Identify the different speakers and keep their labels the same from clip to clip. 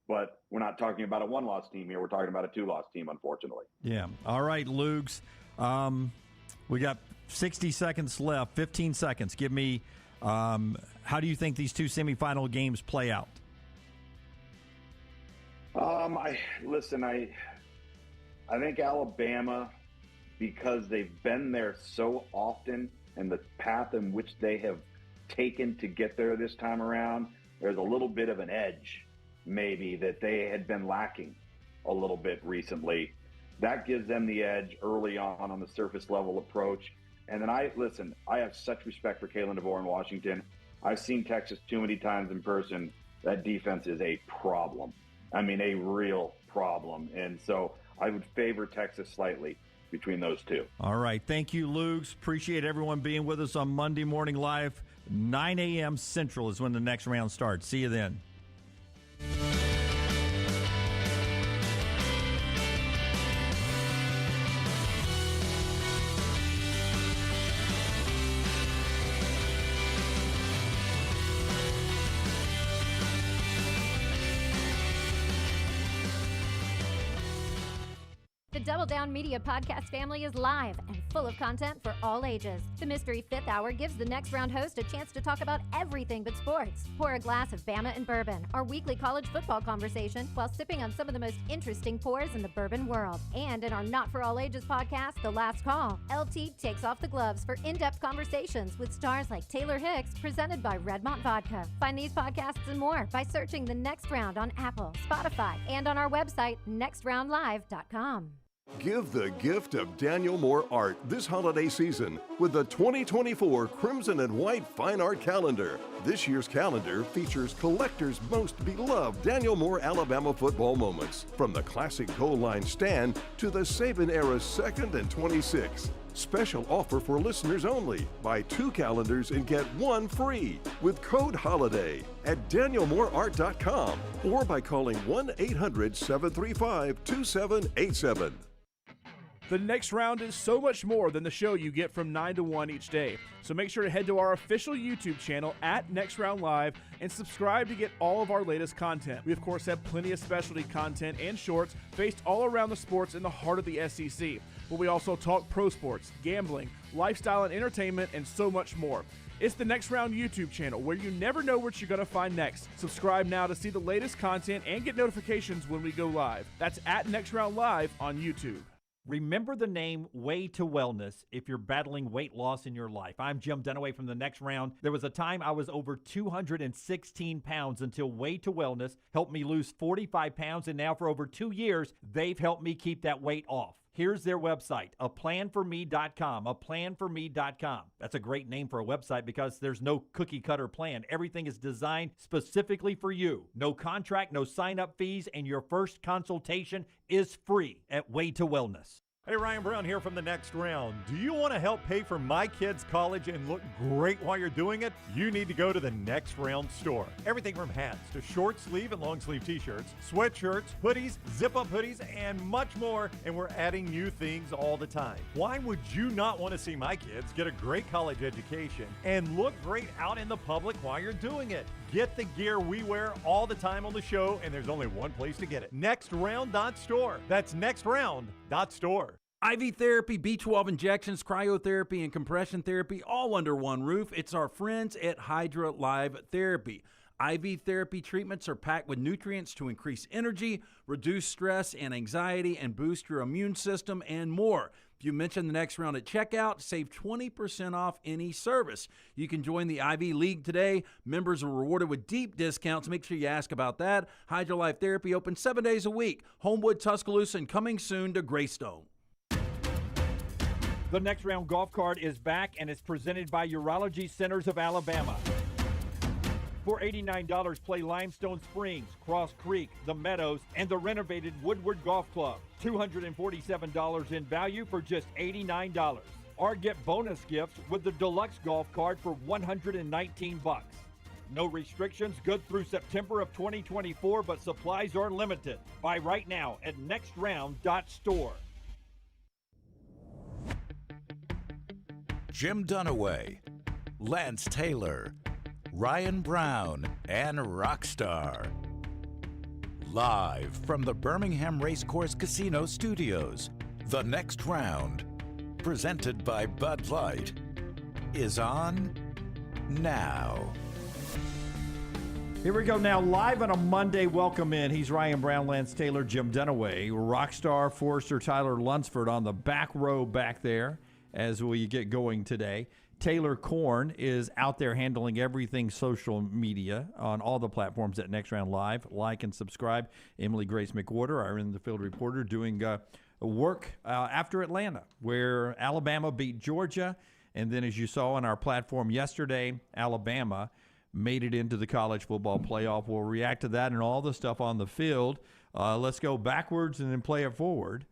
Speaker 1: But we're not talking about a one-loss team here. We're talking about a two-loss team, unfortunately.
Speaker 2: Yeah. All right, Lugs. We got 60 seconds left, 15 seconds. Give me how do you think these two semifinal games play out?
Speaker 1: I think Alabama, because they've been there so often and the path in which they have taken to get there this time around, there's a little bit of an edge maybe that they had been lacking a little bit recently. That gives them the edge early on the surface level approach. And then I have such respect for Kalen DeVore in Washington. I've seen Texas too many times in person. That defense is a problem. I mean, a real problem. And so I would favor Texas slightly between those two.
Speaker 2: All right. Thank you, Lugs. Appreciate everyone being with us on Monday Morning Live. 9 a.m. Central is when the next round starts. See you then.
Speaker 3: The Double Down Media podcast family is live and full of content for all ages. The Mystery Fifth Hour gives the next round host a chance to talk about everything but sports. Pour a glass of Bama and Bourbon, our weekly college football conversation, while sipping on some of the most interesting pours in the bourbon world. And in our Not For All Ages podcast, The Last Call, LT takes off the gloves for in-depth conversations with stars like Taylor Hicks, presented by Redmont Vodka. Find these podcasts and more by searching The Next Round on Apple, Spotify, and on our website, nextroundlive.com.
Speaker 4: Give the gift of Daniel Moore art this holiday season with the 2024 Crimson and White Fine Art Calendar. This year's calendar features collectors' most beloved Daniel Moore Alabama football moments, from the classic goal line stand to the Saban-era 2nd and 26. Special offer for listeners only. Buy 2 calendars and get 1 free with code HOLIDAY at danielmooreart.com or by calling 1-800-735-2787.
Speaker 5: The Next Round is so much more than the show you get from 9 to 1 each day. So make sure to head to our official YouTube channel at Next Round Live and subscribe to get all of our latest content. We, of course, have plenty of specialty content and shorts based all around the sports in the heart of the SEC. But we also talk pro sports, gambling, lifestyle and entertainment, and so much more. It's the Next Round YouTube channel, where you never know what you're going to find next. Subscribe now to see the latest content and get notifications when we go live. That's at Next Round Live on YouTube.
Speaker 2: Remember the name Way to Wellness if you're battling weight loss in your life. I'm Jim Dunaway from the Next Round. There was a time I was over 216 pounds until Way to Wellness helped me lose 45 pounds, and now for over 2 years, they've helped me keep that weight off. Here's their website, aplanforme.com, aplanforme.com. That's a great name for a website because there's no cookie cutter plan. Everything is designed specifically for you. No contract, no sign-up fees, and your first consultation is free at Way to Wellness.
Speaker 6: Hey, Ryan Brown here from the Next Round. Do you want to help pay for my kids' college and look great while you're doing it? You need to go to the Next Round store. Everything from hats to short sleeve and long sleeve t-shirts, sweatshirts, hoodies, zip-up hoodies, and much more. And we're adding new things all the time. Why would you not want to see my kids get a great college education and look great out in the public while you're doing it? Get the gear we wear all the time on the show, and there's only one place to get it. nextround.store. That's nextround.store.
Speaker 7: IV therapy, B12 injections, cryotherapy, and compression therapy, all under one roof. It's our friends at Hydra Live Therapy. IV therapy treatments are packed with nutrients to increase energy, reduce stress and anxiety, and boost your immune system, and more. If you mention the Next Round at checkout, save 20% off any service. You can join the IV League today. Members are rewarded with deep discounts. Make sure you ask about that. Hydra Life Therapy open 7 days a week. Homewood, Tuscaloosa, and coming soon to Greystone.
Speaker 2: The Next Round golf cart is back, and it's presented by Urology Centers of Alabama. For $89, play Limestone Springs, Cross Creek, The Meadows, and the renovated Woodward Golf Club. $247 in value for just $89. Or get bonus gifts with the Deluxe Golf Cart for $119. No restrictions, good through September of 2024, but supplies are limited. Buy right now at nextround.store.
Speaker 8: Jim Dunaway, Lance Taylor, Ryan Brown, and Rockstar. Live from the Birmingham Racecourse Casino Studios, the next round, presented by Bud Light, is on now.
Speaker 2: Here we go now, live on a Monday. Welcome in. He's Ryan Brown, Lance Taylor, Jim Dunaway, Rockstar Forester, Tyler Lunsford on the back row back there as we get going today. Taylor Korn is out there handling everything social media on all the platforms at Next Round Live. Like and subscribe. Emily Grace McWhorter, our in-the-field reporter, doing work after Atlanta, where Alabama beat Georgia. And then, as you saw on our platform yesterday, Alabama made it into the college football playoff. We'll react to that and all the stuff on the field. Let's go backwards and then play it forward.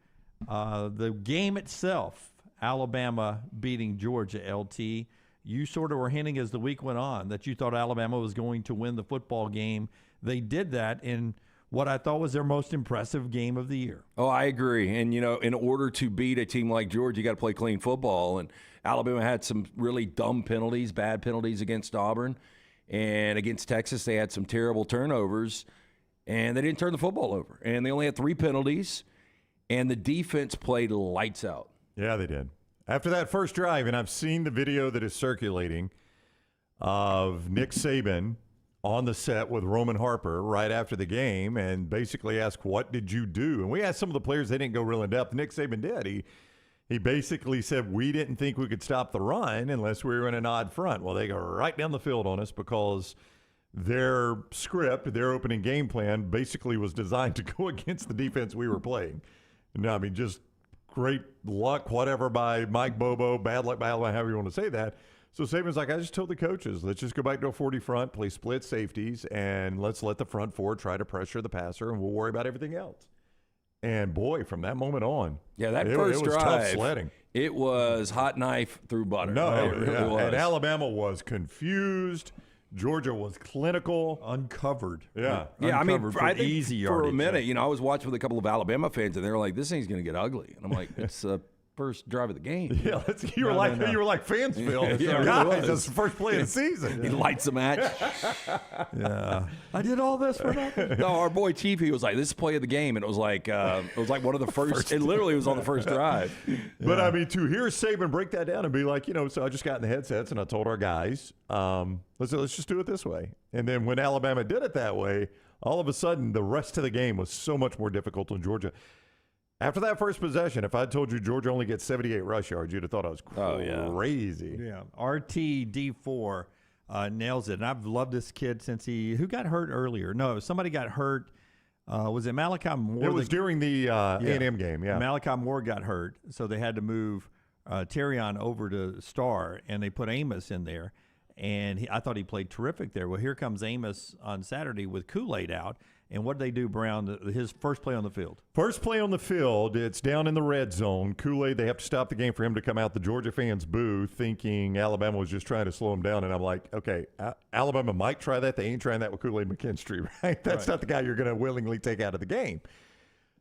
Speaker 2: The game itself, Alabama beating Georgia, LT. You sort of were hinting as the week went on that you thought Alabama was going to win the football game. They did that in what I thought was their most impressive game of the year.
Speaker 9: Oh, I agree. And, in order to beat a team like Georgia, you got to play clean football. And Alabama had some really dumb penalties, bad penalties against Auburn. And against Texas, they had some terrible turnovers. And they didn't turn the football over. And they only had 3 penalties. And the defense played lights out.
Speaker 6: Yeah, they did. After that first drive, and I've seen the video that is circulating of Nick Saban on the set with Roman Harper right after the game and basically asked, what did you do? And we asked some of the players, they didn't go real in depth. Nick Saban did. He basically said, we didn't think we could stop the run unless we were in an odd front. Well, they go right down the field on us because their script, their opening game plan basically was designed to go against the defense we were playing. No, I mean, just great luck, whatever, by Mike Bobo, bad luck by Alabama, however you want to say that. So Saban's like, I just told the coaches, let's just go back to a 40 front, play split safeties, and let's let the front four try to pressure the passer, and we'll worry about everything else. And, boy, from that moment on,
Speaker 9: that
Speaker 6: it
Speaker 9: first
Speaker 6: was
Speaker 9: drive,
Speaker 6: tough sledding.
Speaker 9: It was hot knife through butter.
Speaker 6: No,
Speaker 9: it really was.
Speaker 6: And Alabama was confused. Georgia was clinical.
Speaker 2: Uncovered.
Speaker 6: Yeah.
Speaker 9: I mean,
Speaker 2: for easy yardage.
Speaker 9: For a minute, I was watching with a couple of Alabama fans, and they were like, this thing's going to get ugly. And I'm like, it's the first drive of the game.
Speaker 6: Yeah, you were like Fansville.
Speaker 9: Yeah,
Speaker 6: Guys, that's the first play of the season.
Speaker 9: He lights the match.
Speaker 2: Yeah. I did all this for nothing.
Speaker 9: No, our boy Chief, he was like, this is play of the game. And it was like one of the first. It literally was on the first drive.
Speaker 6: But, I mean, to hear Saban break that down and be like, so I just got in the headsets and I told our guys, let's just do it this way. And then when Alabama did it that way, all of a sudden the rest of the game was so much more difficult in Georgia. After that first possession, if I told you Georgia only gets 78 rush yards, you'd have thought I was crazy.
Speaker 2: Yeah. RTD4 nails it. And I've loved this kid since who got hurt earlier? No, somebody got hurt. Was it Malachi Moore?
Speaker 6: It was during the A&M game, yeah.
Speaker 2: Malachi Moore got hurt, so they had to move Terrion over to Star, and they put Amos in there. And I thought he played terrific there. Well, here comes Amos on Saturday with Kool-Aid out. And what did they do, Brown, his first play on the field?
Speaker 6: First play on the field, it's down in the red zone. Kool-Aid, they have to stop the game for him to come out. The Georgia fans boo, thinking Alabama was just trying to slow him down. And I'm like, okay, Alabama might try that. They ain't trying that with Kool-Aid McKinstry, right? That's not the guy you're going to willingly take out of the game.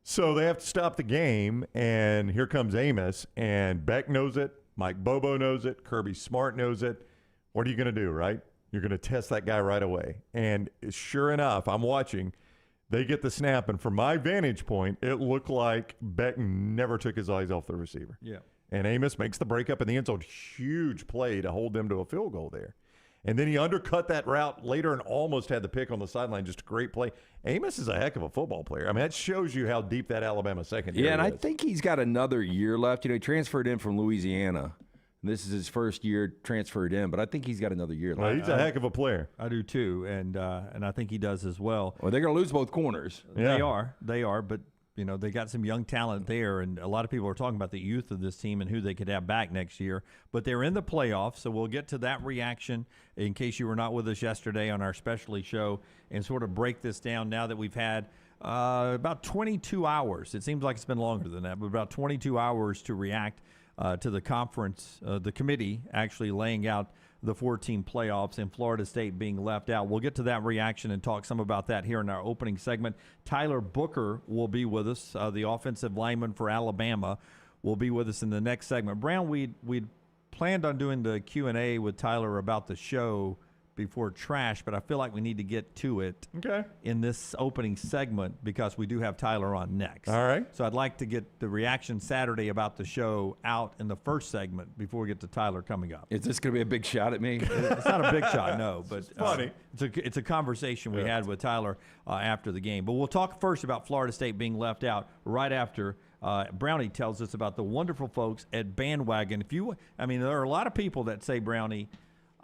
Speaker 6: So they have to stop the game, and here comes Amos. And Beck knows it. Mike Bobo knows it. Kirby Smart knows it. What are you going to do, right? You're going to test that guy right away. And sure enough, I'm watching. They get the snap, and from my vantage point, it looked like Beck never took his eyes off the receiver.
Speaker 2: Yeah.
Speaker 6: And Amos makes the breakup in the end zone. Huge play to hold them to a field goal there. And then he undercut that route later and almost had the pick on the sideline. Just a great play. Amos is a heck of a football player. I mean, that shows you how deep that Alabama secondary is.
Speaker 9: Yeah, and I think he's got another year left. He transferred in from Louisiana. This is his first year transferred in, but I think he's got another year left.
Speaker 6: Well, he's a heck of a player.
Speaker 2: I do too, and I think he does as well.
Speaker 9: Well, they're going to lose both corners.
Speaker 2: Yeah. They are, but they got some young talent there, and a lot of people are talking about the youth of this team and who they could have back next year. But they're in the playoffs, so we'll get to that reaction in case you were not with us yesterday on our specialty show and sort of break this down now that we've had about 22 hours. It seems like it's been longer than that, but about 22 hours to react to the conference, the committee actually laying out the 4-team playoffs and Florida State being left out. We'll get to that reaction and talk some about that here in our opening segment. Tyler Booker will be with us, the offensive lineman for Alabama, will be with us in the next segment. Brown, we'd planned on doing the Q&A with Tyler about the show before trash, but I feel like we need to get to it
Speaker 6: Okay.
Speaker 2: in this opening segment because we do have Tyler on next.
Speaker 6: All right.
Speaker 2: So I'd like to get the reaction Saturday about the show out in the first segment before we get to Tyler coming up.
Speaker 9: Is this going to be a big shot at me?
Speaker 2: It's not a big shot, no, but
Speaker 6: funny.
Speaker 2: It's a conversation we had with Tyler after the game. But we'll talk first about Florida State being left out right after Brownie tells us about the wonderful folks at Bandwagon. There are a lot of people that say, Brownie,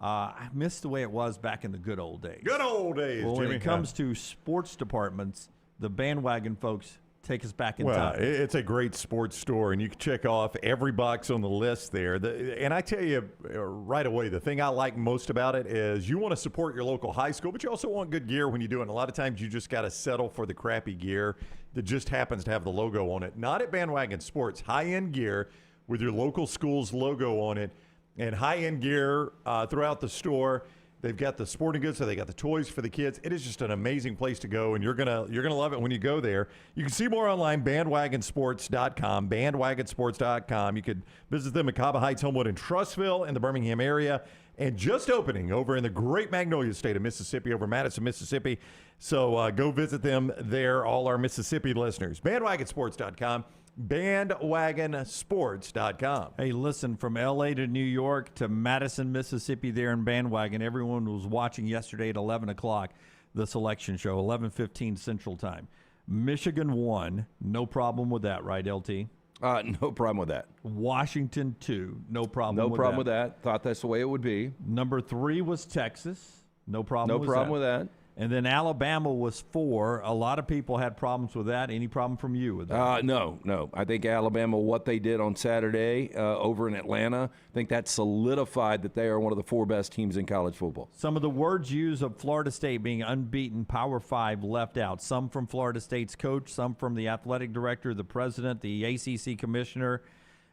Speaker 2: I miss the way it was back in the good old days.
Speaker 6: Good old days,
Speaker 2: Well, when
Speaker 6: Jimmy.
Speaker 2: it comes to sports departments, the Bandwagon folks take us back in time.
Speaker 6: It's a great sports store, and you can check off every box on the list there. And I tell you right away, the thing I like most about it is you want to support your local high school, but you also want good gear when you do it. And a lot of times you just got to settle for the crappy gear that just happens to have the logo on it. Not at Bandwagon Sports. High-end gear with your local school's logo on it, and high-end gear throughout the store. They've got the sporting goods, so they got the toys for the kids. It is just an amazing place to go, and you're gonna love it when you go there. You can see more online, bandwagonsports.com, bandwagonsports.com. You could visit them at Cava Heights, Homewood, and Trussville in the Birmingham area, and just opening over in the great Magnolia State of Mississippi, over Madison, Mississippi. So go visit them there, all our Mississippi listeners. Bandwagonsports.com. bandwagonsports.com.
Speaker 2: Hey, listen, from L.A. to New York to Madison, Mississippi, there in Bandwagon, everyone was watching yesterday at 11 o'clock, the selection show, 11:15 Central Time. Michigan won. No problem with that, right, LT?
Speaker 9: No problem with that.
Speaker 2: Washington, 2. No problem
Speaker 9: No
Speaker 2: with
Speaker 9: problem
Speaker 2: that.
Speaker 9: with that. Thought that's the way it would be.
Speaker 2: Number 3 was Texas. No problem
Speaker 9: No problem with that.
Speaker 2: And then Alabama was 4. A lot of people had problems with that. Any problem from you with that?
Speaker 9: No. I think Alabama, what they did on Saturday over in Atlanta, I think that solidified that they are one of the 4 best teams in college football.
Speaker 2: Some of the words used of Florida State being unbeaten, Power 5 left out. Some from Florida State's coach, some from the athletic director, the president, the ACC commissioner,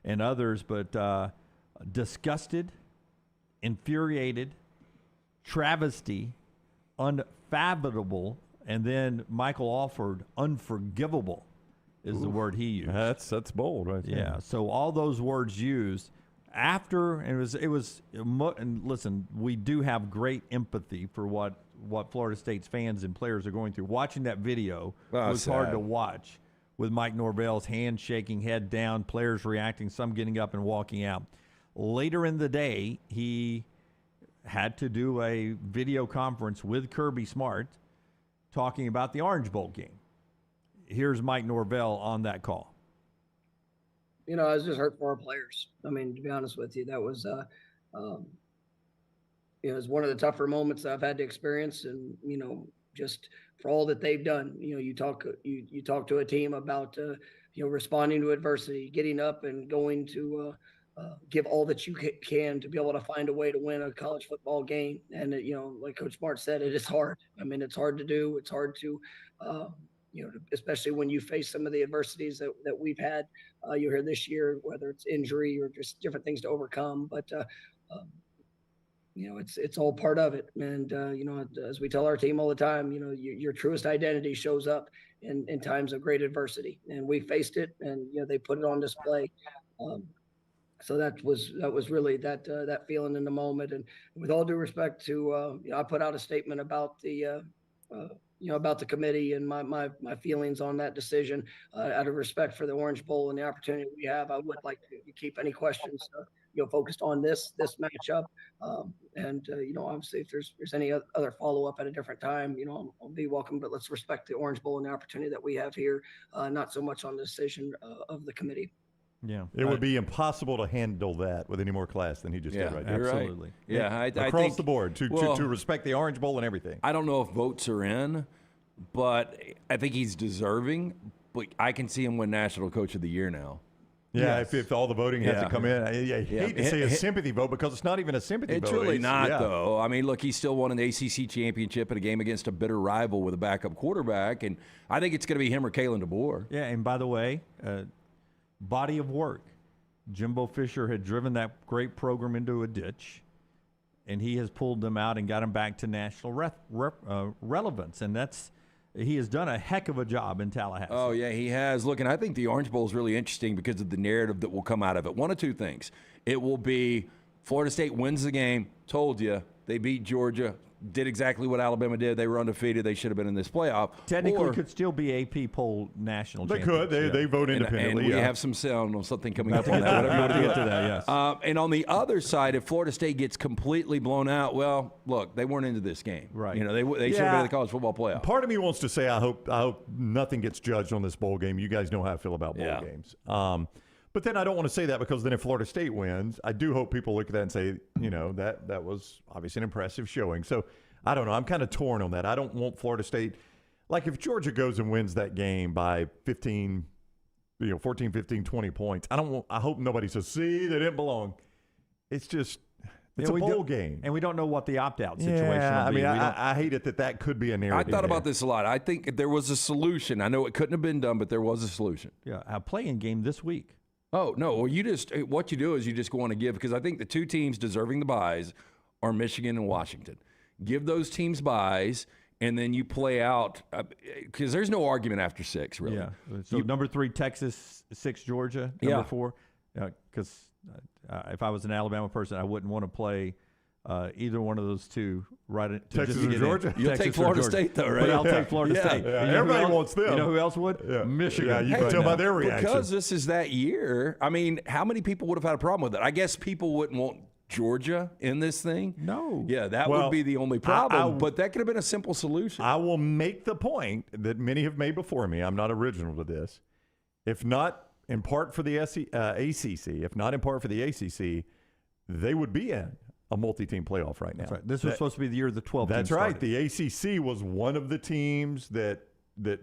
Speaker 2: and others. But disgusted, infuriated, travesty, unfathomable, and then Michael Alford, unforgivable is the word he used.
Speaker 6: That's bold, right there.
Speaker 2: Yeah, so all those words used after, and and listen, we do have great empathy for what Florida State's fans and players are going through. Watching that video was hard to watch, with Mike Norvell's hand shaking, head down, players reacting, some getting up and walking out. Later in the day, he had to do a video conference with Kirby Smart talking about the Orange Bowl game. Here's Mike Norvell on that call.
Speaker 10: I was just hurt for our players. I mean, to be honest with you, that was, it was one of the tougher moments that I've had to experience. And, just for all that they've done, you talk to a team about, responding to adversity, getting up and going to, give all that you can to be able to find a way to win a college football game. And, like Coach Smart said, it is hard. I mean, it's hard to do. It's hard to, especially when you face some of the adversities that we've had here this year, whether it's injury or just different things to overcome. But, it's all part of it. And, as we tell our team all the time, your truest identity shows up in times of great adversity. And we faced it, and, they put it on display. So that was really that feeling in the moment. And with all due respect to, I put out a statement about the committee and my feelings on that decision. Out of respect for the Orange Bowl and the opportunity we have, I would like to keep any questions focused on this matchup. Obviously, if there's any other follow up at a different time, I'll be welcome. But let's respect the Orange Bowl and the opportunity that we have here, not so much on the decision of the committee.
Speaker 2: Yeah,
Speaker 6: it would be impossible to handle that with any more class than he just did right now.
Speaker 2: Absolutely.
Speaker 9: Right. Yeah, I
Speaker 6: across
Speaker 9: think,
Speaker 6: the board to respect the Orange Bowl and everything.
Speaker 9: I don't know if votes are in, but I think he's deserving. But I can see him win National Coach of the Year now.
Speaker 6: Yeah, yes. if all the voting has to come in. I hate to say a sympathy vote because it's not even a sympathy vote.
Speaker 9: It's really not, though. I mean, look, he still won an ACC championship in a game against a bitter rival with a backup quarterback, and I think it's going to be him or Kalen DeBoer.
Speaker 2: Yeah, and by the way, body of work. Jimbo Fisher had driven that great program into a ditch, and he has pulled them out and got them back to national relevance, and he has done a heck of a job in Tallahassee.
Speaker 9: Oh, yeah, he has. Look, and I think the Orange Bowl is really interesting because of the narrative that will come out of it. One of two things. It will be Florida State wins the game, told you, they beat Georgia, did exactly what Alabama did. They were undefeated. They should have been in this playoff.
Speaker 2: Technically, could still be AP poll national
Speaker 6: They
Speaker 2: champions.
Speaker 6: could. They vote independently.
Speaker 9: And we have some sound on something coming up on that. Whatever you want to
Speaker 2: get to that, yes.
Speaker 9: And on the other side, if Florida State gets completely blown out, well, look, they weren't into this game.
Speaker 2: Right.
Speaker 9: You know, they should have been in the college football playoff.
Speaker 6: Part of me wants to say I hope nothing gets judged on this bowl game. You guys know how I feel about bowl games. But then I don't want to say that because then if Florida State wins, I do hope people look at that and say, you know, that was obviously an impressive showing. So I don't know. I'm kind of torn on that. I don't want Florida State. Like if Georgia goes and wins that game by 15, 14, 15, 20 points, I hope nobody says, see, they didn't belong. It's just, it's a bowl game.
Speaker 2: And we don't know what the opt-out situation will be.
Speaker 6: I hate it that could be a narrative.
Speaker 9: I thought about this a lot. I think there was a solution. I know it couldn't have been done, but there was a solution.
Speaker 2: Yeah, a play-in game this week.
Speaker 9: Oh, no. Well, what you do is you just go on to give, because I think the two teams deserving the buys are Michigan and Washington. Give those teams buys, and then you play out, because there's no argument after 6, really.
Speaker 2: Yeah. So number 3, Texas, 6, Georgia, number 4. Because if I was an Alabama person, I wouldn't want to play either one of those two
Speaker 6: Texas or Georgia?
Speaker 9: You'll take Florida State, though, right?
Speaker 2: But I'll take Florida State.
Speaker 6: Yeah. Everybody wants them.
Speaker 2: You know who else would?
Speaker 6: Yeah.
Speaker 2: Michigan.
Speaker 6: Yeah, you can tell by their reaction.
Speaker 9: Because this is that year, I mean, how many people would have had a problem with it? I guess people wouldn't want Georgia in this thing.
Speaker 2: No.
Speaker 9: Yeah, that would be the only problem. But that could have been a simple solution.
Speaker 6: I will make the point that many have made before me. I'm not original to this. If not in part for the ACC, if not in part for the ACC, they would be in a multi-team playoff right now.
Speaker 2: That's right. This was supposed to be the year the 12 teams
Speaker 6: That's right.
Speaker 2: started.
Speaker 6: The ACC was one of the teams that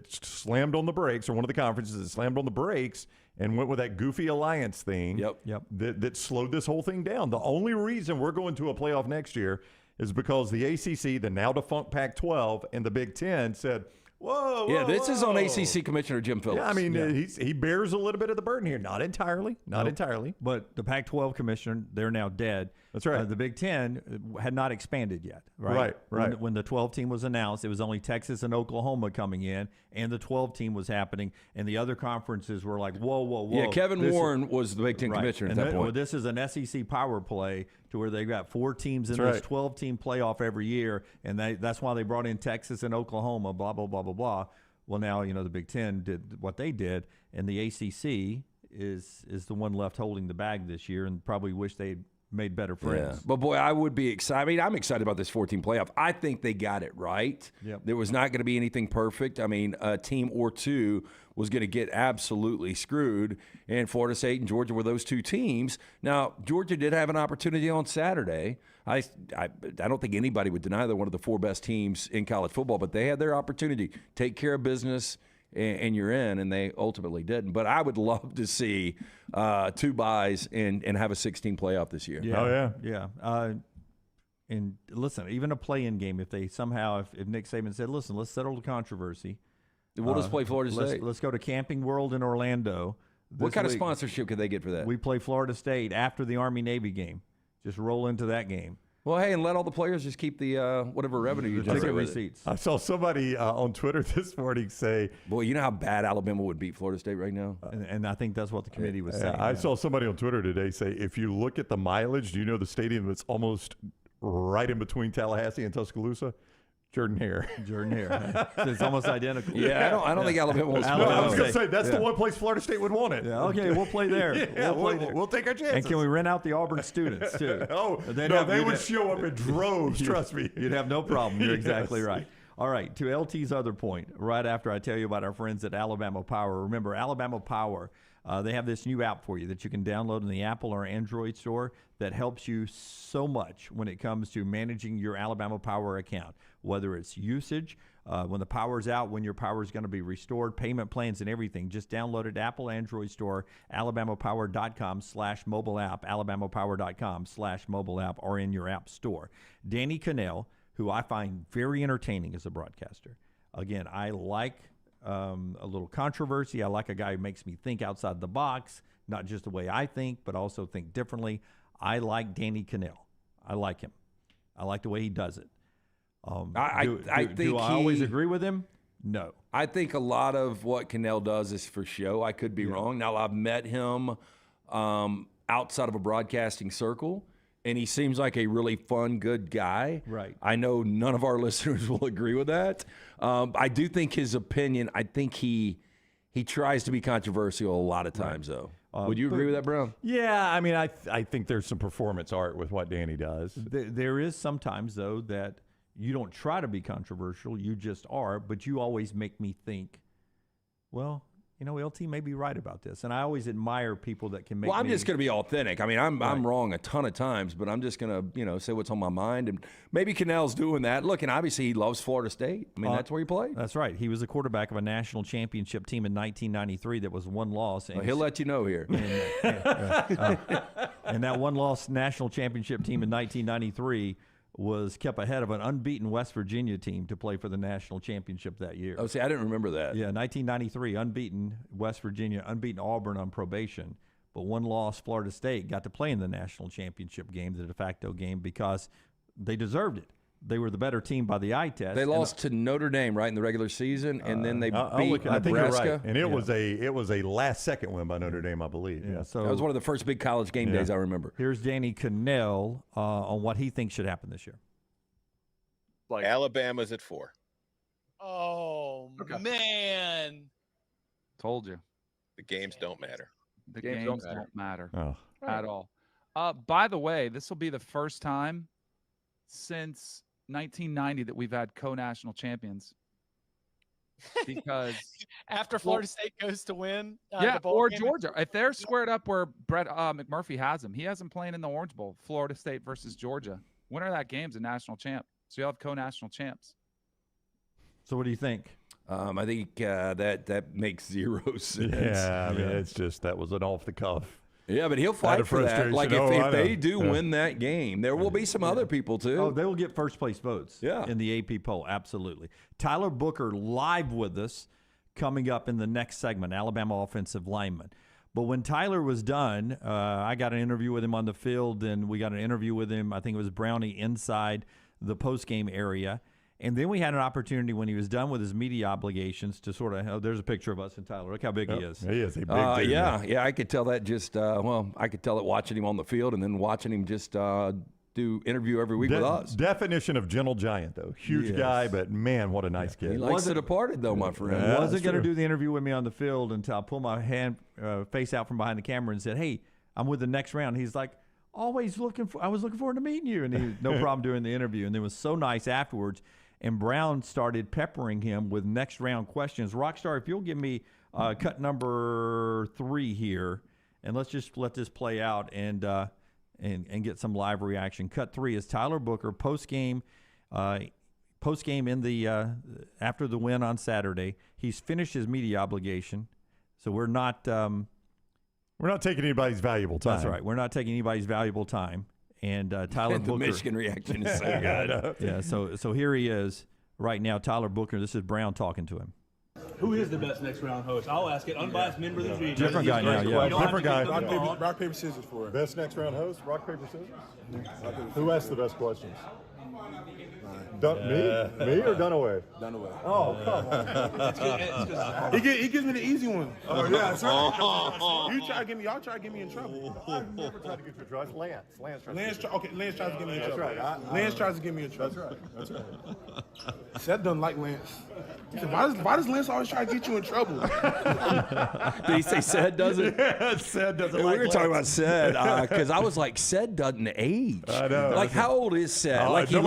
Speaker 6: slammed on the brakes, or one of the conferences that slammed on the brakes and went with that goofy alliance thing.
Speaker 9: Yep.
Speaker 6: That slowed this whole thing down. The only reason we're going to a playoff next year is because the ACC, the now defunct Pac-12, and the Big Ten said, whoa,
Speaker 9: yeah, this is on ACC Commissioner Jim Phillips.
Speaker 6: Yeah, I mean, he bears a little bit of the burden here. Not entirely. Entirely.
Speaker 2: But the Pac-12 commissioner, they're now dead.
Speaker 6: That's right.
Speaker 2: The Big Ten had not expanded yet, right?
Speaker 6: Right.
Speaker 2: When the 12 team was announced, it was only Texas and Oklahoma coming in, and the 12 team was happening, and the other conferences were like, whoa.
Speaker 9: Yeah, Kevin Warren was the Big Ten commissioner at that point.
Speaker 2: Well, this is an SEC power play to where they've got 4 teams in this 12-team playoff every year, and that's why they brought in Texas and Oklahoma, blah, blah, blah, blah, blah. Well, now, the Big Ten did what they did, and the ACC is the one left holding the bag this year, and probably wish they'd made better friends.
Speaker 9: Yeah. But, boy, I would be excited. I mean, I'm excited about this 14 playoff. I think they got it right.
Speaker 2: Yep.
Speaker 9: There was not going to be anything perfect. I mean, a team or two was going to get absolutely screwed, and Florida State and Georgia were those two teams. Now, Georgia did have an opportunity on Saturday. I don't think anybody would deny they're one of the 4 best teams in college football, but they had their opportunity. Take care of business, and you're in, and they ultimately didn't. But I would love to see 2 buys and have a 16 playoff this year.
Speaker 2: Yeah.
Speaker 6: Oh, yeah.
Speaker 2: Yeah. And listen, even a play-in game, if they somehow, if Nick Saban said, listen, let's settle the controversy.
Speaker 9: We'll just play Florida State.
Speaker 2: Let's go to Camping World in Orlando.
Speaker 9: What kind of sponsorship could they get for that?
Speaker 2: We play Florida State after the Army-Navy game. Just roll into that game.
Speaker 9: Well, hey, and let all the players just keep the whatever revenue you generate with
Speaker 2: receipts.
Speaker 6: I saw somebody on Twitter this morning say,
Speaker 9: boy, you know how bad Alabama would beat Florida State right now?
Speaker 2: And I think that's what the committee was saying.
Speaker 6: I saw somebody on Twitter today say, if you look at the mileage, do you know the stadium that's almost right in between Tallahassee and Tuscaloosa? Jordan Hare.
Speaker 2: It's almost identical.
Speaker 9: Yeah, I don't think Alabama was.
Speaker 6: No, I was going to say, that's the one place Florida State would want it.
Speaker 2: Yeah, okay, we'll play there.
Speaker 6: We'll take our chances.
Speaker 2: And can we rent out the Auburn students, too?
Speaker 6: They would show up in droves, trust me.
Speaker 2: You'd have no problem. You're exactly right. All right, to LT's other point, right after I tell you about our friends at Alabama Power, remember, Alabama Power, they have this new app for you that you can download in the Apple or Android store that helps you so much when it comes to managing your Alabama Power account, whether it's usage, when the power's out, when your power is going to be restored, payment plans and everything. Just download it, Apple, Android store, alabamapower.com/mobile app, alabamapower.com/mobile app, or in your app store. Danny Kanell, who I find very entertaining as a broadcaster. Again, I like a little controversy. I like a guy who makes me think outside the box, not just the way I think, but also think differently. I like Danny Kanell. I like him. I like the way he does it. Do I always agree with him? No.
Speaker 9: I think a lot of what Kanell does is for show. I could be wrong. Now, I've met him outside of a broadcasting circle, And he seems like a really fun, good guy.
Speaker 2: Right.
Speaker 9: I know none of our listeners will agree with that. I do think his opinion, I think he tries to be controversial a lot of times, though. Would you agree with that, Brown?
Speaker 6: Yeah, I mean, I think there's some performance art with what Danny does.
Speaker 2: There is sometimes, though, that you don't try to be controversial. You just are, but you always make me think, well, you know, LT may be right about this. And I always admire people that can make
Speaker 9: I'm just going to be authentic. I mean, I'm wrong a ton of times, but I'm just going to, you know, say what's on my mind. And maybe Kanell's doing that. Look, and obviously he loves Florida State. I mean, that's where he played.
Speaker 2: That's right. He was a quarterback of a national championship team in 1993 that was one loss. And
Speaker 9: he'll let you know here.
Speaker 2: And that one-loss national championship team in 1993 was kept ahead of an unbeaten West Virginia team to play for the national championship that year.
Speaker 9: Oh, see, I didn't remember that.
Speaker 2: Yeah, 1993, unbeaten West Virginia, unbeaten Auburn on probation, but one loss Florida State got to play in the national championship game, the de facto game, because they deserved it. They were the better team by the eye test.
Speaker 9: They lost to Notre Dame right in the regular season, and then they beat Nebraska.
Speaker 6: I think you're right. And it was a last-second win by Notre Dame, I believe.
Speaker 2: Yeah, so
Speaker 9: that was one of the first big college game days I remember.
Speaker 2: Here's Danny Kanell on what he thinks should happen this year.
Speaker 11: Alabama's at 4.
Speaker 12: Oh, man.
Speaker 13: Told you.
Speaker 11: The games don't matter.
Speaker 13: The games don't matter
Speaker 12: at
Speaker 13: all. By the way, this will be the first time since 1990 that we've had co-national champions. Because
Speaker 12: after Florida State goes to win,
Speaker 13: or Georgia, if they're squared up where Brett McMurphy has them, he has them playing in the Orange Bowl. Florida State versus Georgia. Winner of that game's a national champ. So you'll have co-national champs.
Speaker 2: So what do you think?
Speaker 9: I think that makes zero sense.
Speaker 6: Yeah, I mean, it's just that was an off the cuff.
Speaker 9: Yeah, but he'll fight for that. Like if they do win that game, there will be some other people too.
Speaker 2: Oh, they will get first place votes. In the AP poll, absolutely. Tyler Booker live with us coming up in the next segment. Alabama offensive lineman. But when Tyler was done, I got an interview with him on the field, and we got an interview with him. I think it was Brownie inside the post-game area. And then we had an opportunity when he was done with his media obligations to sort of, there's a picture of us and Tyler. Look how big he is.
Speaker 6: He is a big dude.
Speaker 9: Yeah, I could tell that just, I could tell it watching him on the field and then watching him just do interview every week with us.
Speaker 6: Definition of gentle giant, though. Huge guy, but man, what a nice kid.
Speaker 9: He likes to depart, though, my friend.
Speaker 2: He wasn't going to do the interview with me on the field until I pulled my face out from behind the camera and said, hey, I'm with the next round. He's like, I was looking forward to meeting you. And he had no problem doing the interview. And it was so nice afterwards. And Brown started peppering him with next round questions. Rockstar, if you'll give me cut number 3 here, and let's just let this play out and get some live reaction. Cut 3 is Tyler Booker post game in the after the win on Saturday. He's finished his media obligation, so we're not
Speaker 6: taking anybody's valuable time.
Speaker 2: That's right. We're not taking anybody's valuable time. And Tyler Booker.
Speaker 9: The Michigan reaction is so good.
Speaker 2: Yeah, so here he is right now, Tyler Booker. This is Brown talking to him.
Speaker 14: Who is the best next round host? I'll ask it. Unbiased member of the media.
Speaker 2: Different guy now, yeah.
Speaker 6: Different guy.
Speaker 14: Rock, paper, scissors for it.
Speaker 15: Best next round host, rock, paper, scissors? Who asked the best questions? Me or Dunaway?
Speaker 14: Dunaway.
Speaker 15: Oh, come on.
Speaker 14: He gives me the easy one. Oh, yeah, that's right. Y'all try to get me in trouble.
Speaker 15: I've never tried to get you in trouble. Lance
Speaker 14: tries to get me in trouble.
Speaker 15: That's right.
Speaker 14: Lance tries to get me in trouble.
Speaker 15: That's right.
Speaker 14: Seth doesn't like Lance. He said, why does Lance always try to get you in trouble?
Speaker 9: Did he say Sed doesn't?
Speaker 6: Yeah, Sed doesn't like
Speaker 9: We were talking about Sed because I was like, Sed doesn't age.
Speaker 6: I know.
Speaker 9: Like, how old is Sed? Like he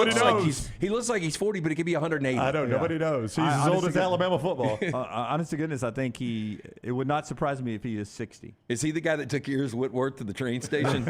Speaker 9: looks like he's 40, but he could be 180.
Speaker 6: I know. Nobody knows. He's as old as Alabama football.
Speaker 2: Honest to goodness, I think it would not surprise me if he is 60.
Speaker 9: Is he the guy that took yours Whitworth to the train station?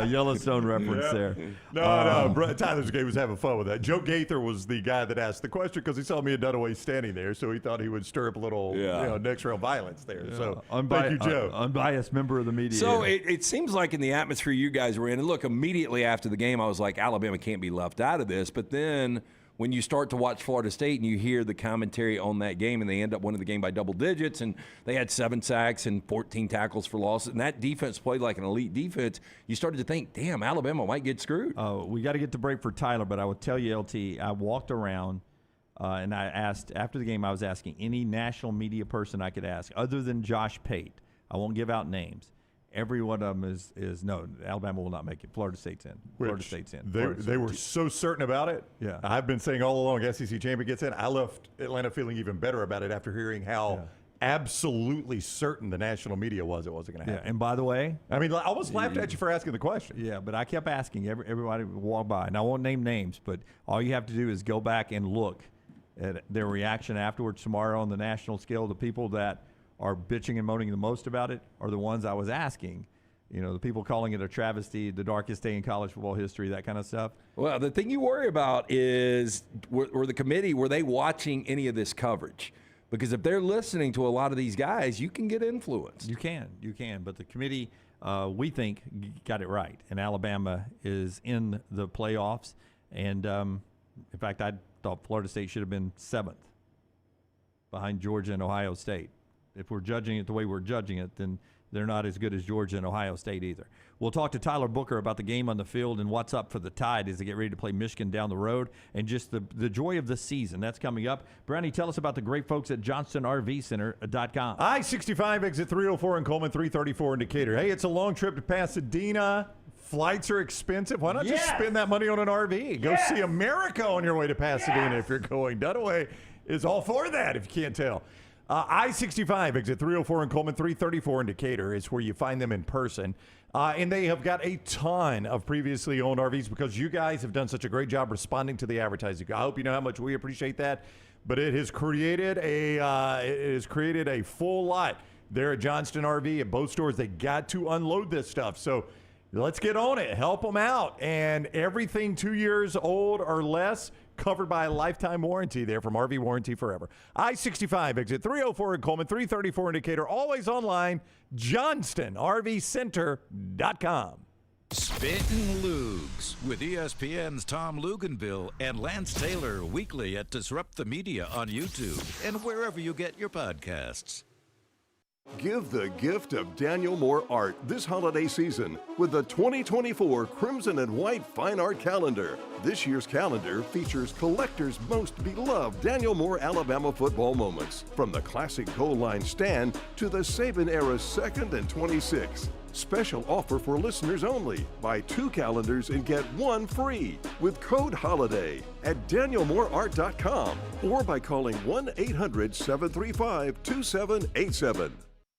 Speaker 2: Yellowstone reference there.
Speaker 6: No. Tyler's game was having fun with that. Joe Gaither was the guy that asked the question because he saw me and Dunaway standing there, so he thought he would stir up a little next round violence there. Yeah. So thank you, Joe.
Speaker 2: Unbiased member of the media.
Speaker 9: So it seems like in the atmosphere you guys were in, and look, immediately after the game, I was like, Alabama can't be left out of this. But then when you start to watch Florida State and you hear the commentary on that game, and they end up winning the game by double digits, and they had 7 sacks and 14 tackles for loss, and that defense played like an elite defense, you started to think, damn, Alabama might get screwed.
Speaker 2: We got to get to break for Tyler, but I would tell you, LT, I walked around and I asked, after the game, I was asking any national media person I could ask, other than Josh Pate. I won't give out names. every one of them is no, Alabama will not make it. Florida State's in. Florida State's in.
Speaker 6: They were so certain about it.
Speaker 2: Yeah.
Speaker 6: I've been saying all along, SEC champion gets in. I left Atlanta feeling even better about it after hearing how absolutely certain the national media was it wasn't going to happen.
Speaker 2: And by the way,
Speaker 6: I mean, I almost laughed at you for asking the question.
Speaker 2: Yeah, but I kept asking. Everybody would walk by. And I won't name names, but all you have to do is go back and look at their reaction afterwards tomorrow on the national scale. The people that are bitching and moaning the most about it are the ones I was asking. You know, the people calling it a travesty, the darkest day in college football history, that kind of stuff.
Speaker 9: Well, the thing you worry about is were the committee, were they watching any of this coverage? Because if they're listening to a lot of these guys, you can get influenced.
Speaker 2: You can. But the committee, we think, got it right. And Alabama is in the playoffs. And, in fact, I thought Florida State should have been 7th behind Georgia and Ohio State. If we're judging it the way we're judging it, then they're not as good as Georgia and Ohio State either. We'll talk to Tyler Booker about the game on the field and what's up for the Tide as they get ready to play Michigan down the road, and just the joy of the season. That's coming up. Brownie, tell us about the great folks at JohnstonRVCenter.com.
Speaker 6: I-65 exit 304 in Coleman, 334 in Decatur. Hey, it's a long trip to Pasadena. Flights are expensive. Why not just spend that money on an RV? Go see America on your way to Pasadena if you're going. Dunaway is all for that, if you can't tell. I-65 exit 304 in Coleman, 334 in Decatur is where you find them in person. And they have got a ton of previously owned RVs because you guys have done such a great job responding to the advertising. I hope you know how much we appreciate that. But it has created a full lot there at Johnston RV at both stores. They got to unload this stuff. So let's get on it. Help them out. And everything 2 years old or less covered by a lifetime warranty there from RV Warranty Forever. I-65 exit 304 in Coleman, 334 in Decatur. Always online, JohnstonRVCenter.com.
Speaker 8: Spittin' Lugs with ESPN's Tom Luginbill and Lance Taylor weekly at Disrupt the Media on YouTube and wherever you get your podcasts.
Speaker 4: Give the gift of Daniel Moore art this holiday season with the 2024 Crimson and White Fine Art Calendar. This year's calendar features collectors' most beloved Daniel Moore Alabama football moments, from the classic goal line stand to the Saban-era 2nd and 26. Special offer for listeners only. Buy 2 calendars and get 1 free with code HOLIDAY at danielmooreart.com or by calling 1-800-735-2787.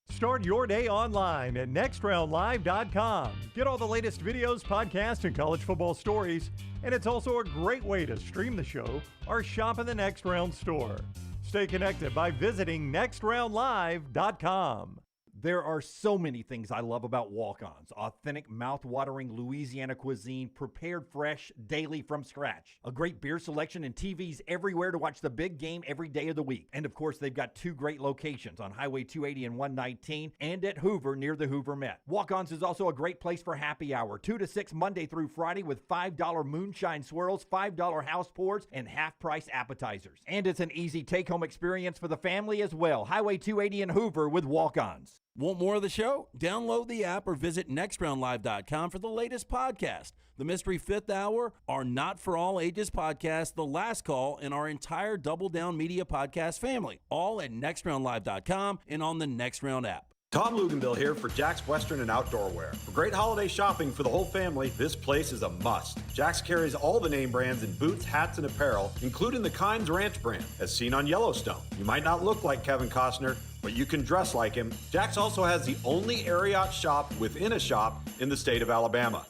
Speaker 6: Start your day online at nextroundlive.com. Get all the latest videos, podcasts, and college football stories. And it's also a great way to stream the show or shop in the Next Round store. Stay connected by visiting nextroundlive.com.
Speaker 2: There are so many things I love about Walk-Ons. Authentic, mouth-watering Louisiana cuisine, prepared fresh, daily from scratch. A great beer selection and TVs everywhere to watch the big game every day of the week. And of course, they've got 2 great locations on Highway 280 and 119 and at Hoover near the Hoover Met. Walk-Ons is also a great place for happy hour, 2 to 6 Monday through Friday with $5 moonshine swirls, $5 house pours, and half-price appetizers. And it's an easy take-home experience for the family as well. Highway 280 in Hoover with Walk-Ons.
Speaker 7: Want more of the show? Download the app or visit nextroundlive.com for the latest podcast. The Mystery Fifth Hour, our Not For All Ages podcast, The Last Call, and our entire Double Down Media podcast family. All at nextroundlive.com and on the Next Round app.
Speaker 11: Tom Luginbill here for Jack's Western and Outdoor Wear. For great holiday shopping for the whole family, this place is a must. Jack's carries all the name brands in boots, hats, and apparel, including the Kynes Ranch brand, as seen on Yellowstone. You might not look like Kevin Costner, but you can dress like him. Jack's also has the only Ariat shop within a shop in the state of Alabama.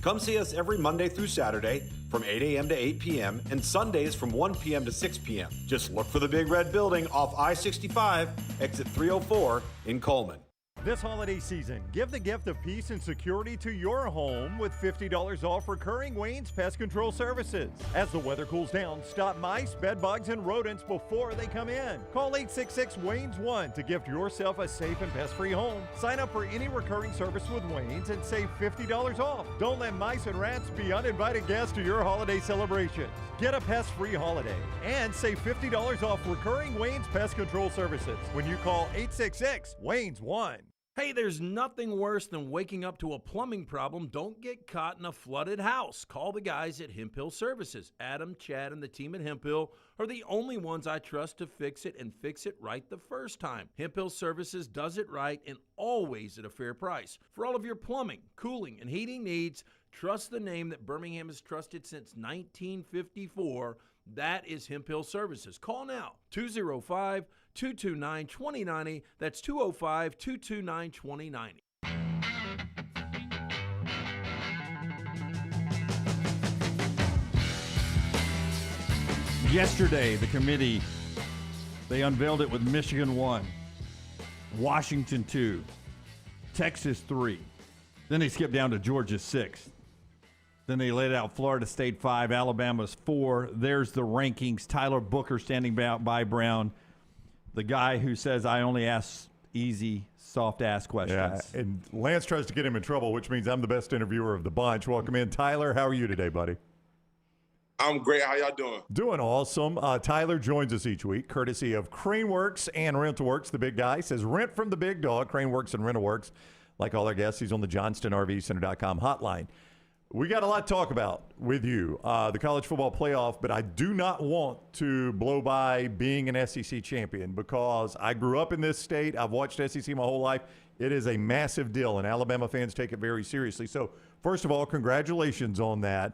Speaker 11: Come see us every Monday through Saturday from 8 a.m. to 8 p.m. and Sundays from 1 p.m. to 6 p.m. Just look for the big red building off I-65, exit 304 in Coleman.
Speaker 6: This holiday season, give the gift of peace and security to your home with $50 off recurring Wayne's Pest Control services. As the weather cools down, stop mice, bed bugs, and rodents before they come in. Call 866-WAYNES-1 to gift yourself a safe and pest-free home. Sign up for any recurring service with Wayne's and save $50 off. Don't let mice and rats be uninvited guests to your holiday celebrations. Get a pest-free holiday and save $50 off recurring Wayne's Pest Control services when you call 866-WAYNES-1.
Speaker 7: Hey, there's nothing worse than waking up to a plumbing problem. Don't get caught in a flooded house. Call the guys at Hemp Hill Services. Adam, Chad, and the team at Hemp Hill are the only ones I trust to fix it and fix it right the first time. Hemp Hill Services does it right and always at a fair price. For all of your plumbing, cooling, and heating needs, trust the name that Birmingham has trusted since 1954. That is Hemp Hill Services. Call now, 205-229-2090. That's 205-229-2090.
Speaker 2: Yesterday, the committee, they unveiled it with Michigan 1, Washington 2, Texas 3. Then they skipped down to Georgia 6. Then they laid out Florida State 5, Alabama's 4. There's the rankings. Tyler Booker standing by Brown, the guy who says, I only ask easy, soft-ass questions.
Speaker 6: Yeah, and Lance tries to get him in trouble, which means I'm the best interviewer of the bunch. Welcome in, Tyler. How are you today, buddy?
Speaker 16: I'm great. How y'all doing?
Speaker 6: Doing awesome. Tyler joins us each week, courtesy of Craneworks and RentalWorks. The big guy says rent from the big dog, Craneworks and RentalWorks. Like all our guests, he's on the JohnstonRVCenter.com hotline. We got a lot to talk about with you, the college football playoff, but I do not want to blow by being an SEC champion because I grew up in this state. I've watched SEC my whole life. It is a massive deal, and Alabama fans take it very seriously. So, first of all, congratulations on that.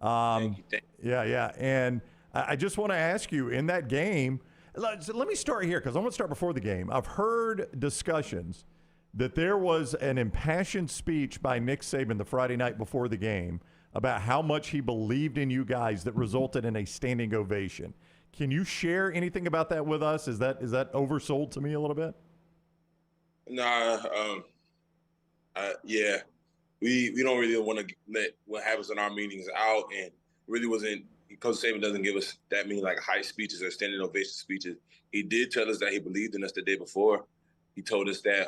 Speaker 16: Thank you.
Speaker 6: Yeah. And I just want to ask you, in that game, let me start here because I want to start before the game. I've heard discussions that there was an impassioned speech by Nick Saban the Friday night before the game about how much he believed in you guys that resulted in a standing ovation. Can you share anything about that with us? Is that oversold to me a little bit?
Speaker 16: Nah, yeah. We don't really want to let what happens in our meetings out, and really wasn't. Coach Saban doesn't give us that many like hype speeches or standing ovation speeches. He did tell us that he believed in us the day before. He told us that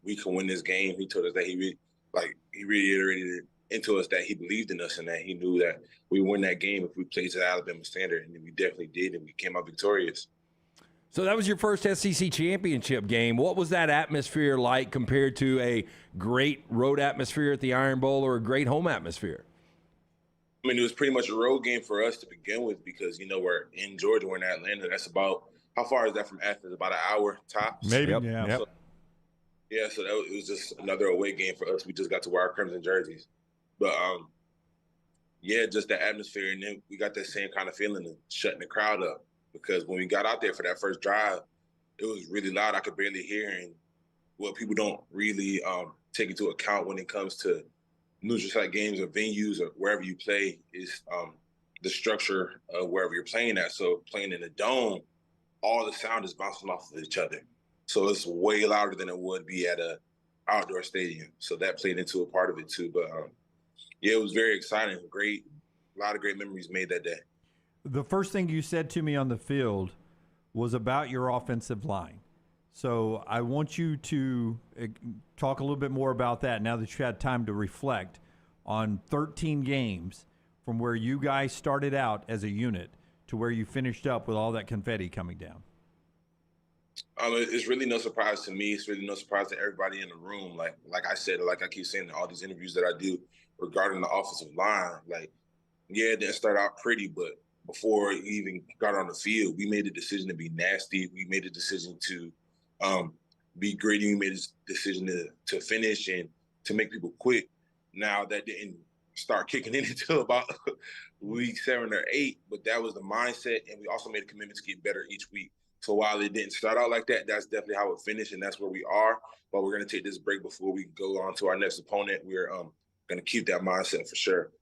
Speaker 16: we can win this game. He told us that he reiterated it into us that he believed in us and that he knew that we win that game if we played to the Alabama standard, and we definitely did, and we came out victorious.
Speaker 9: So that was your first SEC championship game. What was that atmosphere like compared to a great road atmosphere at the Iron Bowl or a great home atmosphere?
Speaker 16: I mean, it was pretty much a road game for us to begin with because, we're in Georgia, we're in Atlanta. That's about, how far is that from Athens? About an hour tops?
Speaker 6: Maybe,
Speaker 16: Yep.
Speaker 6: Yeah.
Speaker 16: So it was just another away game for us. We just got to wear our crimson jerseys. But, just the atmosphere. And then we got that same kind of feeling of shutting the crowd up. Because when we got out there for that first drive, it was really loud. I could barely hear. And what people don't really take into account when it comes to neutral site games or venues or wherever you play is the structure of wherever you're playing at. So playing in a dome, all the sound is bouncing off of each other. So it's way louder than it would be at a outdoor stadium. So that played into a part of it too. But it was very exciting. A lot of great memories made that day.
Speaker 2: The first thing you said to me on the field was about your offensive line. So I want you to talk a little bit more about that now that you had time to reflect on 13 games from where you guys started out as a unit to where you finished up with all that confetti coming down.
Speaker 16: It's really no surprise to me. It's really no surprise to everybody in the room. Like I said, like I keep saying in all these interviews that I do regarding the offensive line, it didn't start out pretty, but before he even got on the field, we made the decision to be nasty. We made the decision to be gritty. We made a decision to finish and to make people quit. Now, that didn't start kicking in until about week 7 or 8, but that was the mindset, and we also made a commitment to get better each week. So while it didn't start out like that, that's definitely how it finished, and that's where we are. But we're going to take this break before we go on to our next opponent. We're going to keep that mindset for sure.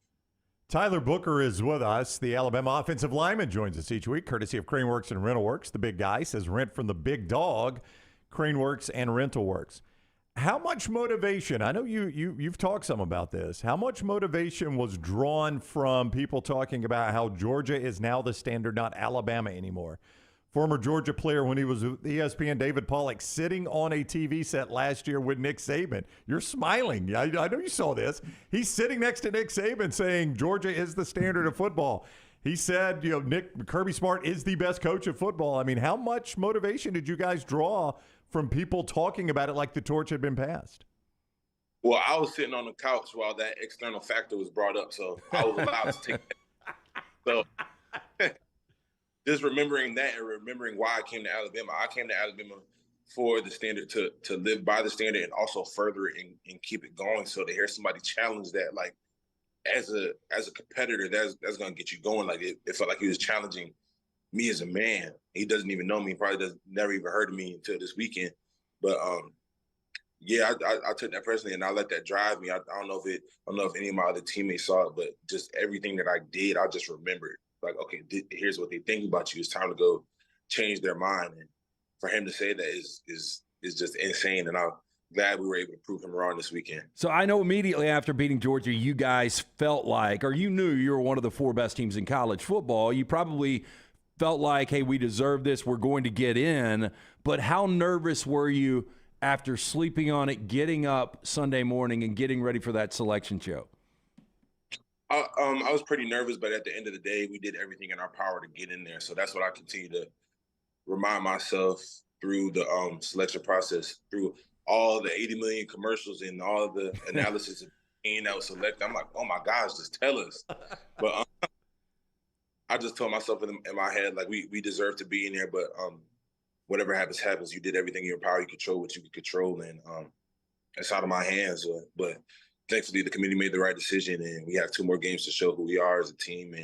Speaker 6: Tyler Booker is with us. The Alabama offensive lineman joins us each week, courtesy of Craneworks and RentalWorks. The big guy says rent from the big dog, Craneworks and RentalWorks. How much motivation, I know you've talked some about this, how much motivation was drawn from people talking about how Georgia is now the standard, not Alabama anymore? Former Georgia player when he was with ESPN, David Pollack, sitting on a TV set last year with Nick Saban. You're smiling. I know you saw this. He's sitting next to Nick Saban saying Georgia is the standard of football. He said, Kirby Smart is the best coach of football. I mean, how much motivation did you guys draw from people talking about it like the torch had been passed?
Speaker 16: Well, I was sitting on the couch while that external factor was brought up, so I was allowed to take that. So just remembering that and remembering why I came to Alabama. I came to Alabama for the standard to live by the standard and also further it and keep it going. So to hear somebody challenge that, like as a competitor, that's gonna get you going. Like it felt like he was challenging me as a man. He doesn't even know me. He probably never even heard of me until this weekend. But yeah, I took that personally, and I let that drive me. I don't know if any of my other teammates saw it, but just everything that I did, I just remembered. Like, okay, here's what they think about you. It's time to go change their mind. And for him to say that is just insane. And I'm glad we were able to prove him wrong this weekend.
Speaker 9: So I know immediately after beating Georgia, you guys felt like, or you knew you were one of the 4 best teams in college football. You probably felt like, hey, we deserve this. We're going to get in. But how nervous were you after sleeping on it, getting up Sunday morning and getting ready for that selection show?
Speaker 16: I was pretty nervous, but at the end of the day, we did everything in our power to get in there. So that's what I continue to remind myself through the selection process, through all the 80 million commercials and all the analysis of being that was selected. I'm like, oh my gosh, just tell us. But I just told myself in my head, like, we deserve to be in there, but whatever happens, happens. You did everything in your power. You control what you could control, and it's out of my hands. But thankfully, the committee made the right decision, and we have 2 more games to show who we are as a team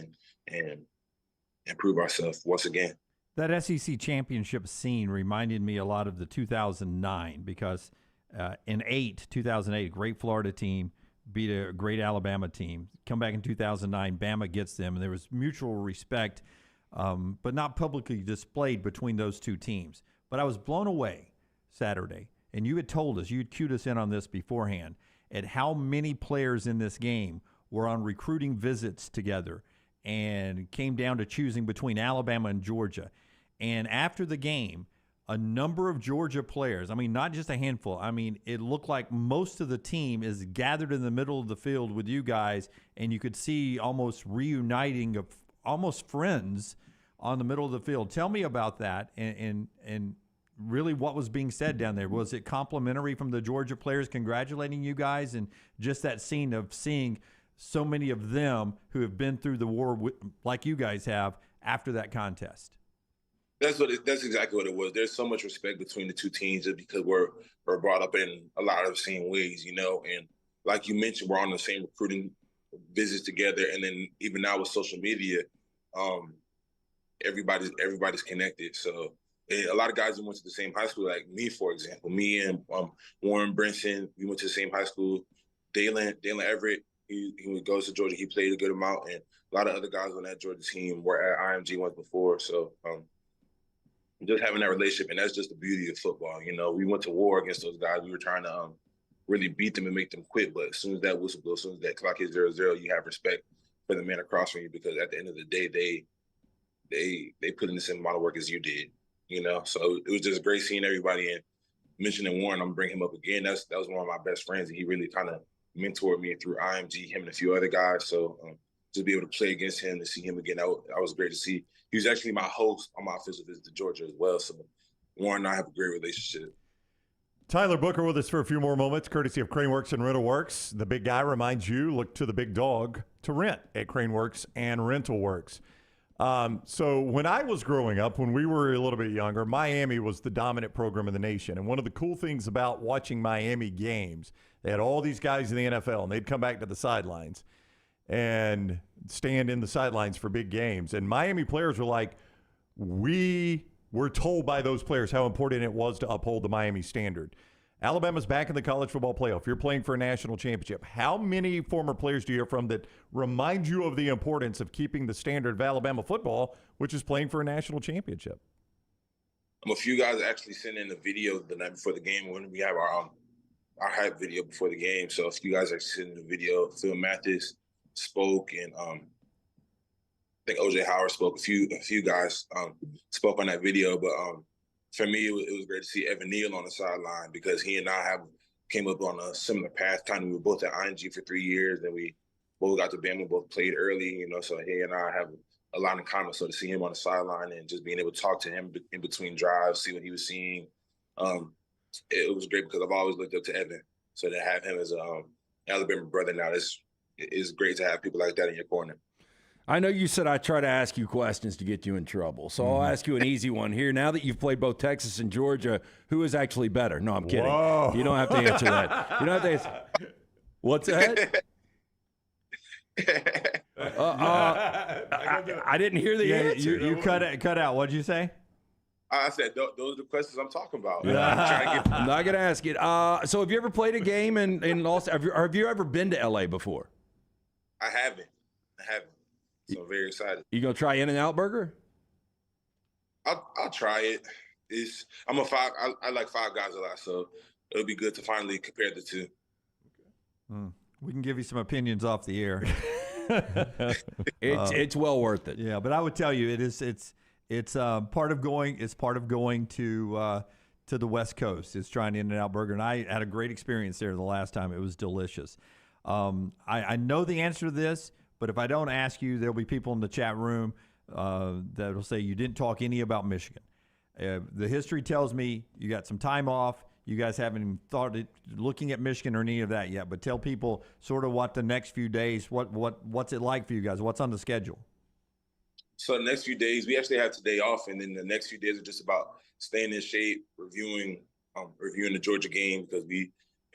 Speaker 16: and prove ourselves once again.
Speaker 2: That SEC championship scene reminded me a lot of the 2009 because in 2008, a great Florida team beat a great Alabama team. Come back in 2009, Bama gets them, and there was mutual respect, but not publicly displayed between those 2 teams. But I was blown away Saturday, and you had told us, you had cued us in on this beforehand, at how many players in this game were on recruiting visits together and came down to choosing between Alabama and Georgia. And after the game, a number of Georgia players, I mean, not just a handful, I mean, it looked like most of the team is gathered in the middle of the field with you guys, and you could see almost reuniting of almost friends on the middle of the field. Tell me about that and really what was being said down there. Was it complimentary from the Georgia players congratulating you guys, and just that scene of seeing so many of them who have been through the war like you guys have after that contest?
Speaker 16: That's exactly what it was. There's so much respect between the 2 teams just because we're brought up in a lot of the same ways, you know. And like you mentioned, we're on the same recruiting visits together. And then even now with social media, everybody's connected. So a lot of guys who went to the same high school, like me, for example, me and Warren Brinson, we went to the same high school. Dalen Everett, he goes to Georgia. He played a good amount, and a lot of other guys on that Georgia team were at IMG once before. So just having that relationship, and that's just the beauty of football. You know, we went to war against those guys. We were trying to really beat them and make them quit. But as soon as that whistle blows, as soon as that clock hits 0-0, you have respect for the man across from you, because at the end of the day, they put in the same amount of work as you did. You know, so it was just great seeing everybody. And mentioning Warren, I'm gonna bring him up again. That was one of my best friends, and he really kind of mentored me through IMG, him and a few other guys. So just be able to play against him and see him again, that was great to see. He was actually my host on my official visit to Georgia as well. So Warren and I have a great relationship.
Speaker 6: Tyler Booker with us for a few more moments, courtesy of Craneworks and Rental Works. The big guy reminds you, look to the big dog to rent at Craneworks and Rental Works. So when I was growing up, when we were a little bit younger, Miami was the dominant program in the nation. And one of the cool things about watching Miami games, they had all these guys in the NFL, and they'd come back to the sidelines and stand in the sidelines for big games. And Miami players were like, we were told by those players how important it was to uphold the Miami standard. Alabama's back in the college football playoff. You're playing for a national championship. How many former players do you hear from that remind you of the importance of keeping the standard of Alabama football, which is playing for a national championship?
Speaker 16: A few guys actually sent in a video the night before the game when we have our hype video before the game. So a few guys actually sent in a video. Phil Mathis spoke, and I think OJ Howard spoke. A few guys spoke on that video, but for me, it was great to see Evan Neal on the sideline, because he and I came up on a similar path. Kind of, we were both at ING for 3 years, and we both got to Bama, both played early, you know. So he and I have a lot in common. So to see him on the sideline and just being able to talk to him in between drives, see what he was seeing, it was great, because I've always looked up to Evan. So to have him as an Alabama brother now, it's great to have people like that in your corner.
Speaker 9: I know you said I try to ask you questions to get you in trouble, so I'll ask you an easy one here. Now that you've played both Texas and Georgia, who is actually better? No, I'm kidding.
Speaker 15: Whoa.
Speaker 9: You don't have to answer that. You don't have to answer. What's that? I didn't hear the answer.
Speaker 2: You cut out. What'd you say?
Speaker 16: I said those are the questions I'm talking about.
Speaker 9: I'm not going to ask it. So have you ever played a game in Los? Have you ever been to LA before?
Speaker 16: I haven't. So I'm very excited.
Speaker 9: You gonna try In-N-Out Burger?
Speaker 16: I'll try it. I like Five Guys a lot, so it'll be good to finally compare the two.
Speaker 2: We can give you some opinions off the air.
Speaker 9: It's well worth it.
Speaker 2: Yeah, but I would tell you it's part of going to the West Coast. It's trying In-N-Out Burger, and I had a great experience there the last time. It was delicious. I know the answer to this, but if I don't ask you, there'll be people in the chat room that'll say you didn't talk any about Michigan. The history tells me you got some time off. You guys haven't even thought looking at Michigan or any of that yet. But tell people sort of what the next few days, what's it like for you guys? What's on the schedule?
Speaker 16: So the next few days, we actually have today off, and then the next few days are just about staying in shape, reviewing the Georgia game, because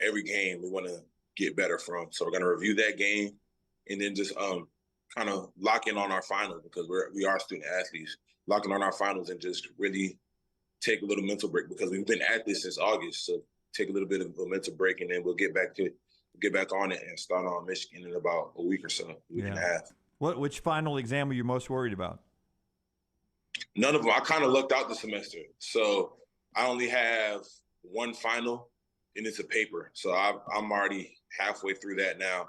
Speaker 16: every game we want to get better from. So we're going to review that game, and then just kind of lock in on our finals, because we are student athletes, locking on our finals and just really take a little mental break, because we've been at this since August. So take a little bit of a mental break, and then we'll get back on it and start on Michigan in about a week or so, week and a half.
Speaker 2: Which final exam are you most worried about?
Speaker 16: None of them. I kind of lucked out this semester. So I only have one final, and it's a paper. So I'm already halfway through that now.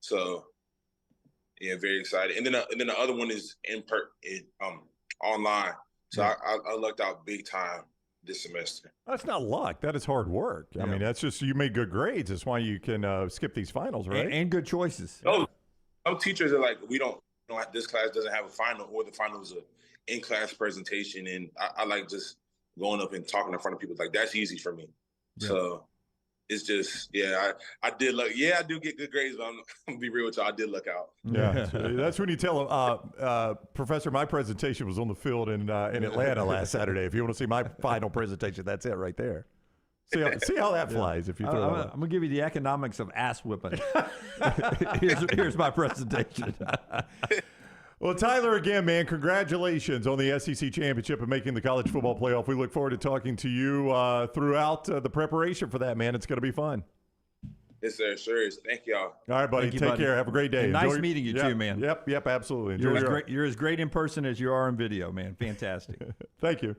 Speaker 16: So yeah, very excited. And then the other one is online. So I lucked out big time this semester.
Speaker 6: That's not luck. That is hard work. I mean, that's just you made good grades. That's why you can skip these finals, right?
Speaker 2: And good choices.
Speaker 16: Oh, some teachers are like, this class doesn't have a final, or the final is a in-class presentation. And I like just going up and talking in front of people. Like, that's easy for me. Yeah. So it's just, I did luck. Yeah, I do get good grades, but I'm going to be real with y'all. I did luck out.
Speaker 6: Yeah. That's when you tell them, Professor, my presentation was on the field in Atlanta last Saturday. If you want to see my final presentation, that's it right there. See how that flies if you throw
Speaker 2: I'm going to give you the economics of ass whipping. here's my presentation.
Speaker 6: Well, Tyler, again, man, congratulations on the SEC championship and making the college football playoff. We look forward to talking to you throughout the preparation for that, man. It's going to be fun.
Speaker 16: Yes, sir. Sure is. Thank y'all.
Speaker 6: All right, buddy. Take care. Have a great day.
Speaker 2: Nice meeting you, too, man.
Speaker 6: Yep, absolutely.
Speaker 2: You're as great in person as you are in video, man. Fantastic.
Speaker 6: Thank you.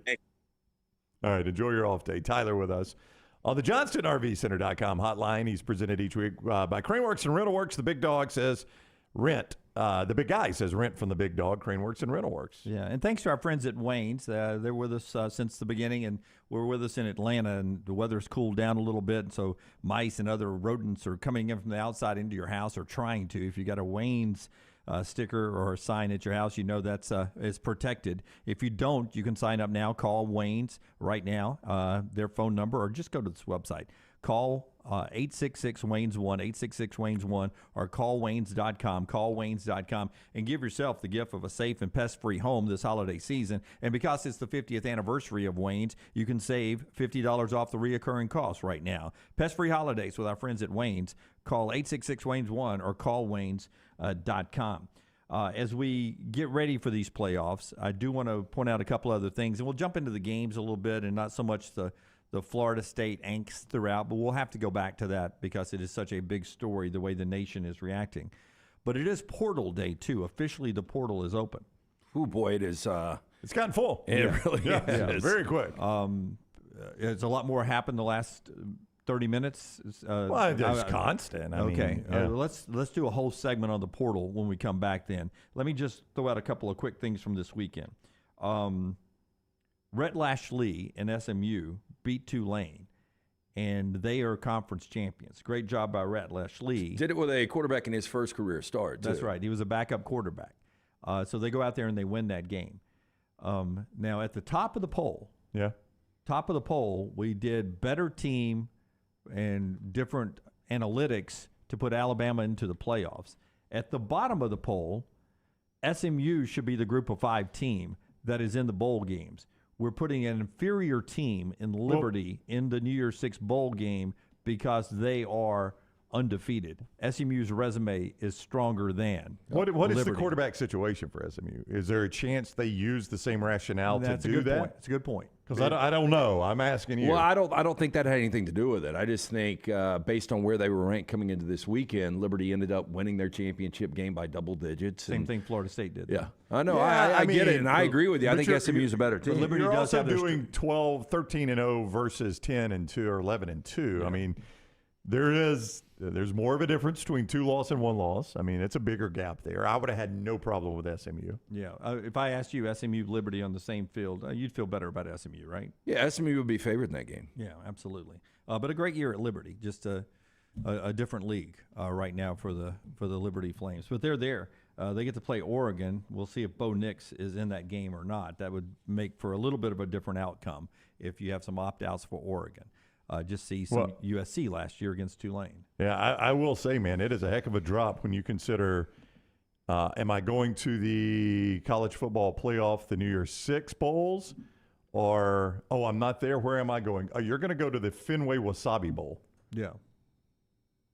Speaker 6: All right, enjoy your off day. Tyler with us on the JohnstonRVCenter.com hotline. He's presented each week by Craneworks and RentalWorks. The big dog says rent. The big guy says rent from the big dog, Craneworks and RentalWorks.
Speaker 2: Yeah, and thanks to our friends at Wayne's. They're with us since the beginning, and we're with us in Atlanta, and the weather's cooled down a little bit, and so mice and other rodents are coming in from the outside into your house, or trying to. If you got a Wayne's sticker or a sign at your house, you know that's is protected. If you don't, you can sign up now. Call Wayne's right now, their phone number, or just go to this website. Call 866-WAYNES-1, 866-WAYNES-1, or callwaynes.com, callwaynes.com, and give yourself the gift of a safe and pest-free home this holiday season. And because it's the 50th anniversary of Wayne's, you can save $50 off the reoccurring costs right now. Pest-free holidays with our friends at Wayne's. Call 866-WAYNES-1 or callwaynes.com. As we get ready for these playoffs, I do want to point out a couple other things, and we'll jump into the games a little bit and not so much the Florida State angst throughout, but we'll have to go back to that because it is such a big story, the way the nation is reacting. But it is portal day, too. Officially, the portal is open.
Speaker 9: Oh, boy, it is.
Speaker 6: It's gotten full.
Speaker 9: It really is.
Speaker 6: Very quick.
Speaker 2: It's a lot more happened the last 30 minutes.
Speaker 6: Well, it's constant. I
Speaker 2: mean,
Speaker 6: yeah.
Speaker 2: Let's do a whole segment on the portal when we come back then. Let me just throw out a couple of quick things from this weekend. Rhett Lashley and SMU beat Tulane, and they are conference champions. Great job by Rhett Lashley.
Speaker 9: Did it with a quarterback in his first career start, too.
Speaker 2: That's right. He was a backup quarterback. So they go out there and they win that game. Now, at the top of the poll, we did better team and different analytics to put Alabama into the playoffs. At the bottom of the poll, SMU should be the group of 5 team that is in the bowl games. We're putting an inferior team in Liberty in the New Year's Six bowl game because they are undefeated. SMU's resume is stronger than
Speaker 6: What is the
Speaker 2: Liberty.
Speaker 6: quarterback situation for SMU? Is there a chance they use the same rationale
Speaker 2: That's
Speaker 6: to
Speaker 2: a
Speaker 6: do
Speaker 2: good
Speaker 6: that?
Speaker 2: point. It's a good point.
Speaker 6: Because I don't know. I'm asking you.
Speaker 9: Well, I don't think that had anything to do with it. I just think based on where they were ranked coming into this weekend, Liberty ended up winning their championship game by double digits.
Speaker 2: Same thing Florida State did.
Speaker 9: Yeah. I know.
Speaker 6: Yeah,
Speaker 9: I get
Speaker 6: mean,
Speaker 9: it, and I agree with you. I think SMU is a better team.
Speaker 2: Liberty
Speaker 6: You're
Speaker 2: does
Speaker 6: also
Speaker 2: have their
Speaker 6: doing 13-0 versus 10-2 or 11-2.
Speaker 2: Yeah.
Speaker 6: I mean, there's more of a difference between 2 losses and 1 loss. I mean, it's a bigger gap there. I would have had no problem with SMU.
Speaker 2: Yeah. If I asked you SMU Liberty on the same field, you'd feel better about SMU, right?
Speaker 9: Yeah, SMU would be favored in that game.
Speaker 2: Yeah, absolutely. But a great year at Liberty. Just a different league right now for the Liberty Flames. But they're there. They get to play Oregon. We'll see if Bo Nix is in that game or not. That would make for a little bit of a different outcome if you have some opt-outs for Oregon. Just see some USC last year against Tulane.
Speaker 6: Yeah, I will say, man, it is a heck of a drop when you consider, am I going to the college football playoff, the New Year's Six bowls, or, I'm not there, where am I going? Oh, you're going to go to the Fenway Wasabi Bowl.
Speaker 2: Yeah.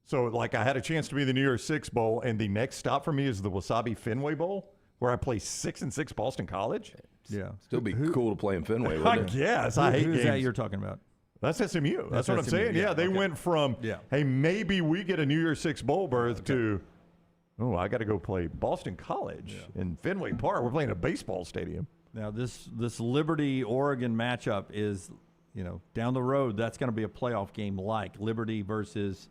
Speaker 6: So, like, I had a chance to be in the New Year's Six bowl, and the next stop for me is the Wasabi Fenway Bowl, where I play 6-6 Boston College.
Speaker 2: Yeah.
Speaker 9: Still be cool to play in Fenway,
Speaker 6: I
Speaker 9: wouldn't it?
Speaker 6: guess. I hate
Speaker 2: Who's
Speaker 6: games.
Speaker 2: that you're talking about?
Speaker 6: That's SMU. That's what I'm
Speaker 2: SMU,
Speaker 6: saying. Yeah, they went from,
Speaker 2: Yeah.
Speaker 6: hey, maybe we get a New Year's Six bowl berth to, I got to go play Boston College in Fenway Park. We're playing a baseball stadium.
Speaker 2: Now, this Liberty-Oregon matchup is, down the road, that's going to be a playoff game like Liberty versus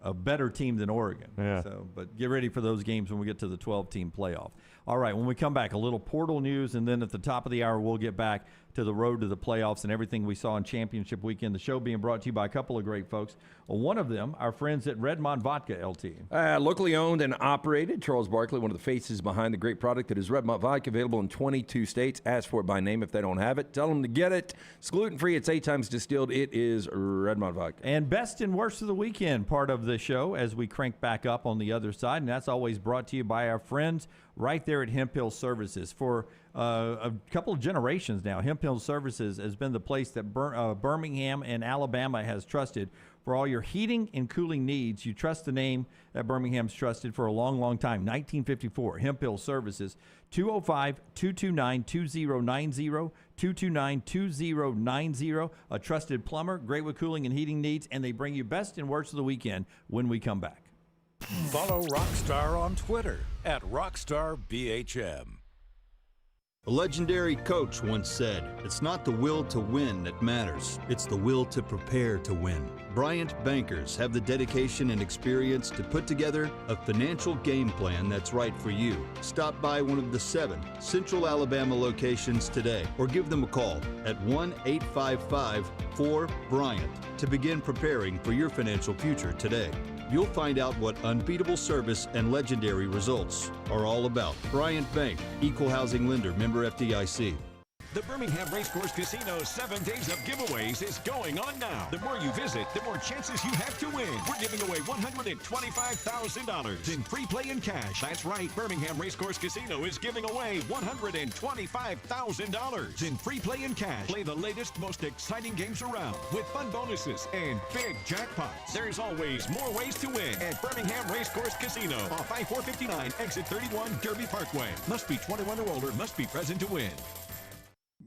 Speaker 2: a better team than Oregon.
Speaker 6: Yeah.
Speaker 2: So, but get ready for those games when we get to the 12-team playoff. All right, when we come back, a little portal news, and then at the top of the hour, we'll get back to the road to the playoffs and everything we saw in championship weekend. The show being brought to you by a couple of great folks. One of them, our friends at Redmond Vodka, LT.
Speaker 9: Locally owned and operated. Charles Barkley, one of the faces behind the great product that is Redmond Vodka, available in 22 states. Ask for it by name if they don't have it. Tell them to get it. It's gluten-free. It's 8 times distilled. It is Redmond Vodka.
Speaker 2: And best and worst of the weekend part of the show as we crank back up on the other side. And that's always brought to you by our friends right there at Hemp Hill Services. For a couple of generations now, Hemp Hill Services has been the place that Birmingham and Alabama has trusted for all your heating and cooling needs. You trust the name that Birmingham's trusted for a long, long time. 1954, Hemp Hill Services, 205-229-2090, 229-2090. A trusted plumber, great with cooling and heating needs, and they bring you best and worst of the weekend when we come back.
Speaker 8: Follow Rockstar on Twitter at RockstarBHM.
Speaker 17: A legendary coach once said, "It's not the will to win that matters, it's the will to prepare to win." Bryant bankers have the dedication and experience to put together a financial game plan that's right for you. Stop by one of the 7 Central Alabama locations today or give them a call at 1-855-4-BRYANT to begin preparing for your financial future today. You'll find out what unbeatable service and legendary results are all about. Bryant Bank, Equal Housing Lender, member FDIC.
Speaker 18: The Birmingham Racecourse Casino's 7 days of giveaways is going on now. The more you visit, the more chances you have to win. We're giving away $125,000 in free play and cash. That's right, Birmingham Racecourse Casino is giving away $125,000 in free play and cash. Play the latest, most exciting games around with fun bonuses and big jackpots. There's always more ways to win at Birmingham Racecourse Casino off I-459, exit 31, Derby Parkway. Must be 21 or older, must be present to win.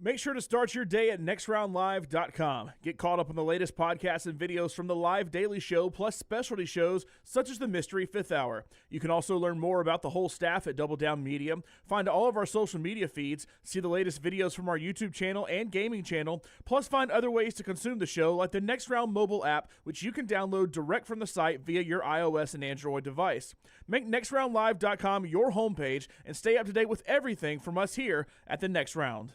Speaker 5: Make sure to start your day at nextroundlive.com. Get caught up on the latest podcasts and videos from the live daily show, plus specialty shows such as the Mystery Fifth Hour. You can also learn more about the whole staff at Double Down Media, find all of our social media feeds, see the latest videos from our YouTube channel and gaming channel, plus find other ways to consume the show like the Next Round mobile app, which you can download direct from the site via your iOS and Android device. Make nextroundlive.com your homepage and stay up to date with everything from us here at the Next Round.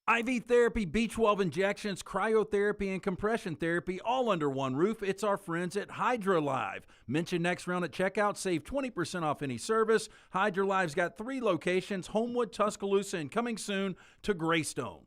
Speaker 7: IV therapy, B12 injections, cryotherapy, and compression therapy all under one roof. It's our friends at Hydra Live. Mention Next Round at checkout. Save 20% off any service. Hydra Live's got 3 locations, Homewood, Tuscaloosa, and coming soon to Greystone.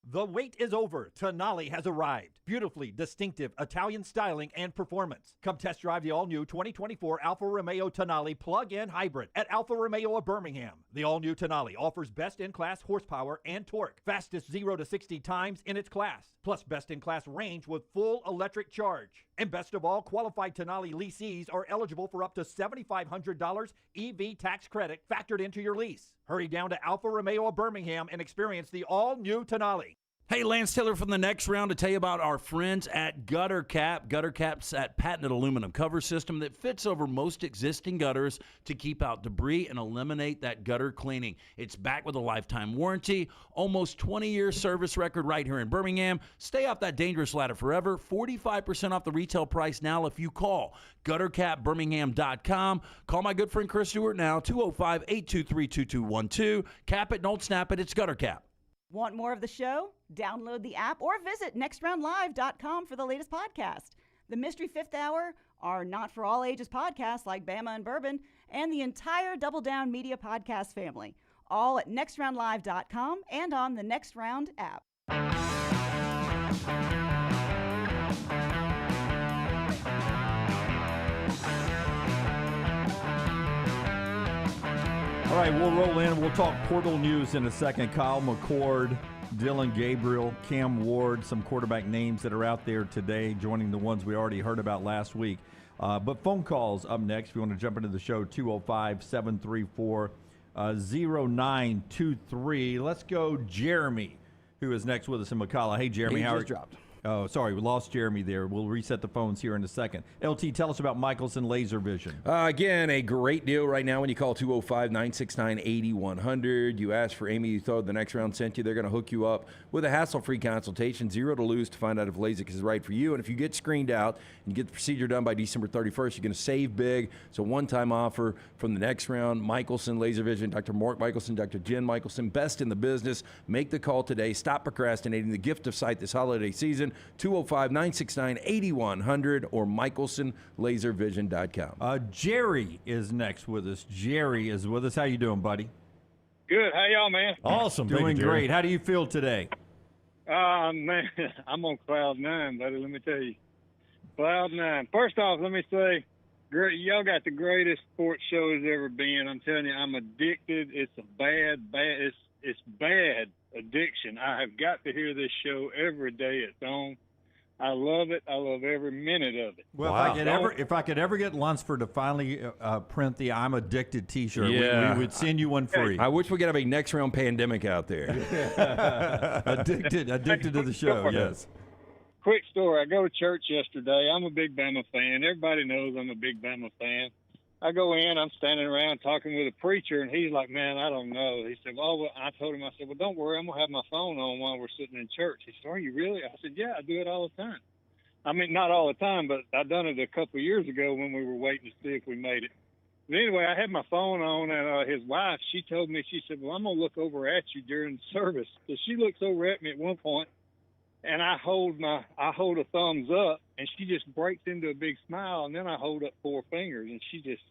Speaker 2: The wait is over. Tonali has arrived. Beautifully distinctive Italian styling and performance. Come test drive the all-new 2024 Alfa Romeo Tonali plug-in hybrid at Alfa Romeo of Birmingham. The all-new Tonali offers best-in-class horsepower and torque, fastest 0 to 60 times in its class, plus best-in-class range with full electric charge. And best of all, qualified Tonali leasees are eligible for up to $7,500 EV tax credit factored into your lease. Hurry down to Alfa Romeo of Birmingham and experience the all-new Tonali.
Speaker 7: Hey, Lance Taylor from the Next Round to tell you about our friends at Gutter Cap. Gutter Cap's that patented aluminum cover system that fits over most existing gutters to keep out debris and eliminate that gutter cleaning. It's backed with a lifetime warranty, almost 20-year service record right here in Birmingham. Stay off that dangerous ladder forever. 45% off the retail price now if you call guttercapbirmingham.com. Call my good friend Chris Stewart now, 205-823-2212. Cap it, don't snap it. It's Gutter Cap.
Speaker 19: Want more of the show? Download the app or visit nextroundlive.com for the latest podcast. The Mystery Fifth Hour, our Not For All Ages podcast like Bama and Bourbon, and the entire Double Down Media podcast family. All at nextroundlive.com and on the Next Round app.
Speaker 2: All right, we'll roll in. We'll talk portal news in a second. Kyle McCord, Dylan Gabriel, Cam Ward, some quarterback names that are out there today, joining the ones we already heard about last week. But phone calls up next. If you want to jump into the show, 205-734-0923. Let's go Jeremy, who is next with us in McCalla. Hey, Jeremy.
Speaker 20: He
Speaker 2: how
Speaker 20: just
Speaker 2: are
Speaker 20: dropped.
Speaker 2: Oh, sorry, we lost Jeremy there. We'll reset the phones here in a second. LT, tell us about Michelson Laser Vision.
Speaker 9: Again, a great deal right now when you call 205-969-8100. You ask for Amy, you thought the Next Round sent you. They're going to hook you up with a hassle-free consultation, 0 to lose to find out if LASIK is right for you. And if you get screened out and you get the procedure done by December 31st, you're going to save big. It's a one-time offer from the Next Round. Michelson Laser Vision, Dr. Mark Michelson, Dr. Jen Michelson, best in the business. Make the call today. Stop procrastinating. The gift of sight this holiday season, 205-969-8100 or MichelsonLaserVision.com.
Speaker 2: Jerry is next with us. Jerry is with us. How you doing, buddy?
Speaker 21: Good. How y'all, man?
Speaker 2: Awesome. Doing great. How do you feel today?
Speaker 21: Man, I'm on cloud nine, buddy. Let me tell you. Cloud nine. First off, let me say, y'all got the greatest sports show has ever been. I'm telling you, I'm addicted. It's a bad, it's bad addiction. I have got to hear this show every day it's on. I love it. I love every minute of it.
Speaker 2: Well,
Speaker 21: wow.
Speaker 2: if I could ever get Lunsford to finally print the "I'm Addicted" T-shirt, we would send you one free.
Speaker 9: I wish we could have a Next Round pandemic out there.
Speaker 2: addicted to the show. Yes.
Speaker 21: Quick story. I go to church yesterday. I'm a big Bama fan. Everybody knows I'm a big Bama fan. I go in, I'm standing around talking with a preacher, and he's like, man, I don't know. He said, well, I told him, I said, well, don't worry, I'm going to have my phone on while we're sitting in church. He said, are you really? I said, yeah, I do it all the time. I mean, not all the time, but I done it a couple of years ago when we were waiting to see if we made it. But anyway, I had my phone on, and his wife, she told me, she said, well, I'm going to look over at you during the service. So she looks over at me at one point, and I hold a thumbs up, and she just breaks into a big smile, and then I hold up 4 fingers, and she's just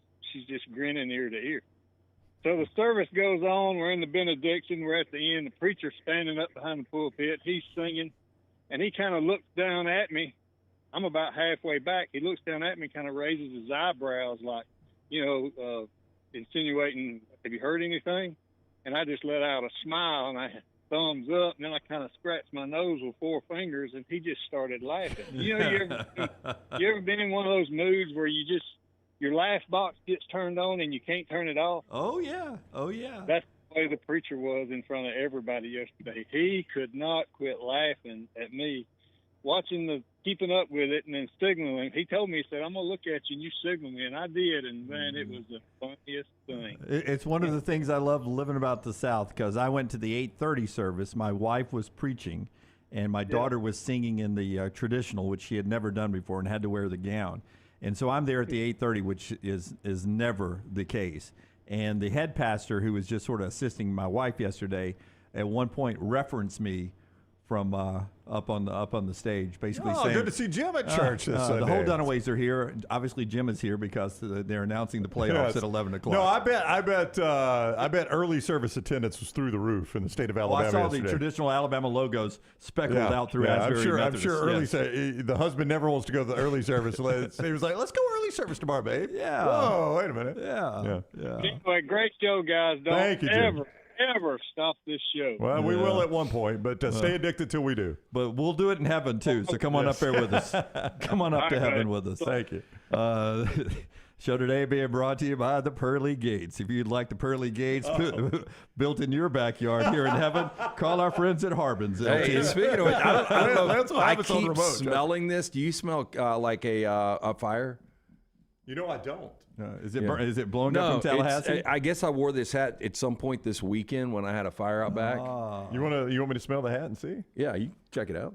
Speaker 21: grinning ear to ear. So the service goes on. We're in the benediction. We're at the end. The preacher's standing up behind the pulpit. He's singing, and he kind of looks down at me. I'm about halfway back. He looks down at me, kind of raises his eyebrows like, insinuating, have you heard anything? And I just let out a smile, and I thumbs up, and then I kind of scratched my nose with 4 fingers, and he just started laughing. You ever been in one of those moods where your laugh box gets turned on and you can't turn it off?
Speaker 2: Oh, yeah.
Speaker 21: That's the way the preacher was in front of everybody yesterday. He could not quit laughing at me, keeping up with it and then signaling. He told me, he said, I'm going to look at you and you signal me, and I did, and man, it was the funniest thing.
Speaker 2: It's one of the things I love living about the South, because I went to the 8:30 service. My wife was preaching, and my daughter was singing in the traditional, which she had never done before and had to wear the gown. And so I'm there at the 8:30, which is never the case. And the head pastor, who was just sort of assisting my wife yesterday, at one point referenced me from up on the stage, basically
Speaker 6: Oh,
Speaker 2: saying,
Speaker 6: good to see Jim at church this Sunday.
Speaker 2: The whole Dunaways are here. Obviously, Jim is here because they're announcing the playoffs at 11 o'clock.
Speaker 6: No, I bet early service attendance was through the roof in the state of Alabama.
Speaker 2: I saw
Speaker 6: yesterday.
Speaker 2: the traditional Alabama logos speckled out through Asbury
Speaker 6: I'm sure
Speaker 2: Methodist.
Speaker 6: the husband never wants to go to the early service. He was like, "Let's go early service tomorrow, babe."
Speaker 2: Yeah.
Speaker 6: Whoa, wait a minute.
Speaker 2: Yeah.
Speaker 21: Anyway, great show, guys. Don't
Speaker 6: Thank you, Jim.
Speaker 21: ever stop this show.
Speaker 6: Well, we will at one point, but stay addicted till we do.
Speaker 2: But we'll do it in heaven too. So come on up there with us. Come on up to heaven with us.
Speaker 6: Thank you.
Speaker 2: Show today being brought to you by the Pearly Gates. If you'd like the Pearly Gates built in your backyard here in heaven, call our friends at Harbin's.
Speaker 9: Hey, speaking of which, I don't know.
Speaker 6: That's what
Speaker 9: I
Speaker 6: happens on
Speaker 9: keep
Speaker 6: remote.
Speaker 9: smelling this. Do you smell like a fire?
Speaker 6: You know, I don't.
Speaker 2: Is it blowing up from Tallahassee?
Speaker 9: I guess I wore this hat at some point this weekend when I had a fire out back.
Speaker 6: You want me to smell the hat and see?
Speaker 9: Yeah, you check it out.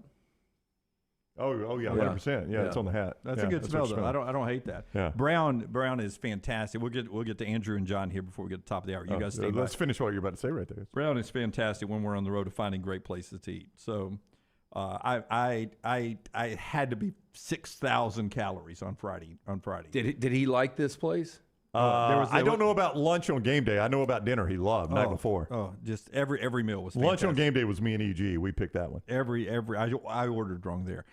Speaker 6: Oh yeah, 100%. Yeah, it's on the hat.
Speaker 2: That's a good smell though. I don't hate that.
Speaker 6: Yeah.
Speaker 2: Brown is fantastic. We'll get to Andrew and John here before we get to the top of the hour. You guys stay by.
Speaker 6: Let's finish what you're about to say right there.
Speaker 2: Brown is fantastic when we're on the road to finding great places to eat. So I had to be 6,000 calories on Friday.
Speaker 9: Did he like this place?
Speaker 6: I don't know about lunch on game day. I know about dinner he loved night before.
Speaker 2: Oh, just every meal was fantastic.
Speaker 6: Lunch on game day was me and EG. We picked that one.
Speaker 2: I ordered wrong there.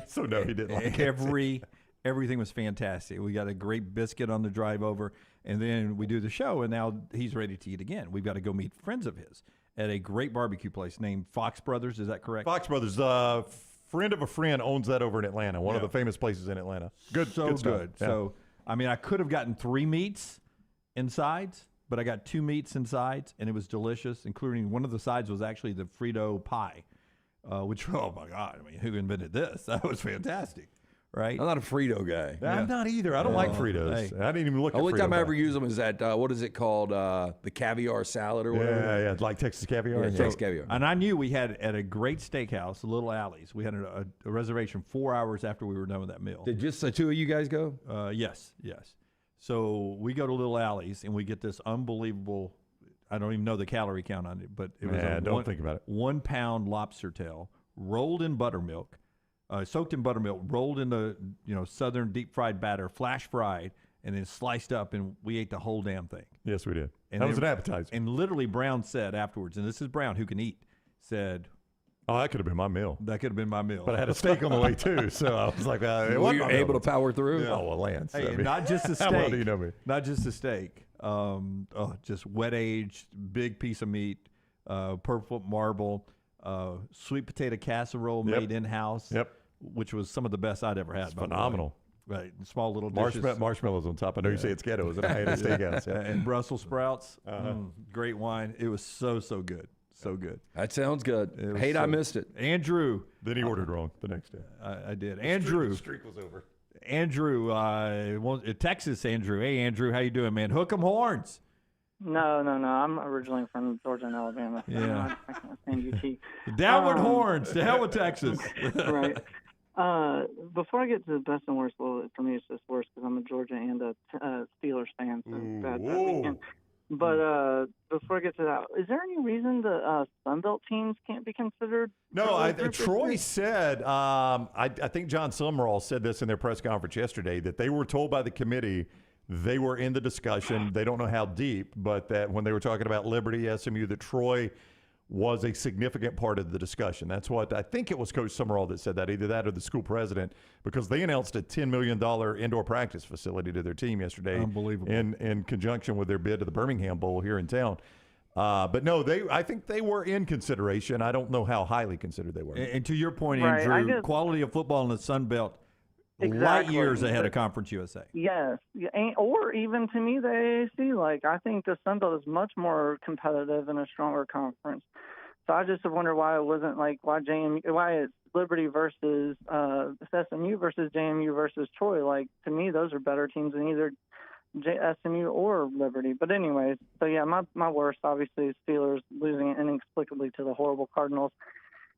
Speaker 6: So no, he didn't like
Speaker 2: everything was fantastic. We got a great biscuit on the drive over, and then we do the show, and now he's ready to eat again. We've got to go meet friends of his at a great barbecue place named Fox Brothers. Is that correct?
Speaker 6: Fox Brothers. Friend of a friend owns that over in Atlanta. One of the famous places in Atlanta. Good stuff.
Speaker 2: Yeah. So. I mean, I could have gotten 3 meats and sides, but I got 2 meats and sides, and it was delicious, including one of the sides was actually the Frito pie, which, oh, my God, I mean, who invented this? That was fantastic, right?
Speaker 9: I'm not a Frito guy.
Speaker 6: I'm not either. I don't like Fritos. Hey. I didn't even look at Frito.
Speaker 9: The only time I ever use them is at, what is it called, the caviar salad or whatever?
Speaker 6: Yeah, like Texas caviar.
Speaker 9: Yeah, Texas caviar.
Speaker 2: And I knew we had at a great steakhouse, Little Alley's, we had a reservation 4 hours after we were done with that meal.
Speaker 9: Did just the 2 of you guys go?
Speaker 2: Yes. So we go to Little Alley's, and we get this unbelievable, I don't even know the calorie count on it, but it was
Speaker 6: don't think about it.
Speaker 2: 1 pound lobster tail rolled in buttermilk, soaked in buttermilk, rolled in the southern deep fried batter, flash fried, and then sliced up, and we ate the whole damn thing.
Speaker 6: Yes, we did.
Speaker 2: And
Speaker 6: that was an appetizer.
Speaker 2: And literally Brown said afterwards, and this is Brown who can eat, said,
Speaker 6: "Oh, that could have been my meal.
Speaker 2: That could have been my meal."
Speaker 6: But I had a steak on the way too, so I was like,
Speaker 9: "Were you able to power through?"
Speaker 6: Yeah. Oh, well, Lance.
Speaker 2: Hey,
Speaker 6: I mean,
Speaker 2: not just a steak.
Speaker 6: How well do you know me?
Speaker 2: Not just a steak. Just wet aged, big piece of meat, purple marble, sweet potato casserole made in house.
Speaker 6: Yep.
Speaker 2: Which was some of the best I'd ever had.
Speaker 6: It's phenomenal.
Speaker 2: Right, small little dishes.
Speaker 6: Marshmallows on top. I know you say it's ghetto, isn't it? I had a steakhouse. Yeah.
Speaker 2: And Brussels sprouts. Great wine. It was so good. So good.
Speaker 9: That sounds good. Hate I missed it.
Speaker 2: Andrew.
Speaker 6: Then he ordered wrong the next day.
Speaker 2: I did. Andrew.
Speaker 6: The streak was over.
Speaker 2: Andrew, Texas Andrew. Hey, Andrew, how you doing, man? Hook 'em horns.
Speaker 20: No. I'm originally from Georgia and Alabama. So
Speaker 2: yeah.
Speaker 20: I can't stand UT.
Speaker 2: Downward horns. To hell with Texas.
Speaker 20: Right. Before I get to the best and worst, well, for me it's just worse because I'm a Georgia and a Steelers fan. So bad weekend. But before I get to that, is there any reason the Sun Belt teams can't be considered?
Speaker 6: No, Troy said, I think John Summerall said this in their press conference yesterday, that they were told by the committee they were in the discussion. They don't know how deep, but that when they were talking about Liberty, SMU, that Troy was a significant part of the discussion. That's what I think it was Coach Summerall that said that, either that or the school president, because they announced a $10 million indoor practice facility to their team yesterday.
Speaker 2: Unbelievable.
Speaker 6: In conjunction with their bid to the Birmingham Bowl here in town. But no, I think they were in consideration. I don't know how highly considered they were.
Speaker 2: And to your point, Andrew, quality of football in the Sun Belt, light years ahead of Conference USA.
Speaker 20: Yes, or even to me, the AAC. Like, I think the Sun Belt is much more competitive and a stronger conference. So I just wonder why it wasn't like why it's Liberty versus SMU versus JMU versus Troy. Like, to me, those are better teams than either SMU or Liberty. But anyways, so yeah, my worst obviously is Steelers losing inexplicably to the horrible Cardinals.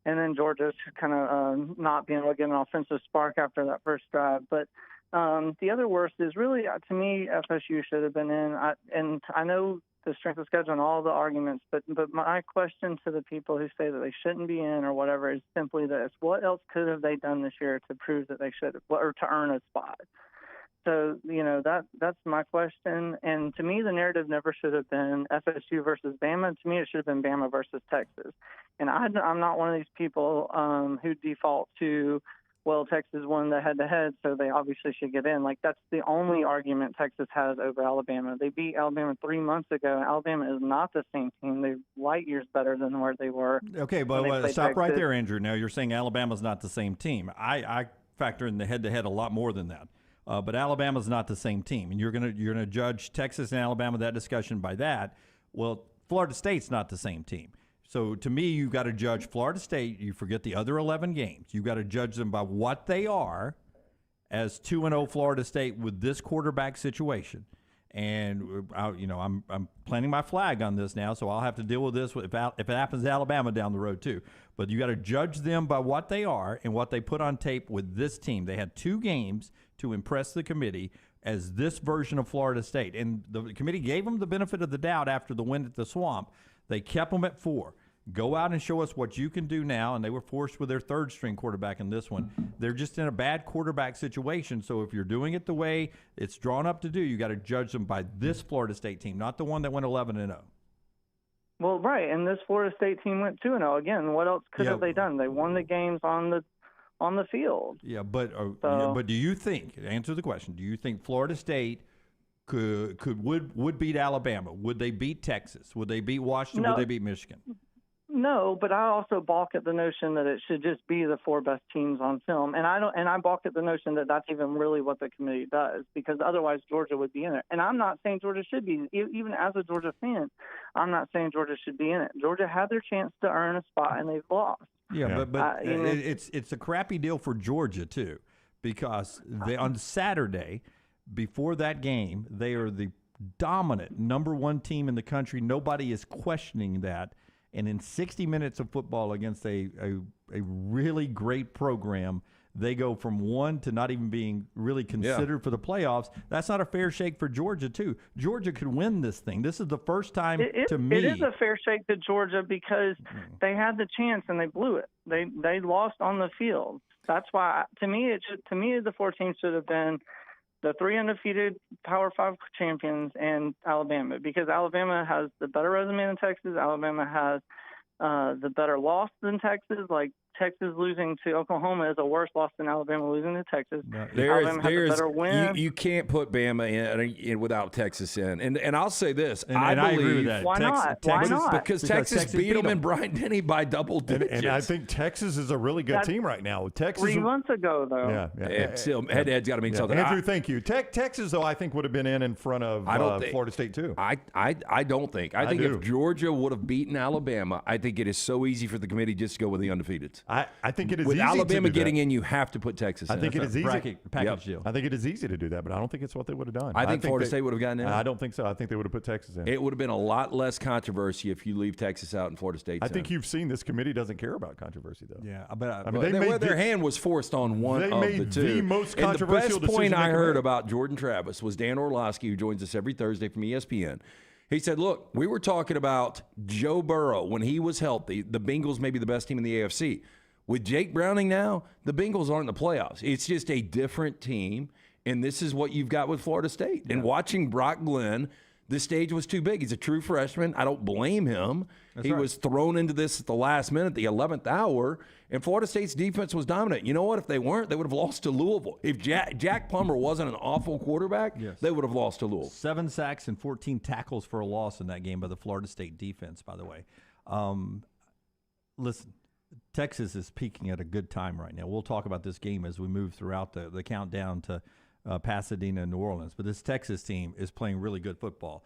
Speaker 20: And then Georgia's kind of not being able to get an offensive spark after that first drive. But the other worst is really, to me, FSU should have been in. And I know the strength of schedule and all the arguments. But my question to the people who say that they shouldn't be in or whatever is simply this: what else could have they done this year to prove that they should have, or to earn a spot? So, that's my question. And to me, the narrative never should have been FSU versus Bama. To me, it should have been Bama versus Texas. And I'm not one of these people who default to, well, Texas won the head-to-head, so they obviously should get in. Like, that's the only argument Texas has over Alabama. They beat Alabama 3 months ago. Alabama is not the same team. They're light years better than where they were.
Speaker 2: Okay, but stop right there, Andrew. Now, you're saying Alabama's not the same team. I factor in the head-to-head a lot more than that. But Alabama's not the same team, and you're gonna judge Texas and Alabama, that discussion, by that. Well, Florida State's not the same team. So to me, you've got to judge Florida State. You forget the other 11 games. You've got to judge them by what they are as 2-0 Florida State with this quarterback situation. And I'm planting my flag on this now, so I'll have to deal with this if it happens to Alabama down the road too. But you got to judge them by what they are and what they put on tape with this team. They had 2 games to impress the committee as this version of Florida State, and the committee gave them the benefit of the doubt after the win at the Swamp. They kept them at 4. Go out and show us what you can do now, and they were forced with their third-string quarterback in this one. They're just in a bad quarterback situation, so if you're doing it the way it's drawn up to do, you got to judge them by this Florida State team, not the one that went 11-0.
Speaker 20: Well, right, and this Florida State team went 2-0. Again, what else could have they done? They won the games on the field.
Speaker 2: Yeah, but do you think, answer the question, do you think Florida State would beat Alabama? Would they beat Texas? Would they beat Washington?
Speaker 20: No.
Speaker 2: Would they beat Michigan?
Speaker 20: No, but I also balk at the notion that it should just be the 4 best teams on film, and I balk at the notion that that's even really what the committee does, because otherwise Georgia would be in it. And I'm not saying Georgia should be. Even as a Georgia fan, I'm not saying Georgia should be in it. Georgia had their chance to earn a spot, and they've lost.
Speaker 2: Yeah, but it's a crappy deal for Georgia too, because on Saturday, before that game, they are the dominant #1 team in the country. Nobody is questioning that. And in 60 minutes of football against a really great program, they go from 1 to not even being really considered for the playoffs. That's not a fair shake for Georgia, too. Georgia could win this thing. This is the first time to me.
Speaker 20: It is a fair shake to Georgia because they had the chance and they blew it. They lost on the field. That's why, to me, the 4 teams should have been the 3 undefeated Power 5 champions and Alabama, because Alabama has the better resume than Texas. Alabama has the better loss than Texas. Like, Texas losing to Oklahoma is a worse loss than Alabama losing to Texas. Alabama has a better win.
Speaker 9: You can't put Bama in without Texas in. And I'll say this. I
Speaker 2: agree
Speaker 9: believe
Speaker 2: with that.
Speaker 20: Why not? Why not?
Speaker 9: Because Texas beat them in Bryant-Denny by double digits.
Speaker 6: And I think Texas is a really good team right now. Texas
Speaker 20: 3 months ago, though.
Speaker 6: Yeah.
Speaker 9: Still, head-to-head's got to mean something.
Speaker 6: Andrew, thank you. Texas, though, I think would have been in front of Florida State, too.
Speaker 9: I don't think. I think if Georgia would have beaten Alabama, I think it is so easy for the committee just to go with the undefeateds.
Speaker 6: I think it is
Speaker 9: with
Speaker 6: easy
Speaker 9: Alabama
Speaker 6: to do
Speaker 9: getting
Speaker 6: that.
Speaker 9: in, you have to put Texas in.
Speaker 6: I think it is easy.
Speaker 2: Package deal.
Speaker 6: I think it is easy to do that, but I don't think it's what they would have done.
Speaker 9: I think Florida State would have gotten in.
Speaker 6: I don't think so. I think they would have put Texas in.
Speaker 9: It would have been a lot less controversy if you leave Texas out and Florida State.
Speaker 6: I think you've seen this committee doesn't care about controversy, though.
Speaker 2: Yeah, but
Speaker 6: I mean,
Speaker 9: their hand was forced on one of the 2.
Speaker 6: The most controversial
Speaker 9: and the best point
Speaker 6: decision
Speaker 9: I
Speaker 6: they
Speaker 9: heard
Speaker 6: made.
Speaker 9: about Jordan Travis was Dan Orlovsky, who joins us every Thursday from ESPN. He said, look, we were talking about Joe Burrow when he was healthy. The Bengals may be the best team in the AFC. With Jake Browning now, the Bengals aren't in the playoffs. It's just a different team, and this is what you've got with Florida State. Yeah. And watching Brock Glenn, the stage was too big. He's a true freshman. I don't blame him. He was thrown into this at the last minute, the 11th hour, and Florida State's defense was dominant. You know what? If they weren't, they would have lost to Louisville. If Jack Plummer wasn't an awful quarterback, they would have lost to Louisville.
Speaker 2: 7 sacks and 14 tackles for a loss in that game by the Florida State defense, by the way. Listen, Texas is peaking at a good time right now. We'll talk about this game as we move throughout the countdown to Pasadena and New Orleans. But this Texas team is playing really good football.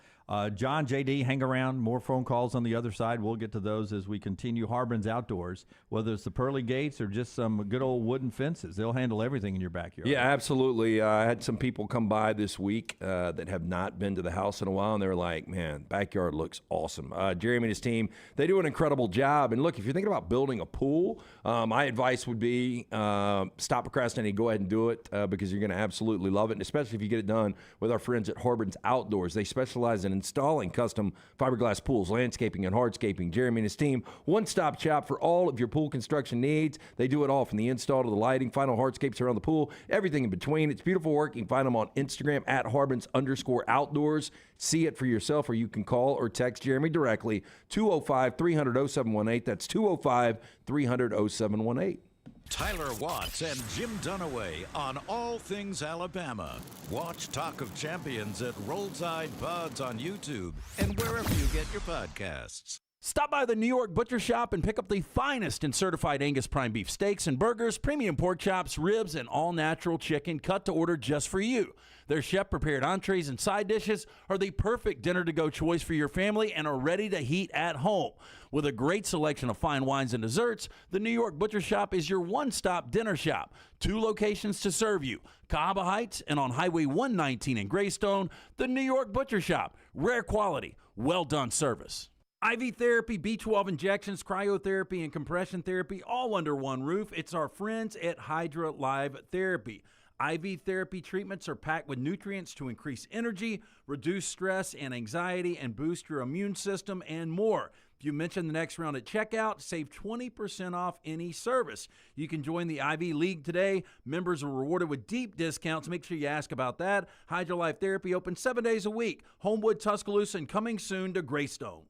Speaker 2: John, JD, hang around. More phone calls on the other side. We'll get to those as we continue Harbin's Outdoors, whether it's the pearly gates or just some good old wooden fences. They'll handle everything in your backyard.
Speaker 9: Yeah, absolutely. I had some people come by this week that have not been to the house in a while, and they're like, man, backyard looks awesome. Jeremy and his team, they do an incredible job. And look, if you're thinking about building a pool, my advice would be stop procrastinating, go ahead and do it because you're going to absolutely absolutely love it, and especially if you get it done with our friends at Harbin's Outdoors. They specialize in installing custom fiberglass pools, landscaping, and hardscaping. Jeremy and his team, one-stop shop for all of your pool construction needs. They do it all from the install to the lighting, final hardscapes around the pool, everything in between. It's beautiful work. You can find them on Instagram at Harbins_outdoors. See it for yourself, or you can call or text Jeremy directly, 205-300-0718. That's 205-300-0718.
Speaker 8: Tyler Watts and Jim Dunaway on All Things Alabama. Watch Talk of Champions at Rollside Pods on YouTube and wherever you get your podcasts.
Speaker 7: Stop by the New York Butcher Shop and pick up the finest in certified Angus prime beef steaks and burgers, premium pork chops, ribs, and all-natural chicken cut to order just for you. Their chef-prepared entrees and side dishes are the perfect dinner-to-go choice for your family and are ready to heat at home. With a great selection of fine wines and desserts, the New York Butcher Shop is your one-stop dinner shop. 2 locations to serve you, Cahaba Heights and on Highway 119 in Greystone. The New York Butcher Shop, rare quality, well-done service. IV therapy, B12 injections, cryotherapy, and compression therapy, all under one roof. It's our friends at Hydra Live Therapy. IV therapy treatments are packed with nutrients to increase energy, reduce stress and anxiety, and boost your immune system, and more. If you mention the next round at checkout, save 20% off any service. You can join the IV League today. Members are rewarded with deep discounts. Make sure you ask about that. Hydra Life Therapy open 7 days a week. Homewood, Tuscaloosa, and coming soon to Greystone.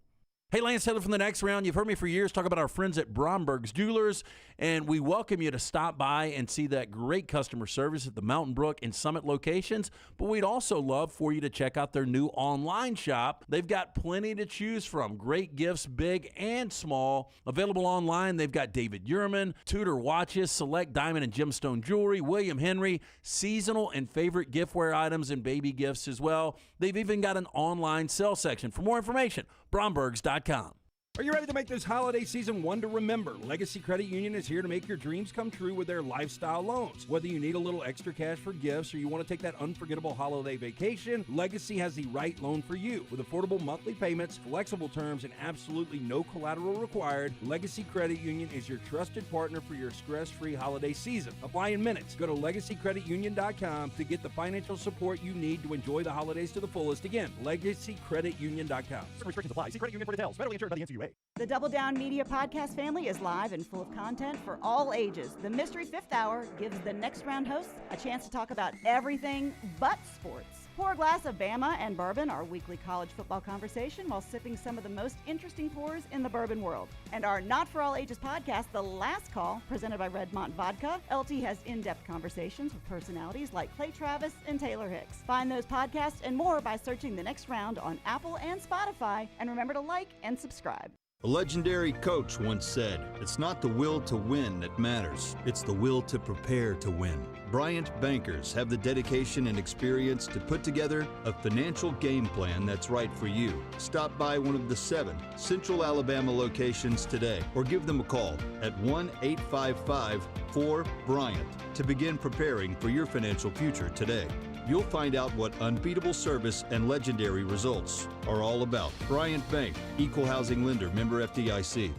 Speaker 7: Hey, Lance Taylor from the Next Round. You've heard me for years talk about our friends at Bromberg's Jewelers, and we welcome you to stop by and see that great customer service at the Mountain Brook and Summit locations. But we'd also love for you to check out their new online shop. They've got plenty to choose from. Great gifts, big and small. Available online, they've got David Yurman, Tudor watches, select diamond and gemstone jewelry, William Henry, seasonal and favorite giftware items, and baby gifts as well. They've even got an online sale section. For more information, Brombergs.com.
Speaker 1: Are you ready to make this holiday season one to remember? Legacy Credit Union is here to make your dreams come true with their lifestyle loans. Whether you need a little extra cash for gifts or you want to take that unforgettable holiday vacation, Legacy has the right loan for you. With affordable monthly payments, flexible terms, and absolutely no collateral required, Legacy Credit Union is your trusted partner for your stress-free holiday season. Apply in minutes. Go to LegacyCreditUnion.com to get the financial support you need to enjoy the holidays to the fullest. Again, LegacyCreditUnion.com. Some restrictions apply. See Credit Union for details. Federally insured by the NCUA.
Speaker 19: The Double Down Media podcast family is live and full of content for all ages. The Mystery Fifth Hour gives the Next Round hosts a chance to talk about everything but sports. Pour a glass of Bama and bourbon, our weekly college football conversation, while sipping some of the most interesting pours in the bourbon world. And our Not For All Ages podcast, The Last Call, presented by Redmont Vodka. LT has in-depth conversations with personalities like Clay Travis and Taylor Hicks. Find those podcasts and more by searching The Next Round on Apple and Spotify. And remember to like and subscribe.
Speaker 17: A legendary coach once said, "It's not the will to win that matters, it's the will to prepare to win." Bryant bankers have the dedication and experience to put together a financial game plan that's right for you. Stop by one of the 7 Central Alabama locations today or give them a call at 1-855-4-BRYANT to begin preparing for your financial future today. You'll find out what unbeatable service and legendary results are all about. Bryant Bank, Equal Housing Lender, member FDIC.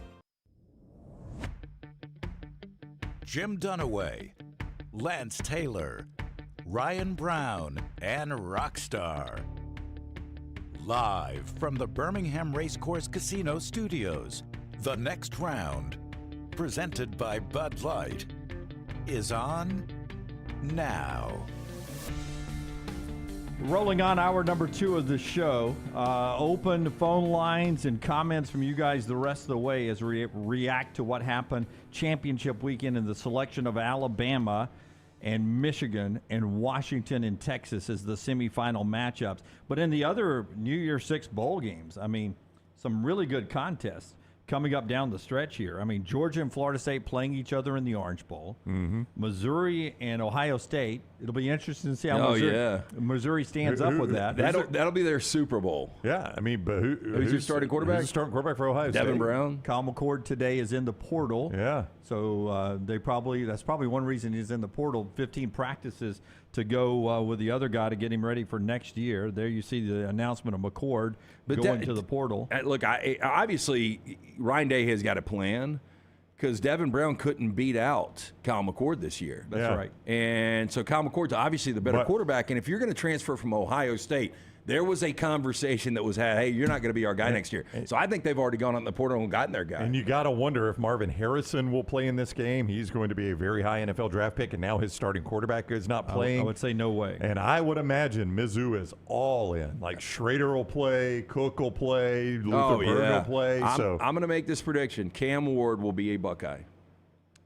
Speaker 8: Jim Dunaway, Lance Taylor, Ryan Brown, and Rockstar. Live from the Birmingham Racecourse Casino Studios, The Next Round, presented by Bud Light, is on now.
Speaker 2: Rolling on hour number 2 of the show. Open phone lines and comments from you guys the rest of the way as we react to what happened championship weekend in the selection of Alabama and Michigan and Washington and Texas as the semifinal matchups. But in the other New Year's 6 bowl games, I mean, some really good contests coming up down the stretch here. I mean, Georgia and Florida State playing each other in the Orange Bowl.
Speaker 9: Mm-hmm.
Speaker 2: Missouri and Ohio State. It'll be interesting to see how Missouri stands up with that.
Speaker 9: That'll be their Super Bowl.
Speaker 6: Yeah, I mean, but
Speaker 9: who's your starting quarterback?
Speaker 6: Who's the starting quarterback for Ohio State?
Speaker 9: Devin Brown.
Speaker 2: Kyle McCord today is in the portal.
Speaker 6: Yeah.
Speaker 2: So that's probably one reason he's in the portal. 15 practices to go with the other guy to get him ready for next year. There you see the announcement of McCord going to the portal.
Speaker 9: Look, obviously Ryan Day has got a plan because Devin Brown couldn't beat out Kyle McCord this year.
Speaker 2: That's right.
Speaker 9: And so Kyle McCord's obviously the better quarterback. And if you're going to transfer from Ohio State, there was a conversation that was had, hey, you're not going to be our guy next year. So I think they've already gone on the portal and gotten their guy.
Speaker 15: And you got to wonder if Marvin Harrison will play in this game. He's going to be a very high NFL draft pick, and now his starting quarterback is not playing.
Speaker 2: I would say no way.
Speaker 15: And I would imagine Mizzou is all in. Like Schrader will play, Cook will play, Luther Burden will play.
Speaker 9: I'm
Speaker 15: So
Speaker 9: going to make this prediction. Cam Ward will be a Buckeye.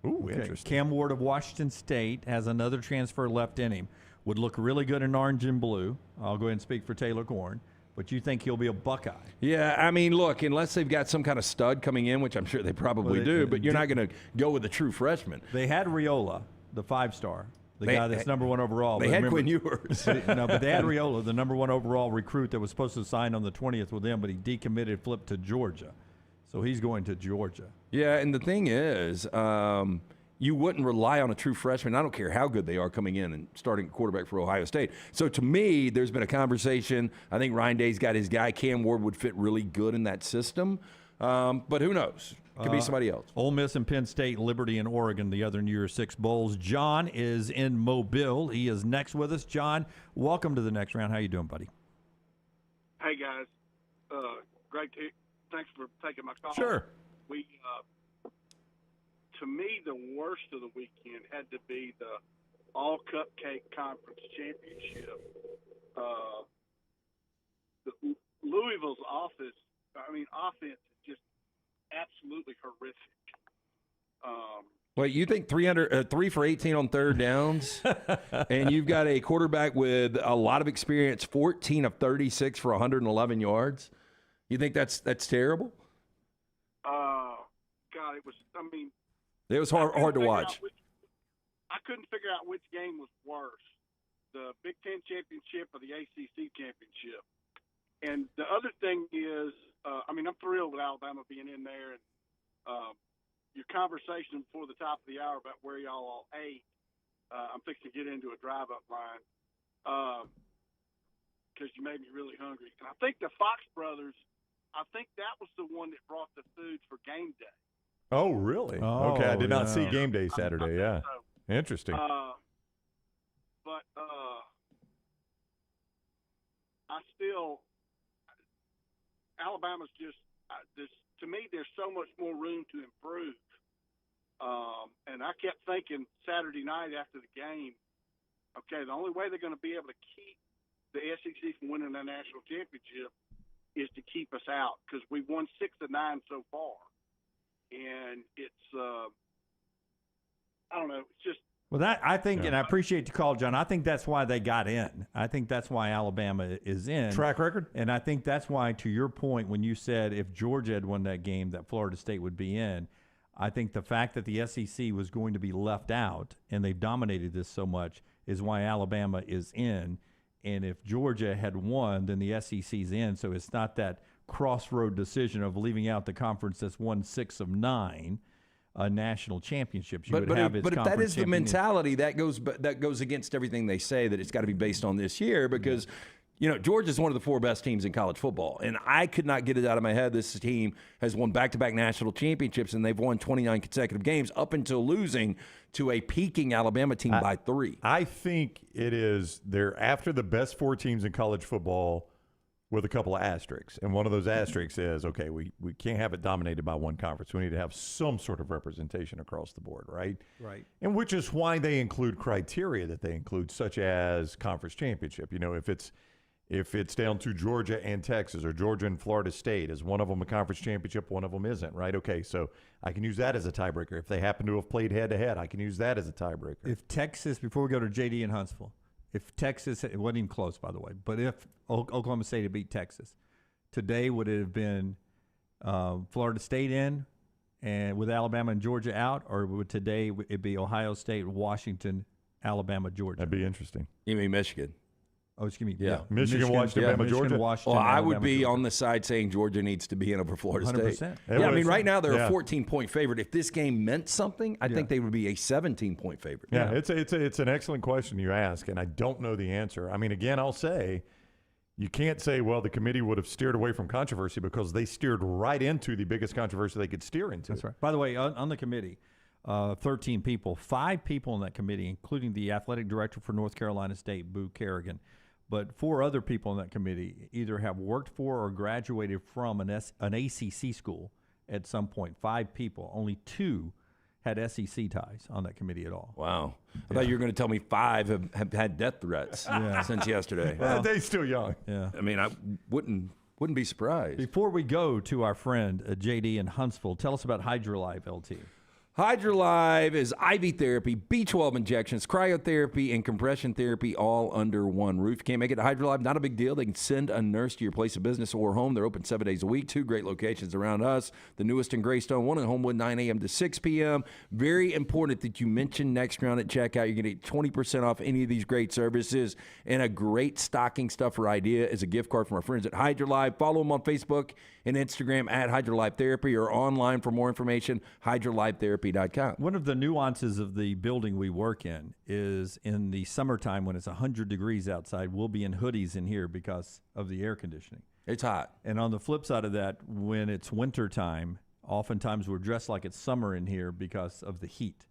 Speaker 15: Ooh, interesting.
Speaker 2: Cam Ward of Washington State has another transfer left in him. Would look really good in orange and blue. I'll go ahead and speak for Taylor Corn. But you think he'll be a Buckeye?
Speaker 9: Yeah, I mean, look, unless they've got some kind of stud coming in, which I'm sure they probably do, but you're not going to go with a true freshman.
Speaker 2: They had Riola, the 5-star, the guy that's number 1 overall.
Speaker 9: They had Quinn Ewers.
Speaker 2: No, but they had Riola, the number 1 overall recruit that was supposed to sign on the 20th with them, but he decommitted, flipped to Georgia. So he's going to Georgia.
Speaker 9: Yeah, and the thing is, you wouldn't rely on a true freshman. I don't care how good they are coming in and starting quarterback for Ohio State. So to me, there's been a conversation. I think Ryan Day's got his guy. Cam Ward would fit really good in that system. But who knows? Could be somebody else.
Speaker 2: Ole Miss and Penn State, Liberty and Oregon, the other New Year's Six bowls. John is in Mobile. He is next with us. John, welcome to the next round. How you doing, buddy?
Speaker 3: Hey, guys. Great. Thanks for taking my call.
Speaker 15: Sure.
Speaker 3: We to me, the worst of the weekend had to be the All Cupcake Conference Championship. Louisville's offense is just absolutely horrific.
Speaker 9: Wait, you think 3 for 18 on third downs, and you've got a quarterback with a lot of experience, 14 of 36 for 111 yards? You think that's terrible?
Speaker 3: God, it was.
Speaker 9: It was hard to watch.
Speaker 3: I couldn't figure out which game was worse, the Big Ten championship or the ACC championship. And the other thing is, I'm thrilled with Alabama being in there. And your conversation before the top of the hour about where y'all all ate, I'm fixing to get into a drive-up line because you made me really hungry. And I think the Fox brothers, that was the one that brought the food for game day.
Speaker 15: Oh, really? Okay, I did not see game day Saturday. Yeah, interesting.
Speaker 3: But Alabama's just to me. There's so much more room to improve. And I kept thinking Saturday night after the game, okay, the only way they're going to be able to keep the SEC from winning the national championship is to keep us out because we've won 6 of 9 so far. And it's, I don't know, it's just.
Speaker 2: Well, I think, and I appreciate the call, John. I think that's why they got in. I think that's why Alabama is in.
Speaker 15: Track record?
Speaker 2: And I think that's why, to your point, when you said if Georgia had won that game, that Florida State would be in, I think the fact that the SEC was going to be left out and they've dominated this so much is why Alabama is in. And if Georgia had won, then the SEC's in. So it's not that crossroad decision of leaving out the conference that's won 6 of 9 national championships.
Speaker 9: But if that is the mentality, that goes against everything they say that it's got to be based on this year because Georgia's one of the 4 best teams in college football, and I could not get it out of my head. This team has won back-to-back national championships, and they've won 29 consecutive games up until losing to a peaking Alabama team by 3.
Speaker 15: I think it is they're after the best 4 teams in college football with a couple of asterisks. And one of those asterisks is, okay, we can't have it dominated by one conference. We need to have some sort of representation across the board, right?
Speaker 2: Right.
Speaker 15: And which is why they include criteria that they include, such as conference championship. If it's down to Georgia and Texas or Georgia and Florida State, is one of them a conference championship, one of them isn't, right? Okay, so I can use that as a tiebreaker. If they happen to have played head-to-head, I can use that as a tiebreaker.
Speaker 2: If Texas, before we go to J.D. and Huntsville, if Texas, it wasn't even close, by the way, but if Oklahoma State had beat Texas, today would it have been Florida State in and with Alabama and Georgia out, or would today it be Ohio State, Washington, Alabama, Georgia?
Speaker 15: That'd be interesting.
Speaker 9: You mean Michigan?
Speaker 2: Oh, excuse me.
Speaker 9: Yeah.
Speaker 15: Michigan, Washington, Alabama, Georgia.
Speaker 2: Washington,
Speaker 9: well, I would
Speaker 2: Alabama,
Speaker 9: be
Speaker 2: Georgia.
Speaker 9: on the side saying Georgia needs to be in over Florida
Speaker 2: 100%.
Speaker 9: State. Yeah, I mean, right now they're a 14-point favorite. If this game meant something, I think they would be a 17-point favorite.
Speaker 15: Yeah, it's an excellent question you ask, and I don't know the answer. I mean, again, I'll say you can't say, well, the committee would have steered away from controversy because they steered right into the biggest controversy they could steer into.
Speaker 2: That's right. By the way, on the committee, 13 people, 5 people in that committee, including the athletic director for North Carolina State, Boo Kerrigan, but 4 other people in that committee either have worked for or graduated from an ACC school at some point. 5 people. Only 2 had SEC ties on that committee at all.
Speaker 9: Wow. I thought you were going to tell me 5 have had death threats since yesterday.
Speaker 15: Well, they're still young.
Speaker 2: Yeah.
Speaker 9: I mean, I wouldn't be surprised.
Speaker 2: Before we go to our friend JD in Huntsville, tell us about HydroLive, LT.
Speaker 9: HydroLive is IV therapy, B12 injections, cryotherapy, and compression therapy all under one roof. Can't make it to HydroLive? Not a big deal. They can send a nurse to your place of business or home. They're open 7 days a week. 2 great locations around us. The newest in Greystone, one in Homewood, 9 a.m. to 6 p.m. Very important that you mention Next Round at checkout. You're going to get 20% off any of these great services. And a great stocking stuffer idea is a gift card from our friends at HydroLive. Follow them on Facebook and Instagram at HydroLive Therapy or online for more information, hydrolifetherapy.com.
Speaker 2: One of the nuances of the building we work in is in the summertime when it's 100 degrees outside, we'll be in hoodies in here because of the air conditioning.
Speaker 9: It's hot.
Speaker 2: And on the flip side of that, when it's wintertime, oftentimes we're dressed like it's summer in here because of the heat.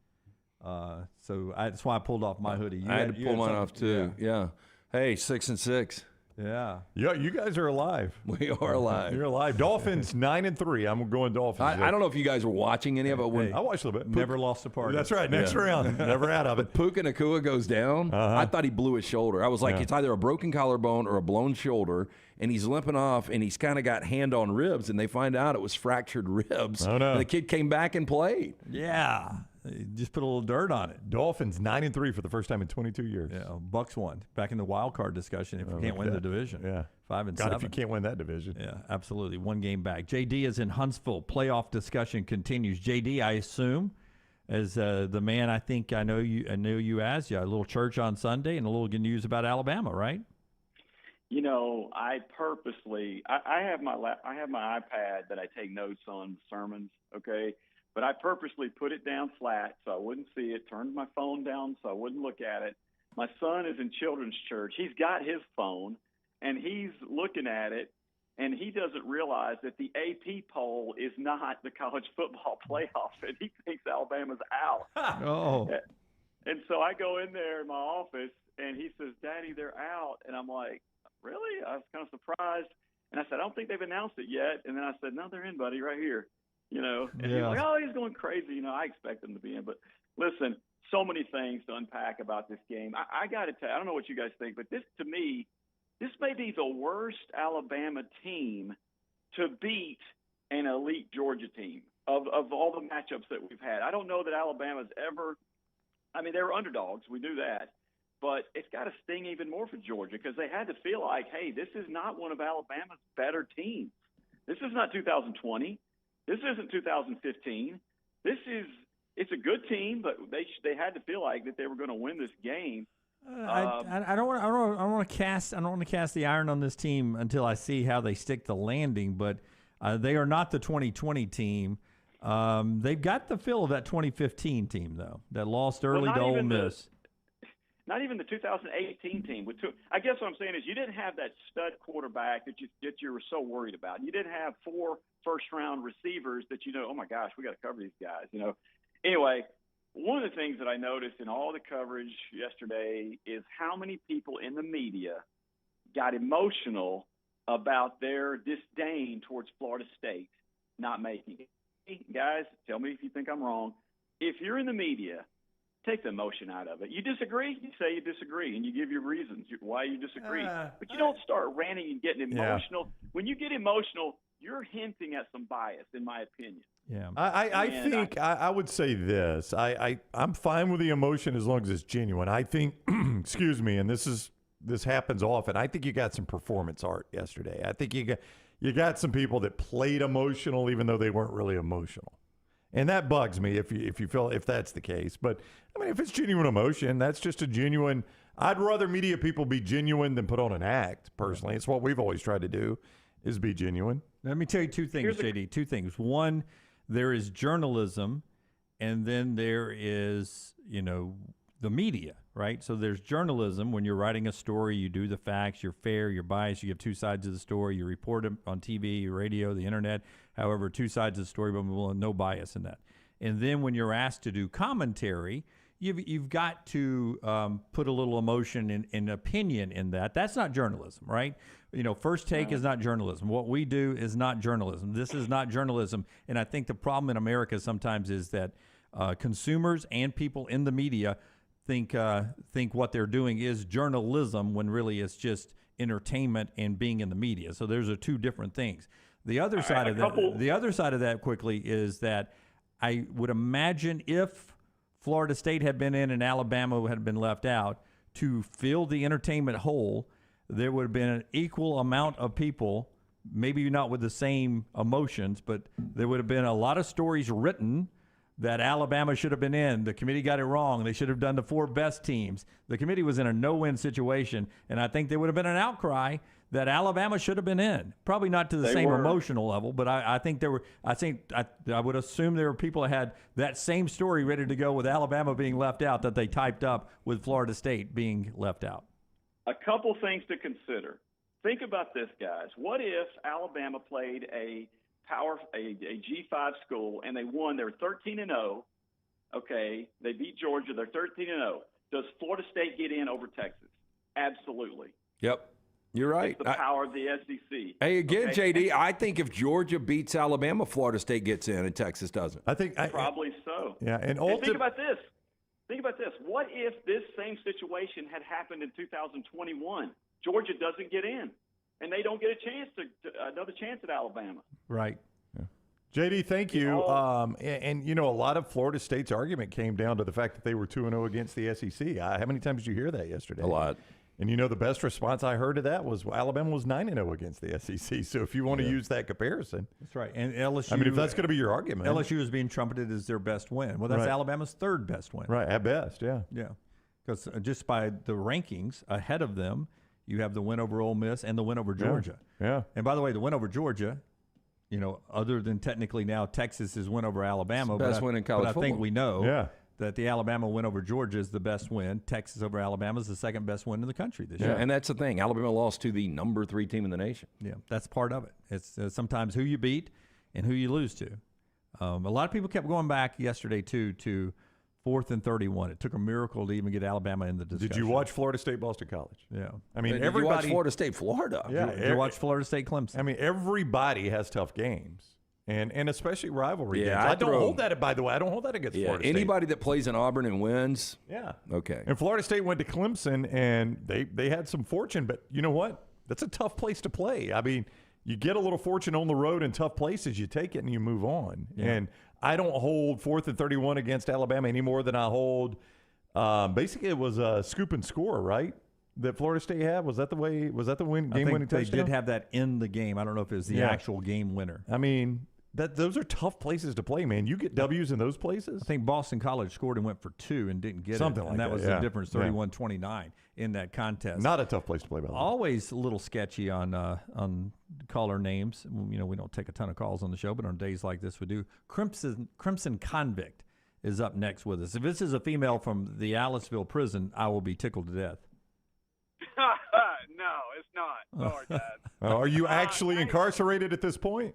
Speaker 2: That's why I pulled off my hoodie.
Speaker 9: I had to pull mine off too. Yeah. Hey, 6 and 6.
Speaker 2: Yeah.
Speaker 15: Yeah, you guys are alive.
Speaker 9: We are alive.
Speaker 15: You're alive. Dolphins 9-3. I'm going Dolphins.
Speaker 9: I don't know if you guys were watching any of it.
Speaker 15: I watched a little bit.
Speaker 2: Never lost a party.
Speaker 15: That's right. Next round. Never out of it.
Speaker 9: Puka Nacua goes down. I thought he blew his shoulder. I was like, it's either a broken collarbone or a blown shoulder, and he's limping off, and he's kind of got hand on ribs, and they find out it was fractured ribs.
Speaker 15: Oh, no.
Speaker 9: And the kid came back and played.
Speaker 2: Yeah. Just put a little dirt on it.
Speaker 15: Dolphins 9-3 for the first time in 22 years.
Speaker 2: Yeah, Bucks won. Back in the wild card discussion if you can't win the division.
Speaker 15: Yeah.
Speaker 2: 5 and
Speaker 15: God,
Speaker 2: 7.
Speaker 15: if you can't win that division.
Speaker 2: Yeah, absolutely. 1 game back. JD is in Huntsville. Playoff discussion continues. JD, I assume, as the man I think I know you as, a little church on Sunday and a little good news about Alabama, right?
Speaker 10: You know, I purposely I have my iPad that I take notes on sermons, okay? But I purposely put it down flat so I wouldn't see it, turned my phone down so I wouldn't look at it. My son is in children's church. He's got his phone, and he's looking at it, and he doesn't realize that the AP poll is not the college football playoff, and he thinks Alabama's out.
Speaker 2: Oh.
Speaker 10: And so I go in there in my office, and he says, "Daddy, they're out." And I'm like, "Really?" I was kind of surprised. And I said, "I don't think they've announced it yet." And then I said, "No, they're in, buddy, right here." You know, and he's like, "Oh, he's going crazy." You know, I expect them to be in. But listen, so many things to unpack about this game. I got to tell you, I don't know what you guys think, but this, to me, this may be the worst Alabama team to beat an elite Georgia team of all the matchups that we've had. I don't know that Alabama's ever – I mean, they were underdogs. We knew that. But it's got to sting even more for Georgia because they had to feel like, hey, this is not one of Alabama's better teams. This is not 2020. This isn't 2015. It's a good team, but they had to feel like that they were going to win this game.
Speaker 2: I don't want to cast the iron on this team until I see how they stick the landing. But they are not the 2020 team. They've got the feel of that 2015 team though, that lost early to Ole Miss.
Speaker 10: Not even the 2018 team. I guess what I'm saying is you didn't have that stud quarterback that you were so worried about. You didn't have 4 first-round receivers that oh my gosh, we got to cover these guys. Anyway, one of the things that I noticed in all the coverage yesterday is how many people in the media got emotional about their disdain towards Florida State not making it. Hey, guys, tell me if you think I'm wrong. If you're in the media, take the emotion out of it. You disagree? You say you disagree, and you give your reasons why you disagree. But you don't start ranting and getting emotional. Yeah. When you get emotional, you're hinting at some bias, in my opinion.
Speaker 2: Yeah,
Speaker 15: I would say this. I'm fine with the emotion as long as it's genuine. I think, excuse me, and this happens often. I think you got some performance art yesterday. I think you got some people that played emotional even though they weren't really emotional. And that bugs me if you feel if that's the case. But I mean, if it's genuine emotion, that's just a genuine. I'd rather media people be genuine than put on an act. Personally, it's what we've always tried to do, is be genuine.
Speaker 2: Let me tell you 2 things, JD. 2 things. One, there is journalism, and then there is the media, right? So there's journalism. When you're writing a story, you do the facts, you're fair, you're biased, you give two sides of the story, you report it on TV, radio, the internet, however, two sides of the story, but no bias in that. And then when you're asked to do commentary, you've got to put a little emotion and opinion in that. That's not journalism, right? First Take is not journalism. What we do is not journalism. This is not journalism. And I think the problem in America sometimes is that consumers and people in the media think what they're doing is journalism when really it's just entertainment and being in the media. So those are two different things. The other side of that quickly is that I would imagine if Florida State had been in and Alabama had been left out, to fill the entertainment hole, there would have been an equal amount of people, maybe not with the same emotions, but there would have been a lot of stories written that Alabama should have been in. The committee got it wrong. They should have done the 4 best teams. The committee was in a no-win situation, and I think there would have been an outcry that Alabama should have been in. Probably not to the same emotional level, but I think there were. I would assume there were people that had that same story ready to go with Alabama being left out that they typed up with Florida State being left out.
Speaker 10: A couple things to consider. Think about this, guys. What if Alabama played a G5 school and they won? They're 13-0. Okay, they beat Georgia. They're 13-0. Does Florida State get in over Texas? Absolutely.
Speaker 9: Yep. You're right.
Speaker 10: It's the power of the SEC.
Speaker 9: Hey, again, okay? JD, I think if Georgia beats Alabama, Florida State gets in and Texas doesn't.
Speaker 15: I think
Speaker 10: probably so.
Speaker 15: Yeah, and
Speaker 10: think about this. What if this same situation had happened in 2021? Georgia doesn't get in, and they don't get another chance at Alabama.
Speaker 2: Right.
Speaker 15: Yeah. JD, thank you. And a lot of Florida State's argument came down to the fact that they were 2-0 against the SEC. How many times did you hear that yesterday?
Speaker 9: A lot.
Speaker 15: And the best response I heard to that was Alabama was 9-0 against the SEC. So if you want to use that comparison,
Speaker 2: that's right. And LSU.
Speaker 15: I mean, if that's going to be your argument,
Speaker 2: LSU is being trumpeted as their best win. Well, that's Alabama's 3rd best win.
Speaker 15: Right, at best, yeah.
Speaker 2: Yeah, because just by the rankings ahead of them, you have the win over Ole Miss and the win over Georgia.
Speaker 15: Yeah.
Speaker 2: And by the way, the win over Georgia, other than technically now Texas's win over Alabama,
Speaker 9: best win in college
Speaker 2: football. I think we know.
Speaker 15: Yeah.
Speaker 2: That the Alabama win over Georgia is the best win. Texas over Alabama is the 2nd best win in the country this year.
Speaker 9: And that's the thing. Alabama lost to the number 3 team in the nation.
Speaker 2: Yeah, that's part of it. It's sometimes who you beat and who you lose to. A lot of people kept going back yesterday, too, to 4th and 31. It took a miracle to even get Alabama in the discussion.
Speaker 15: Did you watch Florida State, Boston College?
Speaker 2: Yeah.
Speaker 15: I mean,
Speaker 9: did you watch Florida State, Florida?
Speaker 15: Yeah.
Speaker 2: Did you watch Florida State, Clemson?
Speaker 15: I mean, everybody has tough games. And especially rivalry games.
Speaker 9: I
Speaker 15: don't hold that, by the way. I don't hold that against Florida State.
Speaker 9: Anybody that plays in Auburn and wins.
Speaker 15: Yeah.
Speaker 9: Okay.
Speaker 15: And Florida State went to Clemson, and they had some fortune. But you know what? That's a tough place to play. I mean, you get a little fortune on the road in tough places. You take it and you move on. Yeah. And I don't hold 4th and 31 against Alabama any more than I hold. Basically, it was a scoop and score, right? That Florida State had? Was that the game-winning touchdown?
Speaker 2: They did have that in the game. I don't know if it was the actual game winner.
Speaker 15: I mean, those are tough places to play, man. You get W's in those places.
Speaker 2: I think Boston College scored and went for 2 and didn't get
Speaker 15: something
Speaker 2: it.
Speaker 15: Like
Speaker 2: and that was
Speaker 15: yeah.
Speaker 2: the difference, 31-29 in that contest.
Speaker 15: Not a tough place to play, by the way.
Speaker 2: Always a little sketchy on caller names. We don't take a ton of calls on the show, but on days like this we do. Crimson Convict is up next with us. If this is a female from the Aliceville prison, I will be tickled to death.
Speaker 12: No, it's not. Sorry, Dad.
Speaker 15: Are you actually incarcerated at this point?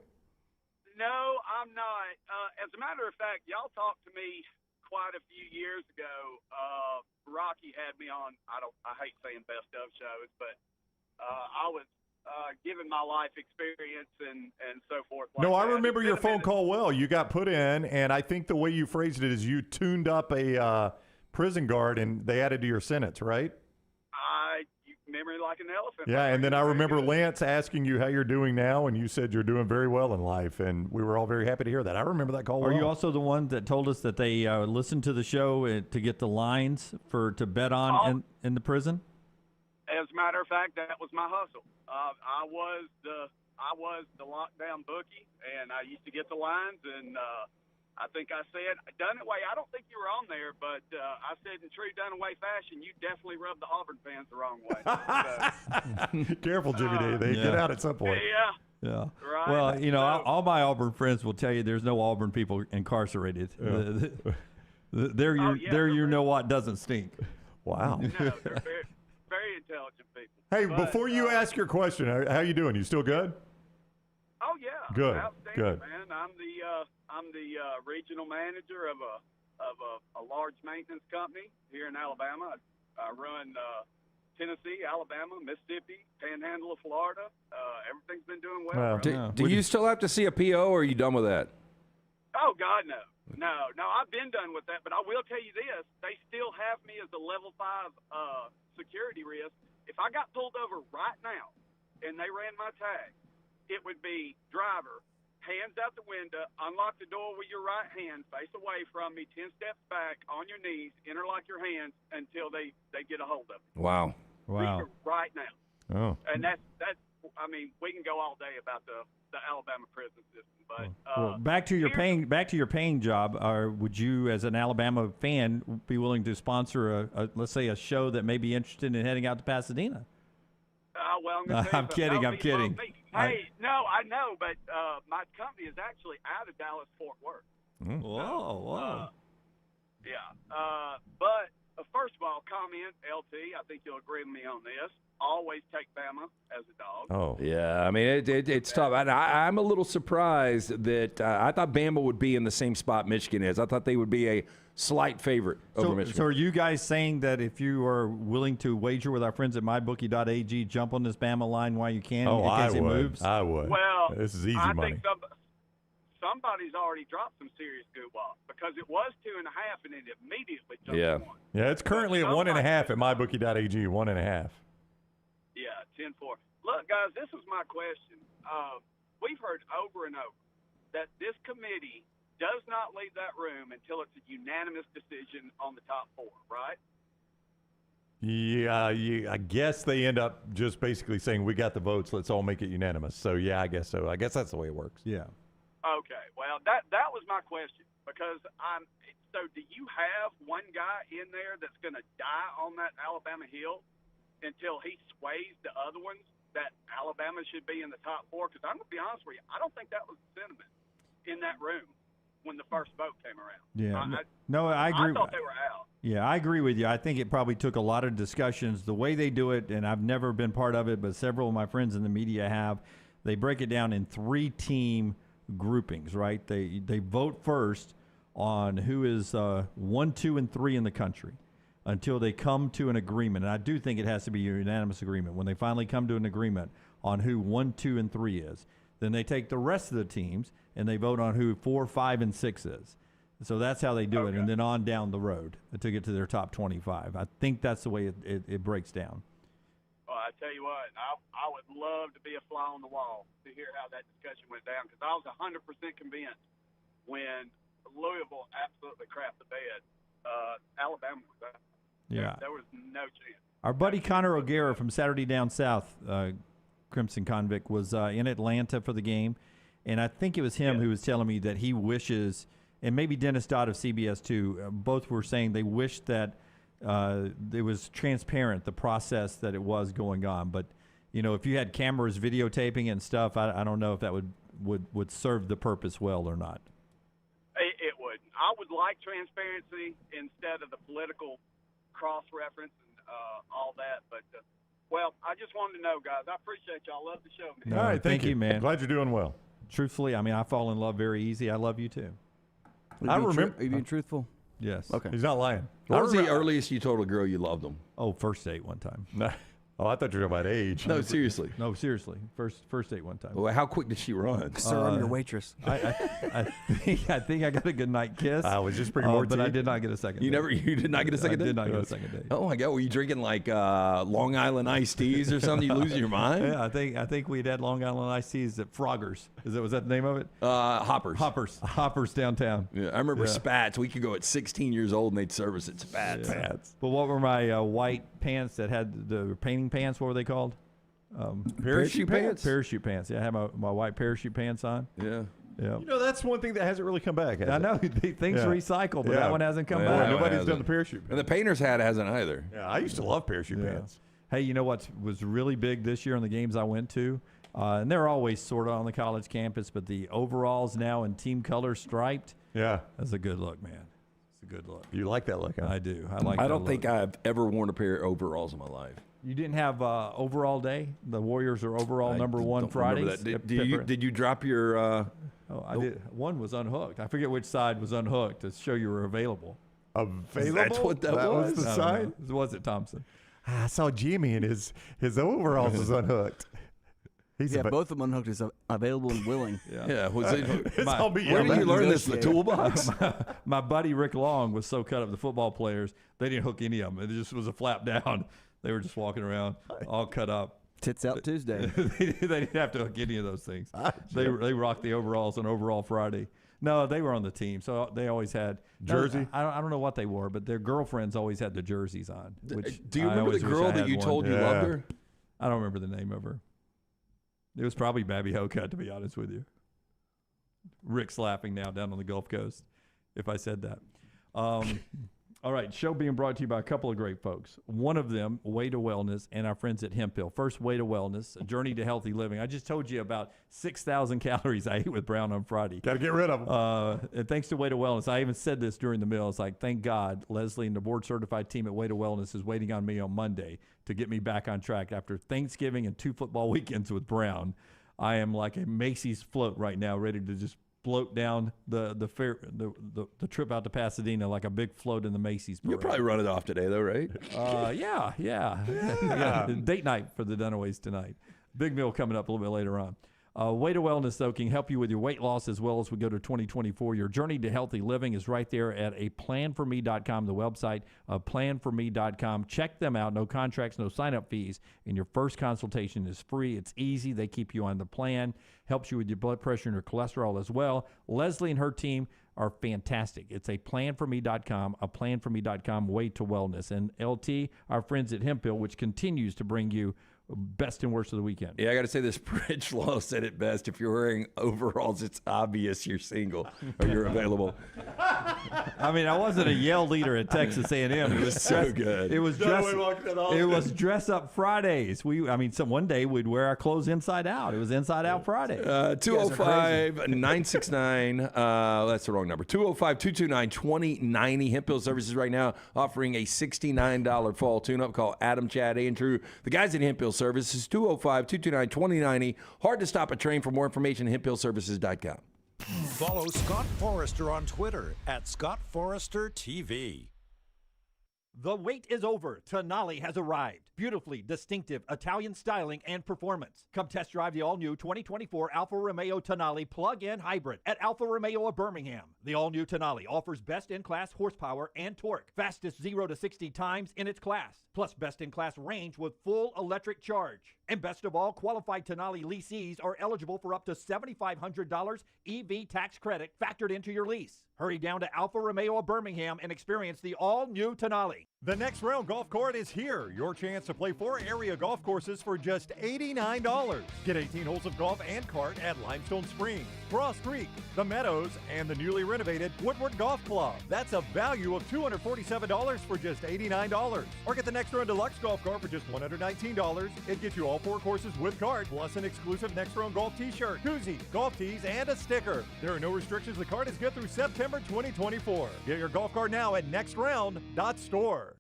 Speaker 12: No, I'm not. As a matter of fact, y'all talked to me quite a few years ago. Rocky had me on. I hate saying best of shows, but I was giving my life experience and so forth.
Speaker 15: No, I remember your phone call well. You got put in, and I think the way you phrased it is you tuned up a prison guard, and they added to your sentence, right?
Speaker 12: Memory like an elephant.
Speaker 15: Yeah, and then I remember Lance asking you how you're doing now, and you said you're doing very well in life, and we were all very happy to hear that. I remember that call.
Speaker 2: Are you also the one that told us that they listened to the show to get the lines to bet on in the prison?
Speaker 12: As a matter of fact, that was my hustle. I was the lockdown bookie, and I used to get the lines, and I think I said, Dunaway, I don't think you were on there, but I said in true Dunaway fashion, you definitely rubbed the Auburn fans the wrong way.
Speaker 15: Careful, Jimmy D. They get out at some point.
Speaker 12: Yeah. Right.
Speaker 2: Well, all my Auburn friends will tell you there's no Auburn people incarcerated.
Speaker 15: Yeah.
Speaker 2: They're your know what doesn't stink.
Speaker 15: Wow.
Speaker 12: No, they're very, very intelligent people.
Speaker 15: Hey,
Speaker 12: But,
Speaker 15: before you ask your question, how you doing? You still good?
Speaker 12: Oh yeah.
Speaker 15: Good.
Speaker 12: Outstanding,
Speaker 15: Good.
Speaker 12: man. I'm the regional manager of a large maintenance company here in Alabama. I run Tennessee, Alabama, Mississippi, Panhandle of Florida. Everything's been doing well.
Speaker 9: Do you still have to see a PO, or are you done with that?
Speaker 12: Oh God, no. No, I've been done with that, but I will tell you this: they still have me as a level 5 security risk. If I got pulled over right now and they ran my tag, it would be driver, hands out the window, unlock the door with your right hand, face away from me, 10 steps back, on your knees, interlock your hands until they get a hold of it.
Speaker 9: Wow.
Speaker 12: Right now.
Speaker 15: Oh.
Speaker 12: And that's I mean, we can go all day about the Alabama prison system, but
Speaker 2: Well, back to your paying job. Would you, as an Alabama fan, be willing to sponsor let's say a show that may be interested in heading out to Pasadena?
Speaker 12: Well, I'm
Speaker 2: kidding.
Speaker 12: Hey, no, I know, but my company is actually out of Dallas-Fort Worth.
Speaker 2: Whoa.
Speaker 12: But first of all, comment, LT, I think you'll agree with me on this. Always take Bama as a dog.
Speaker 9: Oh. Yeah, I mean, it's tough. I'm a little surprised that I thought Bama would be in the same spot Michigan is. I thought they would be a slight favorite over Michigan.
Speaker 2: So are you guys saying that if you are willing to wager with our friends at mybookie.ag, jump on this Bama line while you can in case it moves?
Speaker 15: I would.
Speaker 12: Well,
Speaker 15: this is easy
Speaker 12: I
Speaker 15: money.
Speaker 12: think somebody's already dropped some serious goo balls because it was 2.5 and it immediately jumped to 1.
Speaker 15: Yeah, it's currently at 1.5 at mybookie.ag, 1.5.
Speaker 12: Yeah, 10-4. Look, guys, this is my question. We've heard over and over that this committee does not leave that room until it's a unanimous decision on the top 4, right?
Speaker 15: Yeah, I guess they end up just basically saying, we got the votes, let's all make it unanimous. So, yeah, I guess so. I guess that's the way it works.
Speaker 2: Yeah.
Speaker 12: Okay, well, that was my question because so do you have one guy in there that's going to die on that Alabama hill until he sways the other ones that Alabama should be in the top 4? Because I'm going to be honest with you, I don't think that was the sentiment in that room when the first vote came around.
Speaker 2: Yeah. I agree.
Speaker 12: I thought they were out.
Speaker 2: Yeah, I agree with you. I think it probably took a lot of discussions. The way they do it, and I've never been part of it, but several of my friends in the media have, they break it down in 3-team groupings, right? They vote first on who is 1, 2, and 3 in the country until they come to an agreement. And I do think it has to be a unanimous agreement. When they finally come to an agreement on who 1, 2, and 3 is, then they take the rest of the teams and they vote on who 4, 5, and 6 is. So that's how they do it, and then on down the road to get to their top 25. I think that's the way it breaks down.
Speaker 12: Well, I tell you what, I would love to be a fly on the wall to hear how that discussion went down because I was 100% convinced when Louisville absolutely crapped the bed, Alabama was out.
Speaker 2: Yeah.
Speaker 12: There was no chance.
Speaker 2: Our buddy Connor O'Gara from Saturday Down South, Crimson Convict, was in Atlanta for the game, and I think it was him who was telling me that he wishes, and maybe Dennis Dodd of CBS too, both were saying they wish that it was transparent, the process that it was going on. But, you know, if you had cameras videotaping and stuff, I don't know if that would serve the purpose well or not.
Speaker 12: It would. I would like transparency instead of the political cross-reference and all that. But, well, I just wanted to know, guys. I appreciate y'all. Love the show, man.
Speaker 2: All right, thank you, man.
Speaker 15: Glad you're doing well.
Speaker 2: Truthfully, I mean, I fall in love very easy. I love you, too.
Speaker 15: I remember.
Speaker 13: Are you being truthful?
Speaker 2: Yes.
Speaker 13: Okay.
Speaker 15: He's not lying.
Speaker 9: What was the earliest you told a girl you loved them?
Speaker 2: Oh, first date one time.
Speaker 15: Oh, I thought you were talking about age.
Speaker 9: No, seriously.
Speaker 2: No, seriously. First date one time.
Speaker 9: Well, how quick did she run?
Speaker 13: Sir, I'm your waitress.
Speaker 2: I think I got a good night kiss.
Speaker 15: I was just bringing more
Speaker 2: but
Speaker 15: tea.
Speaker 2: I did not get a second.
Speaker 9: You
Speaker 2: date.
Speaker 9: You did not get a second date?
Speaker 2: I did not get a second date.
Speaker 9: Oh my God, were you drinking like Long Island iced teas or something? You losing your mind?
Speaker 2: Yeah, I think we'd had Long Island iced teas at Froggers. Was that the name of it? Hoppers downtown.
Speaker 9: Yeah, I remember Spats. We could go at 16 years old and they'd serve us at Spats.
Speaker 2: Yeah. But what were my white pants that had the painting pants? What were they called?
Speaker 9: Parachute pants?
Speaker 2: Parachute pants. Yeah, I had my white parachute pants on.
Speaker 9: Yeah.
Speaker 2: Yeah.
Speaker 15: You know, that's one thing that hasn't really come back.
Speaker 2: I know. Things recycle, but that one hasn't come back.
Speaker 15: Nobody's done the parachute pants.
Speaker 9: And the painter's hat hasn't either.
Speaker 15: Yeah, I used to love parachute pants.
Speaker 2: Hey, you know what was really big this year in the games I went to? And they're always sort of on the college campus, but the overalls now in team color striped.
Speaker 15: Yeah.
Speaker 2: That's a good look, man. It's a good look.
Speaker 15: You like that look, huh?
Speaker 2: I do. I
Speaker 9: don't think I've ever worn a pair of overalls in my life.
Speaker 2: You didn't have overall day? The Warriors are overall number one Fridays?
Speaker 9: Did you drop your...
Speaker 2: I did. One was unhooked. I forget which side was unhooked to show you were available.
Speaker 15: Available?
Speaker 9: That's what that was?
Speaker 15: Was the side?
Speaker 2: Was it Thompson?
Speaker 15: I saw Jimmy and his overalls was unhooked.
Speaker 13: Both of them unhooked is available and willing.
Speaker 9: Yeah. Was it?
Speaker 15: Where
Speaker 9: did you learn this? The toolbox?
Speaker 2: My buddy Rick Long was so cut up. The football players, they didn't hook any of them. It just was a flap down. They were just walking around all cut up.
Speaker 13: Tits out Tuesday.
Speaker 2: They didn't have to hook any of those things. They rocked the overalls on Overall Friday. No, they were on the team, so they always had
Speaker 15: jersey.
Speaker 2: I don't know what they wore, but their girlfriends always had the jerseys on. Which
Speaker 9: do you remember the girl that you told you loved her?
Speaker 2: I don't remember the name of her. It was probably Babby Hocutt, to be honest with you. Rick's laughing now down on the Gulf Coast if I said that. All right, show being brought to you by a couple of great folks. One of them, Way to Wellness, and our friends at Hemphill. First, Way to Wellness, a journey to healthy living. I just told you about 6,000 calories I ate with Brown on Friday.
Speaker 15: Got to get rid of them.
Speaker 2: And thanks to Way to Wellness, I even said this during the meal. It's like, thank God Leslie and the board-certified team at Way to Wellness is waiting on me on Monday to get me back on track. After Thanksgiving and 2 football weekends with Brown, I am like a Macy's float right now, ready to just float down the trip out to Pasadena like a big float in the Macy's parade.
Speaker 9: You'll probably run it off today, though, right?
Speaker 2: Yeah. Date night for the Dunaways tonight. Big meal coming up a little bit later on. Way to Wellness, though, can help you with your weight loss as well as we go to 2024. Your journey to healthy living is right there at aplanforme.com, the website, planforme.com. Check them out. No contracts, no sign-up fees, and your first consultation is free. It's easy. They keep you on the plan, helps you with your blood pressure and your cholesterol as well. Leslie and her team are fantastic. It's aplanforme.com, aplanforme.com, Way to Wellness. And LT, our friends at Hemphill, which continues to bring you best and worst of the weekend.
Speaker 9: Yeah, I got to say this. Bridge Law said it best. If you're wearing overalls, it's obvious you're single or you're available.
Speaker 2: I mean, I wasn't a Yale leader at Texas A&M.
Speaker 9: It was so good.
Speaker 2: It was dress up Fridays. One day we'd wear our clothes inside out. It was Inside Out Friday.
Speaker 9: 205-969. That's the wrong number. 205-229-2090. Hemphill Services right now offering a $69 fall tune-up. Call Adam, Chad, Andrew. The guys at Hemphill Services, 205-229-2090. Hard to stop a train. For more information, hemphillservices.com.
Speaker 8: Follow Scott Forrester on Twitter at ScottForresterTV.
Speaker 2: The wait is over. Tonali has arrived. Beautifully distinctive Italian styling and performance. Come test drive the all-new 2024 Alfa Romeo Tonali plug-in hybrid at Alfa Romeo of Birmingham. The all-new Tonali offers best-in-class horsepower and torque, fastest 0 to 60 times in its class, plus best-in-class range with full electric charge. And best of all, qualified Tonali leasees are eligible for up to $7,500 EV tax credit factored into your lease. Hurry down to Alfa Romeo of Birmingham and experience the all-new Tonali.
Speaker 6: The Next Round Golf Court is here. Your chance to play 4 area golf courses for just $89. Get 18 holes of golf and cart at Limestone Springs, Cross Creek, The Meadows, and the newly renovated Woodward Golf Club. That's a value of $247 for just $89. Or get the Next Round Deluxe Golf Cart for just $119. It gets you all 4 courses with cart, plus an exclusive Next Round Golf t-shirt, koozie, golf tees, and a sticker. There are no restrictions. The cart is good through September 2024. Get your golf cart now at nextround.store.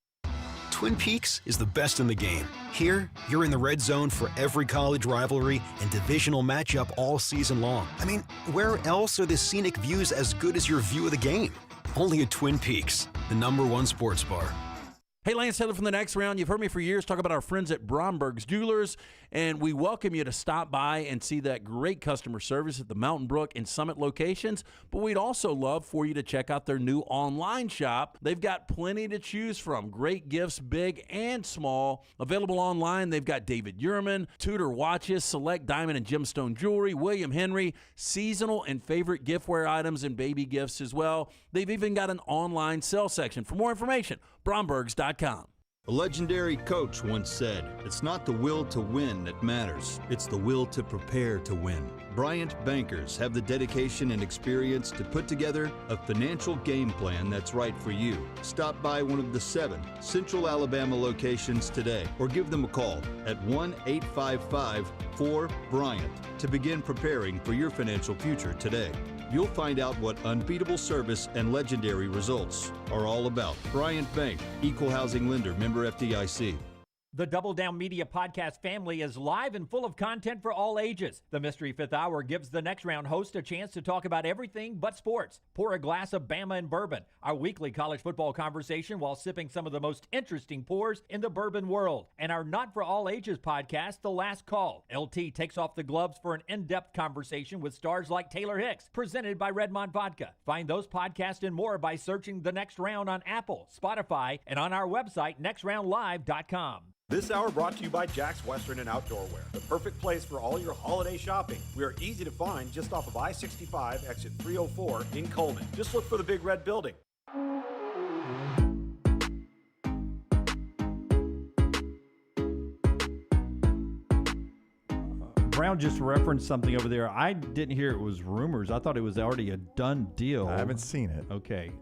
Speaker 22: Twin Peaks is the best in the game. Here, you're in the red zone for every college rivalry and divisional matchup all season long. I mean, where else are the scenic views as good as your view of the game? Only at Twin Peaks, the #1 sports bar.
Speaker 7: Hey, Lance Taylor from the Next Round. You've heard me for years talk about our friends at Bromberg's Jewelers, and we welcome you to stop by and see that great customer service at the Mountain Brook and Summit locations. But we'd also love for you to check out their new online shop. They've got plenty to choose from. Great gifts, big and small. Available online, they've got David Yurman, Tudor watches, select diamond and gemstone jewelry, William Henry, seasonal and favorite giftware items and baby gifts as well. They've even got an online sale section. For more information, brombergs.com.
Speaker 17: A legendary coach once said, "It's not the will to win that matters, it's the will to prepare to win." Bryant bankers have the dedication and experience to put together a financial game plan that's right for you. Stop by one of the 7 Central Alabama locations today or give them a call at 1-855-4-BRYANT to begin preparing for your financial future today. you'll find out what unbeatable service and legendary results are all about. Bryant Bank, Equal Housing Lender, member FDIC.
Speaker 2: The Double Down Media podcast family is live and full of content for all ages. The Mystery Fifth Hour gives the Next Round host a chance to talk about everything but sports. Pour a glass of Bama and bourbon, our weekly college football conversation while sipping some of the most interesting pours in the bourbon world. And our Not For All Ages podcast, The Last Call. LT takes off the gloves for an in-depth conversation with stars like Taylor Hicks, presented by Redmond Vodka. Find those podcasts and more by searching The Next Round on Apple, Spotify, and on our website, nextroundlive.com.
Speaker 11: This hour brought to you by Jack's Western and Outdoor Wear, the perfect place for all your holiday shopping. We are easy to find just off of I-65, exit 304 in Coleman. Just look for the big red building.
Speaker 2: Brown just referenced something over there. I didn't hear it was rumors. I thought it was already a done deal.
Speaker 15: I haven't seen it.
Speaker 2: Okay.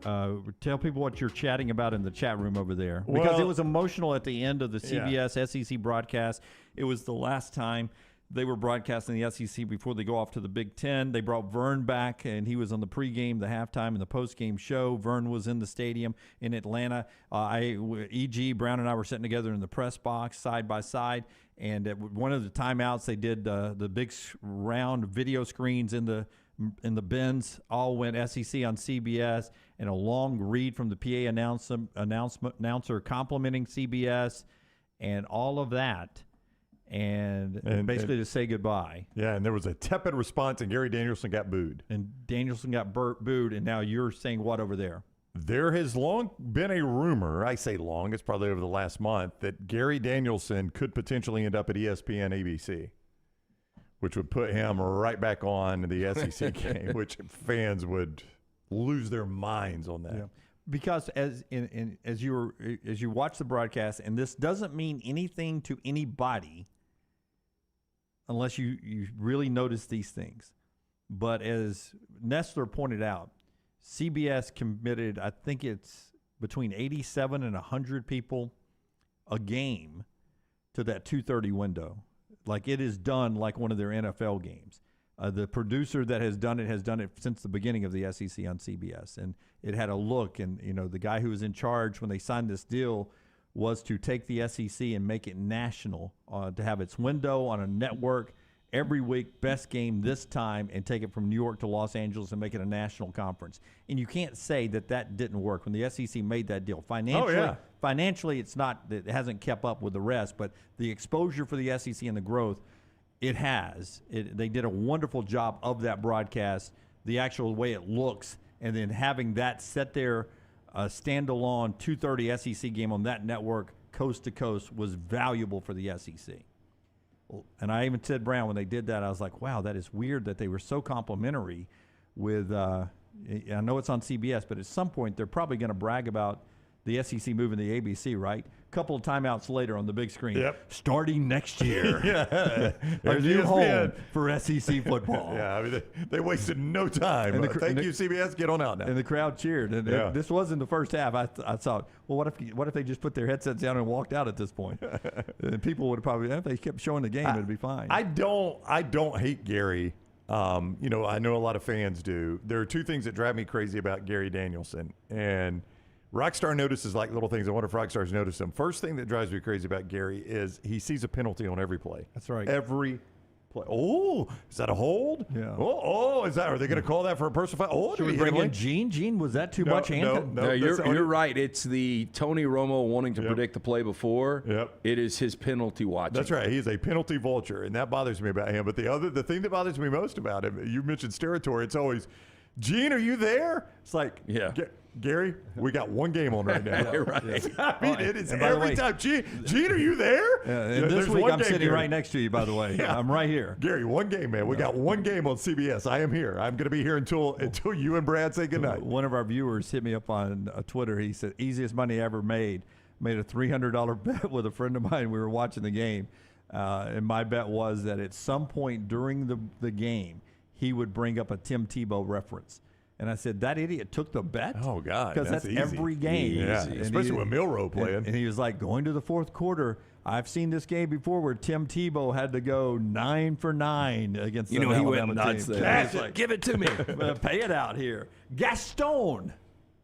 Speaker 2: Tell people what you're chatting about in the chat room over there. Because it was emotional at the end of the CBS SEC broadcast. It was the last time they were broadcasting the SEC before they go off to the Big Ten. They brought Vern back, and he was on the pregame, the halftime, and the postgame show. Vern was in the stadium in Atlanta. E.G., Brown, and I were sitting together in the press box side by side. And at one of the timeouts, they did the big round video screens in the bins. All went SEC on CBS, and a long read from the PA announcer complimenting CBS, and all of that, and basically to say goodbye.
Speaker 15: Yeah, and there was a tepid response, and Gary Danielson got booed.
Speaker 2: And Danielson got booed, and now you're saying what over there?
Speaker 15: There has long been a rumor, I say long, it's probably over the last month, that Gary Danielson could potentially end up at ESPN ABC, which would put him right back on the SEC game, which fans would lose their minds on that. Yeah.
Speaker 2: Because as you watch the broadcast, and this doesn't mean anything to anybody unless you really notice these things, but as Nestler pointed out, CBS committed, I think it's between 87 and 100 people a game to that 2:30 window. Like it is done like one of their NFL games. The producer that has done it since the beginning of the SEC on CBS. And it had a look, and the guy who was in charge when they signed this deal was to take the SEC and make it national, to have its window on a network every week, best game this time, and take it from New York to Los Angeles and make it a national conference. And you can't say that didn't work when the SEC made that deal. Financially, it hasn't kept up with the rest, but the exposure for the SEC and the growth, it has. They did a wonderful job of that broadcast, the actual way it looks, and then having that set there, standalone 2:30 SEC game on that network, coast to coast, was valuable for the SEC. And I even said, Brown, when they did that, I was like, wow, that is weird that they were so complimentary with I know it's on CBS, but at some point they're probably going to brag about the SEC moving to the ABC, right? A couple of timeouts later on the big screen.
Speaker 15: Yep.
Speaker 2: Starting next year. A new home for SEC football.
Speaker 15: Yeah, I mean, they wasted no time. Thank you, CBS. Get on out now.
Speaker 2: And the crowd cheered. And this wasn't the first half. I thought, well, what if they just put their headsets down and walked out at this point? And people would have probably, if they kept showing the game, it'd be fine.
Speaker 15: I don't hate Gary. I know a lot of fans do. There are two things that drive me crazy about Gary Danielson. And Rockstar notices like little things. I wonder if Rockstars notice them. First thing that drives me crazy about Gary is he sees a penalty on every play.
Speaker 2: That's right.
Speaker 15: Every play. Oh, is that a hold?
Speaker 2: Yeah.
Speaker 15: Are they going to call that for a personal foul? Oh,
Speaker 2: should we bring in Gene? Gene, was that too much?
Speaker 9: No, you're right. It's the Tony Romo wanting to predict the play before.
Speaker 15: Yep.
Speaker 9: It is his penalty watching.
Speaker 15: That's right. He's a penalty vulture, and that bothers me about him. But the thing that bothers me most about him, you mentioned territory. It's always, Gene, are you there? It's like, Gary, we got one game on right now.
Speaker 9: Right.
Speaker 15: I mean, it is every time. Gene, are you there?
Speaker 2: And this week I'm sitting right next to you, by the way. I'm right here.
Speaker 15: Gary, one game, man. We got one game on CBS. I am here. I'm going to be here until you and Brad say goodnight.
Speaker 2: One of our viewers hit me up on Twitter. He said, easiest money ever made a $300 bet with a friend of mine. We were watching the game. And my bet was that at some point during the game, he would bring up a Tim Tebow reference. And I said, that idiot took the bet?
Speaker 15: Oh, God.
Speaker 2: Because that's
Speaker 15: easy.
Speaker 2: every game.
Speaker 15: Yeah,
Speaker 2: And
Speaker 15: especially with Milroe playing.
Speaker 2: And he was like, going to the fourth quarter, I've seen this game before where Tim Tebow had to go 9 for 9 against the Alabama
Speaker 9: he went nuts
Speaker 2: team.
Speaker 9: there.
Speaker 2: Like,
Speaker 9: Give it to me.
Speaker 2: Pay it out here. Gaston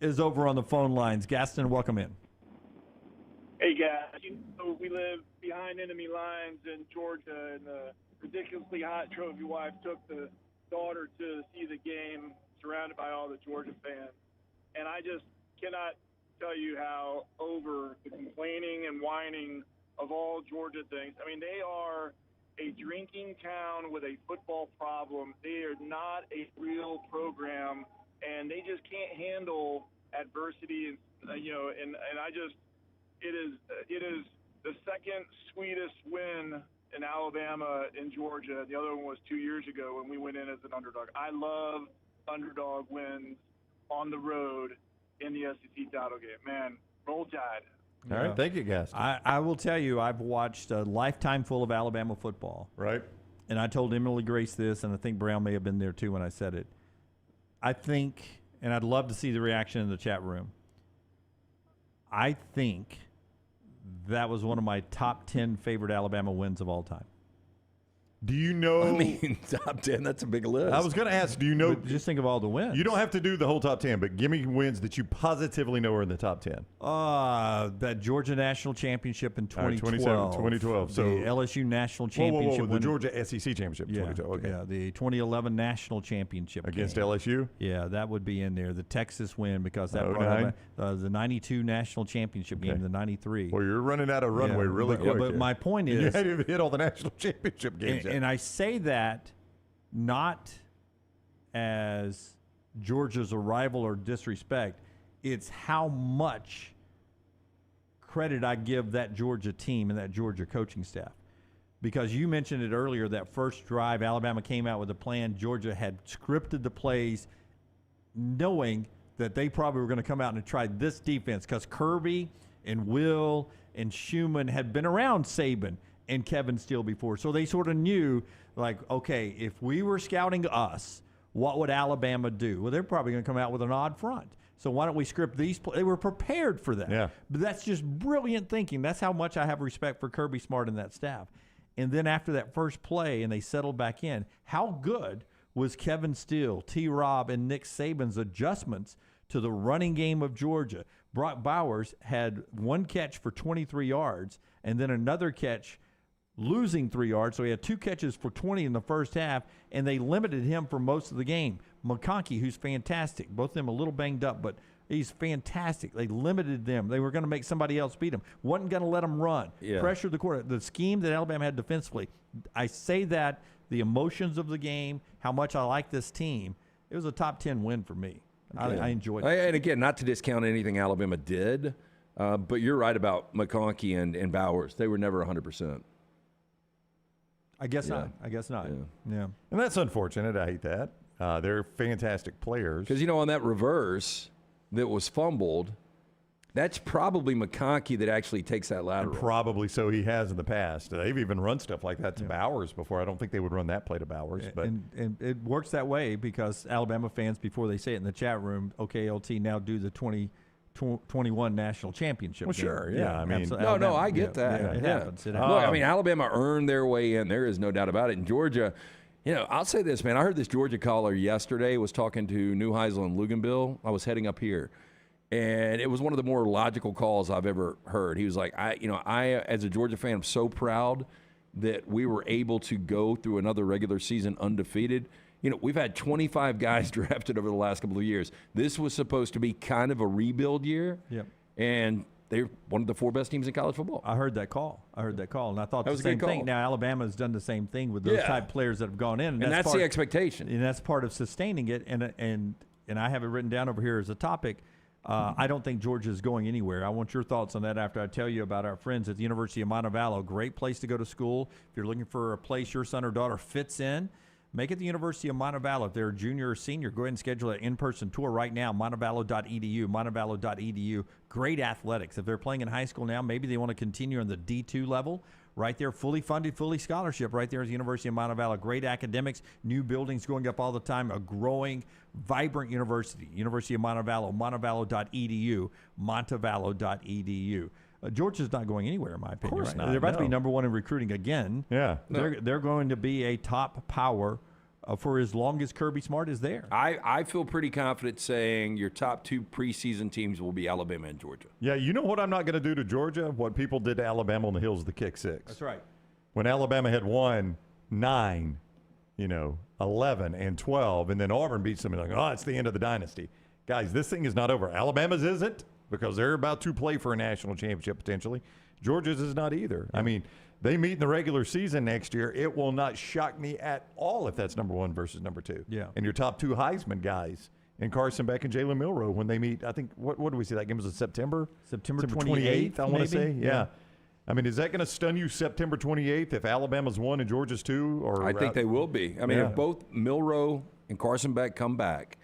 Speaker 2: is over on the phone lines. Gaston, welcome in.
Speaker 4: Hey, guys. We live behind enemy lines in Georgia, and the ridiculously hot trophy wife took the daughter to see the game surrounded by all the Georgia fans. And I just cannot tell you how over the complaining and whining of all Georgia things. I mean, they are a drinking town with a football problem. They are not a real program, and they just can't handle adversity. And I just, it is the second sweetest win in Alabama in Georgia. The other one was 2 years ago when we went in as an underdog. I love underdog wins on the road in the SEC title game. Man, roll Tide.
Speaker 15: All right, thank you, guys.
Speaker 2: I will tell you, I've watched a lifetime full of Alabama football.
Speaker 15: Right.
Speaker 2: And I told Emily Grace this, and I think Brown may have been there too when I said it. I think, and I'd love to see the reaction in the chat room, I think that was one of my top 10 favorite Alabama wins of all time.
Speaker 15: Do you know?
Speaker 9: I mean, top 10, that's a big list.
Speaker 15: I was going to ask, do you know?
Speaker 2: But just think of all the wins.
Speaker 15: You don't have to do the whole top 10, but give me wins that you positively know are in the top 10.
Speaker 2: That Georgia National Championship in 2012.
Speaker 15: 2012. So
Speaker 2: the LSU National Championship.
Speaker 15: The Georgia SEC Championship.
Speaker 2: Yeah,
Speaker 15: 2012. Okay.
Speaker 2: Yeah, the 2011 National Championship
Speaker 15: against
Speaker 2: game.
Speaker 15: LSU.
Speaker 2: Yeah, that would be in there. The Texas win because that
Speaker 15: 09.
Speaker 2: brought up the 92 National Championship game, the 93.
Speaker 15: Well, you're running out of runway really quick.
Speaker 2: But my point is,
Speaker 15: you hadn't even hit all the national championship games yet.
Speaker 2: And I say that not as Georgia's a rival or disrespect. It's how much credit I give that Georgia team and that Georgia coaching staff. Because you mentioned it earlier, that first drive, Alabama came out with a plan. Georgia had scripted the plays knowing that they probably were going to come out and try this defense because Kirby and Will and Schumann had been around Saban and Kevin Steele before. So they sort of knew, like, okay, if we were scouting us, what would Alabama do? Well, they're probably going to come out with an odd front. So why don't we script these plays? They were prepared for that.
Speaker 15: Yeah.
Speaker 2: But that's just brilliant thinking. That's how much I have respect for Kirby Smart and that staff. And then after that first play and they settled back in, how good was Kevin Steele, T-Rob, and Nick Saban's adjustments to the running game of Georgia? Brock Bowers had one catch for 23 yards and then another catch losing 3 yards. So he had 2 catches for 20 in the first half, and they limited him for most of the game. McConkey, who's fantastic, both of them a little banged up, but he's fantastic. They limited them. They were going to make somebody else beat him. Wasn't going to let them run.
Speaker 9: Yeah.
Speaker 2: Pressure the quarter. The scheme that Alabama had defensively, I say that, the emotions of the game, how much I like this team, it was a top 10 win for me. I enjoyed it.
Speaker 9: And again, not to discount anything Alabama did, but you're right about McConkey and Bowers. They were never 100%.
Speaker 2: I guess not. Yeah.
Speaker 15: And that's unfortunate. I hate that. They're fantastic players.
Speaker 9: Because, on that reverse that was fumbled, that's probably McConkey that actually takes that lateral.
Speaker 15: And probably so he has in the past. They've even run stuff like that to Bowers before. I don't think they would run that play to Bowers. But
Speaker 2: And it works that way because Alabama fans, before they say it in the chat room, okay, LT, now do the 2021 national championship.
Speaker 15: Well, sure, yeah. I mean,
Speaker 9: no, I get that.
Speaker 2: It happens.
Speaker 9: Look, I mean, Alabama earned their way in. There is no doubt about it. And Georgia, I'll say this, man. I heard this Georgia caller yesterday was talking to Neuheisel and Luginbill. I was heading up here. And it was one of the more logical calls I've ever heard. He was like, I as a Georgia fan, I'm so proud that we were able to go through another regular season undefeated. We've had 25 guys drafted over the last couple of years. This was supposed to be kind of a rebuild year.
Speaker 2: Yep.
Speaker 9: And they're one of the 4 best teams in college football.
Speaker 2: I heard that call. And I thought
Speaker 9: that
Speaker 2: the
Speaker 9: was
Speaker 2: same
Speaker 9: a good
Speaker 2: thing.
Speaker 9: call.
Speaker 2: Now, Alabama's done the same thing with those type players that have gone in.
Speaker 9: And that's the expectation.
Speaker 2: And that's part of sustaining it. And I have it written down over here as a topic. I don't think Georgia is going anywhere. I want your thoughts on that after I tell you about our friends at the University of Montevallo. Great place to go to school. If you're looking for a place your son or daughter fits in, make it the University of Montevallo. If they're a junior or senior, go ahead and schedule an in-person tour right now, montevallo.edu, montevallo.edu. Great athletics. If they're playing in high school now, maybe they want to continue on the D2 level. right there, fully funded, fully scholarship right there is the University of Montevallo. Great academics, new buildings going up all the time, a growing, vibrant university. University of Montevallo, montevallo.edu, montevallo.edu. Georgia's not going anywhere, in my opinion.
Speaker 15: Of course not.
Speaker 2: They're about to be
Speaker 15: No.
Speaker 2: number one in recruiting again.
Speaker 15: Yeah.
Speaker 2: They're going to be a top power for as long as Kirby Smart is there.
Speaker 9: I feel pretty confident saying your top 2 preseason teams will be Alabama and Georgia.
Speaker 15: Yeah, you know what I'm not going to do to Georgia? What people did to Alabama on the Hills of the Kick Six.
Speaker 2: That's right.
Speaker 15: When Alabama had won 9, 11, and 12, and then Auburn beats them, and like, oh, it's the end of the dynasty. Guys, this thing is not over. Alabama's isn't, because they're about to play for a national championship potentially. Georgia's is not either. I mean, they meet in the regular season next year. It will not shock me at all if that's number 1 versus number 2.
Speaker 2: Yeah.
Speaker 15: And your top 2 Heisman guys, and Carson Beck and Jalen Milroe, when they meet, I think, what do we see? That game was in September?
Speaker 2: September 28th,
Speaker 15: I want to say.
Speaker 2: maybe?
Speaker 15: Yeah. I mean, is that going to stun you September 28th if Alabama's 1 and Georgia's 2? Or
Speaker 9: I think they will be. I mean,
Speaker 15: Yeah.
Speaker 9: if both Milroe and Carson Beck come back,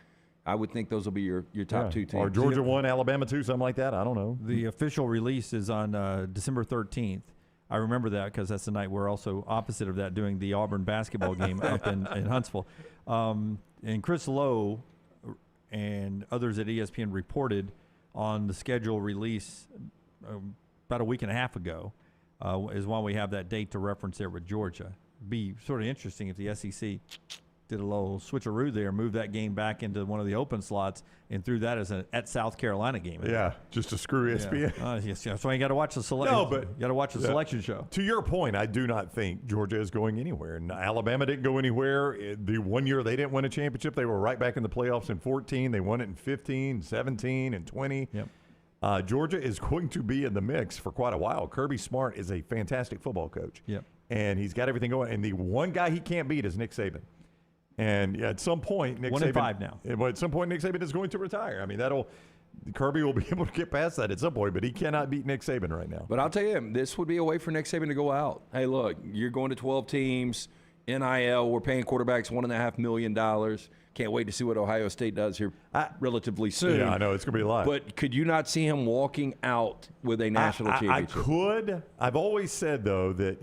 Speaker 9: I would think those will be your top 2 teams.
Speaker 15: Or Georgia 1, Alabama 2, something like that. I don't know.
Speaker 2: The official release is on December 13th. I remember that because that's the night we're also opposite of that doing the Auburn basketball game up in Huntsville. And Chris Lowe and others at ESPN reported on the schedule release about a week and a half ago is why we have that date to reference there with Georgia. Be sort of interesting if the SEC did a little switcheroo there, moved that game back into one of the open slots, and threw that as an at South Carolina game.
Speaker 15: Yeah, just to screw ESPN.
Speaker 2: Yeah. Yes, that's why you got to watch the selection.
Speaker 15: No, but
Speaker 2: you got to watch the selection show.
Speaker 15: To your point, I do not think Georgia is going anywhere. And Alabama didn't go anywhere. The one year they didn't win a championship, they were right back in the playoffs in 14. They won it in 15, 17, and 20.
Speaker 2: Yep.
Speaker 15: Georgia is going to be in the mix for quite a while. Kirby Smart is a fantastic football coach.
Speaker 2: Yep.
Speaker 15: And he's got everything going. And the one guy he can't beat is Nick Saban. And at some point, Nick
Speaker 2: 1-5 now.
Speaker 15: At some point, Nick Saban is going to retire. I mean, Kirby will be able to get past that at some point, but he cannot beat Nick Saban right now.
Speaker 9: But I'll tell you, this would be a way for Nick Saban to go out. Hey, look, you're going to 12 teams, NIL, we're paying quarterbacks $1.5 million. Can't wait to see what Ohio State does here relatively soon.
Speaker 15: Yeah, I know. It's going to be a lot.
Speaker 9: But could you not see him walking out with a national championship?
Speaker 15: I could. I've always said, though, that,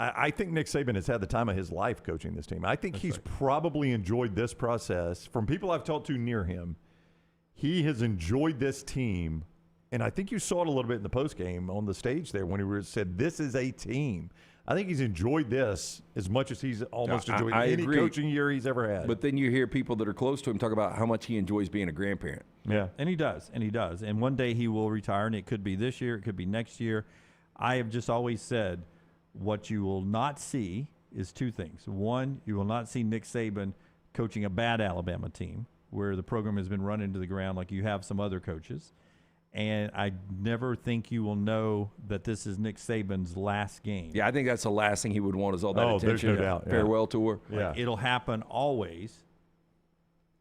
Speaker 15: I think Nick Saban has had the time of his life coaching this team. I think he's probably enjoyed this process. From people I've talked to near him, he has enjoyed this team. And I think you saw it a little bit in the postgame on the stage there when he said, this is a team. I think he's enjoyed this as much as he's almost enjoyed any coaching year he's ever had.
Speaker 9: But then you hear people that are close to him talk about how much he enjoys being a grandparent.
Speaker 15: Yeah.
Speaker 2: And he does. And one day he will retire, and it could be this year, it could be next year. I have just always said what you will not see is 2 things. One, you will not see Nick Saban coaching a bad Alabama team where the program has been run into the ground like you have some other coaches. And I never think you will know that this is Nick Saban's last game.
Speaker 9: Yeah, I think that's the last thing he would want is all that attention.
Speaker 15: There's no doubt.
Speaker 9: Farewell tour.
Speaker 2: Yeah. It'll happen always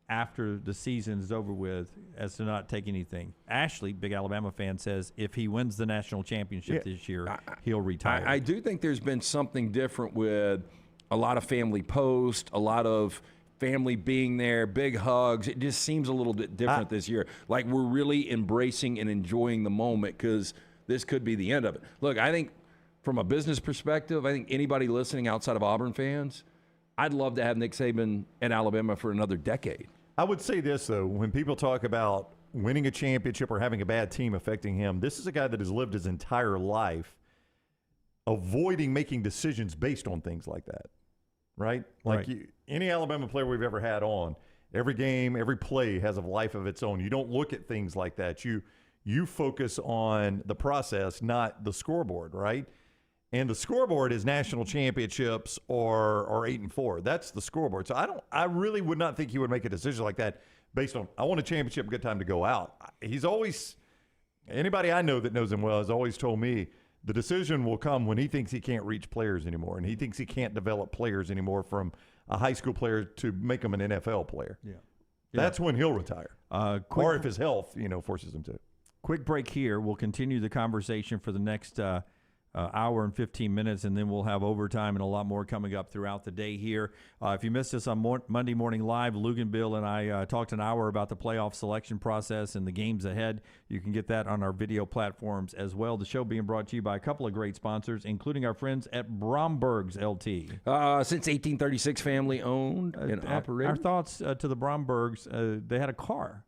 Speaker 2: after the season is over with as to not take anything. Ashley, big Alabama fan, says if he wins the national championship this year, he'll retire.
Speaker 9: I do think there's been something different with a lot of family posts, a lot of family being there, big hugs. It just seems a little bit different this year. Like we're really embracing and enjoying the moment because this could be the end of it. Look, I think from a business perspective, I think anybody listening outside of Auburn fans, I'd love to have Nick Saban at Alabama for another decade.
Speaker 15: I would say this, though. When people talk about winning a championship or having a bad team affecting him, this is a guy that has lived his entire life avoiding making decisions based on things like that, right? Like any Alabama player we've ever had on, every game, every play has a life of its own. You don't look at things like that. You focus on the process, not the scoreboard, right? And the scoreboard is national championships or 8-4. That's the scoreboard. So I really would not think he would make a decision like that based on, I want a championship, good time to go out. He's always, anybody I know that knows him well has always told me the decision will come when he thinks he can't reach players anymore and he thinks he can't develop players anymore from a high school player to make him an NFL player.
Speaker 2: Yeah.
Speaker 15: That's when he'll retire. Or if his health, forces him to.
Speaker 2: Quick break here. We'll continue the conversation for the next hour and 15 minutes, and then we'll have overtime and a lot more coming up throughout the day here. If you missed us on Monday Morning Live, Luginbill and I talked an hour about the playoff selection process and the games ahead. You can get that on our video platforms as well. The show being brought to you by a couple of great sponsors, including our friends at Bromberg's LT.
Speaker 9: Since 1836, family-owned and operated.
Speaker 2: Our thoughts to the Brombergs, they had a car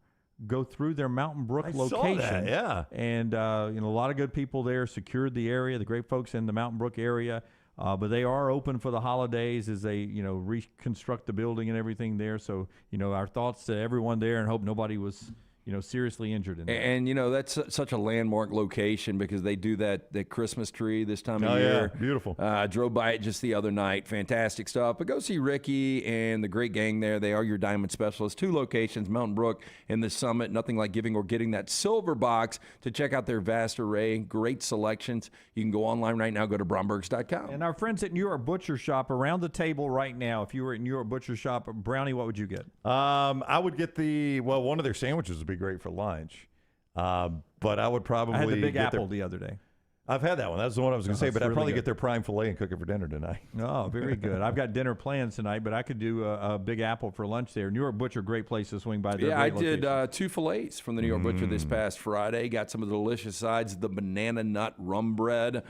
Speaker 2: go through their Mountain Brook location.
Speaker 15: Saw that, yeah.
Speaker 2: And a lot of good people there secured the area, the great folks in the Mountain Brook area. But they are open for the holidays as they, reconstruct the building and everything there. So, our thoughts to everyone there, and hope nobody was, seriously injured in that.
Speaker 9: And, that's such a landmark location because they do that Christmas tree this time of year.
Speaker 15: Yeah, beautiful.
Speaker 9: I drove by it just the other night. Fantastic stuff. But go see Ricky and the great gang there. They are your diamond specialists. 2 locations, Mountain Brook and the Summit. Nothing like giving or getting that silver box to check out their vast array. Great selections. You can go online right now. Go to Brombergs.com.
Speaker 2: And our friends at New York Butcher Shop around the table right now. If you were at New York Butcher Shop, Brownie, what would you get?
Speaker 15: I would get one of their sandwiches would be great for lunch. But I would probably
Speaker 2: I had the Big Apple the other day.
Speaker 15: I've had that one. That's the one I was going to say, but I'd
Speaker 2: really
Speaker 15: probably
Speaker 2: good.
Speaker 15: get their prime filet and cook it for dinner tonight.
Speaker 2: Oh, very good. I've got dinner plans tonight, but I could do a Big Apple for lunch there. New York Butcher, great place to swing by.
Speaker 9: Yeah, I did 2 fillets from the New York Butcher this past Friday. Got some of the delicious sides, the banana nut rum bread.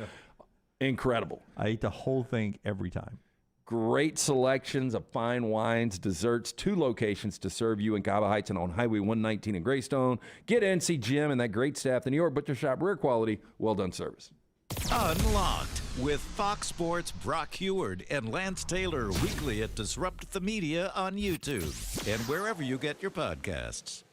Speaker 9: Incredible.
Speaker 2: I eat the whole thing every time.
Speaker 9: Great selections of fine wines, desserts, 2 locations to serve you in Cava Heights and on Highway 119 in Greystone. Get in, see Jim and that great staff. The New York Butcher Shop, rare quality, well done service.
Speaker 8: Unlocked with Fox Sports' Brock Heward and Lance Taylor weekly at Disrupt the Media on YouTube and wherever you get your podcasts.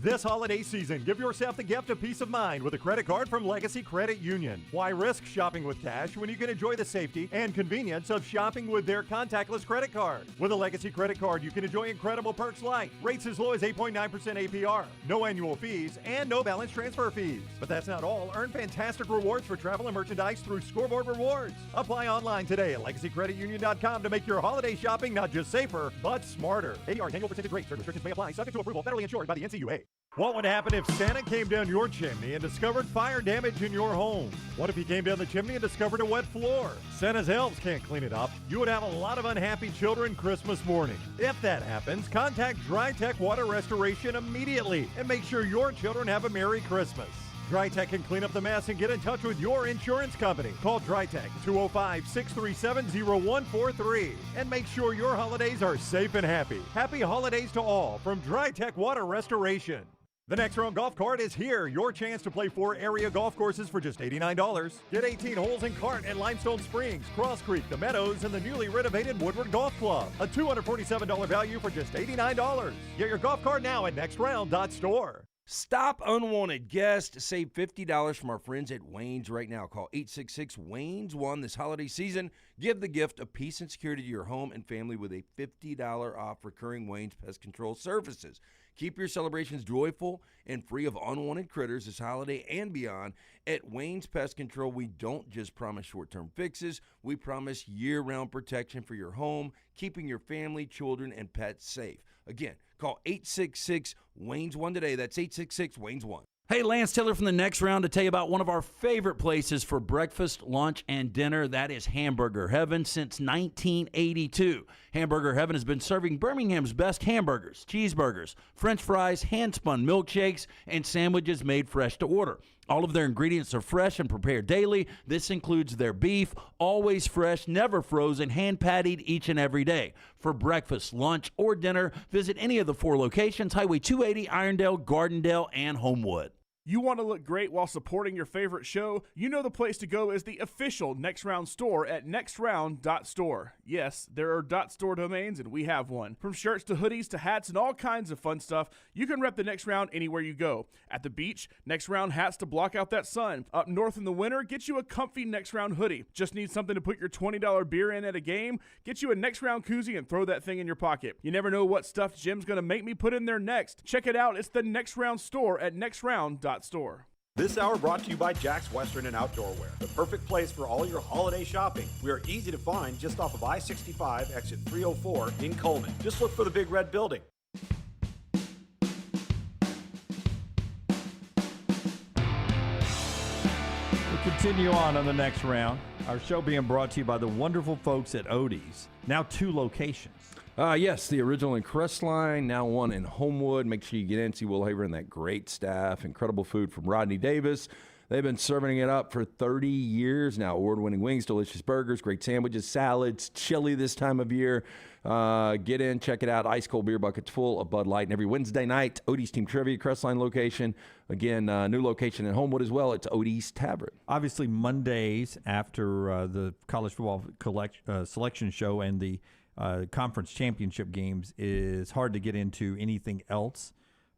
Speaker 6: This holiday season, give yourself the gift of peace of mind with a credit card from Legacy Credit Union. Why risk shopping with cash when you can enjoy the safety and convenience of shopping with their contactless credit card? With a Legacy credit card, you can enjoy incredible perks like rates as low as 8.9% APR, no annual fees, and no balance transfer fees. But that's not all. Earn fantastic rewards for travel and merchandise through Scoreboard Rewards. Apply online today at LegacyCreditUnion.com to make your holiday shopping not just safer, but smarter. APR annual percentage rate. Certain restrictions may apply. Subject to approval. Federally insured by the NCUA. What would happen if Santa came down your chimney and discovered fire damage in your home? What if he came down the chimney and discovered a wet floor? Santa's elves can't clean it up. You would have a lot of unhappy children Christmas morning. If that happens, contact DryTech Water Restoration immediately and make sure your children have a Merry Christmas. DryTech can clean up the mess and get in touch with your insurance company. Call DryTech 205-637-0143 and make sure your holidays are safe and happy. Happy holidays to all from DryTech Water Restoration. The Next Round Golf Cart is here. Your chance to play 4 area golf courses for just $89. Get 18 holes in Cart at Limestone Springs, Cross Creek, The Meadows, and the newly renovated Woodward Golf Club. A $247 value for just $89. Get your golf cart now at nextround.store.
Speaker 9: Stop unwanted guests. Save $50 from our friends at Wayne's right now. Call 866-WAYNES-1 this holiday season. Give the gift of peace and security to your home and family with a $50 off recurring Wayne's Pest Control services. Keep your celebrations joyful and free of unwanted critters this holiday and beyond. At Wayne's Pest Control, we don't just promise short-term fixes. We promise year-round protection for your home, keeping your family, children, and pets safe. Again, call 866-WAYNES-1 today. That's 866-WAYNES-1.
Speaker 7: Hey, Lance Taylor from the Next Round to tell you about one of our favorite places for breakfast, lunch, and dinner. That is Hamburger Heaven since 1982. Hamburger Heaven has been serving Birmingham's best hamburgers, cheeseburgers, French fries, hand-spun milkshakes, and sandwiches made fresh to order. All of their ingredients are fresh and prepared daily. This includes their beef, always fresh, never frozen, hand-pattied each and every day. For breakfast, lunch, or dinner, visit any of the 4 locations, Highway 280, Irondale, Gardendale, and Homewood.
Speaker 5: You want to look great while supporting your favorite show? You know the place to go is the official Next Round store at nextround.store. Yes, there are .store domains, and we have one. From shirts to hoodies to hats and all kinds of fun stuff, you can rep the Next Round anywhere you go. At the beach, Next Round hats to block out that sun. Up north in the winter, get you a comfy Next Round hoodie. Just need something to put your $20 beer in at a game? Get you a Next Round koozie and throw that thing in your pocket. You never know what stuff Jim's going to make me put in there next. Check it out. It's the Next Round store at nextround.store.
Speaker 11: This hour brought to you by Jack's Western and Outdoor Wear, the perfect place for all your holiday shopping. We are easy to find just off of I-65, exit 304 in Coleman. Just look for the big red building.
Speaker 2: Continue on the next round. Our show being brought to you by the wonderful folks at Odie's. Now 2 locations.
Speaker 9: Yes, the original in Crestline, now one in Homewood. Make sure you get in, see Will Haver and that great staff. Incredible food from Rodney Davis. They've been serving it up for 30 years now. Award-winning wings, delicious burgers, great sandwiches, salads, chili this time of year. Get in, check it out. Ice-cold beer buckets full of Bud Light. And every Wednesday night, Odie's Team Trivia, Crestline location. Again, new location in Homewood as well. It's Odie's Tavern.
Speaker 2: Obviously, Mondays after the college football selection show and the conference championship games is hard to get into anything else.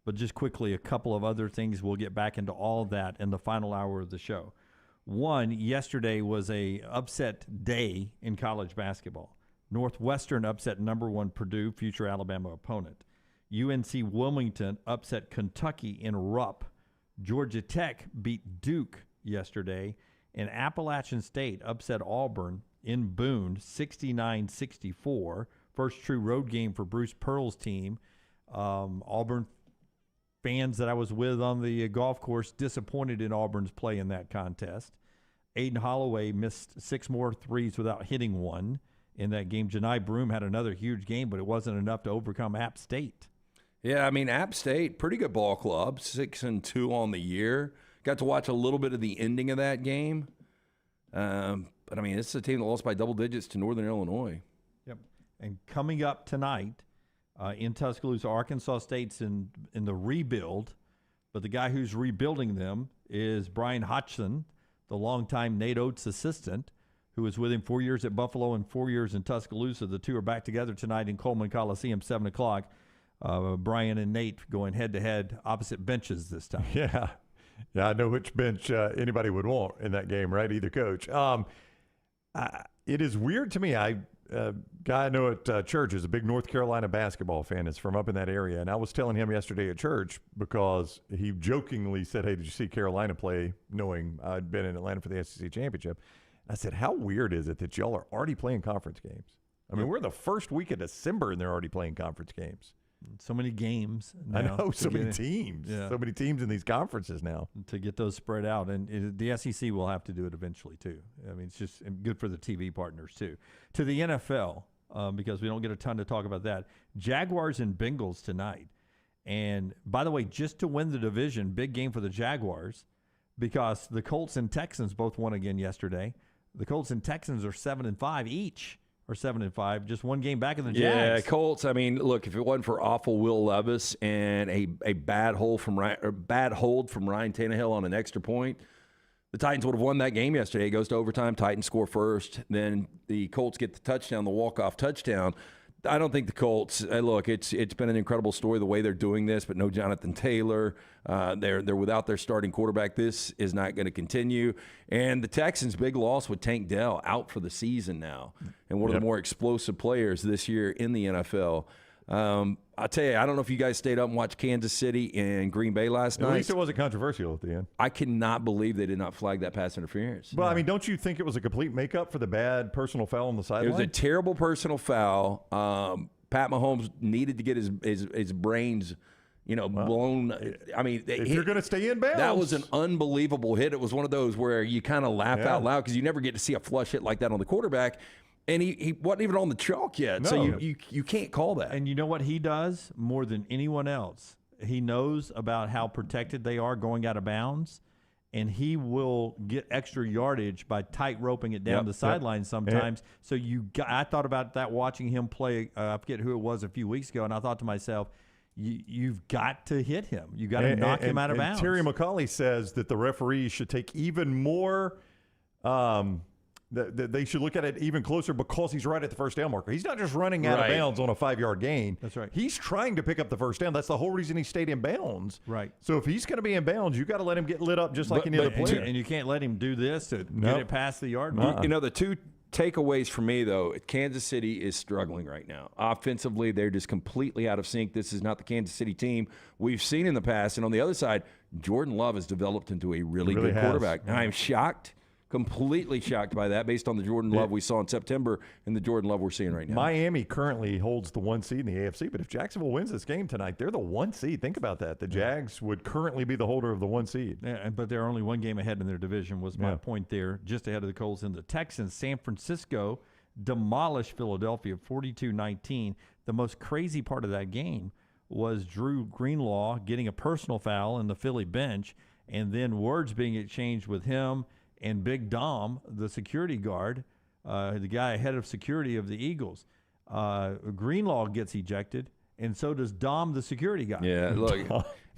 Speaker 2: But just quickly, a couple of other things. We'll get back into all that in the final hour of the show. One, yesterday was a upset day in college basketball. Northwestern upset number 1 Purdue, future Alabama opponent. UNC Wilmington upset Kentucky in Rupp. Georgia Tech beat Duke yesterday. And Appalachian State upset Auburn in Boone, 69-64. First true road game for Bruce Pearl's team. Auburn fans that I was with on the golf course disappointed in Auburn's play in that contest. Aiden Holloway missed 6 more threes without hitting one in that game. Janai Broom had another huge game, but it wasn't enough to overcome App State.
Speaker 9: Yeah, I mean, App State, pretty good ball club, 6-2 on the year. Got to watch a little bit of the ending of that game. But, I mean, this is a team that lost by double digits to Northern Illinois.
Speaker 2: Yep. And coming up tonight, in Tuscaloosa, Arkansas State's in the rebuild, but the guy who's rebuilding them is Brian Hodgson, the longtime Nate Oates assistant, who was with him 4 years at Buffalo and 4 years in Tuscaloosa. The two are back together tonight in Coleman Coliseum, 7 o'clock. Brian and Nate going head-to-head, opposite benches this time.
Speaker 15: Yeah, I know which bench anybody would want in that game, right? Either coach. It is weird to me. Guy I know at church is a big North Carolina basketball fan. Is from up in that area. And I was telling him yesterday at church because he jokingly said, hey, did you see Carolina play, knowing I'd been in Atlanta for the SEC championship? I said, how weird is it that y'all are already playing conference games? I mean, we're the first week of December and they're already playing conference games.
Speaker 2: So many games now.
Speaker 15: I know, so many teams. Yeah. So many teams in these conferences now.
Speaker 2: To get those spread out. And the SEC will have to do it eventually, too. I mean, it's just good for the TV partners, too. To the NFL, because we don't get a ton to talk about that, Jaguars and Bengals tonight. And, by the way, just to win the division, big game for the Jaguars, because the Colts and Texans both won again yesterday. The Colts and Texans are 7-5 each. Or 7-5, just one game back in the Jags.
Speaker 9: Yeah, Colts. I mean, look, if it wasn't for awful Will Levis and a bad hold from Ryan Tannehill on an extra point, the Titans would have won that game yesterday. It goes to overtime. Titans score first. Then the Colts get the touchdown, the walk-off touchdown. I don't think the Colts. Look, it's been an incredible story the way they're doing this, but no Jonathan Taylor. They're without their starting quarterback. This is not going to continue. And the Texans' big loss with Tank Dell out for the season now, and one of the more explosive players this year in the NFL. I'll tell you, I don't know if you guys stayed up and watched Kansas City and Green Bay last night.
Speaker 15: At least it wasn't controversial at the end.
Speaker 9: I cannot believe they did not flag that pass interference.
Speaker 15: Well, I mean, don't you think it was a complete makeup for the bad personal foul on the sideline?
Speaker 9: It was a terrible personal foul. Pat Mahomes needed to get his brains, blown. I mean,
Speaker 15: if you're going to stay in bounds.
Speaker 9: That was an unbelievable hit. It was one of those where you kind of laugh out loud because you never get to see a flush hit like that on the quarterback. And he wasn't even on the chalk yet, so you can't call that.
Speaker 2: And you know what he does more than anyone else? He knows about how protected they are going out of bounds, and he will get extra yardage by tight roping it down the sideline sometimes. So I thought about that watching him play. I forget who it was a few weeks ago, and I thought to myself, you've got to hit him. You got to knock him out of bounds.
Speaker 15: Terry McCauley says that the referees should take even more. They should look at it even closer because he's right at the first down marker. He's not just running out of bounds on a 5-yard gain.
Speaker 2: That's right.
Speaker 15: He's trying to pick up the first down. That's the whole reason he stayed in bounds.
Speaker 2: Right.
Speaker 15: So if he's going to be in bounds, you got to let him get lit up just like any other player.
Speaker 2: And you can't let him do this to get it past the yard mark.
Speaker 9: The two takeaways for me, though, Kansas City is struggling right now. Offensively, they're just completely out of sync. This is not the Kansas City team we've seen in the past. And on the other side, Jordan Love has developed into a really good quarterback. And I'm shocked Completely shocked by that based on the Jordan Love we saw in September and the Jordan Love we're seeing right now.
Speaker 15: Miami currently holds the 1 seed in the AFC, but if Jacksonville wins this game tonight, they're the 1 seed. Think about that. The Jags would currently be the holder of the 1 seed.
Speaker 2: Yeah, but they're only one game ahead in their division was my point there, just ahead of the Colts and the Texans. San Francisco demolished Philadelphia 42-19. The most crazy part of that game was Drew Greenlaw getting a personal foul in the Philly bench and then words being exchanged with him and Big Dom, the security guard, the guy head of security of the Eagles. Greenlaw gets ejected, and so does Dom, the security guy.
Speaker 9: Yeah, look,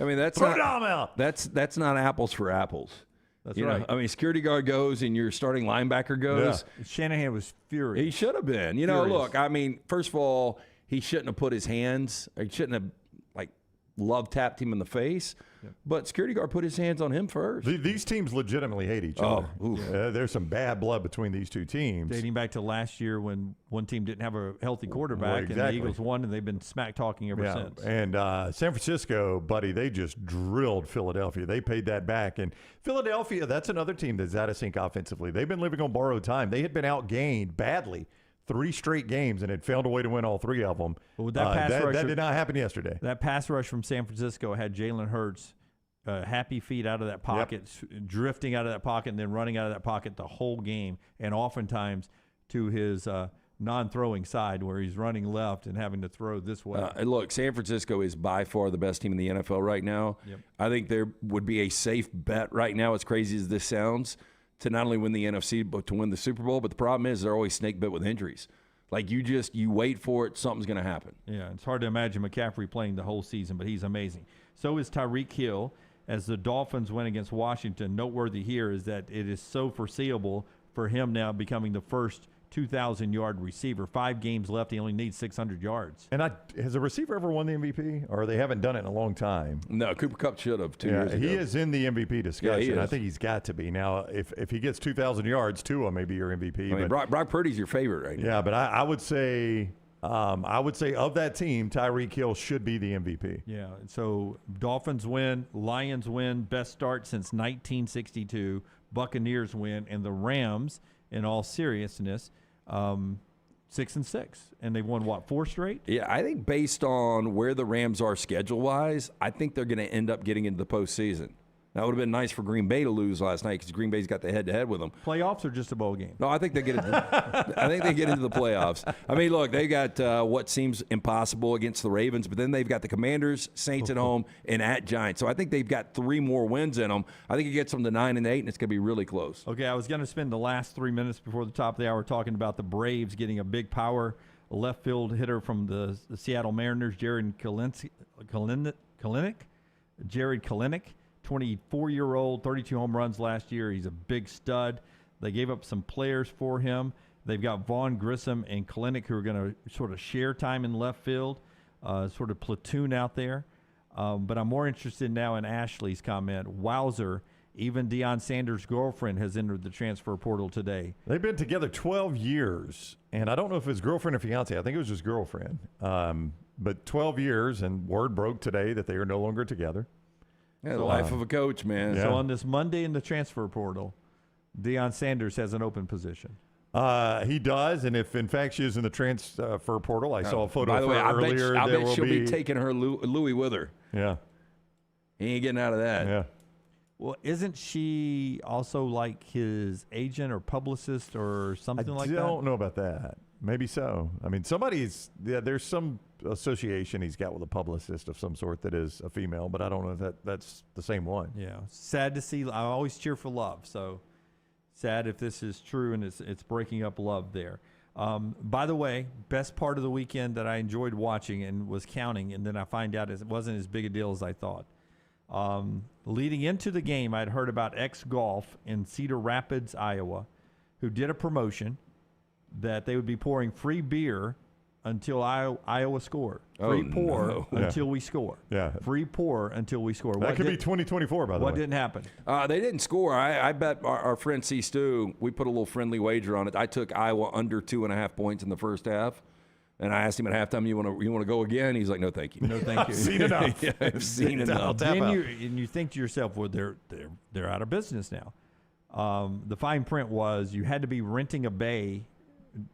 Speaker 9: I mean, that's
Speaker 2: Throw
Speaker 9: not,
Speaker 2: Dom out.
Speaker 9: That's not apples for apples.
Speaker 2: That's
Speaker 9: you
Speaker 2: right.
Speaker 9: know, I mean, security guard goes and your starting linebacker goes.
Speaker 2: Yeah. Shanahan was furious.
Speaker 9: He should have been. You know, look, I mean, first of all, he shouldn't have put his hands, or he shouldn't have, love tapped him in the face. But security guard put his hands on him first.
Speaker 15: These teams legitimately hate each other. There's some bad blood between these two teams.
Speaker 2: Dating back to last year when one team didn't have a healthy quarterback and the Eagles won, and they've been smack talking ever since.
Speaker 15: And San Francisco, buddy, they just drilled Philadelphia. They paid that back. And Philadelphia, that's another team that's out of sync offensively. They've been living on borrowed time. They had been outgained badly 3 straight games and had found a way to win all 3 of them.
Speaker 2: But with that pass rush,
Speaker 15: that did not happen yesterday.
Speaker 2: That pass rush from San Francisco had Jalen Hurts happy feet out of that pocket, drifting out of that pocket, and then running out of that pocket the whole game, and oftentimes to his non-throwing side where he's running left and having to throw this way.
Speaker 9: Look, San Francisco is by far the best team in the NFL right now. I think there would be a safe bet right now, as crazy as this sounds, to not only win the NFC but to win the Super Bowl. But the problem is they're always snake bit with injuries. Like you wait for it, something's going to happen.
Speaker 2: Yeah, it's hard to imagine McCaffrey playing the whole season, but he's amazing. So is Tyreek Hill. As the Dolphins win against Washington, noteworthy here is that it is so foreseeable for him now becoming the first 2,000-yard receiver. 5 games left. He only needs 600 yards.
Speaker 15: And has a receiver ever won the MVP? Or they haven't done it in a long time?
Speaker 9: No, Cooper Kupp should have 2 years ago.
Speaker 15: He is in the MVP discussion.
Speaker 9: Yeah,
Speaker 15: I think he's got to be. Now, if he gets 2,000 yards, Tua may be your MVP.
Speaker 9: I mean, Brock Purdy's your favorite right now.
Speaker 15: Yeah, but I would say of that team, Tyreek Hill should be the MVP.
Speaker 2: Yeah, so Dolphins win, Lions win, best start since 1962, Buccaneers win, and the Rams, in all seriousness, 6-6. And they've won, 4 straight?
Speaker 9: Yeah, I think based on where the Rams are schedule-wise, I think they're going to end up getting into the postseason. That would have been nice for Green Bay to lose last night because Green Bay's got the head-to-head with them.
Speaker 2: Playoffs or just a bowl game?
Speaker 9: No, I think they get into, I think they get into the playoffs. I mean, look, they got what seems impossible against the Ravens, but then they've got the Commanders, Saints at home, and at Giants. So I think they've got 3 more wins in them. I think it gets them to 9-8, and it's going to be really close.
Speaker 2: Okay, I was going to spend the last 3 minutes before the top of the hour talking about the Braves getting a big power left field hitter from the Seattle Mariners, Jared Kalenic. Jared Kalenic. 24-year-old, 32 home runs last year. He's a big stud. They gave up some players for him. They've got Vaughn Grissom and Kalenic who are going to sort of share time in left field, sort of platoon out there. But I'm more interested now in Ashley's comment. Wowzer, even Deion Sanders' girlfriend has entered the transfer portal today.
Speaker 15: They've been together 12 years, and I don't know if it's girlfriend or fiance. I think it was just girlfriend. But 12 years, and word broke today that they are no longer together.
Speaker 9: Yeah, the life of a coach, man.
Speaker 2: So on this Monday in the transfer portal, Deion Sanders has an open position.
Speaker 15: He does, and if in fact she is in the transfer portal, I saw a photo of her earlier.
Speaker 9: I bet she'll be taking her Louis with her.
Speaker 15: Yeah.
Speaker 9: He ain't getting out of that.
Speaker 15: Yeah.
Speaker 2: Well, isn't she also like his agent or publicist or something like that?
Speaker 15: I don't know about that. Maybe so. I mean, there's some association he's got with a publicist of some sort that is a female, but I don't know if that's the same one.
Speaker 2: Yeah. Sad to see. I always cheer for love. So sad if this is true and it's breaking up love there. By the way, best part of the weekend that I enjoyed watching and was counting, and then I find out it wasn't as big a deal as I thought. Leading into the game, I'd heard about X Golf in Cedar Rapids, Iowa, who did a promotion that they would be pouring free beer until Iowa scored. Free pour until we score.
Speaker 15: Yeah.
Speaker 2: Free pour until we score.
Speaker 15: That could be 2024, by the way.
Speaker 2: What didn't happen?
Speaker 9: They didn't score. I bet our friend C. Stu, we put a little friendly wager on it. I took Iowa under 2.5 points in the first half. And I asked him at halftime, you want to go again? He's like, no, thank you.
Speaker 2: No, thank you.
Speaker 15: I've seen enough.
Speaker 9: Yeah, I've seen enough.
Speaker 2: And you think to yourself, well, they're out of business now. The fine print was you had to be renting a bay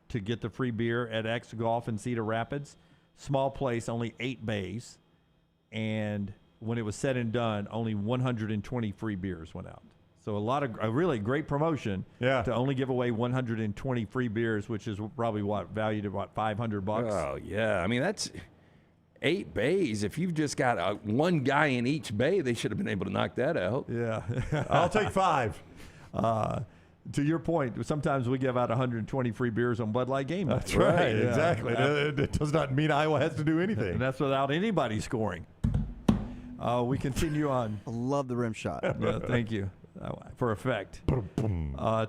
Speaker 2: to get the free beer at X Golf in Cedar Rapids. Small place, only 8 bays. And when it was said and done, only 120 free beers went out. So a really great promotion to only give away 120 free beers, which is probably valued at $500.
Speaker 9: Oh, yeah. I mean, that's 8 bays. If you've just got one guy in each bay, they should have been able to knock that out.
Speaker 2: Yeah.
Speaker 15: I'll take 5.
Speaker 2: To your point, sometimes we give out 120 free beers on Bud Light game night.
Speaker 15: That's right. Exactly. It does not mean Iowa has to do anything.
Speaker 2: And that's without anybody scoring. We continue on.
Speaker 13: I love the rim shot.
Speaker 2: Yeah, thank you. For effect.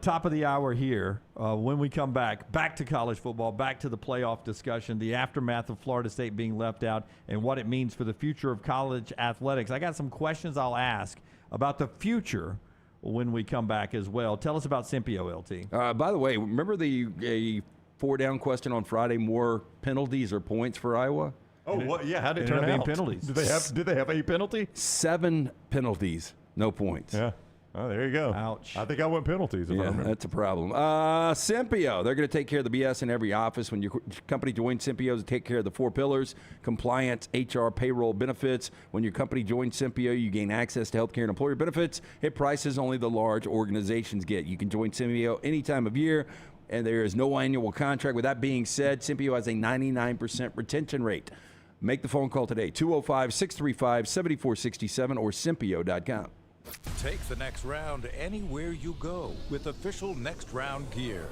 Speaker 2: Top of the hour here. When we come back to college football, back to the playoff discussion, the aftermath of Florida State being left out, and what it means for the future of college athletics. I got some questions I'll ask about the future when we come back as well. Tell us about Simpio, LT.
Speaker 9: By the way, remember the 4-down question on Friday, more penalties or points for Iowa?
Speaker 15: Oh, what? Yeah, how did it turn out?
Speaker 2: Penalties.
Speaker 15: Did they have a penalty?
Speaker 9: 7 penalties, no points.
Speaker 15: Yeah. Oh, there you go.
Speaker 2: Ouch.
Speaker 15: I think I went penalties.
Speaker 9: Yeah, that's a problem. Simpio, they're going to take care of the BS in every office. When your company joins Simpio, to take care of the 4 pillars: compliance, HR, payroll, benefits. When your company joins Simpio, you gain access to healthcare and employer benefits at prices only the large organizations get. You can join Simpio any time of year, and there is no annual contract. With that being said, Simpio has a 99% retention rate. Make the phone call today, 205-635-7467 or Simpio.com.
Speaker 8: Take the next round anywhere you go with official Next Round gear.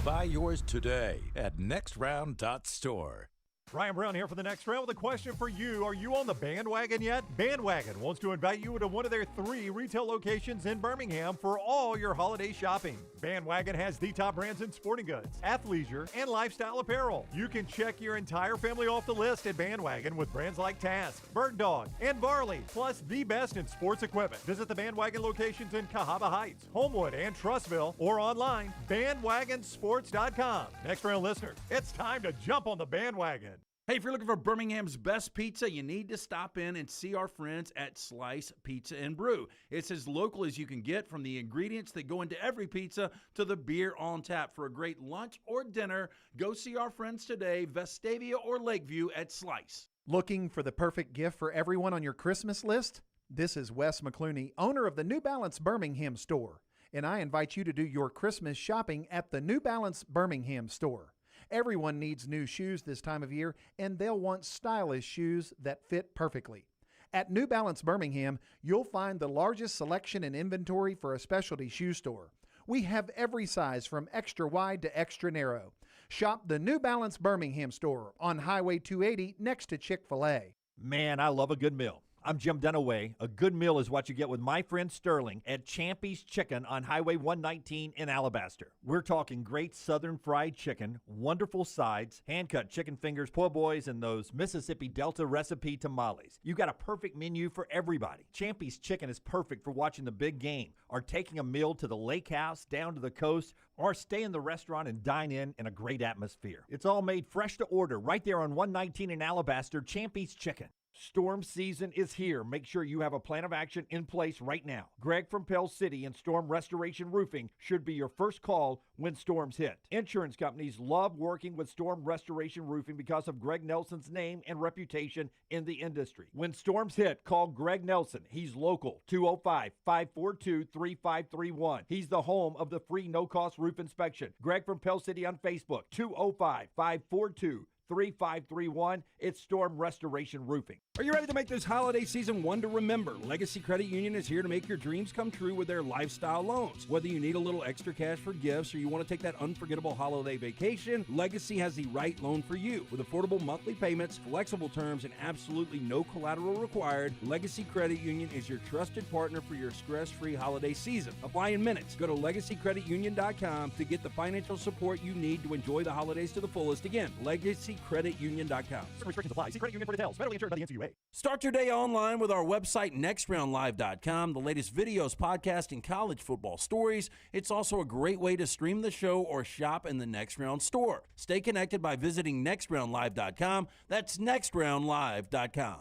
Speaker 8: Buy yours today at nextround.store.
Speaker 6: Ryan Brown here for the next round with a question for you. Are you on the bandwagon yet? Bandwagon wants to invite you to one of their 3 retail locations in Birmingham for all your holiday shopping. Bandwagon has the top brands in sporting goods, athleisure, and lifestyle apparel. You can check your entire family off the list at Bandwagon with brands like Task, Bird Dog, and Varley, plus the best in sports equipment. Visit the Bandwagon locations in Cahaba Heights, Homewood, and Trussville, or online, bandwagonsports.com. Next round listeners, it's time to jump on the bandwagon.
Speaker 7: Hey, if you're looking for Birmingham's best pizza, you need to stop in and see our friends at Slice Pizza and Brew. It's as local as you can get, from the ingredients that go into every pizza to the beer on tap. For a great lunch or dinner, go see our friends today, Vestavia or Lakeview at Slice.
Speaker 14: Looking for the perfect gift for everyone on your Christmas list? This is Wes McClooney, owner of the New Balance Birmingham store, and I invite you to do your Christmas shopping at the New Balance Birmingham store. Everyone needs new shoes this time of year, and they'll want stylish shoes that fit perfectly. At New Balance Birmingham, you'll find the largest selection and inventory for a specialty shoe store. We have every size from extra wide to extra narrow. Shop the New Balance Birmingham store on Highway 280 next to Chick-fil-A.
Speaker 2: Man, I love a good meal. I'm Jim Dunaway. A good meal is what you get with my friend Sterling at Champy's Chicken on Highway 119 in Alabaster. We're talking great southern fried chicken, wonderful sides, hand-cut chicken fingers, po' boys, and those Mississippi Delta recipe tamales. You got a perfect menu for everybody. Champy's Chicken is perfect for watching the big game, or taking a meal to the lake house, down to the coast, or stay in the restaurant and dine in a great atmosphere. It's all made fresh to order right there on 119 in Alabaster. Champy's Chicken. Storm season is here. Make sure you have a plan of action in place right now. Greg from Pell City and Storm Restoration Roofing should be your first call when storms hit. Insurance companies love working with Storm Restoration Roofing because of Greg Nelson's name and reputation in the industry. When storms hit, call Greg Nelson. He's local, 205-542-3531. He's the home of the free no-cost roof inspection. Greg from Pell City on Facebook, 205-542-3531. It's Storm Restoration Roofing.
Speaker 1: Are you ready to make this holiday season one to remember? Legacy Credit Union is here to make your dreams come true with their lifestyle loans. Whether you need a little extra cash for gifts or you want to take that unforgettable holiday vacation, Legacy has the right loan for you. With affordable monthly payments, flexible terms, and absolutely no collateral required, Legacy Credit Union is your trusted partner for your stress-free holiday season. Apply in minutes. Go to LegacyCreditUnion.com to get the financial support you need to enjoy the holidays to the fullest. Again, LegacyCreditUnion.com.
Speaker 6: Restrictions apply. See credit union for details. Federally insured by the NCUA.
Speaker 7: Start your day online with our website, nextroundlive.com, the latest videos, podcasts, and college football stories. It's also a great way to stream the show or shop in the Next Round store. Stay connected by visiting nextroundlive.com. That's nextroundlive.com.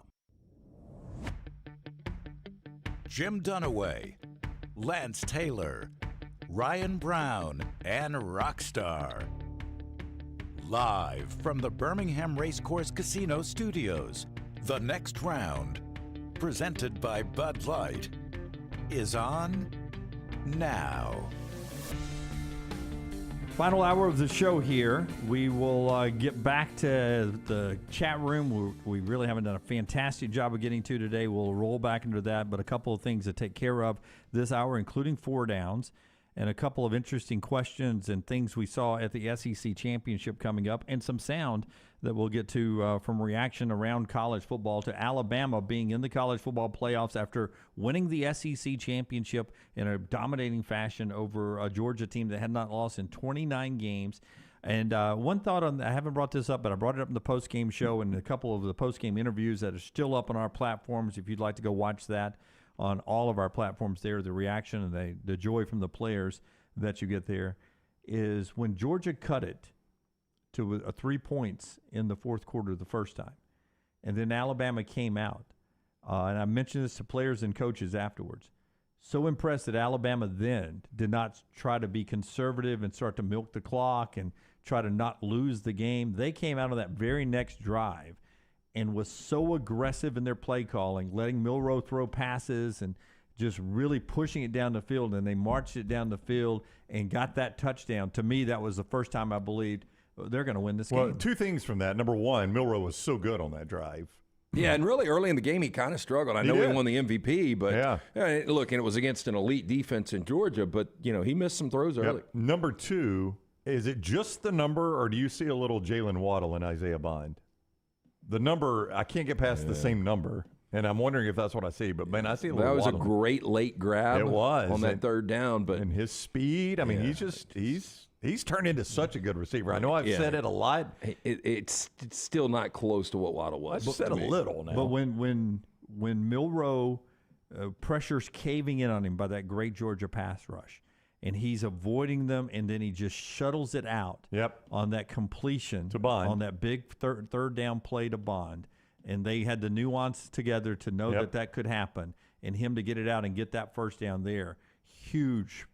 Speaker 8: Jim Dunaway. Lance Taylor, Ryan Brown, and Rockstar. Live from the Birmingham Racecourse Casino Studios, the next round, presented by Bud Light, is on now.
Speaker 2: Final hour of the show here. We will get back to the chat room. We really haven't done a fantastic job of getting to today. We'll roll back into that, but a couple of things to take care of this hour, including 4 downs, and a couple of interesting questions and things we saw at the SEC Championship coming up, and some sound that we'll get to from reaction around college football to Alabama being in the college football playoffs after winning the SEC Championship in a dominating fashion over a Georgia team that had not lost in 29 games. And one thought on I haven't brought this up, but I brought it up in the post-game show and a couple of the post-game interviews that are still up on our platforms. If you'd like to go watch that on all of our platforms there, the reaction and the joy from the players that you get there is when Georgia cut it to 3 points in the fourth quarter the first time. And then Alabama came out. And I mentioned this to players and coaches afterwards. So impressed that Alabama then did not try to be conservative and start to milk the clock and try to not lose the game. They came out on that very next drive and was so aggressive in their play calling, letting Milroe throw passes and just really pushing it down the field. And they marched it down the field and got that touchdown. To me, that was the first time I believed they're going to win this game.
Speaker 15: Well, 2 things from that. Number one, Milroe was so good on that drive.
Speaker 9: Yeah, and really early in the game, he kind of struggled. I know he won the MVP, but look, and it was against an elite defense in Georgia, but, he missed some throws early.
Speaker 15: Number 2, is it just the number, or do you see a little Jalen Waddle and Isaiah Bond? The number, I can't get past the same number, and I'm wondering if that's what I see, but, man, I see a little
Speaker 9: That was
Speaker 15: Waddle.
Speaker 9: a great late grab
Speaker 15: It was.
Speaker 9: on that third down. But
Speaker 15: and his speed, I mean, he's turned into such a good receiver. I know I've said it a lot.
Speaker 9: It's still not close to what Waddle was.
Speaker 15: I've said a little now.
Speaker 2: But when Milroe pressure's caving in on him by that great Georgia pass rush, and he's avoiding them, and then he just shuttles it out on that completion
Speaker 15: to Bond,
Speaker 2: on that big third down play to Bond, and they had the nuance together to know that could happen, and him to get it out and get that first down there, huge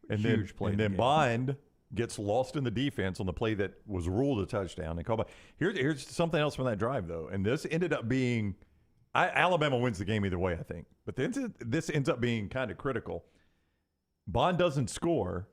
Speaker 2: play.
Speaker 15: And then Bond gets lost in the defense on the play that was ruled a touchdown. And here's something else from that drive, though. And this ended up being Alabama wins the game either way, I think. But this ends up being kind of critical. Bond doesn't score,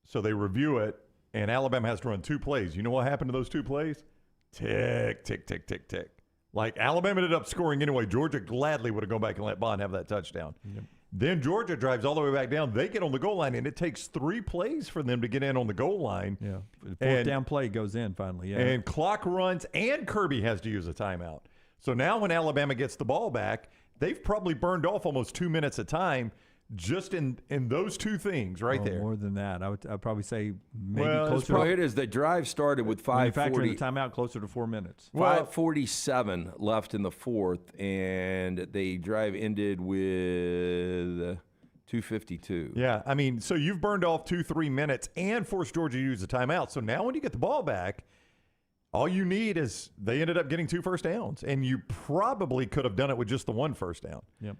Speaker 15: so they review it, and Alabama has to run 2 plays. You know what happened to those 2 plays? Tick, tick, tick, tick, tick. Like, Alabama ended up scoring anyway. Georgia gladly would have gone back and let Bond have that touchdown. Yep. Then Georgia drives all the way back down. They get on the goal line, and it takes 3 plays for them to get in on the goal line.
Speaker 2: Yeah, fourth down play goes in finally. Yeah,
Speaker 15: and clock runs, and Kirby has to use a timeout. So now when Alabama gets the ball back, they've probably burned off almost 2 minutes of time just in those 2 things right there.
Speaker 2: More than that, I'd probably say maybe closer.
Speaker 9: Well, it is. The drive started with 5:40.
Speaker 2: The timeout closer to 4 minutes.
Speaker 9: 5:47 left in the fourth, and the drive ended with 2:52.
Speaker 15: Yeah, I mean, so you've burned off 2-3 minutes and forced Georgia to use a timeout. So now when you get the ball back, all you need is they ended up getting 2 first downs, and you probably could have done it with just the 1 first down.
Speaker 2: Yep.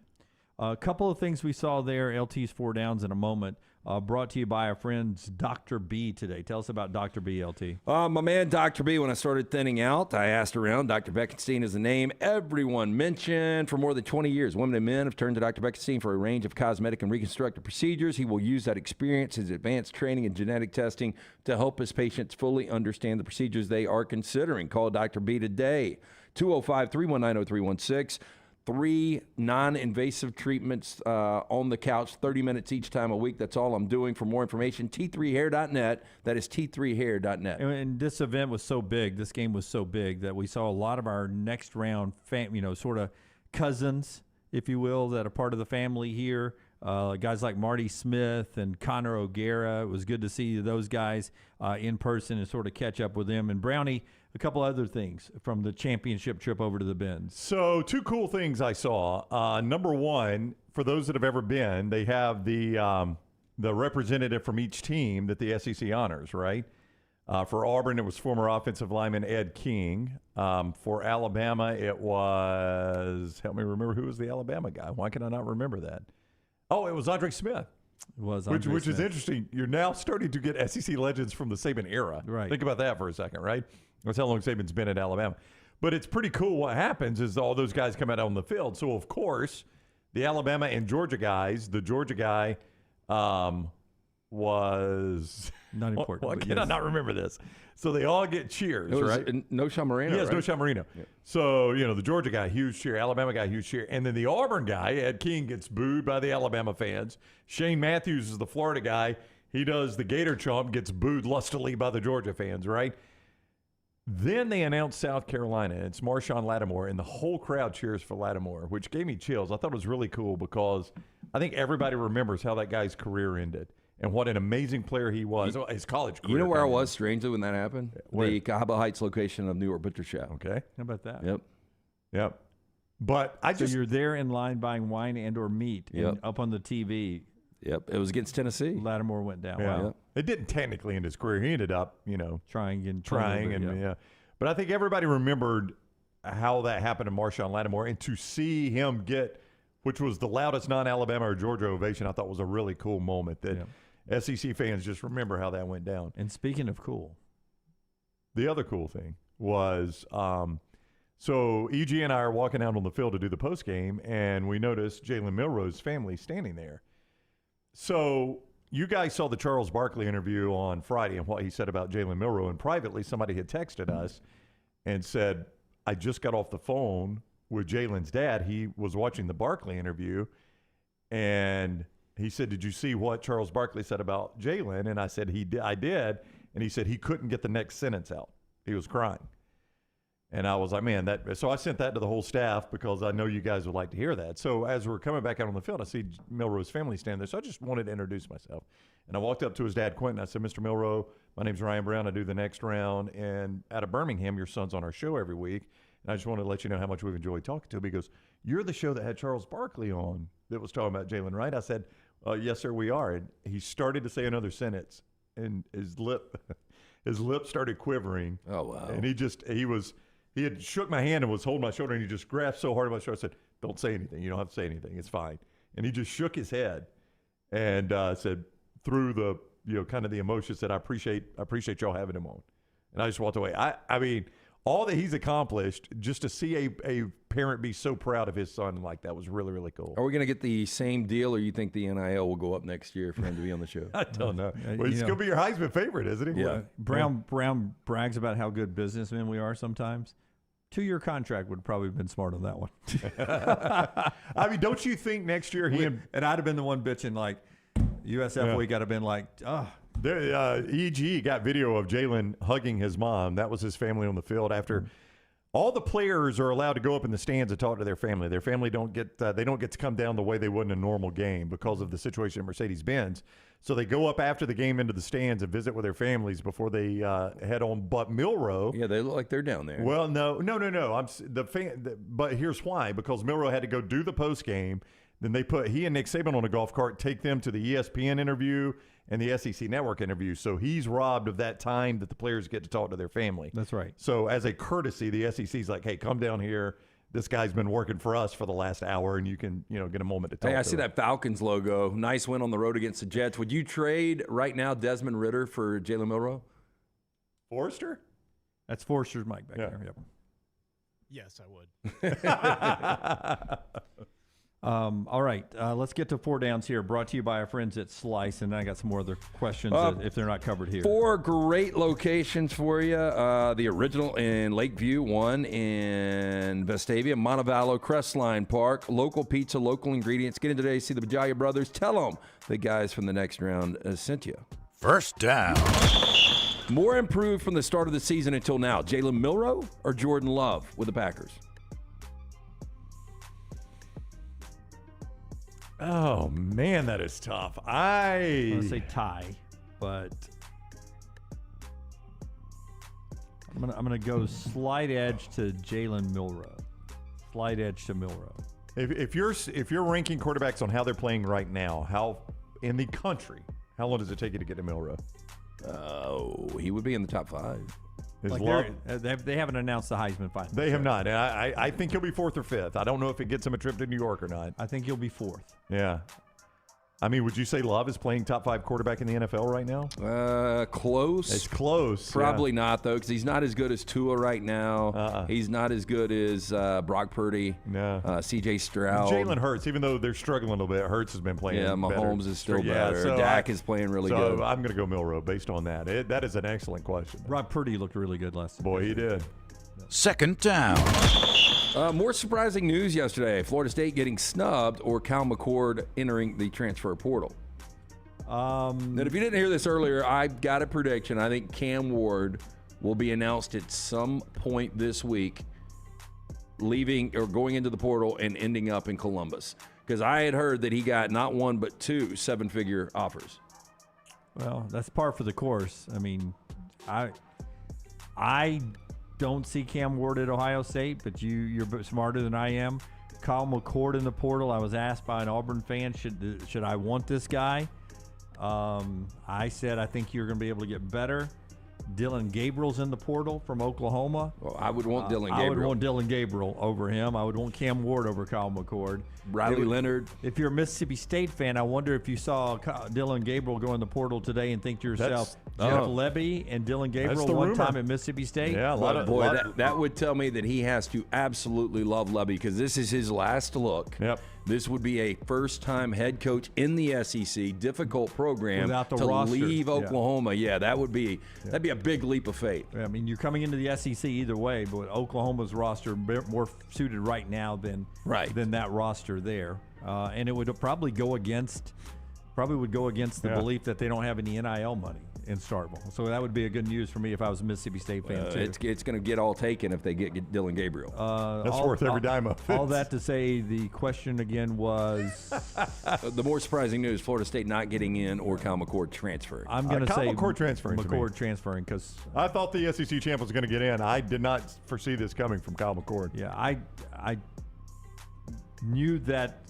Speaker 2: A couple of things we saw there, LT's 4 downs in a moment, brought to you by our friends Dr. B today. Tell us about Dr. B, LT.
Speaker 9: My man Dr. B, when I started thinning out, I asked around. Dr. Beckenstein is the name everyone mentioned. For more than 20 years, women and men have turned to Dr. Beckenstein for a range of cosmetic and reconstructive procedures. He will use that experience, his advanced training and genetic testing to help his patients fully understand the procedures they are considering. Call Dr. B today, 205-319-0316. 3 non-invasive treatments on the couch, 30 minutes each time a week. That's all I'm doing. For more information, t3hair.net. That is t3hair.net.
Speaker 2: And this event was so big, this game was so big, that we saw a lot of our next round, sort of cousins, if you will, that are part of the family here. Guys like Marty Smith and Connor O'Gara. It was good to see those guys in person and sort of catch up with them. And Brownie, a couple other things from the championship trip over to the Bends.
Speaker 15: So 2 cool things I saw. Number 1, for those that have ever been, they have the representative from each team that the SEC honors, right? For Auburn, it was former offensive lineman Ed King. For Alabama, it was, help me remember who was the Alabama guy. Why can I not remember that? Oh, it was Andre Smith. Which is interesting. You're now starting to get SEC legends from the Saban era.
Speaker 2: Right.
Speaker 15: Think about that for a second, right? That's how long Saban's been at Alabama. But it's pretty cool. What happens is all those guys come out on the field. So, of course, the Alabama and Georgia guys, the Georgia guy was
Speaker 2: not important.
Speaker 15: Why can I not remember this? So they all get cheers,
Speaker 9: it was
Speaker 15: right?
Speaker 9: No-Shot Marino.
Speaker 15: Yes,
Speaker 9: right?
Speaker 15: No-Shot Marino. Yeah. So, the Georgia guy, huge cheer. Alabama guy, huge cheer. And then the Auburn guy, Ed King, gets booed by the Alabama fans. Shane Matthews is the Florida guy. He does the Gator chomp, gets booed lustily by the Georgia fans, right? Then they announced South Carolina. It's Marshawn Lattimore, and the whole crowd cheers for Lattimore, which gave me chills. I thought it was really cool because I think everybody remembers how that guy's career ended and what an amazing player he was. His college career.
Speaker 9: You know where I was, strangely, when that happened?
Speaker 15: Where?
Speaker 9: The Cahaba Heights location of New York Butcher Shop.
Speaker 15: Okay.
Speaker 2: How about that?
Speaker 15: Yep. But
Speaker 2: so you're there in line buying wine and or meat, and up on the TV.
Speaker 9: Yep, it was against Tennessee.
Speaker 2: Lattimore went down.
Speaker 15: Yeah.
Speaker 2: Wow.
Speaker 15: It didn't technically end his career. He ended up,
Speaker 2: trying and
Speaker 15: yeah. But I think everybody remembered how that happened to Marshawn Lattimore, and to see him get, which was the loudest non-Alabama or Georgia ovation, I thought was a really cool moment that SEC fans just remember how that went down.
Speaker 2: And speaking of cool,
Speaker 15: the other cool thing was, so E.G. and I are walking out on the field to do the post game, and we noticed Jalen Milroe's family standing there. So you guys saw the Charles Barkley interview on Friday and what he said about Jalen Milroe, and privately somebody had texted us and said, I just got off the phone with Jalen's dad. He was watching the Barkley interview, and he said, did you see what Charles Barkley said about Jalen? And I said, I did. And he said he couldn't get the next sentence out. He was crying. And I was like, man, so I sent that to the whole staff because I know you guys would like to hear that. So as we're coming back out on the field, I see Milroe's family standing there. So I just wanted to introduce myself. And I walked up to his dad, Quentin. I said, Mr. Milroe, my name's Ryan Brown. I do the Next Round. And out of Birmingham, your son's on our show every week. And I just wanted to let you know how much we've enjoyed talking to him. He goes, you're the show that had Charles Barkley on that was talking about Jalen, right? I said, yes, sir, we are. And he started to say another sentence, and his lip started quivering.
Speaker 9: Oh, wow.
Speaker 15: And he had shook my hand and was holding my shoulder, and he just grasped so hard at my shoulder. I said, don't say anything. You don't have to say anything. It's fine. And he just shook his head and said, through the, kind of the emotion, said, I appreciate y'all having him on. And I just walked away. I mean, all that he's accomplished, just to see a parent be so proud of his son like that was really, really cool.
Speaker 9: Are we going to get the same deal, or you think the NIL will go up next year for him to be on the show?
Speaker 15: I don't know. Well, he's going to be your Heisman favorite, isn't he?
Speaker 9: Yeah.
Speaker 2: Brown brags about how good businessmen we are sometimes. 2-year contract would probably have been smart on that one.
Speaker 15: I mean, don't you think next year
Speaker 2: and I'd have been the one bitching like USF week. I'd have been like,
Speaker 15: EG got video of Jalen hugging his mom. That was his family on the field after. All the players are allowed to go up in the stands and talk to their family. Their family don't get to come down the way they would in a normal game because of the situation at Mercedes-Benz. So they go up after the game into the stands and visit with their families before they head on. But Milroe,
Speaker 9: yeah, they look like they're down there.
Speaker 15: Well, no. But here's why: because Milroe had to go do the post game. Then they put he and Nick Saban on a golf cart, take them to the ESPN interview and the SEC Network interview. So he's robbed of that time that the players get to talk to their family.
Speaker 2: That's right.
Speaker 15: So as a courtesy, the SEC's like, hey, come down here. This guy's been working for us for the last hour, and you can, get a moment to talk to him.
Speaker 9: Hey, I see that Falcons logo. Nice win on the road against the Jets. Would you trade right now Desmond Ridder for Jalen Milroe?
Speaker 15: Forrester?
Speaker 2: That's Forrester's mic back there. Yep.
Speaker 16: Yes, I would.
Speaker 2: All right, let's get to 4 Downs here, brought to you by our friends at Slice, and I got some more other questions if they're not covered here.
Speaker 9: 4 great locations for you. The original in Lakeview, one in Vestavia, Montevallo, Crestline Park. Local pizza, local ingredients. Get in today, see the Bajalia Brothers. Tell them the guys from the Next Round sent you.
Speaker 8: First down.
Speaker 9: More improved from the start of the season until now, Jalen Milroe or Jordan Love with the Packers?
Speaker 15: Oh, man, that is tough.
Speaker 2: I'm going to say tie, but I'm gonna go slight edge to Jalen Milroe. Slight edge to Milroe.
Speaker 15: If you're ranking quarterbacks on how they're playing right now, how in the country, how long does it take you to get to Milroe?
Speaker 9: He would be in the top 5.
Speaker 2: They haven't announced the Heisman final.
Speaker 15: They have not. I think he'll be 4th or 5th. I don't know if it gets him a trip to New York or not.
Speaker 2: I think he'll be 4th.
Speaker 15: Yeah. I mean, would you say Love is playing top 5 quarterback in the NFL right now?
Speaker 9: Close.
Speaker 15: It's close.
Speaker 9: Probably not, though, because he's not as good as Tua right now. He's not as good as Brock Purdy, C.J. Stroud.
Speaker 15: Jalen Hurts, even though they're struggling a little bit, Hurts has been playing
Speaker 9: Mahomes
Speaker 15: better.
Speaker 9: is still better. So Dak is playing really good.
Speaker 15: I'm going to go Milroe based on that. That is an excellent question.
Speaker 2: Brock Purdy looked really good last time.
Speaker 15: Boy, he did.
Speaker 8: Second down.
Speaker 9: More surprising news yesterday. Florida State getting snubbed or Cal McCord entering the transfer portal. And if you didn't hear this earlier, I've got a prediction. I think Cam Ward will be announced at some point this week, leaving or going into the portal and ending up in Columbus. Because I had heard that he got not one but 2 7-figure offers.
Speaker 2: Well, that's par for the course. I mean, I don't see Cam Ward at Ohio State, but you're smarter than I am. Kyle McCord in the portal. I was asked by an Auburn fan, should I want this guy? I said I think you're going to be able to get better. Dylan Gabriel's in the portal from Oklahoma.
Speaker 9: Well, I would want Dylan Gabriel.
Speaker 2: I would want Dylan Gabriel over him. I would want Cam Ward over Kyle McCord.
Speaker 9: Riley Leonard.
Speaker 2: If you're a Mississippi State fan, I wonder if you saw Dylan Gabriel go in the portal today and think to yourself, Jeff Lebby and Dylan Gabriel one time at Mississippi State?
Speaker 15: Yeah,
Speaker 9: that would tell me that he has to absolutely love Lebby because this is his last look.
Speaker 15: Yep.
Speaker 9: This would be a first-time head coach in the SEC, difficult program
Speaker 2: without the
Speaker 9: to
Speaker 2: roster.
Speaker 9: leave Oklahoma. Yeah, that'd be a big leap of faith.
Speaker 2: I mean, you're coming into the SEC either way, but Oklahoma's roster more suited right now than that roster there, and it would probably go against the belief that they don't have any NIL money in Starkville. So that would be a good news for me if I was a Mississippi State fan too.
Speaker 9: It's going to get all taken if they get Dylan Gabriel.
Speaker 15: That's worth every dime of it.
Speaker 2: All that to say, the question again was
Speaker 9: the more surprising news: Florida State not getting in or Kyle McCord transferring.
Speaker 2: I'm going to say
Speaker 15: McCord transferring.
Speaker 2: McCord transferring because
Speaker 15: I thought the SEC champ was going to get in. I did not foresee this coming from Kyle McCord.
Speaker 2: Yeah, I knew that.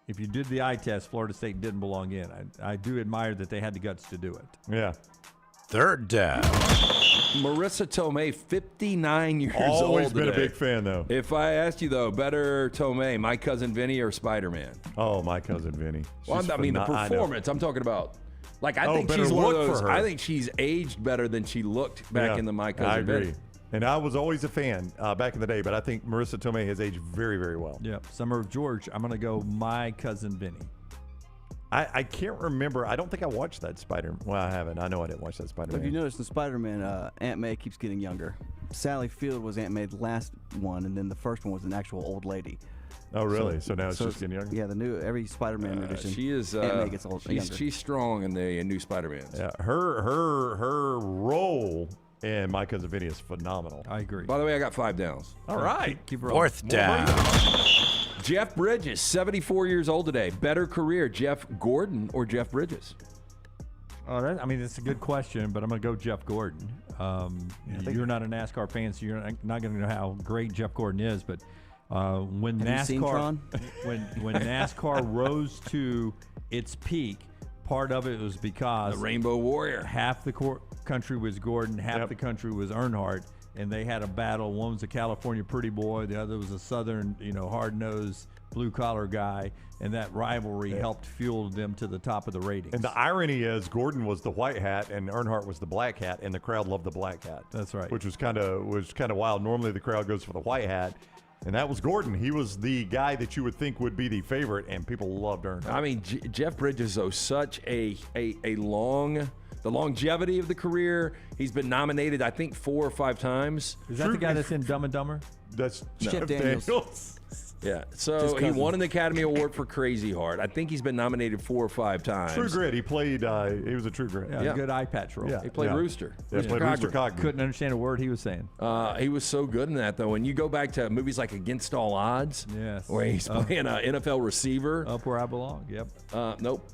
Speaker 2: If you did the eye test, Florida State didn't belong in. I do admire that they had the guts to do it.
Speaker 15: Yeah.
Speaker 8: Third down.
Speaker 9: Marissa Tomei, 59 years old
Speaker 15: Always been
Speaker 9: today.
Speaker 15: a big fan, though.
Speaker 9: If I asked you, though, better Tomei, My Cousin Vinny or Spider-Man?
Speaker 15: Oh, My Cousin Vinny.
Speaker 9: Well, I mean, the performance. I'm talking about. Like, I think she's one of those. I think she's aged better than she looked back in the My Cousin Vinny.
Speaker 15: I agree. And I was always a fan back in the day, but I think Marissa Tomei has aged very, very well.
Speaker 2: Yep. Summer of George, I'm going to go My Cousin Vinny.
Speaker 15: I can't remember. I don't think I watched that Spider-Man. Well, I haven't. I know I didn't watch that Spider-Man.
Speaker 13: If you notice in Spider-Man, Aunt May keeps getting younger. Sally Field was Aunt May the last one, and then the first one was an actual old lady.
Speaker 15: Oh, really? So now it's just getting younger?
Speaker 13: Yeah, every Spider-Man edition.
Speaker 9: She is.
Speaker 13: Aunt May gets younger.
Speaker 9: She's strong in the new Spider-Mans.
Speaker 15: Yeah, her role in My Cousin Vinny is phenomenal.
Speaker 2: I agree.
Speaker 9: By the way, I got 5 downs.
Speaker 15: All right.
Speaker 2: Keep rolling.
Speaker 8: Fourth down.
Speaker 9: Jeff Bridges, 74 years old today. Better career, Jeff Gordon or Jeff Bridges?
Speaker 2: It's a good question, but I'm going to go Jeff Gordon. You're not a NASCAR fan, so you're not going to know how great Jeff Gordon is. But when NASCAR rose to its peak, part of it was because
Speaker 9: the Rainbow Warrior.
Speaker 2: Half the country was Gordon, half the country was Earnhardt. And they had a battle. One was a California pretty boy. The other was a Southern, hard-nosed, blue-collar guy. And that rivalry helped fuel them to the top of the ratings.
Speaker 15: And the irony is Gordon was the white hat and Earnhardt was the black hat, and the crowd loved the black hat.
Speaker 2: That's right.
Speaker 15: Which was kind of wild. Normally the crowd goes for the white hat. And that was Gordon. He was the guy that you would think would be the favorite, and people loved Earnhardt.
Speaker 9: I mean, Jeff Bridges, though, such the longevity of the career. He's been nominated, I think, 4 or 5 times.
Speaker 2: Is that the guy that's in Dumb and Dumber?
Speaker 15: That's
Speaker 13: Chip Daniels.
Speaker 9: Yeah, so he won an Academy Award for Crazy Heart. I think he's been nominated 4 or 5 times.
Speaker 15: True Grit. He played. He was a True Grit.
Speaker 2: Yeah. Good eye patch role.
Speaker 15: Yeah.
Speaker 9: He played Rooster.
Speaker 15: Yeah, played Rooster Cogburn.
Speaker 2: Couldn't understand a word he was saying.
Speaker 9: He was so good in that, though. When you go back to movies like Against All Odds, where he's playing an NFL receiver.
Speaker 2: Up where I belong. Yep.
Speaker 9: Nope.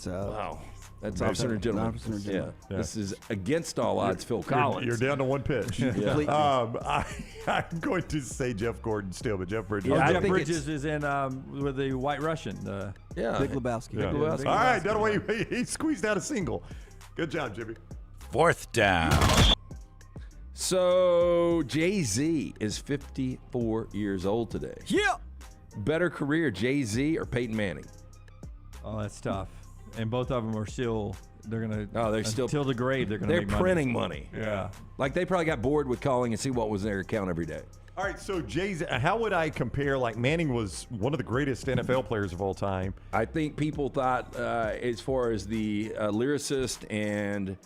Speaker 9: Wow. That's Officer and Gentleman. Yeah. This is Against All Odds, Phil Collins.
Speaker 15: You're down to one pitch. I'm going to say Jeff Gordon still, but Jeff Bridges.
Speaker 2: Jeff Bridges is in with the White Russian.
Speaker 13: Big Lebowski.
Speaker 15: Yeah. All right, Dunaway, he squeezed out a single. Good job, Jimmy.
Speaker 8: Fourth down.
Speaker 9: So Jay-Z is 54 years old today.
Speaker 13: Yeah.
Speaker 9: Better career, Jay-Z or Peyton Manning?
Speaker 2: Oh, that's tough. And both of them are still. They're gonna.
Speaker 9: Oh, they're still
Speaker 2: until the grave. They're gonna.
Speaker 9: They're
Speaker 2: make
Speaker 9: printing money.
Speaker 2: Yeah.
Speaker 9: Like they probably got bored with calling and see what was in their account every day.
Speaker 15: All right, so Jay-Z, how would I compare? Like Manning was one of the greatest NFL players of all time.
Speaker 9: I think people thought, as far as the lyricist and,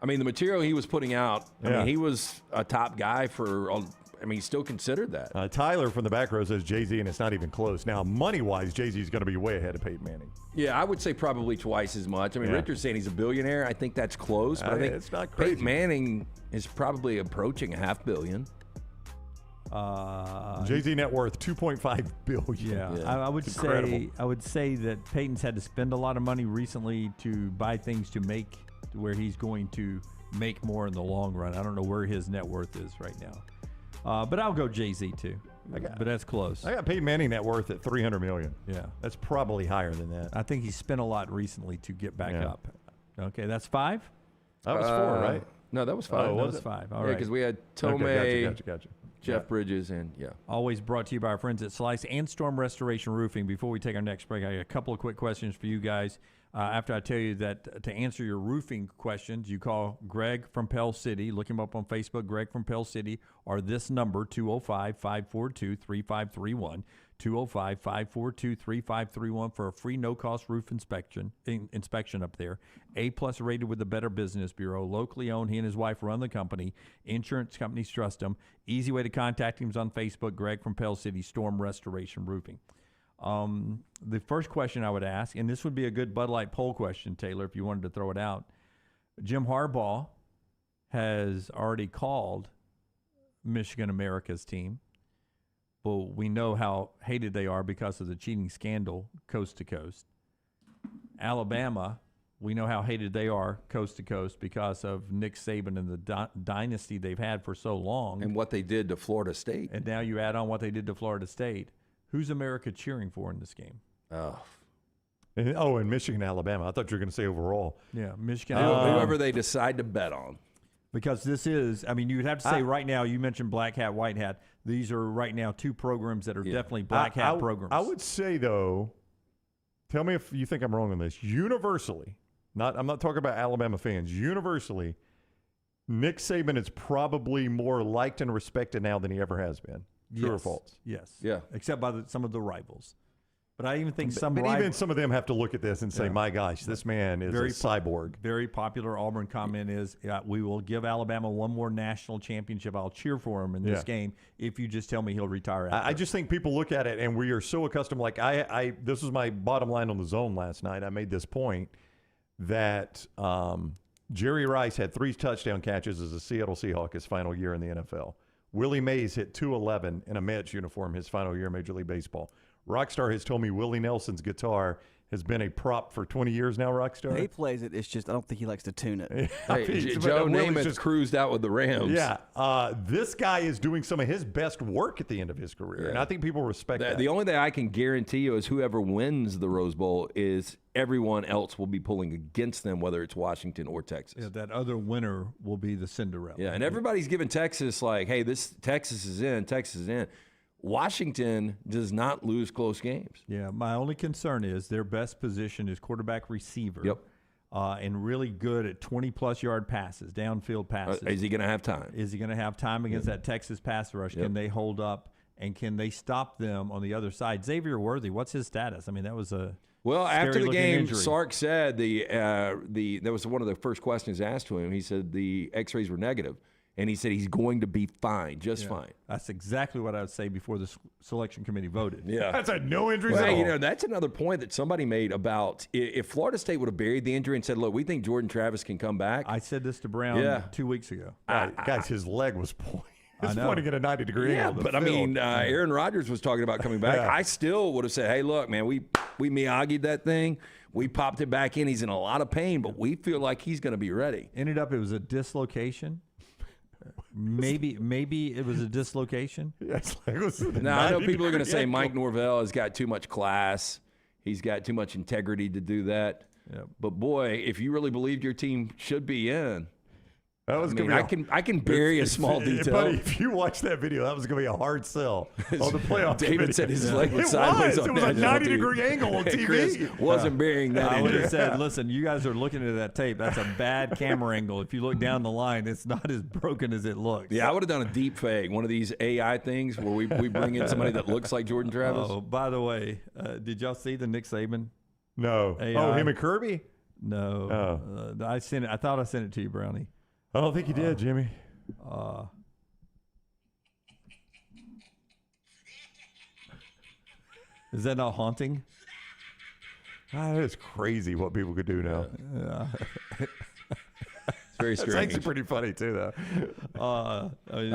Speaker 9: I mean, the material he was putting out. I mean, he was a top guy for. I mean, he's still considered that.
Speaker 15: Tyler from the back row says Jay-Z, and it's not even close. Now, money-wise, Jay-Z is going to be way ahead of Peyton Manning.
Speaker 9: Yeah, I would say probably twice as much. I mean, Richard's saying he's a billionaire. I think that's close, but I think
Speaker 15: it's not crazy.
Speaker 9: Peyton Manning is probably approaching $500 million.
Speaker 15: Jay-Z net worth $2.5 billion.
Speaker 2: I would say that Peyton's had to spend a lot of money recently to buy things to make to where he's going to make more in the long run. I don't know where his net worth is right now. But I'll go Jay-Z too. But that's close.
Speaker 15: I got Peyton Manning net worth at $300 million.
Speaker 2: Yeah.
Speaker 15: That's probably higher than that.
Speaker 2: I think he's spent a lot recently to get back up. Okay, that's 5?
Speaker 15: That was 4, right?
Speaker 9: No, that was 5.
Speaker 2: Oh, that was 5. All right.
Speaker 9: because we had Tome,
Speaker 15: gotcha.
Speaker 9: Jeff Bridges, and
Speaker 2: Always brought to you by our friends at Slice and Storm Restoration Roofing. Before we take our next break, I got a couple of quick questions for you guys. After I tell you that to answer your roofing questions, you call Greg from Pell City. Look him up on Facebook, Greg from Pell City, or this number, 205-542-3531, 205-542-3531 for a free no-cost roof inspection up there. A-plus rated with the Better Business Bureau. Locally owned. He and his wife run the company. Insurance companies trust him. Easy way to contact him is on Facebook, Greg from Pell City, Storm Restoration Roofing. The first question I would ask, and this would be a good Bud Light poll question, Taylor, if you wanted to throw it out. Jim Harbaugh has already called Michigan America's team, but we know how hated they are because of the cheating scandal coast to coast. Alabama, we know how hated they are coast to coast because of Nick Saban and the dynasty they've had for so long.
Speaker 9: and what they did to Florida State.
Speaker 2: And now you add on what they did to Florida State. Who's America cheering for in this game?
Speaker 15: And Michigan, Alabama. I thought you were going to say overall.
Speaker 2: Yeah, Michigan.
Speaker 9: Whoever they decide to bet on.
Speaker 2: Because this is, I mean, you would have to say right now, you mentioned black hat, white hat. These are right now two programs that are definitely black hat programs.
Speaker 15: I would say, though, tell me if you think I'm wrong on this. Universally, I'm not talking about Alabama fans. Universally, Nick Saban is probably more liked and respected now than he ever has been. True or false?
Speaker 2: Yes.
Speaker 9: Yeah.
Speaker 2: Except by some of the rivals. But I even think
Speaker 15: even some of them have to look at this and say, my gosh, this man is a cyborg.
Speaker 2: Very popular Auburn comment is, we will give Alabama one more national championship. I'll cheer for him in this game if you just tell me he'll retire.
Speaker 15: I just think people look at it, and we are so accustomed. Like this was my bottom line on the Zone last night. I made this point that Jerry Rice had 3 touchdown catches as a Seattle Seahawk his final year in the NFL. Willie Mays hit 211 in a Mets uniform his final year in Major League Baseball. Rockstar has told me Willie Nelson's guitar has been a prop for 20 years now, Rockstar.
Speaker 13: He plays it. It's just I don't think he likes to tune it.
Speaker 9: Joe Namath just cruised out with the Rams.
Speaker 15: Yeah. This guy is doing some of his best work at the end of his career, and I think people respect that.
Speaker 9: The only thing I can guarantee you is whoever wins the Rose Bowl is everyone else will be pulling against them, whether it's Washington or Texas.
Speaker 2: Yeah, that other winner will be the Cinderella.
Speaker 9: Yeah, and everybody's giving Texas like, hey, this Texas is in, Texas is in. Washington does not lose close games.
Speaker 2: Yeah, my only concern is their best position is quarterback receiver.
Speaker 9: Yep.
Speaker 2: And really good at 20-plus yard passes, downfield passes.
Speaker 9: Is he going to have time?
Speaker 2: Is he going to have time against that Texas pass rush? Can they hold up, and can they stop them on the other side? Xavier Worthy, what's his status? I mean, that was a
Speaker 9: after the game,
Speaker 2: injury.
Speaker 9: Sark said that was one of the first questions asked to him. He said the X-rays were negative. And he said he's going to be fine, just fine.
Speaker 2: That's exactly what I would say before the selection committee voted.
Speaker 9: Yeah.
Speaker 15: That's a no injuries at all.
Speaker 9: That's another point that somebody made about if Florida State would have buried the injury and said, look, we think Jordan Travis can come back.
Speaker 2: I said this to Brown 2 weeks ago.
Speaker 15: Guys, his leg was pointing. It's pointing at a 90-degree angle.
Speaker 9: But I mean, Aaron Rodgers was talking about coming back. I still would have said, hey, look, man, we Miyagi'd that thing. We popped it back in. He's in a lot of pain, but we feel like he's going to be ready.
Speaker 2: Ended up it was a dislocation. Maybe it was a dislocation.
Speaker 15: Yes.
Speaker 9: Now, I know people are going to say Mike Norvell has got too much class. He's got too much integrity to do that.
Speaker 2: Yep.
Speaker 9: But, boy, if you really believed your team should be in,
Speaker 15: That was
Speaker 9: I can bury a small detail.
Speaker 15: Buddy, if you watch that video, that was going to be a hard sell on the playoff.
Speaker 9: David said his leg was sideways on
Speaker 15: It was a
Speaker 9: national
Speaker 15: 90-degree angle on TV.
Speaker 9: Chris wasn't burying that.
Speaker 2: I would have said, listen, you guys are looking at that tape. That's a bad camera angle. If you look down the line, it's not as broken as it looks.
Speaker 9: Yeah, I would have done a deep fake, one of these AI things where we bring in somebody that looks like Jordan Travis.
Speaker 2: Oh, by the way, did y'all see the Nick Saban?
Speaker 15: No.
Speaker 2: AI?
Speaker 15: Oh, him and Kirby?
Speaker 2: No. I sent it. I thought I sent it to you, Brownie.
Speaker 15: I don't think you did, Jimmy.
Speaker 2: Is that not haunting?
Speaker 15: That is crazy what people could do now.
Speaker 9: It's very strange.
Speaker 15: It's actually pretty funny, too, though.
Speaker 9: I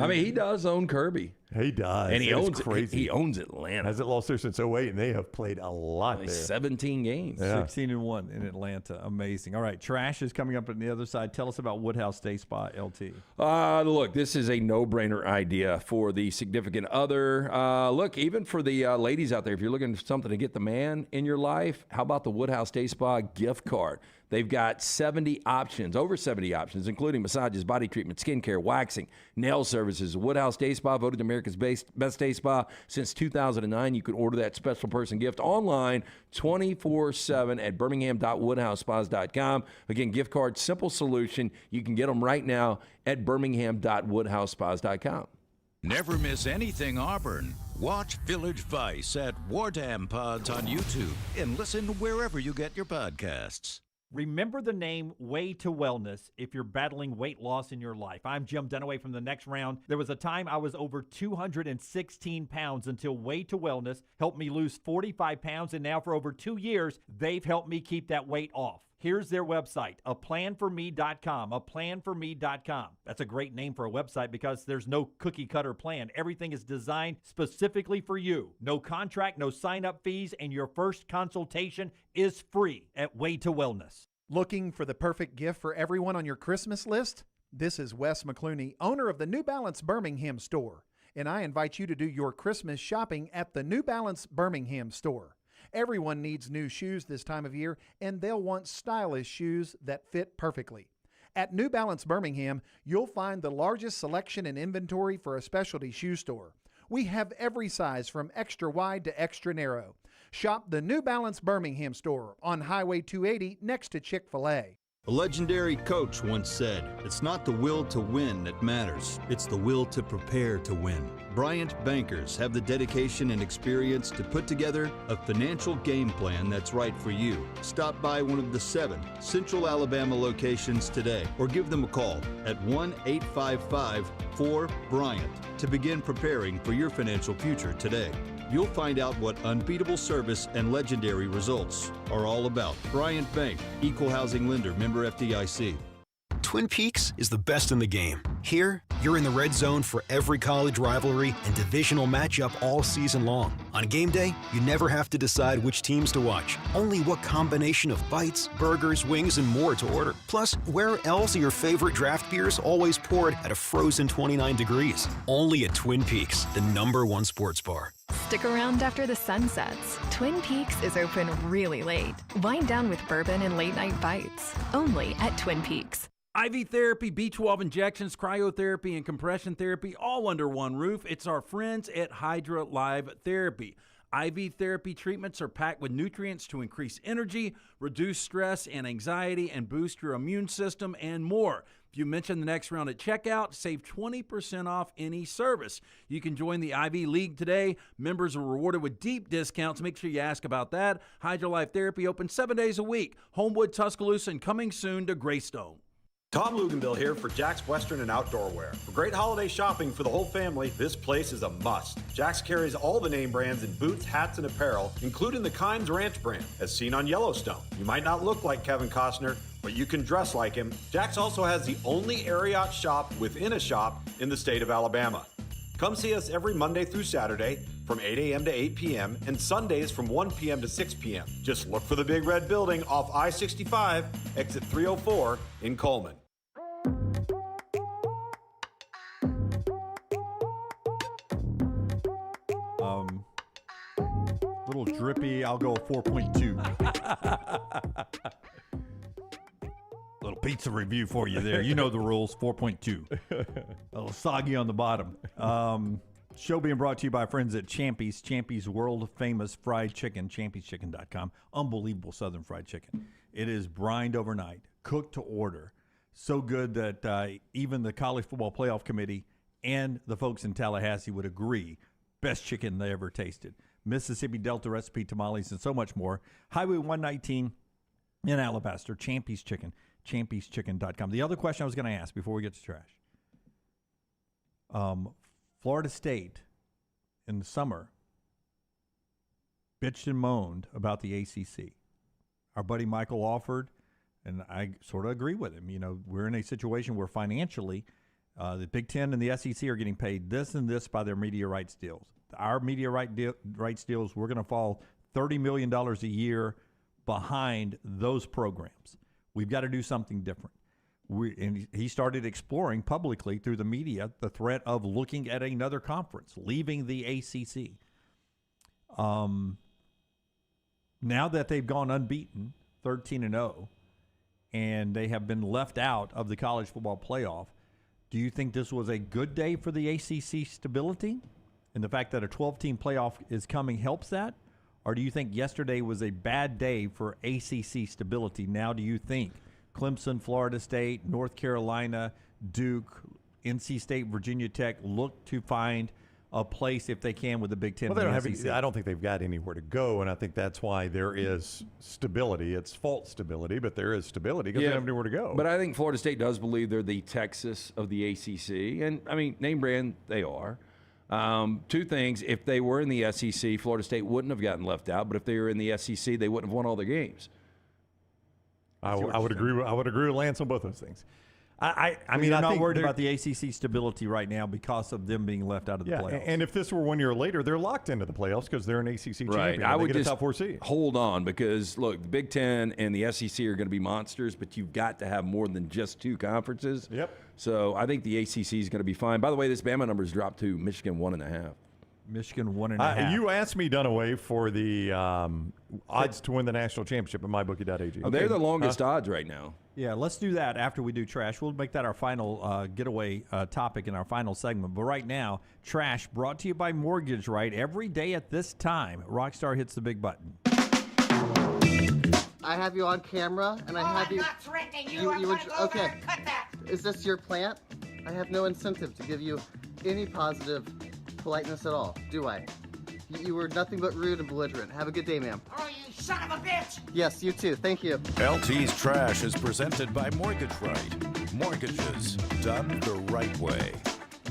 Speaker 9: mean, he does own Kirby.
Speaker 15: He does.
Speaker 9: And he owns
Speaker 15: crazy.
Speaker 9: He owns Atlanta.
Speaker 15: Hasn't lost there since 08, and they have played a lot there.
Speaker 9: 17 games.
Speaker 15: Yeah.
Speaker 2: 16-1 in Atlanta. Amazing. All right, trash is coming up on the other side. Tell us about Woodhouse Day Spa, LT.
Speaker 9: Look, this is a no-brainer idea for the significant other. Look, even for the ladies out there, if you're looking for something to get the man in your life, how about the Woodhouse Day Spa gift card? They've got 70 options, over 70 options, including massages, body treatment, skincare, waxing, nail services. Woodhouse Day Spa, voted America's best day spa since 2009. You can order that special person gift online 24/7 at birmingham.woodhousespas.com. Again, gift card, simple solution. You can get them right now at birmingham.woodhousespas.com.
Speaker 8: Never miss anything Auburn. Watch Village Vice at Wardam Pods on YouTube and listen wherever you get your podcasts.
Speaker 2: Remember the name Way to Wellness if you're battling weight loss in your life. I'm Jim Dunaway from The Next Round. There was a time I was over 216 pounds until Way to Wellness helped me lose 45 pounds, and now for over 2 years, they've helped me keep that weight off. Here's their website, aplanforme.com, aplanforme.com. That's a great name for a website because there's no cookie-cutter plan. Everything is designed specifically for you. No contract, no sign-up fees, and your first consultation is free at Way to Wellness.
Speaker 14: Looking for the perfect gift for everyone on your Christmas list? This is Wes McClooney, owner of the New Balance Birmingham store, and I invite you to do your Christmas shopping at the New Balance Birmingham store. Everyone needs new shoes this time of year, and they'll want stylish shoes that fit perfectly. At New Balance Birmingham, you'll find the largest selection and inventory for a specialty shoe store. We have every size from extra wide to extra narrow. Shop the New Balance Birmingham store on Highway 280 next to Chick-fil-A.
Speaker 17: A legendary coach once said, "It's not the will to win that matters, it's the will to prepare to win." Bryant bankers have the dedication and experience to put together a financial game plan that's right for you. Stop by one of the 7 Central Alabama locations today or give them a call at 1-855-4-BRYANT to begin preparing for your financial future today. You'll find out what unbeatable service and legendary results are all about. Bryant Bank, Equal Housing Lender, member FDIC.
Speaker 22: Twin Peaks is the best in the game. Here, you're in the red zone for every college rivalry and divisional matchup all season long. On game day, you never have to decide which teams to watch, only what combination of bites, burgers, wings, and more to order. Plus, where else are your favorite draft beers always poured at a frozen 29 degrees? Only at Twin Peaks, the #1 sports bar.
Speaker 18: Stick around after the sun sets. Twin Peaks is open really late. Wind down with bourbon and late-night bites. Only at Twin Peaks.
Speaker 7: IV therapy, B12 injections, cryotherapy, and compression therapy, all under one roof. It's our friends at Hydra Live Therapy. IV therapy treatments are packed with nutrients to increase energy, reduce stress and anxiety, and boost your immune system, and more. If you mention The Next Round at checkout, save 20% off any service. You can join the IV League today. Members are rewarded with deep discounts. Make sure you ask about that. Hydra Life Therapy open 7 days a week. Homewood, Tuscaloosa, and coming soon to Greystone.
Speaker 11: Tom Luginbill here for Jack's Western and Outdoor Wear. For great holiday shopping for the whole family, this place is a must. Jack's carries all the name brands in boots, hats, and apparel, including the Kynes Ranch brand, as seen on Yellowstone. You might not look like Kevin Costner, but you can dress like him. Jack's also has the only Ariat shop within a shop in the state of Alabama. Come see us every Monday through Saturday from 8 a.m. to 8 p.m. and Sundays from 1 p.m. to 6 p.m. Just look for the big red building off I-65, exit 304 in Coleman.
Speaker 2: Little drippy, I'll go 4.2.
Speaker 9: Little
Speaker 2: pizza review for you there. You know the rules, 4.2. A little soggy on the bottom. Show being brought to you by our friends at Champy's. Champy's world-famous fried chicken, champyschicken.com. Unbelievable Southern fried chicken. It is brined overnight, cooked to order. So good that even the College Football Playoff Committee and the folks in Tallahassee would agree, best chicken they ever tasted. Mississippi Delta recipe tamales and so much more. Highway 119 in Alabaster, Champy's Chicken, champyschicken.com. The other question I was going to ask before we get to trash. Florida State in the summer bitched and moaned about the ACC. Our buddy Michael offered, and I sort of agree with him. You know, we're in a situation where financially the Big Ten and the SEC are getting paid this and this by their media rights deals. Our media rights deals, we're going to fall $30 million a year behind those programs. We've got to do something different. And he started exploring publicly through the media the threat of looking at another conference, leaving the ACC. Now that they've gone unbeaten, 13-0, and they have been left out of the college football playoff, do you think this was a good day for the ACC stability? And the fact that a 12-team playoff is coming helps that? Or do you think yesterday was a bad day for ACC stability? Now do you think Clemson, Florida State, North Carolina, Duke, NC State, Virginia Tech look to find a place if they can with the Big Ten?
Speaker 15: Well, they don't have I don't think they've got anywhere to go, and I think that's why there is stability. It's false stability, but there is stability because they don't have anywhere to go.
Speaker 9: But I think Florida State does believe they're the Texas of the ACC, and I mean, name brand, they are. Two things: if they were in the SEC, Florida State wouldn't have gotten left out. But if they were in the SEC, they wouldn't have won all their games.
Speaker 15: I would agree. I would agree with Lance on both those things. I mean,
Speaker 2: I'm
Speaker 15: I
Speaker 2: not
Speaker 15: think
Speaker 2: worried about the ACC stability right now because of them being left out of the playoffs.
Speaker 15: And if this were 1 year later, they're locked into the playoffs because they're an ACC champion.
Speaker 9: Right. I would
Speaker 15: get
Speaker 9: just
Speaker 15: a top 4 seed.
Speaker 9: hold on because, look, the Big Ten and the SEC are going to be monsters, but you've got to have more than just two conferences.
Speaker 15: Yep.
Speaker 9: So I think the ACC is going to be fine. By the way, this Bama number has dropped to Michigan 1.5.
Speaker 2: Michigan 1.5.
Speaker 15: You asked me, Dunaway, for the odds to win the national championship at mybookie.ag.
Speaker 9: Oh, they're the longest odds right now.
Speaker 2: Yeah, let's do that after we do trash. We'll make that our final getaway topic in our final segment. But right now, trash brought to you by Mortgage Right. Every day at this time, Rockstar hits the big button.
Speaker 20: I have you on camera, and I have you.
Speaker 21: I'm not threatening you. I'm going to go
Speaker 20: okay.
Speaker 21: over and cut that.
Speaker 20: Is this your plant? I have no incentive to give you any positive politeness at all, do I? You were nothing but rude and belligerent. Have a good day, ma'am.
Speaker 21: Oh, you son of a bitch!
Speaker 20: Yes, you too. Thank you.
Speaker 8: LT's Trash is presented by Mortgage Right. Mortgages done the right way.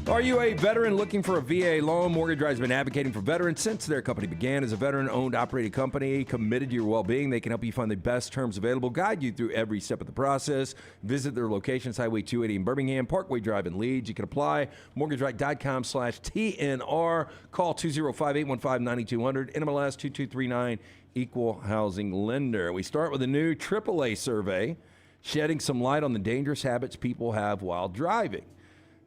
Speaker 9: Are you a veteran looking for a VA loan? Mortgage Right has been advocating for veterans since their company began. As a veteran-owned, operated company committed to your well-being, they can help you find the best terms available, guide you through every step of the process. Visit their locations, Highway 280 in Birmingham, Parkway Drive in Leeds. You can apply, mortgageright.com/TNR. Call 205-815-9200, NMLS 2239, Equal Housing Lender. We start with a new AAA survey shedding some light on the dangerous habits people have while driving.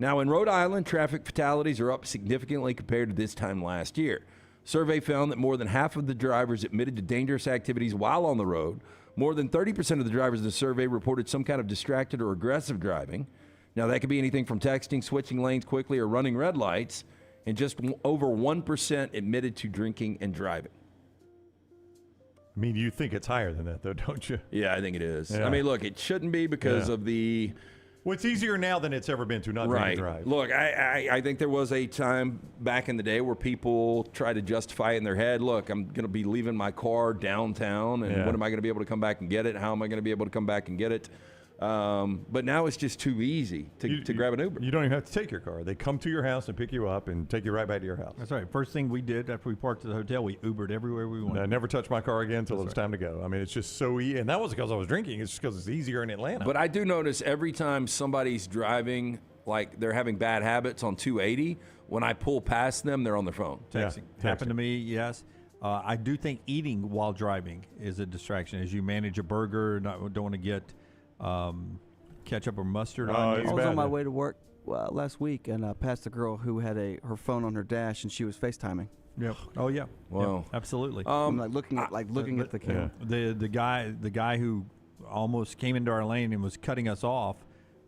Speaker 9: Now, in Rhode Island, traffic fatalities are up significantly compared to this time last year. Survey found that more than half of the drivers admitted to dangerous activities while on the road. More than 30% of the drivers in the survey reported some kind of distracted or aggressive driving. Now, that could be anything from texting, switching lanes quickly, or running red lights. And just over 1% admitted to drinking and driving.
Speaker 15: I mean, you think it's higher than that, though, don't you?
Speaker 9: Yeah, I think it is.
Speaker 15: Yeah.
Speaker 9: I mean, look, it shouldn't be because of the...
Speaker 15: Well, it's easier now than it's ever been to not drink and drive.
Speaker 9: Look, I think there was a time back in the day where people tried to justify it in their head. Look, I'm going to be leaving my car downtown, and when am I going to be able to come back and get it? How am I going to be able to come back and get it? But now it's just too easy to grab an Uber.
Speaker 15: You don't even have to take your car. They come to your house and pick you up and take you right back to your house.
Speaker 2: That's right. First thing we did after we parked at the hotel, we Ubered everywhere we went.
Speaker 15: I never touched my car again until it was time to go. I mean, it's just so easy. And that wasn't because I was drinking. It's just because it's easier in Atlanta.
Speaker 9: But I do notice every time somebody's driving, like they're having bad habits on 280, when I pull past them, they're on their phone.
Speaker 2: Texting. Happened to me, yes. I do think eating while driving is a distraction. As you manage a burger, don't want to get ketchup or mustard on you.
Speaker 13: I was on my way to work last week and passed a girl who had her phone on her dash and she was FaceTiming.
Speaker 2: Yep. Oh yeah.
Speaker 9: Wow.
Speaker 2: Yep. Absolutely.
Speaker 13: I'm looking at the camera.
Speaker 2: The guy who almost came into our lane and was cutting us off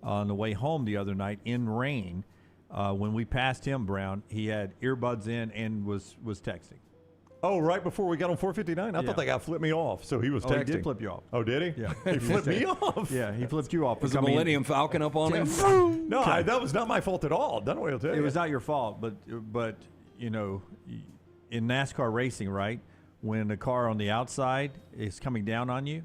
Speaker 2: on the way home the other night in rain. When we passed him, Brown, he had earbuds in and was texting.
Speaker 15: Oh, right before we got on 459? I thought that guy flipped me off, so he was texting.
Speaker 2: He did flip you off.
Speaker 15: Oh, did he?
Speaker 2: Yeah.
Speaker 15: He flipped me off?
Speaker 2: Yeah, he flipped you off.
Speaker 9: Was the Millennium Falcon up on him?
Speaker 15: No, that was not my fault at all. Dunaway will tell you.
Speaker 2: It was not your fault, but you know, in NASCAR racing, right, when the car on the outside is coming down on you,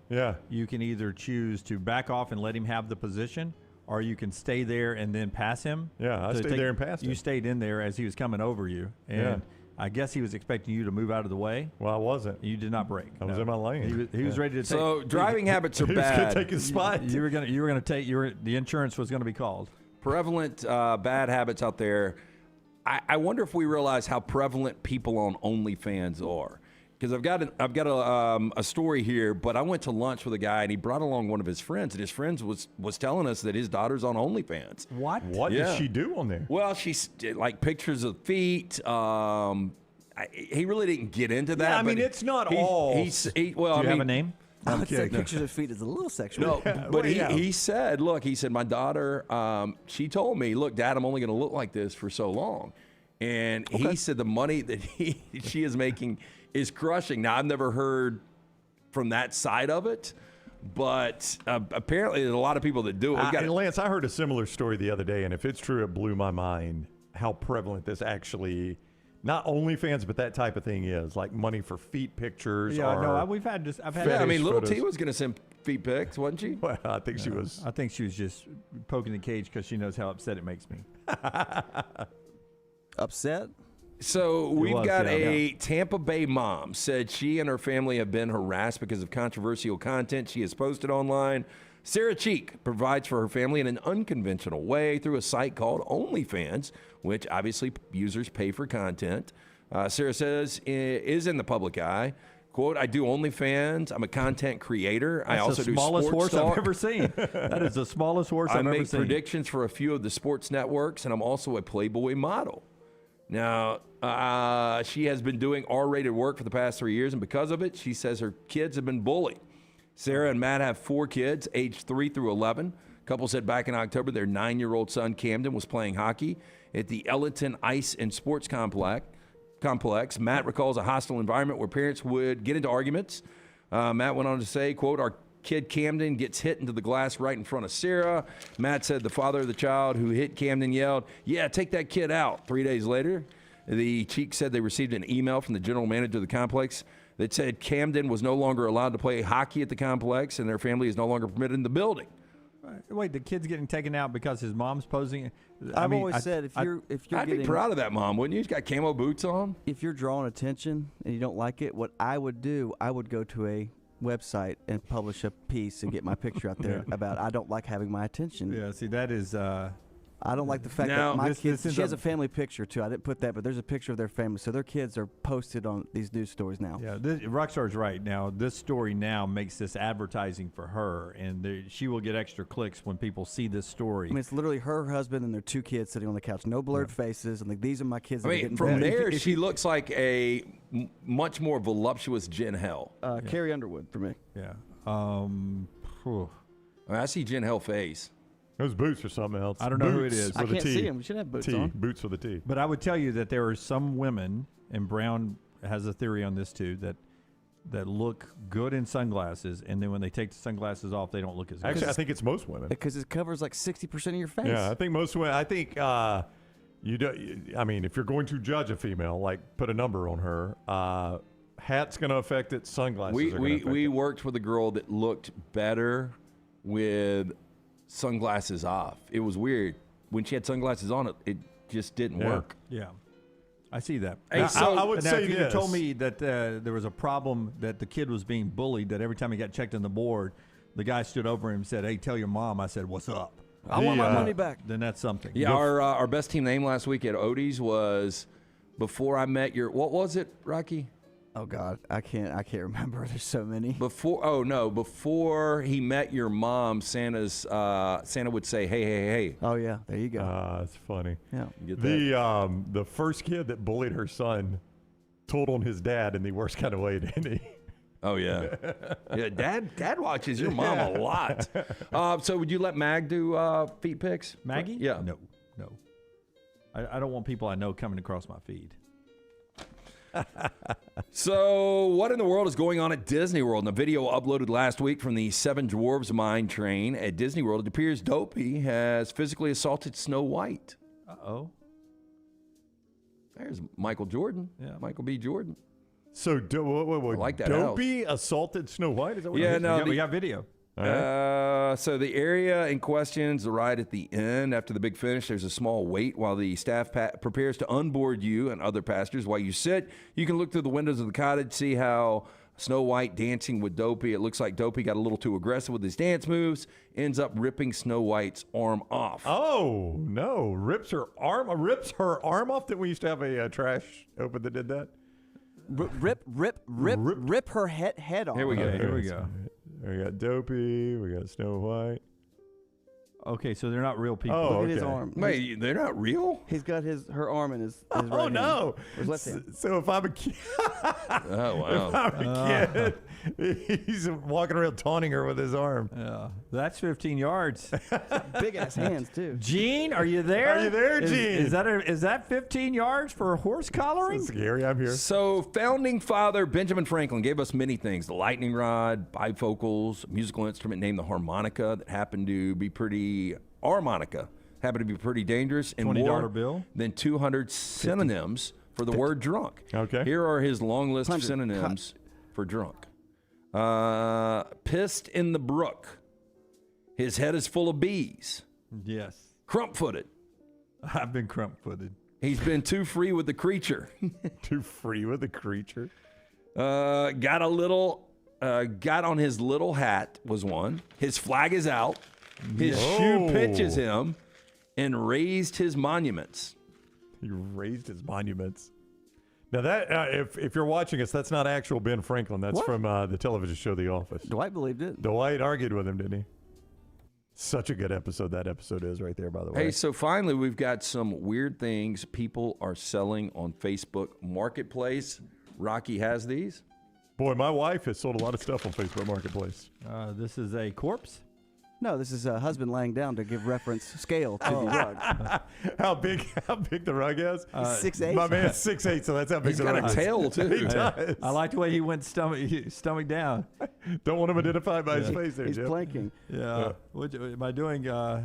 Speaker 2: you can either choose to back off and let him have the position, or you can stay there and then pass him.
Speaker 15: Yeah, I stayed there and passed him.
Speaker 2: You stayed in there as he was coming over you, and I guess he was expecting you to move out of the way.
Speaker 15: Well, I wasn't.
Speaker 2: You did not brake.
Speaker 15: I was in my lane.
Speaker 2: He was ready to take.
Speaker 9: So driving habits are
Speaker 15: He was
Speaker 9: bad.
Speaker 15: going to take his spot.
Speaker 2: You were gonna take. The insurance was going to be called.
Speaker 9: Prevalent bad habits out there. I wonder if we realize how prevalent people on OnlyFans are. Because I've got a story here, but I went to lunch with a guy and he brought along one of his friends, and his friend was telling us that his daughter's on OnlyFans.
Speaker 2: What?
Speaker 15: What does she do on there?
Speaker 9: Well, she's like pictures of feet. He really didn't get into that.
Speaker 15: Yeah, I mean,
Speaker 9: but
Speaker 15: it's not all.
Speaker 9: Well,
Speaker 2: Do you
Speaker 9: I mean,
Speaker 2: have a name?
Speaker 13: I would say pictures of feet is a little sexual.
Speaker 9: No, but he said, look, my daughter, she told me, look, Dad, I'm only going to look like this for so long. And he said the money that she is making is crushing. Now, I've never heard from that side of it, but apparently there's a lot of people that do it.
Speaker 15: And Lance, I heard a similar story the other day, and if it's true, it blew my mind how prevalent this actually, not OnlyFans, but that type of thing is, like money for feet pictures.
Speaker 2: Yeah, no, we've had this. I've had.
Speaker 9: Yeah, I mean, little
Speaker 15: photos.
Speaker 9: T was going to send feet pics, wasn't she?
Speaker 15: Well, I think she was.
Speaker 2: I think she was just poking the cage because she knows how upset it makes me.
Speaker 13: Upset?
Speaker 9: So we've got a Tampa Bay mom said she and her family have been harassed because of controversial content she has posted online. Sarah Cheek provides for her family in an unconventional way through a site called OnlyFans, which obviously users pay for content. Sarah says is in the public eye. Quote, I do OnlyFans. I'm a content creator.
Speaker 2: That's
Speaker 9: I also do
Speaker 2: the smallest
Speaker 9: sports
Speaker 2: horse
Speaker 9: talk.
Speaker 2: I've ever seen. That is the smallest horse I've
Speaker 9: I
Speaker 2: ever
Speaker 9: make
Speaker 2: seen.
Speaker 9: predictions for a few of the sports networks, and I'm also a Playboy model. Now, she has been doing R-rated work for the past 3 years, and because of it, she says her kids have been bullied. Sarah and Matt have 4 kids, aged 3 through 11. Couple said back in October their 9-year-old son, Camden, was playing hockey at the Ellington Ice and Sports Complex. Matt recalls a hostile environment where parents would get into arguments. Matt went on to say, quote, our kid Camden gets hit into the glass right in front of Sarah. Matt said the father of the child who hit Camden yelled, yeah, take that kid out. 3 days later, the Cheek said they received an email from the general manager of the complex that said Camden was no longer allowed to play hockey at the complex and their family is no longer permitted in the building.
Speaker 2: Wait, the kid's getting taken out because his mom's posing.
Speaker 13: I've always said if you're
Speaker 9: I'd be proud of that mom, wouldn't you? He's got camo boots on.
Speaker 13: If you're drawing attention and you don't like it, what I would do, I would go to a website and publish a piece and get my picture out there about I don't like having my attention.
Speaker 2: Yeah, see, that is.
Speaker 13: I don't like the fact
Speaker 9: Now,
Speaker 13: that my
Speaker 2: this
Speaker 13: kids.
Speaker 2: is
Speaker 13: She has a family picture too. I didn't put that, but there's a picture of their family, so their kids are posted on these news stories now.
Speaker 2: Yeah, Rockstar's right. Now, this story now makes this advertising for her, and she will get extra clicks when people see this story.
Speaker 13: I mean, it's literally her husband and their 2 kids sitting on the couch, no blurred faces, and like these are my kids.
Speaker 9: I
Speaker 13: that are
Speaker 9: mean,
Speaker 13: getting
Speaker 9: from
Speaker 13: bullied.
Speaker 9: there, she looks like a much more voluptuous Jen Hell.
Speaker 13: Carrie Underwood for me.
Speaker 2: Yeah.
Speaker 9: I see Jen Hell face.
Speaker 15: Those boots are something else.
Speaker 2: I don't know who it is.
Speaker 13: I can't see him. We should have boots on.
Speaker 15: Boots with a T.
Speaker 2: But I would tell you that there are some women, and Brown has a theory on this too, that look good in sunglasses, and then when they take the sunglasses off, they don't look as good.
Speaker 15: Actually, I think it's most women.
Speaker 13: Because it covers like 60% of your face.
Speaker 15: Yeah, I think most women. I think you do. I mean, if you're going to judge a female, like put a number on her, hat's going to affect it. Sunglasses. are gonna affect
Speaker 9: We
Speaker 15: it.
Speaker 9: worked with a girl that looked better with sunglasses off. It was weird. When she had sunglasses on, it just didn't work.
Speaker 2: Yeah. I see that.
Speaker 9: Hey,
Speaker 2: Now,
Speaker 9: so
Speaker 15: I would
Speaker 2: now,
Speaker 15: say
Speaker 2: if you
Speaker 15: this.
Speaker 2: told me that there was a problem that the kid was being bullied, that every time he got checked on the board, the guy stood over him and said, hey, tell your mom. I said, what's up?
Speaker 13: I want my money back.
Speaker 2: Then that's something.
Speaker 9: Yeah, our best team name last week at Odie's was Before I Met Your. What was it, Rocky?
Speaker 13: Oh God, I can't remember. There's so many.
Speaker 9: Before he met your mom, Santa would say, hey.
Speaker 13: Oh yeah, there you go.
Speaker 15: That's funny.
Speaker 13: Yeah.
Speaker 9: You get that?
Speaker 15: The first kid that bullied her son told on his dad in the worst kind of way, didn't he?
Speaker 9: Oh, yeah. Yeah, Dad watches your mom a lot. So would you let Mag do feet picks?
Speaker 2: Maggie?
Speaker 9: Yeah.
Speaker 2: No. I don't want people I know coming across my feed.
Speaker 9: So what in the world is going on at Disney World? In a video uploaded last week from the Seven Dwarves Mine Train at Disney World, it appears Dopey has physically assaulted Snow White.
Speaker 2: Uh-oh.
Speaker 9: There's Michael Jordan.
Speaker 2: Yeah.
Speaker 9: Michael B. Jordan.
Speaker 15: So, I
Speaker 9: like that
Speaker 15: Dopey assaulted Snow White? Is that what it is?
Speaker 9: No.
Speaker 2: We got video.
Speaker 9: So the area in question is the ride at the end. After the big finish, there's a small wait while the staff prepares to unboard you and other passengers. While you sit, you can look through the windows of the cottage, see how Snow White dancing with Dopey. It looks like Dopey got a little too aggressive with his dance moves, ends up ripping Snow White's arm off.
Speaker 15: Oh, no. Rips her arm off? Didn't we used to have a trash open that did that?
Speaker 13: Rip her head off.
Speaker 9: Here we go.
Speaker 2: Here we go.
Speaker 15: We got Dopey. We got Snow White.
Speaker 2: Okay, so they're not real people.
Speaker 13: Look at his arm.
Speaker 9: Wait, they're not real?
Speaker 13: He's got her arm in his right hand.
Speaker 15: No.
Speaker 13: Or his left hand.
Speaker 15: So if I'm a kid,
Speaker 9: Oh, wow.
Speaker 15: if I'm a kid, he's walking around taunting her with his arm.
Speaker 2: Yeah, that's 15 yards.
Speaker 13: Big ass hands too.
Speaker 2: Gene, are you there?
Speaker 15: Are you there, Gene?
Speaker 2: Is that 15 yards for horse collaring?
Speaker 15: Gary, I'm here.
Speaker 9: So founding father Benjamin Franklin gave us many things: the lightning rod, bifocals, a musical instrument named the harmonica that happened to be pretty dangerous, and
Speaker 2: $20
Speaker 9: more
Speaker 2: bill
Speaker 9: than 200 synonyms for the word drunk.
Speaker 15: Okay.
Speaker 9: Here are his long list of synonyms for drunk. Pissed in the brook. His head is full of bees.
Speaker 2: Yes.
Speaker 9: Crump-footed.
Speaker 2: I've been crump-footed.
Speaker 9: He's been too free with the creature.
Speaker 15: Too free with the creature.
Speaker 9: Got on his little hat was one. His flag is out. His shoe pitches him, and raised his monuments.
Speaker 15: He raised his monuments. Now that if you're watching us, that's not actual Ben Franklin. That's from the television show The Office.
Speaker 13: Dwight believed it.
Speaker 15: Dwight argued with him, didn't he? Such a good episode that episode is right there, by the way.
Speaker 9: Hey, so finally we've got some weird things people are selling on Facebook Marketplace. Rocky has these.
Speaker 15: Boy, my wife has sold a lot of stuff on Facebook Marketplace.
Speaker 2: This is a corpse?
Speaker 13: No, this is a husband laying down to give reference scale to the rug.
Speaker 15: How big the rug is?
Speaker 13: 6'8".
Speaker 15: My man's 6'8", so that's how big
Speaker 9: He's
Speaker 15: the
Speaker 9: got
Speaker 15: rug
Speaker 9: a
Speaker 15: is.
Speaker 9: tail, too.
Speaker 15: He does.
Speaker 2: I like the way he went stomach down.
Speaker 15: Don't want him identified by his face there,
Speaker 13: He's
Speaker 15: Jim.
Speaker 13: planking.
Speaker 2: Yeah. Am I doing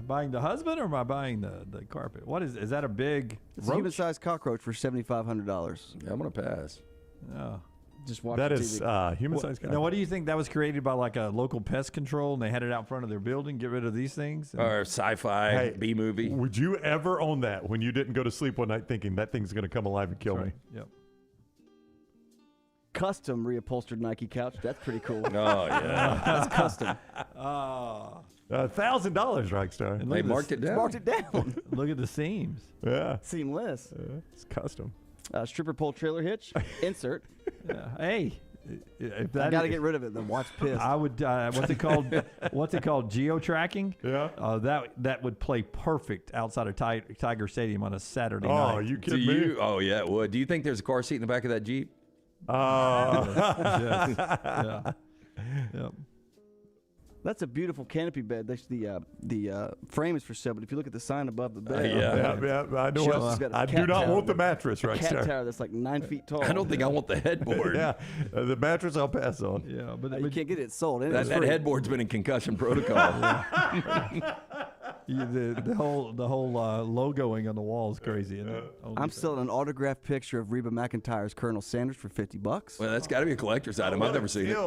Speaker 2: buying the husband or am I buying the carpet? What is that a big
Speaker 13: It's a human-sized cockroach for $7,500.
Speaker 9: Yeah, I'm going to pass.
Speaker 2: Oh.
Speaker 13: Just watch
Speaker 15: That
Speaker 13: the
Speaker 15: is
Speaker 13: TV.
Speaker 15: human-sized.
Speaker 2: Now, what do you think that was created by, like a local pest control, and they had it out in front of their building? Get rid of these things.
Speaker 9: Or sci-fi B movie.
Speaker 15: Would you ever own that when you didn't go to sleep one night thinking that thing's going to come alive and kill me?
Speaker 2: Yep.
Speaker 13: Custom reupholstered Nike couch. That's pretty cool.
Speaker 9: Oh, yeah.
Speaker 13: That's custom.
Speaker 15: $1,000, Rockstar.
Speaker 9: They marked it down.
Speaker 13: Marked it down.
Speaker 2: Look at the seams.
Speaker 15: Yeah.
Speaker 13: Seamless.
Speaker 15: It's custom.
Speaker 13: Stripper pole trailer hitch. Insert.
Speaker 2: Hey. If that
Speaker 13: I got to get rid of it. The watch pissed.
Speaker 2: I would. What's it called? What's it called? Geo-tracking.
Speaker 15: Yeah.
Speaker 2: That would play perfect outside of Tiger Stadium on a Saturday night.
Speaker 15: Oh, you kidding me?
Speaker 9: Oh, yeah, it would. Do you think there's a car seat in the back of that Jeep?
Speaker 2: Yes. Yeah. Yep.
Speaker 13: That's a beautiful canopy bed. The frame is for sale, but if you look at the sign above the bed,
Speaker 15: Yeah, I know. I do not want the mattress,
Speaker 13: a cat
Speaker 15: Rockstar.
Speaker 13: tower that's like 9 feet tall.
Speaker 9: I don't think I want the headboard.
Speaker 15: Yeah, the mattress I'll pass on.
Speaker 2: Yeah, but
Speaker 13: You can't get it sold.
Speaker 9: That headboard's been in concussion protocol.
Speaker 2: The whole logoing on the wall is crazy. Isn't it?
Speaker 13: I'm selling an autographed picture of Reba McEntire's Colonel Sanders for $50.
Speaker 9: Well, that's got to be a collector's item. I've never seen it.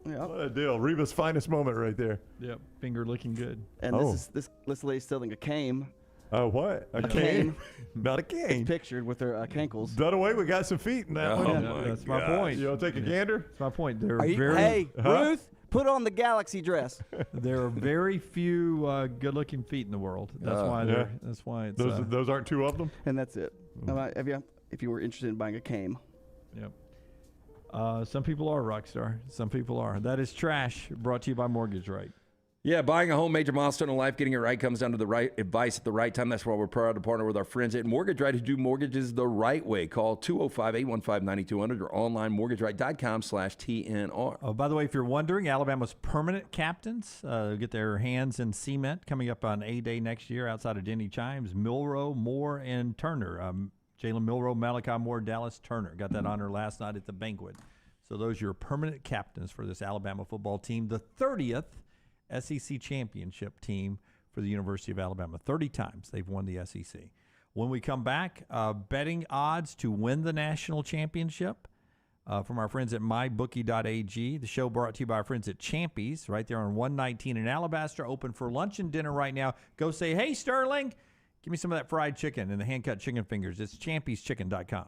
Speaker 13: Yeah.
Speaker 15: What a deal. Reba's finest moment right there.
Speaker 2: Yep. Finger looking good.
Speaker 13: And this lady's selling a cane.
Speaker 15: What? A
Speaker 13: cane?
Speaker 15: cane? Not a cane.
Speaker 13: It's pictured with her cankles.
Speaker 15: By the way, we got some feet in that
Speaker 9: Oh,
Speaker 15: one.
Speaker 9: my
Speaker 2: That's my
Speaker 9: gosh.
Speaker 2: point.
Speaker 15: You want to take a gander?
Speaker 2: That's my point. There
Speaker 13: Are
Speaker 2: are
Speaker 13: you,
Speaker 2: very
Speaker 13: hey, Ruth, put on the galaxy dress.
Speaker 2: there are very few good-looking feet in the world. That's why. That's why it's.
Speaker 15: Those aren't two of them?
Speaker 13: And that's it. If you were interested in buying a cane.
Speaker 2: Yep. Some people are Rockstar. Some people are. That is trash. Brought to you by Mortgage Right.
Speaker 9: Yeah, buying a home, major milestone in life, getting it right comes down to the right advice at the right time. That's why we're proud to partner with our friends at Mortgage Right who do mortgages the right way. Call 205-815-9200 or online mortgageright.com/TNR.
Speaker 2: Oh, by the way, if you're wondering, Alabama's permanent captains get their hands in cement coming up on A-Day next year outside of Denny Chimes. Milroe, Moore, and Turner. Jalen Milroe, Malachi Moore, Dallas Turner got that honor last night at the banquet. So those are your permanent captains for this Alabama football team. The 30th SEC championship team for the University of Alabama. 30 times they've won the SEC. When we come back, betting odds to win the national championship from our friends at mybookie.ag. The show brought to you by our friends at Champy's right there on 119 in Alabaster, open for lunch and dinner right now. Go say, hey, Sterling, give me some of that fried chicken and the hand-cut chicken fingers. It's champyschicken.com.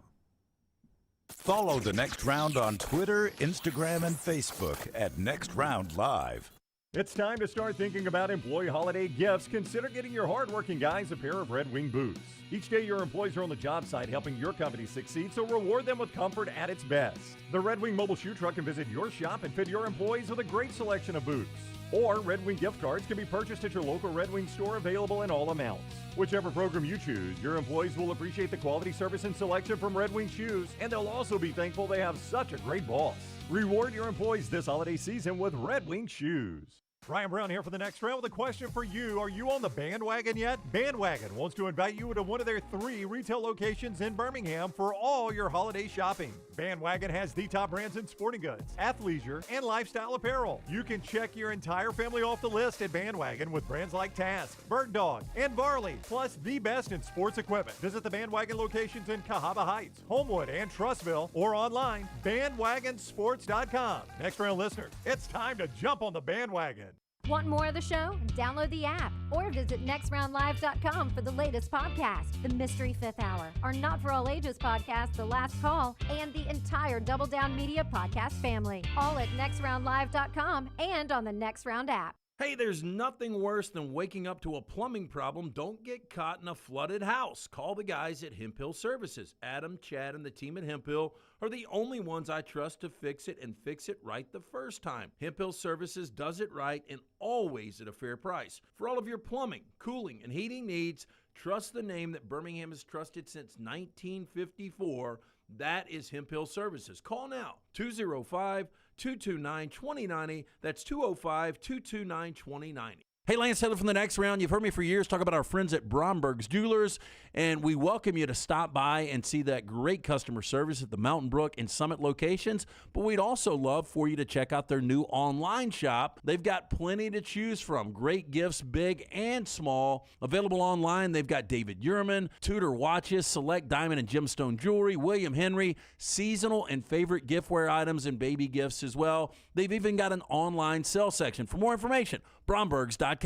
Speaker 8: Follow The Next Round on Twitter, Instagram, and Facebook at Next Round Live.
Speaker 6: It's time to start thinking about employee holiday gifts. Consider getting your hardworking guys a pair of Red Wing boots. Each day, your employees are on the job site helping your company succeed, so reward them with comfort at its best. The Red Wing mobile shoe truck can visit your shop and fit your employees with a great selection of boots. Or Red Wing gift cards can be purchased at your local Red Wing store, available in all amounts. Whichever program you choose, your employees will appreciate the quality, service, and selection from Red Wing shoes, and they'll also be thankful they have such a great boss. Reward your employees this holiday season with Red Wing shoes. Ryan Brown here for the next round with a question for you. Are you on the bandwagon yet? Bandwagon wants to invite you to one of their 3 retail locations in Birmingham for all your holiday shopping. Bandwagon has the top brands in sporting goods, athleisure, and lifestyle apparel. You can check your entire family off the list at Bandwagon with brands like Task, Bird Dog, and Varley, plus the best in sports equipment. Visit the Bandwagon locations in Cahaba Heights, Homewood, and Trussville, or online, bandwagonsports.com. Next round listeners, it's time to jump on the bandwagon.
Speaker 3: Want more of the show? Download the app or visit nextroundlive.com for the latest podcast, The Mystery Fifth Hour, our Not For All Ages podcast, The Last Call, and the entire Double Down Media podcast family. All at nextroundlive.com and on the Next Round app.
Speaker 7: Hey, there's nothing worse than waking up to a plumbing problem. Don't get caught in a flooded house. Call the guys at Hemp Hill Services. Adam, Chad, and the team at Hemp Hill are the only ones I trust to fix it and fix it right the first time. Hemp Hill Services does it right and always at a fair price. For all of your plumbing, cooling, and heating needs, trust the name that Birmingham has trusted since 1954. That is Hemp Hill Services. Call now, 205-229-2090. That's 205-229-2090. Hey, Lance Taylor from the Next Round. You've heard me for years talk about our friends at Bromberg's Jewelers, and we welcome you to stop by and see that great customer service at the Mountain Brook and Summit locations. But we'd also love for you to check out their new online shop. They've got plenty to choose from. Great gifts, big and small. Available online, they've got David Yurman, Tudor watches, select diamond and gemstone jewelry, William Henry, seasonal and favorite giftware items, and baby gifts as well. They've even got an online sale section. For more information, brombergs.com.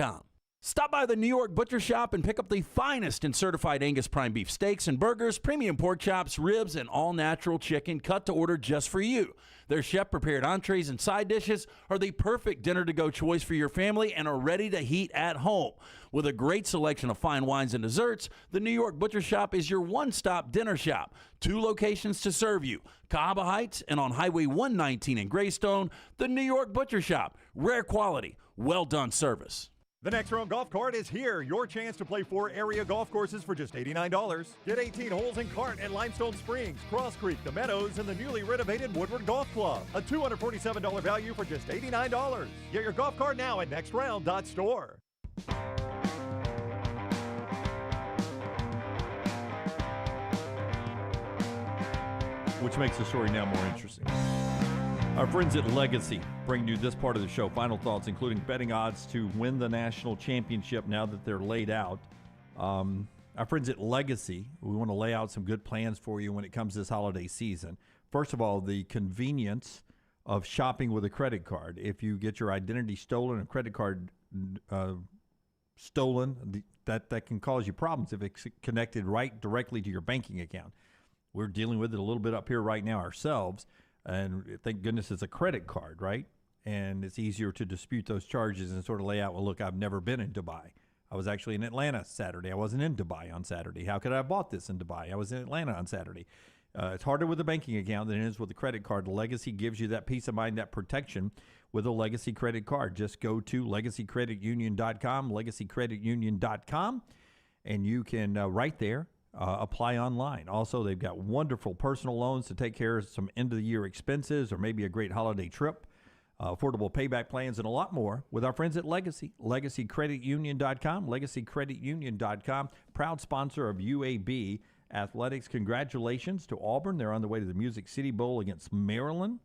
Speaker 7: Stop by the New York Butcher Shop and pick up the finest in certified Angus prime beef steaks and burgers, premium pork chops, ribs, and all-natural chicken cut to order just for you. Their chef-prepared entrees and side dishes are the perfect dinner-to-go choice for your family and are ready to heat at home. With a great selection of fine wines and desserts, the New York Butcher Shop is your one-stop dinner shop. 2 locations to serve you, Cahaba Heights and on Highway 119 in Greystone. The New York Butcher Shop, rare quality, well-done service.
Speaker 6: The Next Round Golf Cart is here. Your chance to play 4 area golf courses for just $89. Get 18 holes in cart at Limestone Springs, Cross Creek, The Meadows, and the newly renovated Woodward Golf Club. A $247 value for just $89. Get your golf cart now at nextround.store.
Speaker 2: Which makes the story now more interesting. Our friends at Legacy bring you this part of the show. Final thoughts, including betting odds to win the national championship now that they're laid out. Our friends at Legacy, we want to lay out some good plans for you when it comes this holiday season. First of all, the convenience of shopping with a credit card. If you get your identity stolen, a credit card stolen, that can cause you problems if it's connected right directly to your banking account. We're dealing with it a little bit up here right now ourselves. And thank goodness it's a credit card, right? And it's easier to dispute those charges and sort of lay out, well, look, I've never been in Dubai. I was actually in Atlanta Saturday. I wasn't in Dubai on Saturday. How could I have bought this in Dubai? I was in Atlanta on Saturday. It's harder with a banking account than it is with a credit card. Legacy gives you that peace of mind, that protection with a Legacy credit card. Just go to legacycreditunion.com, and you can right there apply online. Also, they've got wonderful personal loans to take care of some end-of-the-year expenses or maybe a great holiday trip, affordable payback plans, and a lot more with our friends at Legacy. LegacyCreditUnion.com, LegacyCreditUnion.com, proud sponsor of UAB Athletics. Congratulations to Auburn. They're on the way to the Music City Bowl against Maryland.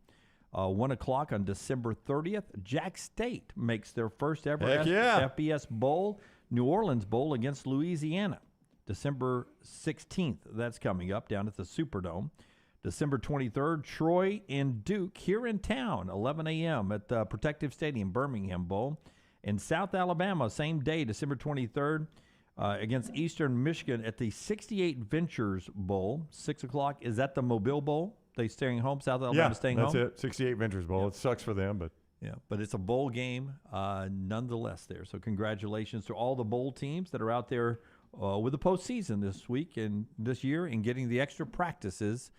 Speaker 2: 1 o'clock on December 30th. Jack State makes their first ever FBS Bowl, New Orleans Bowl against Louisiana. December 16th, that's coming up down at the Superdome. December 23rd, Troy and Duke here in town, 11 a.m. at the Protective Stadium, Birmingham Bowl. In South Alabama, same day, December 23rd, against Eastern Michigan at the 68 Ventures Bowl, 6 o'clock. Is that the Mobile Bowl? They staying home? South Alabama staying home?
Speaker 15: Yeah, that's it. 68 Ventures Bowl.
Speaker 2: Yeah.
Speaker 15: It sucks for them, but
Speaker 2: but it's a bowl game nonetheless there. So congratulations to all the bowl teams that are out there with the postseason this week and this year and getting the extra practices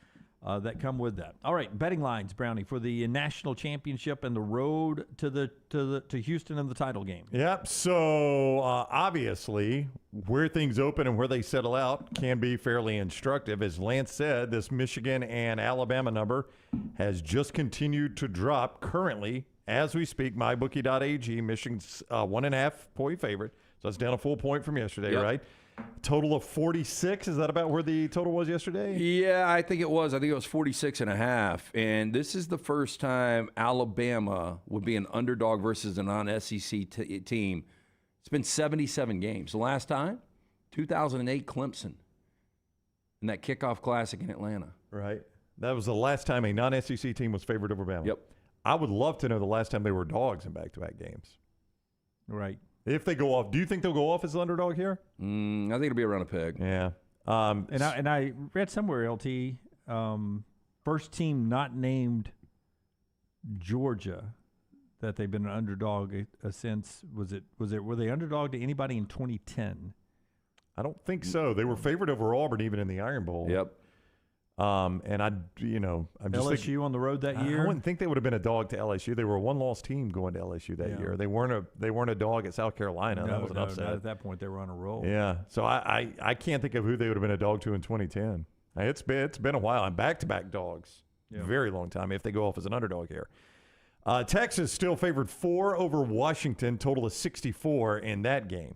Speaker 2: that come with that. All right, betting lines, Brownie, for the national championship and the road to Houston in the title game.
Speaker 15: Yep. So obviously, where things open and where they settle out can be fairly instructive. As Lance said, this Michigan and Alabama number has just continued to drop. Currently, as we speak, mybookie.ag, Michigan's 1.5 point favorite. So that's down a full point from yesterday, right? Total of 46. Is that about where the total was yesterday?
Speaker 9: Yeah, I think it was. I think it was 46.5. And this is the first time Alabama would be an underdog versus a non-SEC team. It's been 77 games. The last time, 2008 Clemson in that kickoff classic in Atlanta.
Speaker 15: Right. That was the last time a non-SEC team was favored over Bama.
Speaker 9: Yep.
Speaker 15: I would love to know the last time they were dogs in back-to-back games.
Speaker 2: Right.
Speaker 15: If they go off, do you think they'll go off as an underdog here?
Speaker 9: I think it'll be around a peg.
Speaker 15: Yeah.
Speaker 2: And I read somewhere, LT, first team not named Georgia that they've been an underdog since. Were they underdog to anybody in 2010?
Speaker 15: I don't think so. They were favored over Auburn even in the Iron Bowl.
Speaker 9: Yep.
Speaker 15: I'm just
Speaker 2: LSU
Speaker 15: thinking,
Speaker 2: on the road that year.
Speaker 15: I wouldn't think they would have been a dog to LSU. They were a one-loss team going to LSU that year. They weren't a dog at South Carolina. That was an upset.
Speaker 2: Not at that point, they were on a roll.
Speaker 15: Yeah. So I can't think of who they would have been a dog to in 2010. It's been a while. And back-to-back dogs, very long time. If they go off as an underdog here, Texas still favored 4 over Washington. Total of 64 in that game.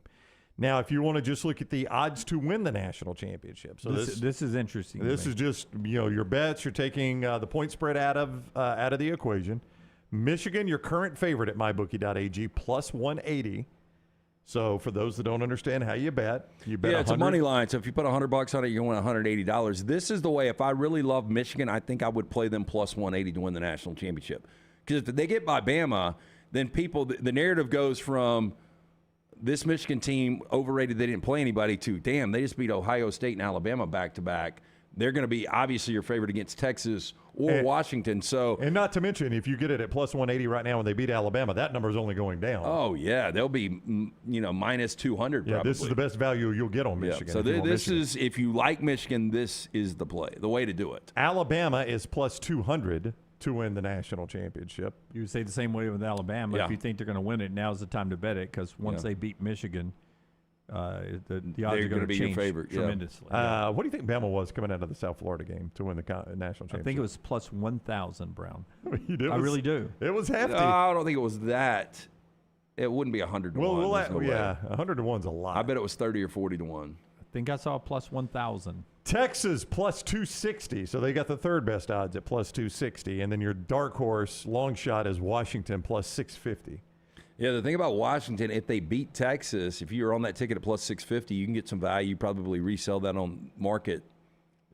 Speaker 15: Now, if you want to just look at the odds to win the national championship, so
Speaker 2: this is interesting.
Speaker 15: This is just your bets. You're taking the point spread out of the equation. Michigan, your current favorite at mybookie.ag, plus 180. So for those that don't understand how you bet,
Speaker 9: it's a money line. So if you put $100 on it, you win $180. This is the way. If I really love Michigan, I think I would play them plus 180 to win the national championship. Because if they get by Bama, then the narrative goes from this Michigan team overrated, they didn't play anybody, to damn, they just beat Ohio State and Alabama back-to-back. They're going to be obviously your favorite against Texas or Washington. And
Speaker 15: not to mention, if you get it at plus 180 right now when they beat Alabama, that number is only going down.
Speaker 9: Oh, yeah. They'll be, minus 200 probably.
Speaker 15: Yeah, this is the best value you'll get on Michigan.
Speaker 9: So if you like Michigan, this is the play, the way to do it.
Speaker 15: Alabama is plus 200 to win the national championship.
Speaker 2: You would say the same way with Alabama.
Speaker 9: Yeah.
Speaker 2: If you think they're going to win it, now's the time to bet it, because once they beat Michigan, the odds are going to
Speaker 9: be
Speaker 2: change
Speaker 9: your favorite
Speaker 2: tremendously.
Speaker 15: What do you think Bama was coming out of the South Florida game to win the national championship?
Speaker 2: I think it was plus 1,000, Brown.
Speaker 15: I
Speaker 2: really do.
Speaker 15: It was hefty.
Speaker 9: I don't think it was that. It wouldn't be 100 to 1.
Speaker 15: 100 to 1's a lot.
Speaker 9: I bet it was 30 or 40 to 1.
Speaker 2: I think I saw plus 1,000.
Speaker 15: Texas plus 260, so they got the third best odds at plus 260, and then your dark horse long shot is Washington plus 650.
Speaker 9: Yeah, the thing about Washington, if they beat Texas, if you're on that ticket at plus 650, you can get some value, probably resell that on market.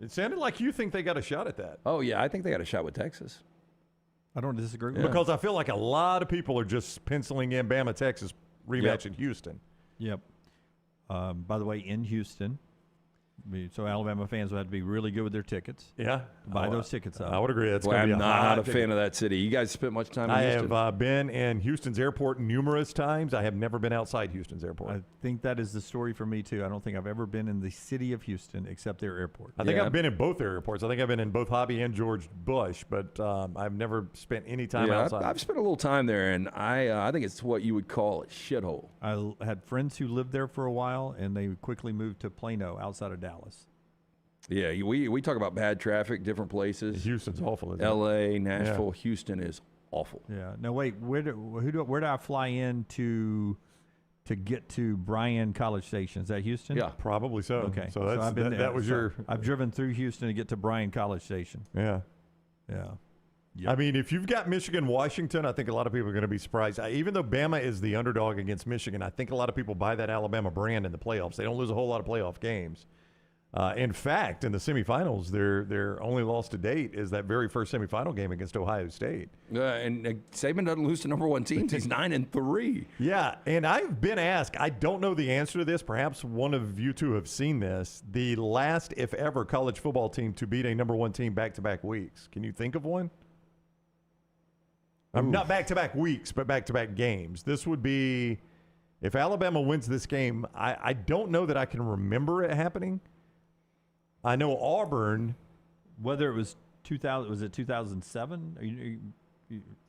Speaker 15: It sounded like you think they got a shot at that.
Speaker 9: Oh, yeah, I think they got a shot with Texas.
Speaker 2: I don't disagree with
Speaker 15: Because I feel like a lot of people are just penciling in Bama-Texas rematch in Houston.
Speaker 2: Yep. By the way, in Houston, So Alabama fans will have to be really good with their tickets.
Speaker 15: Yeah.
Speaker 2: Buy those tickets up.
Speaker 15: I would agree. That's
Speaker 9: Well,
Speaker 15: going to
Speaker 9: I'm
Speaker 15: be
Speaker 9: not a fan of that city. You guys spent much time in Houston?
Speaker 15: I have been in Houston's airport numerous times. I have never been outside Houston's airport.
Speaker 2: I think that is the story for me, too. I don't think I've ever been in the city of Houston except their airport.
Speaker 15: I think I've been in both airports. I think I've been in both Hobby and George Bush, but I've never spent any time outside.
Speaker 9: I've spent a little time there, and I think it's what you would call a shithole.
Speaker 2: I had friends who lived there for a while, and they quickly moved to Plano outside of Dallas.
Speaker 9: Yeah, we talk about bad traffic, different places.
Speaker 15: Houston's awful, isn't it?
Speaker 9: L.A., Nashville, Houston is awful.
Speaker 2: Yeah. No, wait. Where do I fly in to get to Bryan College Station? Is that Houston?
Speaker 15: Yeah, probably so.
Speaker 2: Okay.
Speaker 15: So that's,
Speaker 2: I've been there.
Speaker 15: that was your.
Speaker 2: I've driven through Houston to get to Bryan College Station.
Speaker 15: Yeah.
Speaker 2: Yeah.
Speaker 15: I mean, if you've got Michigan, Washington, I think a lot of people are going to be surprised. Even though Bama is the underdog against Michigan, I think a lot of people buy that Alabama brand in the playoffs. They don't lose a whole lot of playoff games. In fact, in the semifinals, their only loss to date is that very first semifinal game against Ohio State.
Speaker 9: And Saban doesn't lose to number one teams. He's 9-3.
Speaker 15: Yeah, and I've been asked, I don't know the answer to this. Perhaps one of you two have seen this. The last, if ever, college football team to beat a number one team back-to-back weeks. Can you think of one? Not back-to-back weeks, but back-to-back games. This would be, if Alabama wins this game, I don't know that I can remember it happening. I know Auburn.
Speaker 2: Whether it was 2000, was it 2007?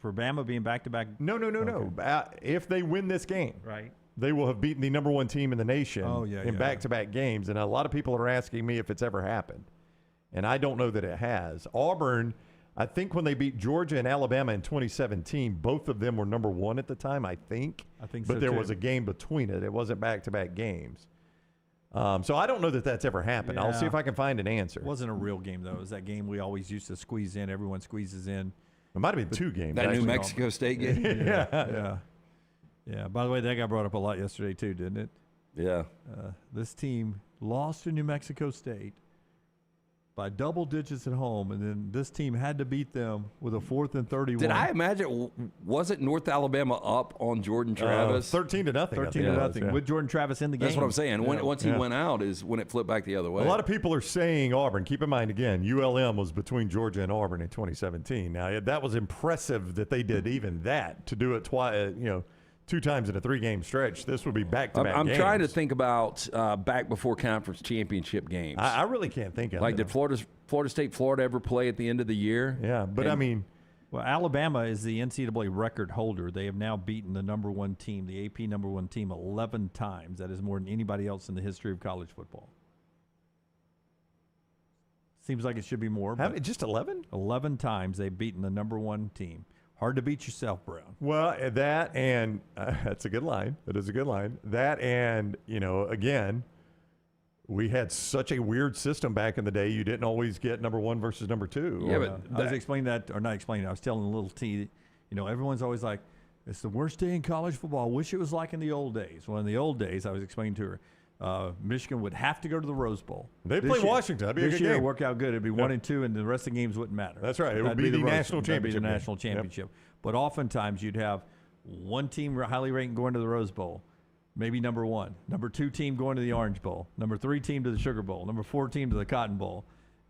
Speaker 2: For Bama being back-to-back?
Speaker 15: No. If they win this game,
Speaker 2: right,
Speaker 15: they will have beaten the number one team in the nation
Speaker 2: in
Speaker 15: back-to-back games. And a lot of people are asking me if it's ever happened. And I don't know that it has. Auburn, I think when they beat Georgia and Alabama in 2017, both of them were number one at the time, I think. But there was a game between it. It wasn't back-to-back games. So I don't know that that's ever happened.
Speaker 2: Yeah.
Speaker 15: I'll see if I can find an answer.
Speaker 2: It wasn't a real game, though. It was that game we always used to squeeze in. Everyone squeezes in.
Speaker 15: It might have been two games.
Speaker 9: That New Mexico State game?
Speaker 2: Yeah. By the way, that got brought up a lot yesterday, too, didn't it?
Speaker 9: Yeah.
Speaker 2: This team lost to New Mexico State by double digits at home, and then this team had to beat them with a 4th and 31.
Speaker 9: Did I imagine, wasn't North Alabama up on Jordan Travis?
Speaker 15: 13-0.
Speaker 2: 13-0 with Jordan Travis in the game.
Speaker 9: That's what I'm saying. Once he went out is when it flipped back the other way.
Speaker 15: A lot of people are saying Auburn. Keep in mind, again, ULM was between Georgia and Auburn in 2017. Now, that was impressive that they did even that, to do it twice, 2 times in a 3-game stretch. This would be back-to-back
Speaker 9: I'm
Speaker 15: games.
Speaker 9: trying to think about back before conference championship games.
Speaker 15: I really can't think of it.
Speaker 9: Like, did Florida State, Florida ever play at the end of the year?
Speaker 15: Yeah, but I mean.
Speaker 2: Well, Alabama is the NCAA record holder. They have now beaten the number one team, the AP number one team, 11 times. That is more than anybody else in the history of college football. Seems like it should be more.
Speaker 15: Just 11?
Speaker 2: 11 times they've beaten the number one team. Hard to beat yourself, Brown.
Speaker 15: Well, that and that's a good line. That is a good line. That and, again, we had such a weird system back in the day. You didn't always get number one versus number two.
Speaker 2: Yeah, but I was explaining that, or not explaining. I was telling a little T. Everyone's always like, "It's the worst day in college football. I wish it was like in the old days." Well, in the old days, I was explaining to her, Michigan would have to go to the Rose Bowl.
Speaker 15: They play Washington. That'd be a good
Speaker 2: game. This year,
Speaker 15: game.
Speaker 2: Work out good. It'd be 1 and 2, and the rest of the games wouldn't matter.
Speaker 15: That's right. It would be the national championship.
Speaker 2: That'd be the national championship. But oftentimes, you'd have one team highly ranked going to the Rose Bowl. Maybe number 1. Number 2 team going to the Orange Bowl. Number 3 team to the Sugar Bowl. Number 4 team to the Cotton Bowl.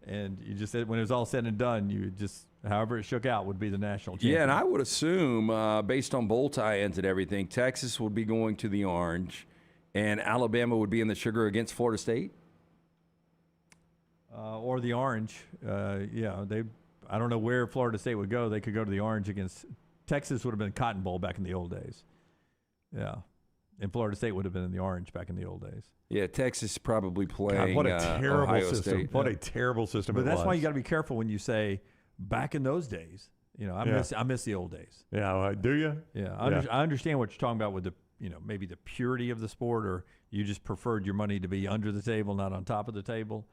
Speaker 2: And you just said when it was all said and done, you just, however it shook out, would be the national championship.
Speaker 9: Yeah, and I would assume, based on bowl tie-ins and everything, Texas would be going to the Orange, and Alabama would be in the Sugar against Florida State?
Speaker 2: Or the Orange. I don't know where Florida State would go. They could go to the Orange against Texas. Would have been Cotton Bowl back in the old days. Yeah. And Florida State would have been in the Orange back in the old days.
Speaker 9: Yeah, Texas probably playing.
Speaker 15: God, what a terrible
Speaker 9: Ohio
Speaker 15: system!
Speaker 9: State.
Speaker 15: What a terrible system!
Speaker 2: But that's why you got to be careful when you say back in those days. I miss the old days.
Speaker 15: Yeah, do you?
Speaker 2: Yeah, I understand what you're talking about with the maybe the purity of the sport, or you just preferred your money to be under the table, not on top of the table,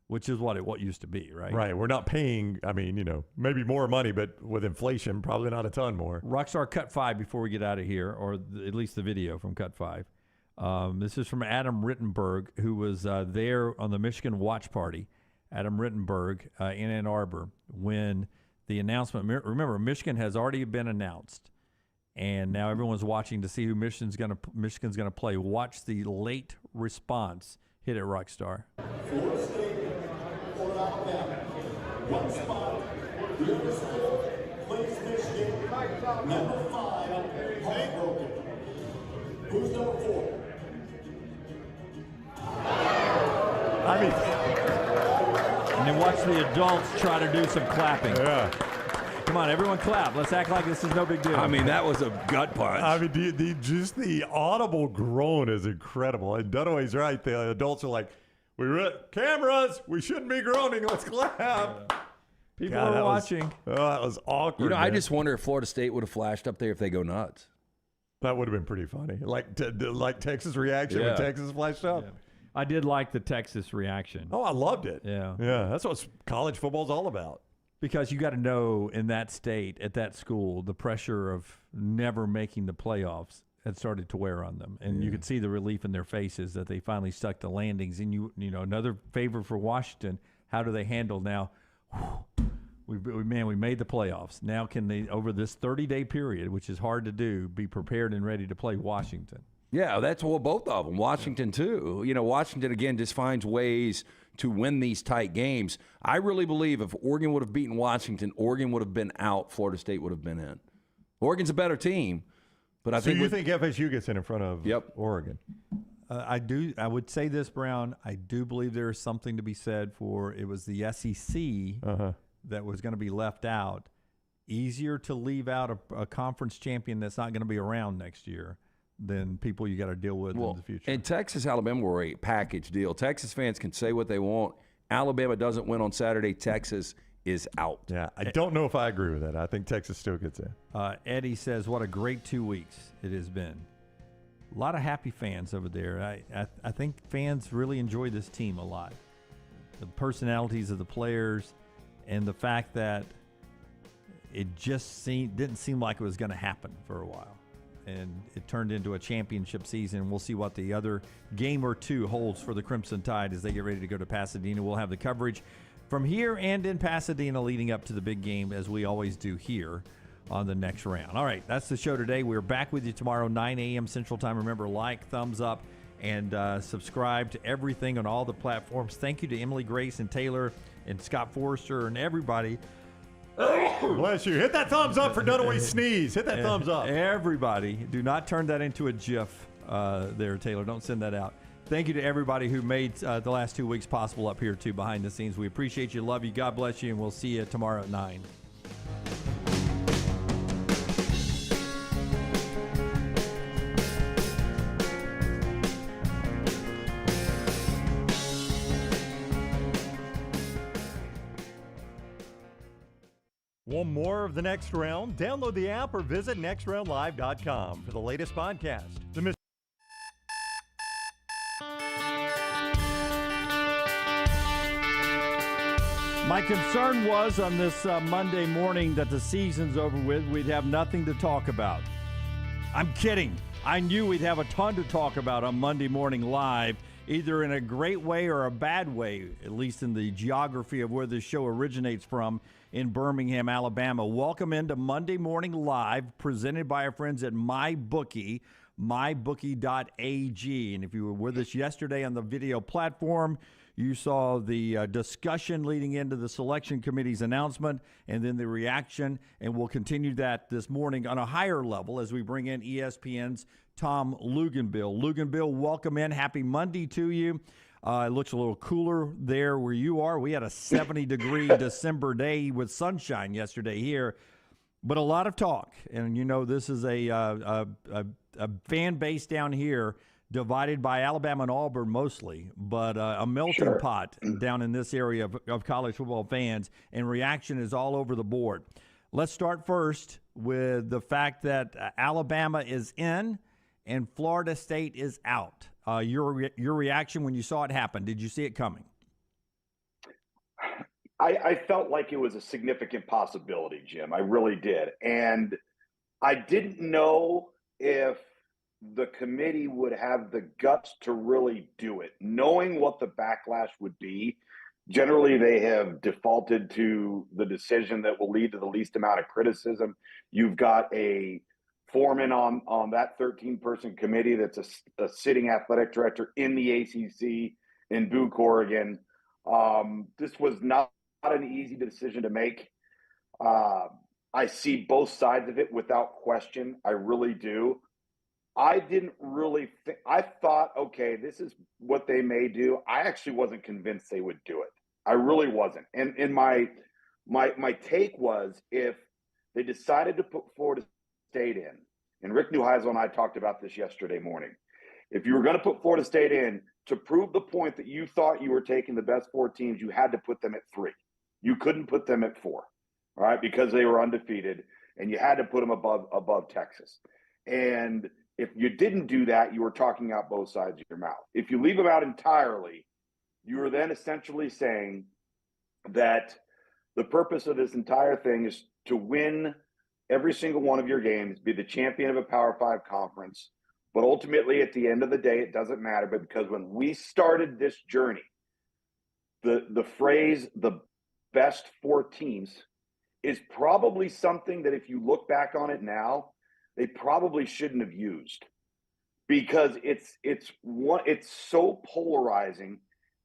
Speaker 2: which is what used to be, right?
Speaker 15: Right. We're not paying. I mean, maybe more money, but with inflation, probably not a ton more.
Speaker 2: Rockstar Cut 5 before we get out of here, or at least the video from Cut 5. This is from Adam Rittenberg, who was there on the Michigan watch party. Adam Rittenberg in Ann Arbor when the announcement. Remember, Michigan has already been announced, and now everyone's watching to see who Michigan's going to play. Watch the late response Hit it, Rockstar.
Speaker 10: Florida State or Alabama. One spot, the other school plays Michigan. Number 5, heartbroken. Who's number 4?
Speaker 2: I mean, and then watch the adults try to do some clapping.
Speaker 15: Yeah.
Speaker 2: Come on, everyone clap. Let's act like this is no big deal.
Speaker 9: I mean, that was a gut punch.
Speaker 15: I mean, just the audible groan is incredible. And Dunaway's right. The adults are like, cameras, we shouldn't be groaning. Let's clap.
Speaker 2: People are watching.
Speaker 15: That was awkward.
Speaker 9: You know,
Speaker 15: man.
Speaker 9: I just wonder if Florida State would have flashed up there if they go nuts.
Speaker 15: That would have been pretty funny. Like Texas reaction when Texas flashed up.
Speaker 2: Yeah. I did like the Texas reaction.
Speaker 15: Oh, I loved it.
Speaker 2: Yeah.
Speaker 15: Yeah, that's what college football's all about.
Speaker 2: Because you got to know in that state, at that school, the pressure of never making the playoffs had started to wear on them. And you could see the relief in their faces that they finally stuck the landings. And, you know, another favor for Washington, how do they handle now? We made the playoffs. Now can they, over this 30-day period, which is hard to do, be prepared and ready to play Washington?
Speaker 9: Yeah, that's both of them. Washington, too. You know, Washington, again, just finds ways to win these tight games. I really believe if Oregon would have beaten Washington, Oregon would have been out, Florida State would have been in. Oregon's a better team, but I think
Speaker 15: FSU gets in front of Oregon?
Speaker 2: I would say this, Brown. I do believe there is something to be said for it was the SEC that was going to be left out. Easier to leave out a conference champion that's not going to be around next year than people you got to deal with in the future.
Speaker 9: And Texas, Alabama were a package deal. Texas fans can say what they want. Alabama doesn't win on Saturday. Texas is out.
Speaker 15: Yeah, I don't know if I agree with that. I think Texas still gets in.
Speaker 2: Eddie says, what a great 2 weeks it has been. A lot of happy fans over there. I think fans really enjoy this team a lot. The personalities of the players and the fact that it just didn't seem like it was going to happen for a while. And it turned into a championship season. We'll see what the other game or two holds for the Crimson Tide as they get ready to go to Pasadena. We'll have the coverage from here and in Pasadena leading up to the big game, as we always do here on the next round. All right, that's the show today. We're back with you tomorrow, 9 a.m. Central Time. Remember, like, thumbs up, and subscribe to everything on all the platforms. Thank you to Emily Grace and Taylor and Scott Forrester and everybody.
Speaker 15: Bless you. Hit that thumbs up for Dunaway's sneeze. Hit that thumbs up.
Speaker 2: Everybody, do not turn that into a GIF there, Taylor. Don't send that out. Thank you to everybody who made the last 2 weeks possible up here, too, behind the scenes. We appreciate you, love you, God bless you, and we'll see you tomorrow at 9.
Speaker 6: Want more of The Next Round? Download the app or visit nextroundlive.com for the latest podcast.
Speaker 2: My concern was on this Monday morning that the season's over with, we'd have nothing to talk about. I'm kidding. I knew we'd have a ton to talk about on Monday Morning Live, either in a great way or a bad way, at least in the geography of where this show originates from in Birmingham, Alabama. Welcome into Monday Morning Live, presented by our friends at MyBookie, mybookie.ag. And if you were with us yesterday on the video platform, you saw the discussion leading into the selection committee's announcement and then the reaction, and we'll continue that this morning on a higher level as we bring in ESPN's Tom Luginbill. Luginbill, welcome in. Happy Monday to you. It looks a little cooler there where you are. We had a 70-degree December day with sunshine yesterday here, but a lot of talk. And, you know, this is a fan base down here divided by Alabama and Auburn mostly, but a melting pot down in this area of college football fans, and reaction is all over the board. Let's start first with the fact that Alabama is in and Florida State is out. Your reaction when you saw it happen, did you see it coming?
Speaker 19: I felt like it was a significant possibility, Jim. I really did. And I didn't know if the committee would have the guts to really do it, knowing what the backlash would be. Generally, they have defaulted to the decision that will lead to the least amount of criticism. You've got a foreman on that 13-person committee that's a sitting athletic director in the ACC. in Butte, Oregon. This was not an easy decision to make. I see both sides of it without question. I really do. I didn't really think, I thought, okay, this is what they may do. I actually wasn't convinced they would do it. I really wasn't. And my take was, if they decided to put Florida State in, and Rick Neuheisel and I talked about this yesterday morning, if you were going to put Florida State in to prove the point that you thought you were taking the best 4 teams, you had to put them at 3. You couldn't put them at 4, all right, because they were undefeated, and you had to put them above Texas. And if you didn't do that, you were talking out both sides of your mouth. If you leave them out entirely, you are then essentially saying that the purpose of this entire thing is to win every single one of your games, be the champion of a Power 5 conference. But ultimately, at the end of the day, it doesn't matter. But because when we started this journey, the phrase "the best 4 teams" is probably something that, if you look back on it now, they probably shouldn't have used, because it's so polarizing,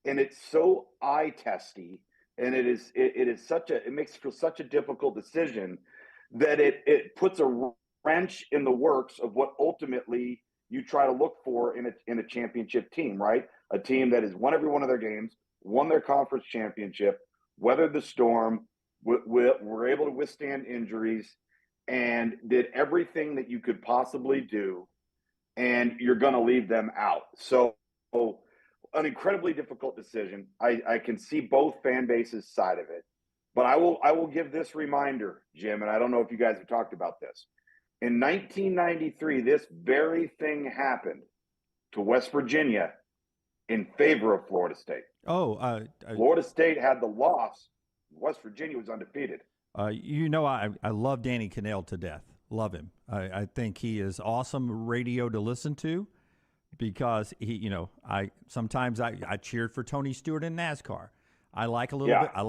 Speaker 19: and it's so eye testy, and it makes for such a difficult decision that it puts a wrench in the works of what ultimately you try to look for in a championship team, right? A team that has won every one of their games, won their conference championship, weathered the storm, were able to withstand injuries, and did everything that you could possibly do, and you're going to leave them out. So an incredibly difficult decision. I can see both fan bases' side of it. But I will give this reminder, Jim, and I don't know if you guys have talked about this. In 1993, this very thing happened to West Virginia in favor of Florida State. Florida State had the loss. West Virginia was undefeated.
Speaker 2: I love Danny Kanell to death. Love him. I think he is awesome radio to listen to, because I cheered for Tony Stewart in NASCAR. I like a little bit. I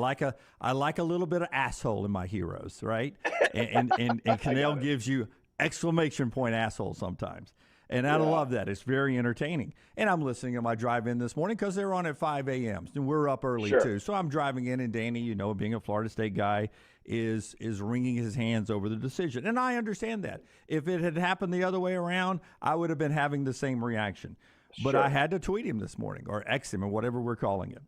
Speaker 2: like a little bit of asshole in my heroes, right? And Kanell gives you exclamation point asshole sometimes. And I love that. It's very entertaining. And I'm listening to my drive in this morning because they're on at 5 a.m. and we're up early too. So I'm driving in, and Danny, being a Florida State guy, is wringing his hands over the decision. And I understand that. If it had happened the other way around, I would have been having the same reaction. But I had to tweet him this morning, or X him, or whatever we're calling him.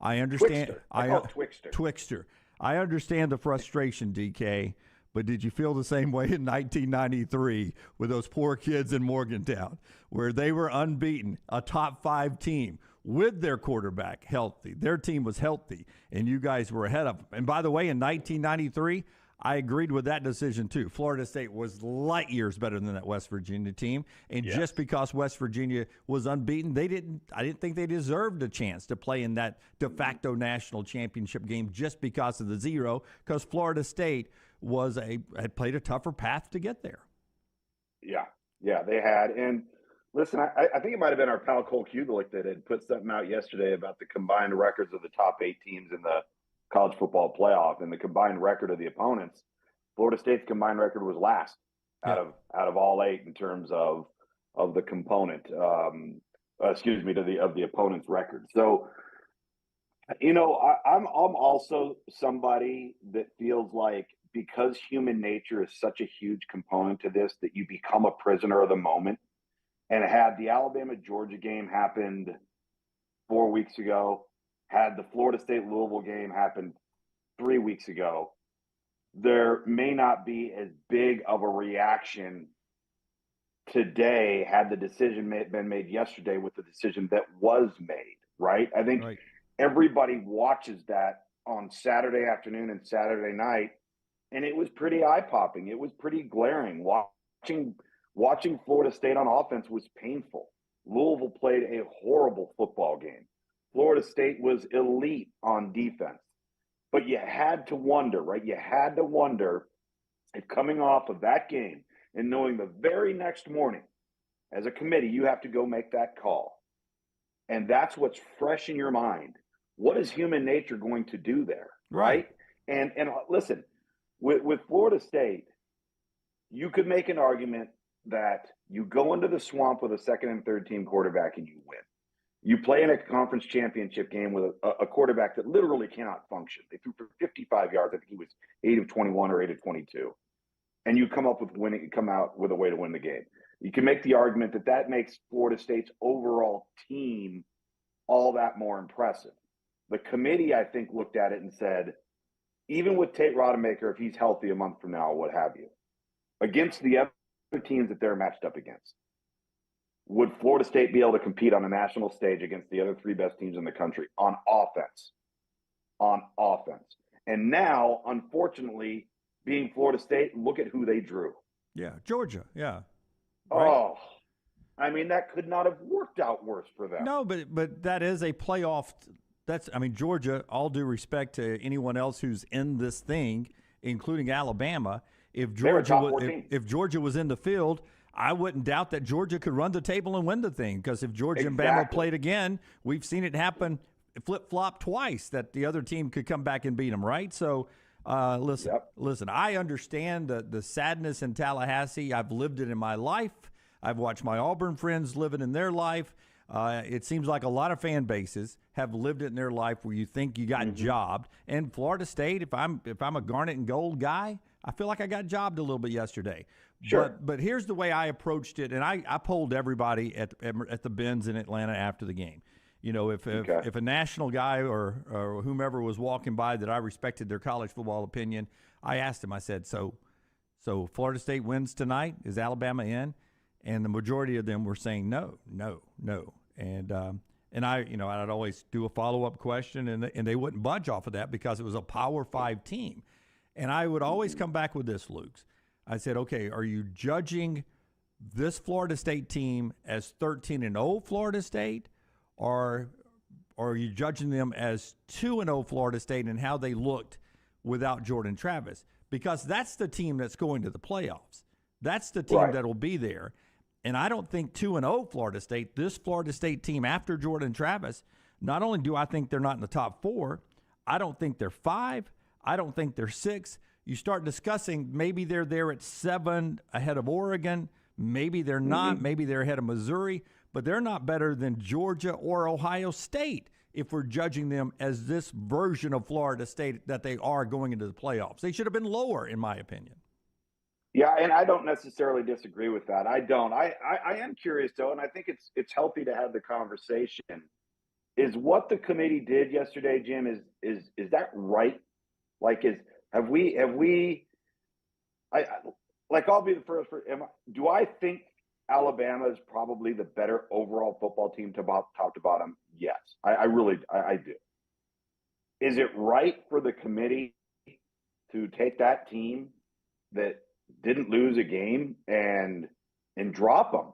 Speaker 2: I understand. Twixter. I understand the frustration, DK. But did you feel the same way in 1993 with those poor kids in Morgantown, where they were unbeaten, a top 5 team with their quarterback healthy? Their team was healthy, and you guys were ahead of them. And by the way, in 1993, I agreed with that decision too. Florida State was light years better than that West Virginia team, and just because West Virginia was unbeaten, I didn't think they deserved a chance to play in that de facto national championship game just because of the 0, because Florida State had played a tougher path to get there.
Speaker 19: Yeah, they had. And listen, I think it might have been our pal Cole Kubelik that had put something out yesterday about the combined records of the top 8 teams in the college football playoff, and the combined record of the opponents. Florida State's combined record was last out of all 8 in terms of the component. Of the opponent's record. So, I'm also somebody that feels like, because human nature is such a huge component to this, that you become a prisoner of the moment. And had the Alabama-Georgia game happened 4 weeks ago, had the Florida State-Louisville game happened 3 weeks ago, there may not be as big of a reaction today had the decision been made yesterday with the decision that was made, right? I think everybody watches that on Saturday afternoon and Saturday night, and it was pretty eye-popping. It was pretty glaring. Watching Florida State on offense was painful. Louisville played a horrible football game. Florida State was elite on defense. But you had to wonder, right? You had to wonder if, coming off of that game and knowing the very next morning, as a committee, you have to go make that call. And that's what's fresh in your mind. What is human nature going to do there, right? And listen, with Florida State, you could make an argument that you go into the swamp with a second and third team quarterback and you win. You play in a conference championship game with a quarterback that literally cannot function. They threw for 55 yards. I think he was 8 of 21 or 8 of 22. And you come out with a way to win the game. You can make the argument that makes Florida State's overall team all that more impressive. The committee, I think, looked at it and said, even with Tate Rodemaker, if he's healthy a month from now, what have you, against the other teams that they're matched up against, would Florida State be able to compete on a national stage against the other 3 best teams in the country on offense? On offense. And now, unfortunately, being Florida State, look at who they drew.
Speaker 2: Yeah, Georgia, yeah.
Speaker 19: Right? Oh, I mean, that could not have worked out worse for them.
Speaker 2: No, but that is a playoff. Georgia, all due respect to anyone else who's in this thing, including Alabama, if Georgia was in the field, I wouldn't doubt that Georgia could run the table and win the thing, because if Georgia and Bama played again, we've seen it happen flip-flop twice, that the other team could come back and beat them, right? So, listen, I understand the sadness in Tallahassee. I've lived it in my life. I've watched my Auburn friends live it in their life. It seems like a lot of fan bases have lived it in their life where you think you got jobbed. And Florida State, if I'm a garnet and gold guy, I feel like I got jobbed a little bit yesterday. Sure. But here's the way I approached it, and I polled everybody at the Benz in Atlanta after the game. You know, if a national guy or whomever was walking by that I respected their college football opinion, I asked him, I said, so Florida State wins tonight? Is Alabama in? And the majority of them were saying no. And I'd always do a follow-up question, and they wouldn't budge off of that because it was a Power 5 team. And I would always come back with this, Luke. I said, okay, are you judging this Florida State team as 13-0 Florida State, or are you judging them as 2-0 Florida State and how they looked without Jordan Travis? Because that's the team that's going to the playoffs. That's the team that will be there. And I don't think 2-0 Florida State, this Florida State team after Jordan Travis, not only do I think they're not in the top 4, I don't think they're 5. I don't think they're 6. You start discussing maybe they're there at 7 ahead of Oregon. Maybe they're not. Maybe they're ahead of Missouri. But they're not better than Georgia or Ohio State if we're judging them as this version of Florida State that they are going into the playoffs. They should have been lower, in my opinion.
Speaker 19: Yeah, and I don't necessarily disagree with that. I don't. I am curious, though, and I think it's healthy to have the conversation. Is what the committee did yesterday, Jim, is that right? Like, have we I'll be the first. Do I think Alabama is probably the better overall football team top to bottom? Yes, I really do. Is it right for the committee to take that team that didn't lose a game and drop them?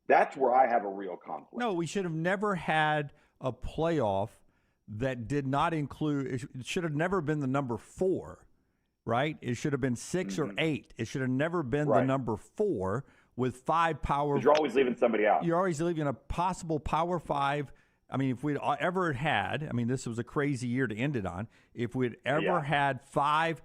Speaker 19: That's where I have a real conflict.
Speaker 2: No, we should have never had a playoff that did not include. It should have never been the number 4. Right? It should have been 6 or 8. It should have never been the number 4 with 5 power.
Speaker 19: You're always leaving somebody out.
Speaker 2: You're always leaving a possible Power 5. I mean, if we'd ever had, this was a crazy year to end it on. If we'd ever had 5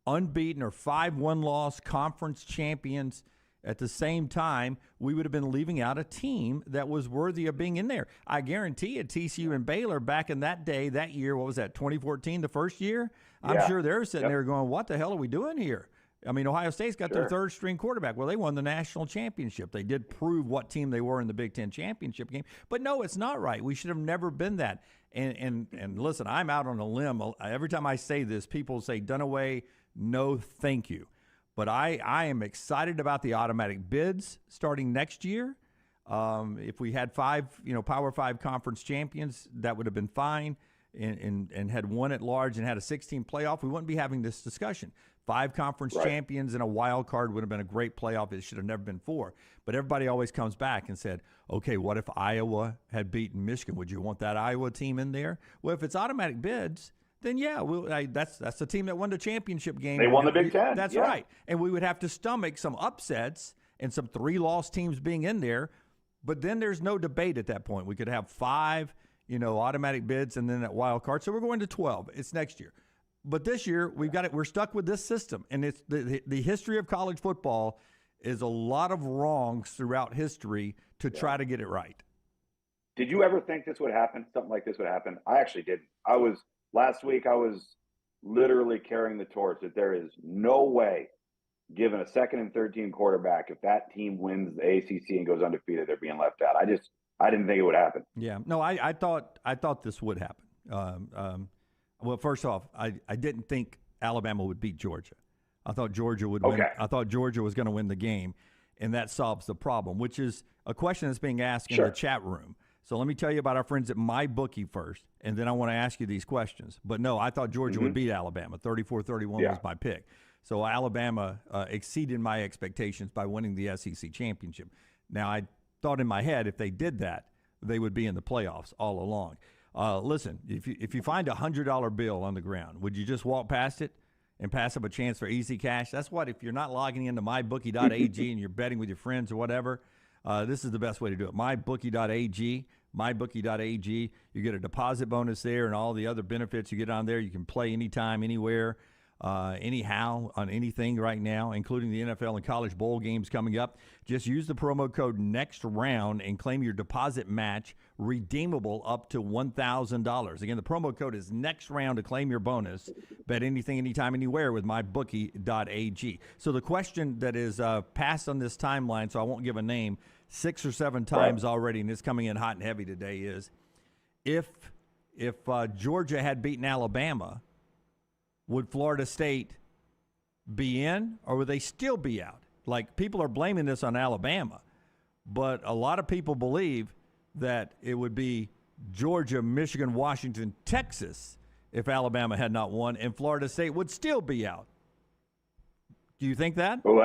Speaker 2: unbeaten or 5 one-loss conference champions at the same time, we would have been leaving out a team that was worthy of being in there. I guarantee you, TCU and Baylor back in that day, that year, what was that, 2014, the first year? I'm sure they're sitting there going, what the hell are we doing here? I mean, Ohio State's got their third-string quarterback. Well, they won the national championship. They did prove what team they were in the Big Ten championship game. But, no, it's not right. We should have never been that. And listen, I'm out on a limb. Every time I say this, people say, Dunaway, no thank you. But I am excited about the automatic bids starting next year. If we had 5, Power 5 conference champions, that would have been fine, and had won at large and had a 16 playoff, we wouldn't be having this discussion. 5 conference champions and a wild card would have been a great playoff. It should have never been 4. But everybody always comes back and said, okay, what if Iowa had beaten Michigan? Would you want that Iowa team in there? Well, if it's automatic bids, then that's the team that won the championship game.
Speaker 19: They won the Big Ten.
Speaker 2: That's right. And we would have to stomach some upsets and some 3-loss teams being in there. But then there's no debate at that point. We could have 5, automatic bids and then that wild card. So we're going to 12. It's next year. But this year we're stuck with this system. And it's the history of college football is a lot of wrongs throughout history to try to get it right.
Speaker 19: did you ever think this would happen? Something like this would happen? I actually didn't. Last week, I was literally carrying the torch that there is no way, given a second and third team quarterback, if that team wins the ACC and goes undefeated, they're being left out. I didn't think it would happen.
Speaker 2: Yeah, no, I thought this would happen. Well, first off, I didn't think Alabama would beat Georgia. I thought Georgia would win. I thought Georgia was going to win the game, and that solves the problem, which is a question that's being asked in the chat room. So let me tell you about our friends at MyBookie first, and then I want to ask you these questions. But no, I thought Georgia would beat Alabama. 34-31 was my pick. So Alabama exceeded my expectations by winning the SEC championship. Now, I thought in my head if they did that, they would be in the playoffs all along. Listen, if you find a $100 bill on the ground, would you just walk past it and pass up a chance for easy cash? That's what, if you're not logging into mybookie.ag and you're betting with your friends or whatever, this is the best way to do it. Mybookie.ag, mybookie.ag. You get a deposit bonus there and all the other benefits you get on there. You can play anytime, anywhere, anyhow, on anything right now, including the NFL and college bowl games coming up. Just use the promo code NEXTROUND and claim your deposit match, redeemable up to $1,000. Again, the promo code is NEXTROUND to claim your bonus. Bet anything, anytime, anywhere with mybookie.ag. So the question that is passed on this timeline, so I won't give a name, 6 or 7 times already, and it's coming in hot and heavy today, is if Georgia had beaten Alabama, would Florida State be in, or would they still be out? Like, people are blaming this on Alabama, but a lot of people believe that it would be Georgia, Michigan, Washington, Texas if Alabama had not won, and Florida State would still be out. Do you think that?
Speaker 19: Well,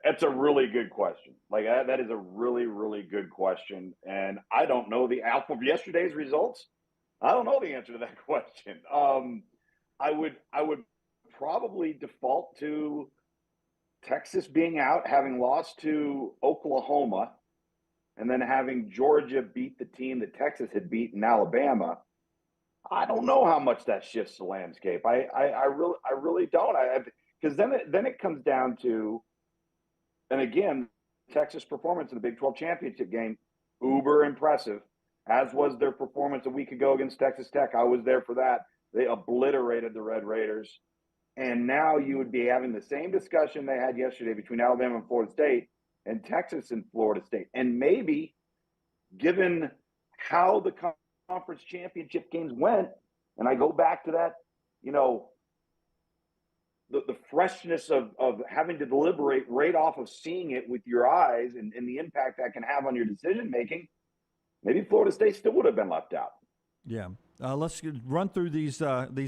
Speaker 19: that's a really good question. Like, that is a really, really good question, and I don't know the outcome of yesterday's results. I don't know the answer to that question. I would probably default to Texas being out, having lost to Oklahoma, and then having Georgia beat the team that Texas had beaten Alabama. I don't know how much that shifts the landscape. I really don't. Because then it comes down to, and again, Texas' performance in the Big 12 championship game, uber impressive, as was their performance a week ago against Texas Tech. I was there for that. They obliterated the Red Raiders. And now you would be having the same discussion they had yesterday between Alabama and Florida State and Texas and Florida State. And maybe, given how the conference championship games went, and I go back to that, the freshness of having to deliberate right off of seeing it with your eyes and the impact that can have on your decision-making, maybe Florida State still would have been left out.
Speaker 2: Yeah. Let's run through these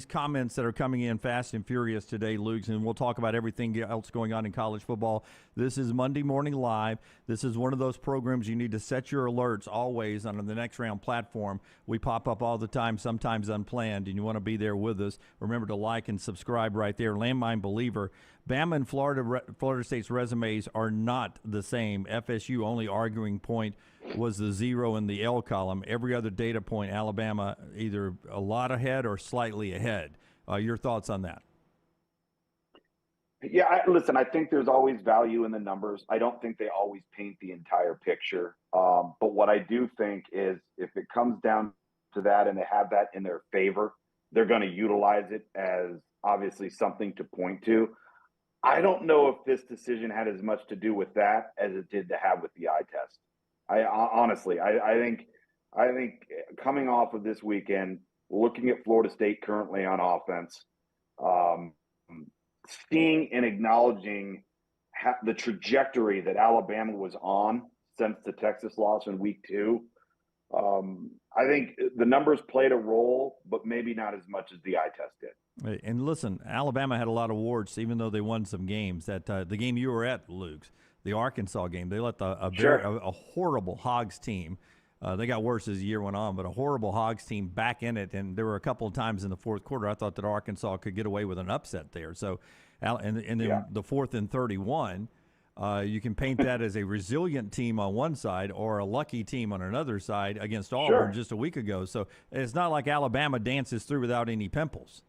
Speaker 2: comments that are coming in fast and furious today, Luke, and we'll talk about everything else going on in college football. This is Monday Morning Live. This is one of those programs you need to set your alerts always on the Next Round platform. We pop up all the time, sometimes unplanned, and you want to be there with us. Remember to like and subscribe right there. Landmine Believer. Bama and Florida State's resumes are not the same. FSU only arguing point was the 0 in the L column. Every other data point, Alabama either a lot ahead or slightly ahead. Your thoughts on that?
Speaker 19: Yeah, listen, I think there's always value in the numbers. I don't think they always paint the entire picture. But what I do think is if it comes down to that and they have that in their favor, they're going to utilize it as obviously something to point to. I don't know if this decision had as much to do with that as it did to have with the eye test. Honestly, I think coming off of this weekend, looking at Florida State currently on offense, seeing and acknowledging the trajectory that Alabama was on since the Texas loss in week 2, I think the numbers played a role, but maybe not as much as the eye test did.
Speaker 2: And listen, Alabama had a lot of warts, even though they won some games. That the game you were at, Luke, the Arkansas game, they let a horrible Hogs team. They got worse as the year went on, but a horrible Hogs team back in it. And there were a couple of times in the fourth quarter I thought that Arkansas could get away with an upset there. So, and then the 4th and 31, you can paint that as a resilient team on one side or a lucky team on another side against Auburn just a week ago. So it's not like Alabama dances through without any pimples.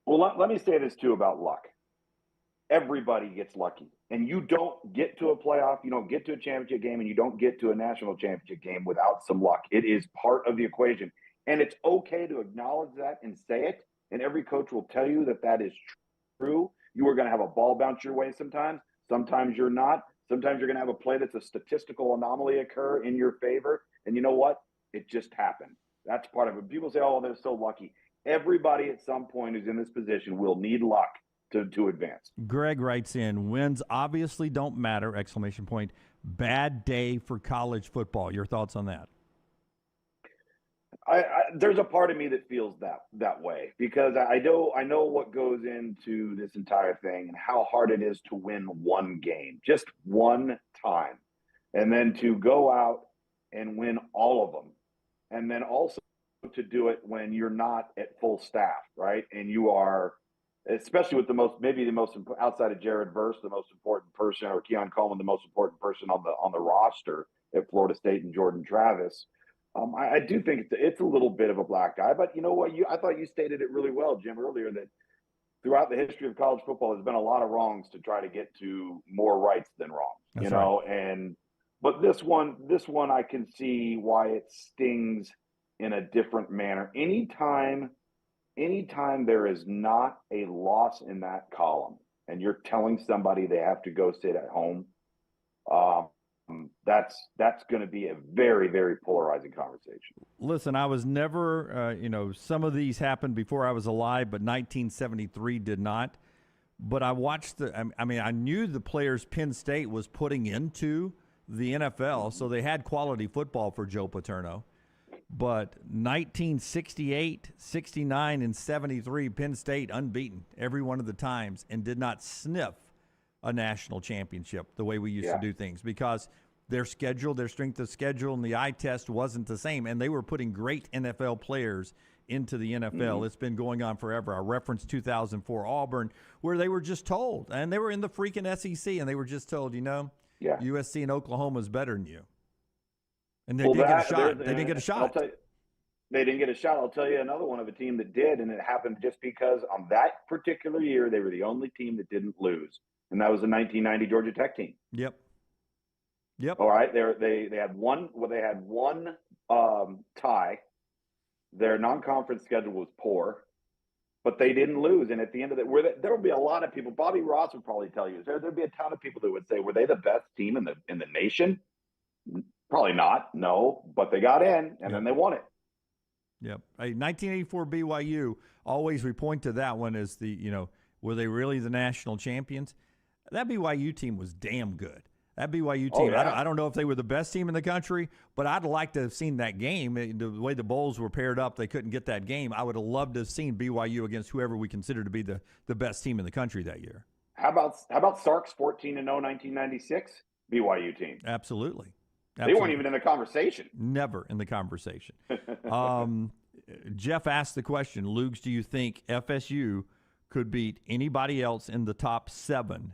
Speaker 19: Well, let me say this too about luck. Everybody gets lucky and you don't get to a playoff, you don't get to a championship game, and you don't get to a national championship game without some luck. It is part of the equation. And it's okay to acknowledge that and say it. And every coach will tell you that that is true. You are going to have a ball bounce your way sometimes. Sometimes you're not. Sometimes you're going to have a play that's a statistical anomaly occur in your favor. And you know what? It just happened. That's part of it. People say, oh, they're so lucky. Everybody at some point who's in this position will need luck to advance.
Speaker 2: Greg writes in, wins obviously don't matter, exclamation point. Bad day for college football. Your thoughts on that?
Speaker 19: There's a part of me that feels that way because I know what goes into this entire thing and how hard it is to win one game, just one time, and then to go out and win all of them, and then also to do it when you're not at full staff, right? And you are, especially with the most outside of Jared Verse, the most important person, or Keon Coleman, the most important person on the roster at Florida State, and Jordan Travis. I do think it's a little bit of a black eye, but you know what? I thought you stated it really well, Jim, earlier, that throughout the history of college football, there's been a lot of wrongs to try to get to more rights than wrongs.
Speaker 2: That's
Speaker 19: right. But this one, I can see why it stings in a different manner. Anytime there is not a loss in that column, and you're telling somebody they have to go sit at home, that's going to be a very, very polarizing conversation.
Speaker 2: Listen, I was never, some of these happened before I was alive, but 1973 did not. But I watched I knew the players Penn State was putting into the NFL, so they had quality football for Joe Paterno. But 1968, 69, and 73, Penn State unbeaten every one of the times and did not sniff a national championship the way we used to do things because their schedule, their strength of schedule, and the eye test wasn't the same. And they were putting great NFL players into the NFL. Mm-hmm. It's been going on forever. I referenced 2004 Auburn, where they were just told, and they were in the freaking SEC, and they were just told, USC and Oklahoma is better than you. And they didn't get a shot. They didn't get a shot.
Speaker 19: They didn't get a shot. I'll tell you another one of a team that did, and it happened just because on that particular year, they were the only team that didn't lose. And that was the 1990 Georgia Tech team.
Speaker 2: Yep.
Speaker 19: All right. They had one. Well, they had one tie. Their non-conference schedule was poor, but they didn't lose. And at the end of it, there will be a lot of people. Bobby Ross would probably tell you there'd be a ton of people that would say, were they the best team in the nation? Probably not. No, but they got in and then they won it.
Speaker 2: Yep. 1984 BYU, always we point to that one as were they really the national champions? That BYU team was damn good. That BYU team, I don't know if they were the best team in the country, but I'd like to have seen that game. The way the Bulls were paired up, they couldn't get that game. I would have loved to have seen BYU against whoever we consider to be the best team in the country that year.
Speaker 19: How about Sark's 14-0 1996 BYU team?
Speaker 2: Absolutely.
Speaker 19: They weren't even in the conversation.
Speaker 2: Never in the conversation. Jeff asked the question, Lugs, do you think FSU could beat anybody else in the top 7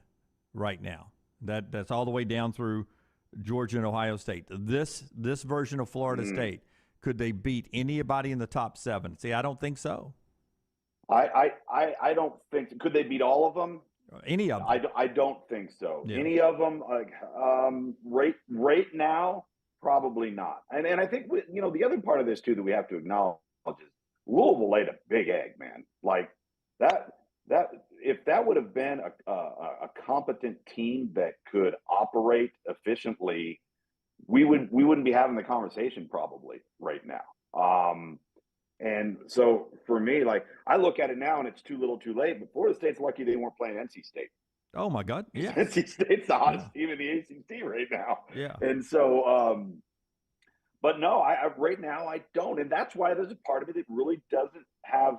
Speaker 2: right now? That's all the way down through Georgia and Ohio State. This version of Florida State, could they beat anybody in the top 7? See, I don't think so.
Speaker 19: I don't think. Could they beat all of them?
Speaker 2: Any of them?
Speaker 19: I don't think so.
Speaker 2: Yeah.
Speaker 19: Any of them? Right now, probably not. And I think the other part of this too that we have to acknowledge is Louisville laid a big egg, man. Like that if that would have been a competent team that could operate efficiently, we wouldn't be having the conversation probably right now. And so for me, like I look at it now and it's too little too late, but Florida State's lucky they weren't playing NC State.
Speaker 2: Oh my God. Yeah.
Speaker 19: NC State's the hottest team in the ACC right now.
Speaker 2: Yeah.
Speaker 19: And so, but no, I right now I don't. And that's why there's a part of it that really doesn't have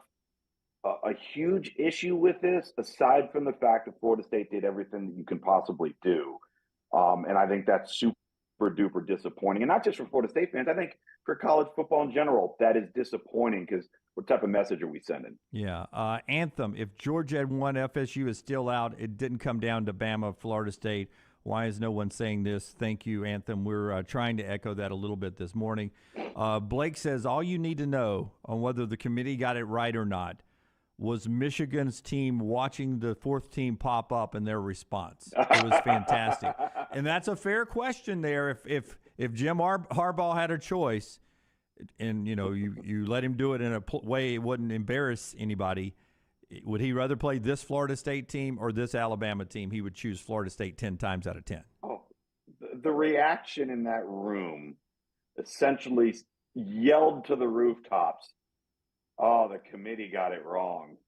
Speaker 19: a huge issue with this, aside from the fact that Florida State did everything that you can possibly do. And I think that's super duper disappointing. And not just for Florida State fans, I think for college football in general, that is disappointing because what type of message are we sending?
Speaker 2: Yeah. Anthem, if Georgia had won, FSU is still out. It didn't come down to Bama, Florida State. Why is no one saying this? Thank you, Anthem. We're trying to echo that a little bit this morning. Blake says, all you need to know on whether the committee got it right or not was Michigan's team watching the fourth team pop up and their response. It was fantastic. And that's a fair question there. If Jim Harbaugh had a choice and, you let him do it in a way it wouldn't embarrass anybody, would he rather play this Florida State team or this Alabama team? He would choose Florida State 10 times out of 10.
Speaker 19: Oh, the reaction in that room essentially yelled to the rooftops, "Oh, the committee got it wrong."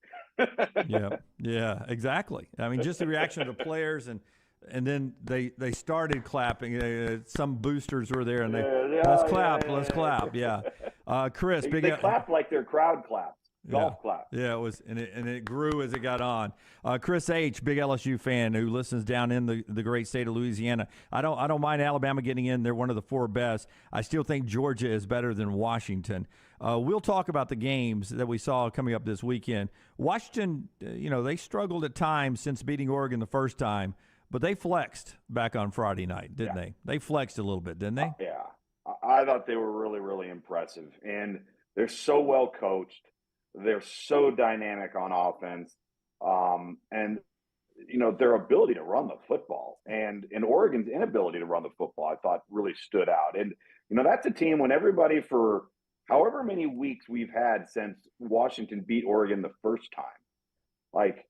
Speaker 2: Yeah, exactly. I mean, just the reaction of the players, and then they started clapping. Some boosters were there, and let's clap. Yeah, Chris,
Speaker 19: they clapped like their crowd claps. Golf clap.
Speaker 2: Yeah, it was, and it grew as it got on. Chris H., big LSU fan who listens down in the great state of Louisiana. I don't mind Alabama getting in. They're one of the 4 best. I still think Georgia is better than Washington. We'll talk about the games that we saw coming up this weekend. Washington, they struggled at times since beating Oregon the first time, but they flexed back on Friday night, didn't they? They flexed a little bit, didn't they?
Speaker 19: Yeah. I thought they were really, really impressive, and they're so well coached. They're so dynamic on offense, and their ability to run the football, and Oregon's inability to run the football, I thought really stood out. And that's a team when everybody, for however many weeks we've had since Washington beat Oregon the first time, like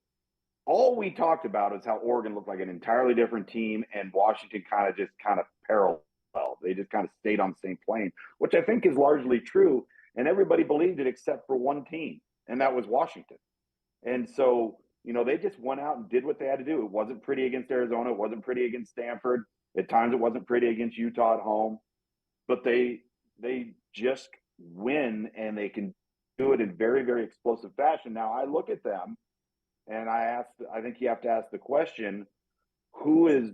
Speaker 19: all we talked about is how Oregon looked like an entirely different team, and Washington kind of parallel. They just kind of stayed on the same plane, which I think is largely true. And everybody believed it except for one team, and that was Washington. And so, they just went out and did what they had to do. It wasn't pretty against Arizona. It wasn't pretty against Stanford. At times it wasn't pretty against Utah at home. But they just win, and they can do it in very, very explosive fashion. Now, I look at them, and I think you have to ask the question, who is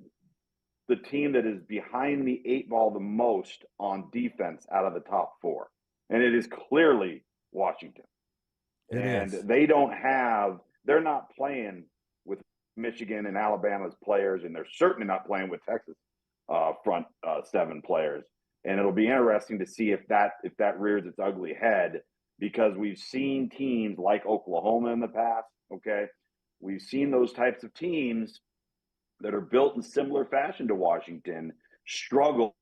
Speaker 19: the team that is behind the 8 ball the most on defense out of the top 4? And it is clearly Washington. They're not playing with Michigan and Alabama's players, and they're certainly not playing with Texas front 7 players. And it'll be interesting to see if that rears its ugly head, because we've seen teams like Oklahoma in the past, okay? We've seen those types of teams that are built in similar fashion to Washington struggle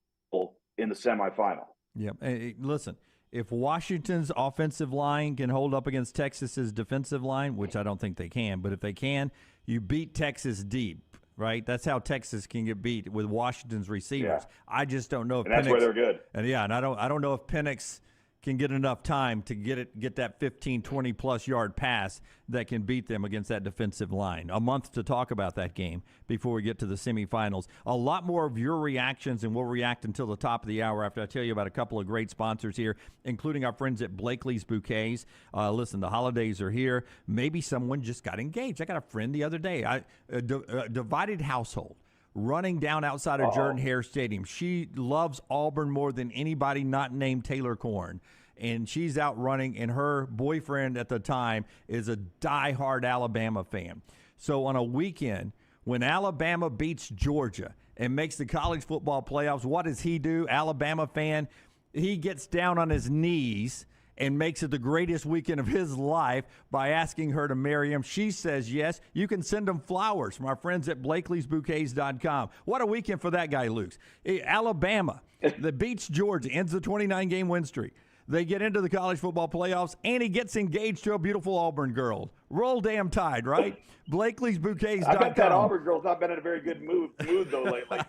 Speaker 19: in the semifinal.
Speaker 2: Yeah, hey, listen. If Washington's offensive line can hold up against Texas's defensive line, which I don't think they can, but if they can, you beat Texas deep, right? That's how Texas can get beat, with Washington's receivers. Yeah. I just don't know if
Speaker 19: that's where they're good.
Speaker 2: And I don't know if Penix can get enough time to get that 15, 20-plus yard pass that can beat them against that defensive line. A month to talk about that game before we get to the semifinals. A lot more of your reactions, and we'll react until the top of the hour after I tell you about a couple of great sponsors here, including our friends at Blakely's Bouquets. Listen, the holidays are here. Maybe someone just got engaged. I got a friend the other day, a divided household, running down outside of Jordan-Hare Stadium. She loves Auburn more than anybody not named Taylor Corn. And she's out running, and her boyfriend at the time is a diehard Alabama fan. So on a weekend, when Alabama beats Georgia and makes the college football playoffs, what does he do? Alabama fan, he gets down on his knees and makes it the greatest weekend of his life by asking her to marry him. She says yes. You can send him flowers from our friends at Blakely'sBouquets.com. What a weekend for that guy, Luke. Alabama that beats Georgia, ends the 29-game win streak. They get into the college football playoffs, and he gets engaged to a beautiful Auburn girl. Roll damn Tide, right? Blakely'sBouquets.com.
Speaker 19: I bet that Auburn girl's not been in a very good mood though, lately.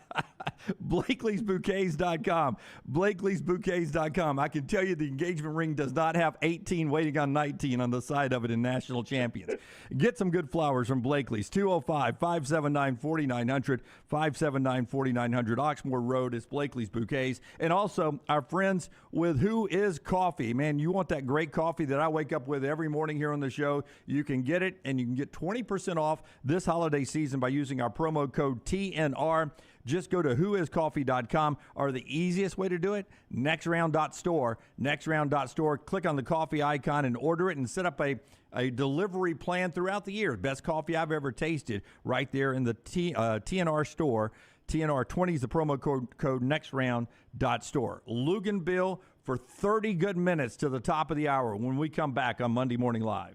Speaker 2: Blakely'sBouquets.com. Blakely'sBouquets.com. I can tell you the engagement ring does not have 18 waiting on 19 on the side of it in National Champions. Get some good flowers from Blakely's. 205-579-4900. 579-4900. Oxmoor Road is Blakely's Bouquets. And also our friends with Who Is Coffee. Man, you want that great coffee that I wake up with every morning here on the show. You can get it, and you can get 20% off this holiday season by using our promo code TNR. Just go to whoiscoffee.com, or the easiest way to do it, nextround.store. Nextround.store, click on the coffee icon and order it, and set up a delivery plan throughout the year. Best coffee I've ever tasted right there in the TNR store. TNR20 is the promo code nextround.store. Luginbill for 30 good minutes to the top of the hour when we come back on Monday Morning Live.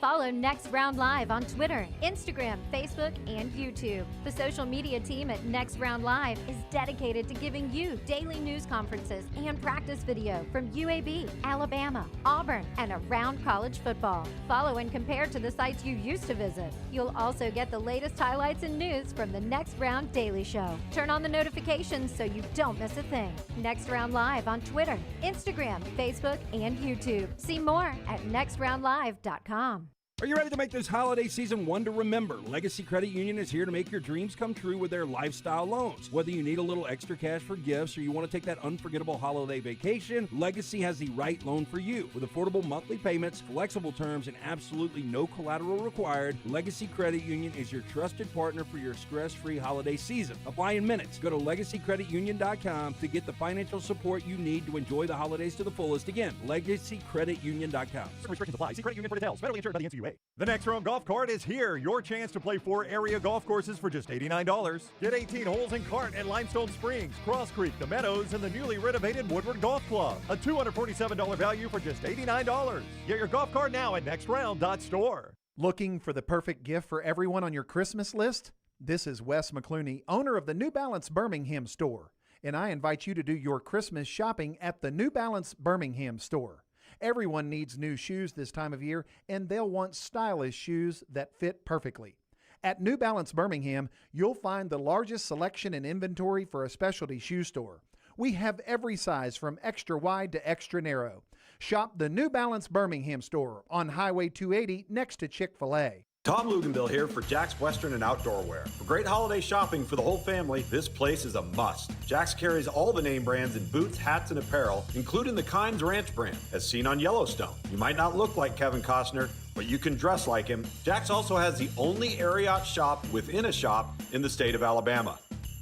Speaker 3: Follow Next Round Live on Twitter, Instagram, Facebook, and YouTube. The social media team at Next Round Live is dedicated to giving you daily news conferences and practice video from UAB, Alabama, Auburn, and around college football. Follow and compare to the sites you used to visit. You'll also get the latest highlights and news from the Next Round Daily Show. Turn on the notifications so you don't miss a thing. Next Round Live on Twitter, Instagram, Facebook, and YouTube. See more at nextroundlive.com.
Speaker 1: Are you ready to make this holiday season one to remember? Legacy Credit Union is here to make your dreams come true with their lifestyle loans. Whether you need a little extra cash for gifts or you want to take that unforgettable holiday vacation, Legacy has the right loan for you. With affordable monthly payments, flexible terms, and absolutely no collateral required, Legacy Credit Union is your trusted partner for your stress-free holiday season. Apply in minutes. Go to LegacyCreditUnion.com to get the financial support you need to enjoy the holidays to the fullest. Again, LegacyCreditUnion.com.
Speaker 6: Restrictions apply. See credit union for details. Federally insured by the NCUA. The Next Round Golf Cart is here. Your chance to play 4 area golf courses for just $89. Get 18 holes in cart at Limestone Springs, Cross Creek, The Meadows, and the newly renovated Woodward Golf Club. A $247 value for just $89. Get your golf cart now at nextround.store.
Speaker 14: Looking for the perfect gift for everyone on your Christmas list? This is Wes McClooney, owner of the New Balance Birmingham store, and I invite you to do your Christmas shopping at the New Balance Birmingham store. Everyone needs new shoes this time of year, and they'll want stylish shoes that fit perfectly. At New Balance Birmingham, you'll find the largest selection and inventory for a specialty shoe store. We have every size from extra wide to extra narrow. Shop the New Balance Birmingham store on Highway 280 next to Chick-fil-A.
Speaker 11: Tom Luginbill here for Jack's Western and Outdoor Wear. For great holiday shopping for the whole family, this place is a must. Jack's carries all the name brands in boots, hats, and apparel, including the Kynes Ranch brand, as seen on Yellowstone. You might not look like Kevin Costner, but you can dress like him. Jack's also has the only Ariat shop within a shop in the state of Alabama.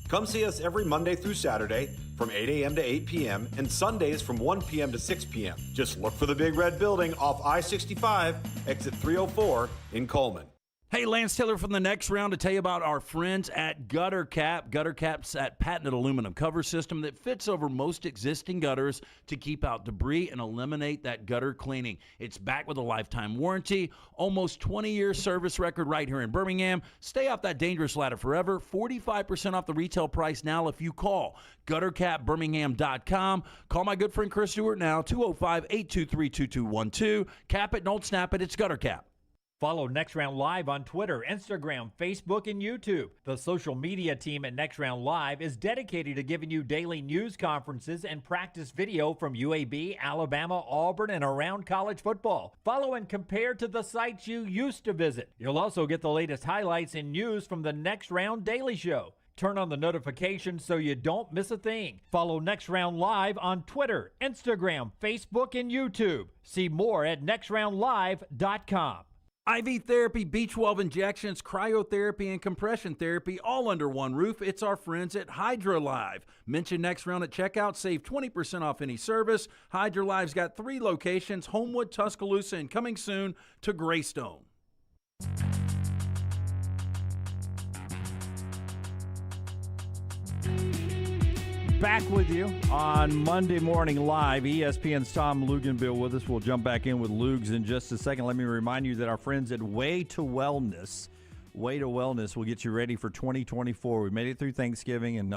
Speaker 11: Come see us every Monday through Saturday from 8 a.m. to 8 p.m. and Sundays from 1 p.m. to 6 p.m. Just look for the big red building off I-65, exit 304 in Coleman.
Speaker 7: Hey, Lance Taylor from the Next Round to tell you about our friends at Gutter Cap. Gutter Cap's that patented aluminum cover system that fits over most existing gutters to keep out debris and eliminate that gutter cleaning. It's backed with a lifetime warranty, almost 20-year service record right here in Birmingham. Stay off that dangerous ladder forever. 45% off the retail price now if you call guttercapbirmingham.com. Call my good friend Chris Stewart now, 205-823-2212. Cap it, don't snap it. It's Gutter Cap.
Speaker 2: Follow Next Round Live on Twitter, Instagram, Facebook, and YouTube. The social media team at Next Round Live is dedicated to giving you daily news conferences and practice video from UAB, Alabama, Auburn, and around college football. Follow and compare to the sites you used to visit. You'll also get the latest highlights and news from the Next Round Daily Show. Turn on the notifications so you don't miss a thing. Follow Next Round Live on Twitter, Instagram, Facebook, and YouTube. See more at nextroundlive.com.
Speaker 7: IV therapy, B12 injections, cryotherapy, and compression therapy all under one roof. It's our friends at Hydra Live. Mention Next Round at checkout. Save 20% off any service. Hydra Live's got 3 locations, Homewood, Tuscaloosa, and coming soon to Greystone.
Speaker 2: Back with you on Monday Morning Live. ESPN's Tom Luginbill with us. We'll jump back in with Lugs in just a second. Let me remind you that our friends at Way to Wellness will get you ready for 2024. We made it through Thanksgiving and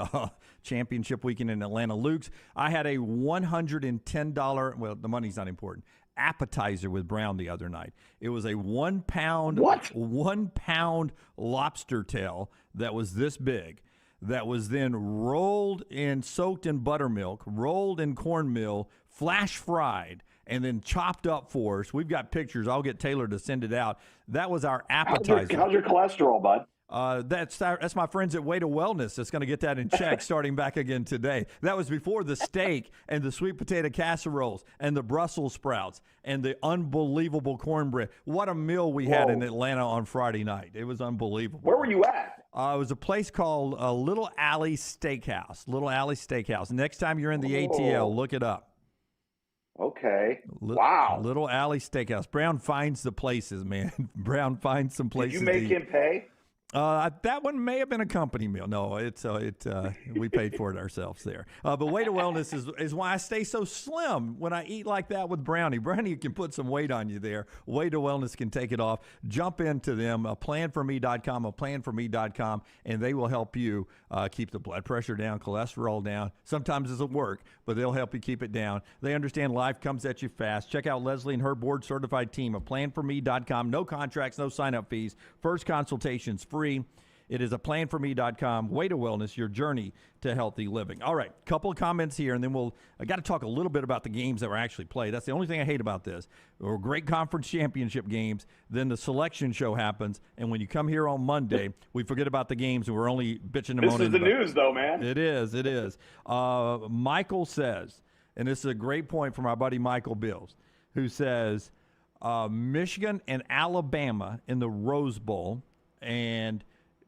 Speaker 2: championship weekend in Atlanta. Lugs, I had a $110, well, the money's not important, appetizer with Brown the other night. It was a 1 pound,
Speaker 19: What?
Speaker 2: 1 pound lobster tail that was this big, that was then rolled and soaked in buttermilk, rolled in cornmeal, flash fried, and then chopped up for us. We've got pictures. I'll get Taylor to send it out. That was our appetizer.
Speaker 19: How's your cholesterol, bud?
Speaker 2: That's my friends at Way to Wellness that's going to get that in check starting back again today. That was before the steak and the sweet potato casseroles and the Brussels sprouts and the unbelievable cornbread. What a meal we had in Atlanta on Friday night. It was unbelievable.
Speaker 19: Where were you at?
Speaker 2: It was a place called Little Alley Steakhouse. Little Alley Steakhouse. Next time you're in the ATL, look it up.
Speaker 19: Okay. Wow.
Speaker 2: Little Alley Steakhouse. Brown finds the places, man. Brown finds some places.
Speaker 19: Did you make him pay?
Speaker 15: That one may have been a company meal. No, we paid for it ourselves there. But Way to Wellness is why I stay so slim when I eat like that with Brownie. Brownie can put some weight on you there. Way to Wellness can take it off. Jump into them, planforme.com, and they will help you keep the blood pressure down, cholesterol down. Sometimes it doesn't work, but they'll help you keep it down. They understand life comes at you fast. Check out Leslie and her board-certified team at planforme.com. No contracts, no sign-up fees. First consultations free. It is a planforme.com. Way to Wellness, your journey to healthy living. All right, couple of comments here, and then I got to talk a little bit about the games that were actually played. That's the only thing I hate about this. There were great conference championship games. Then the selection show happens, and when you come here on Monday, we forget about the games, and we're only bitching and moaning.
Speaker 19: This is the news, though, man.
Speaker 15: It is. It is. Michael says, and this is a great point from our buddy Michael Bills, who says Michigan and Alabama in the Rose Bowl, and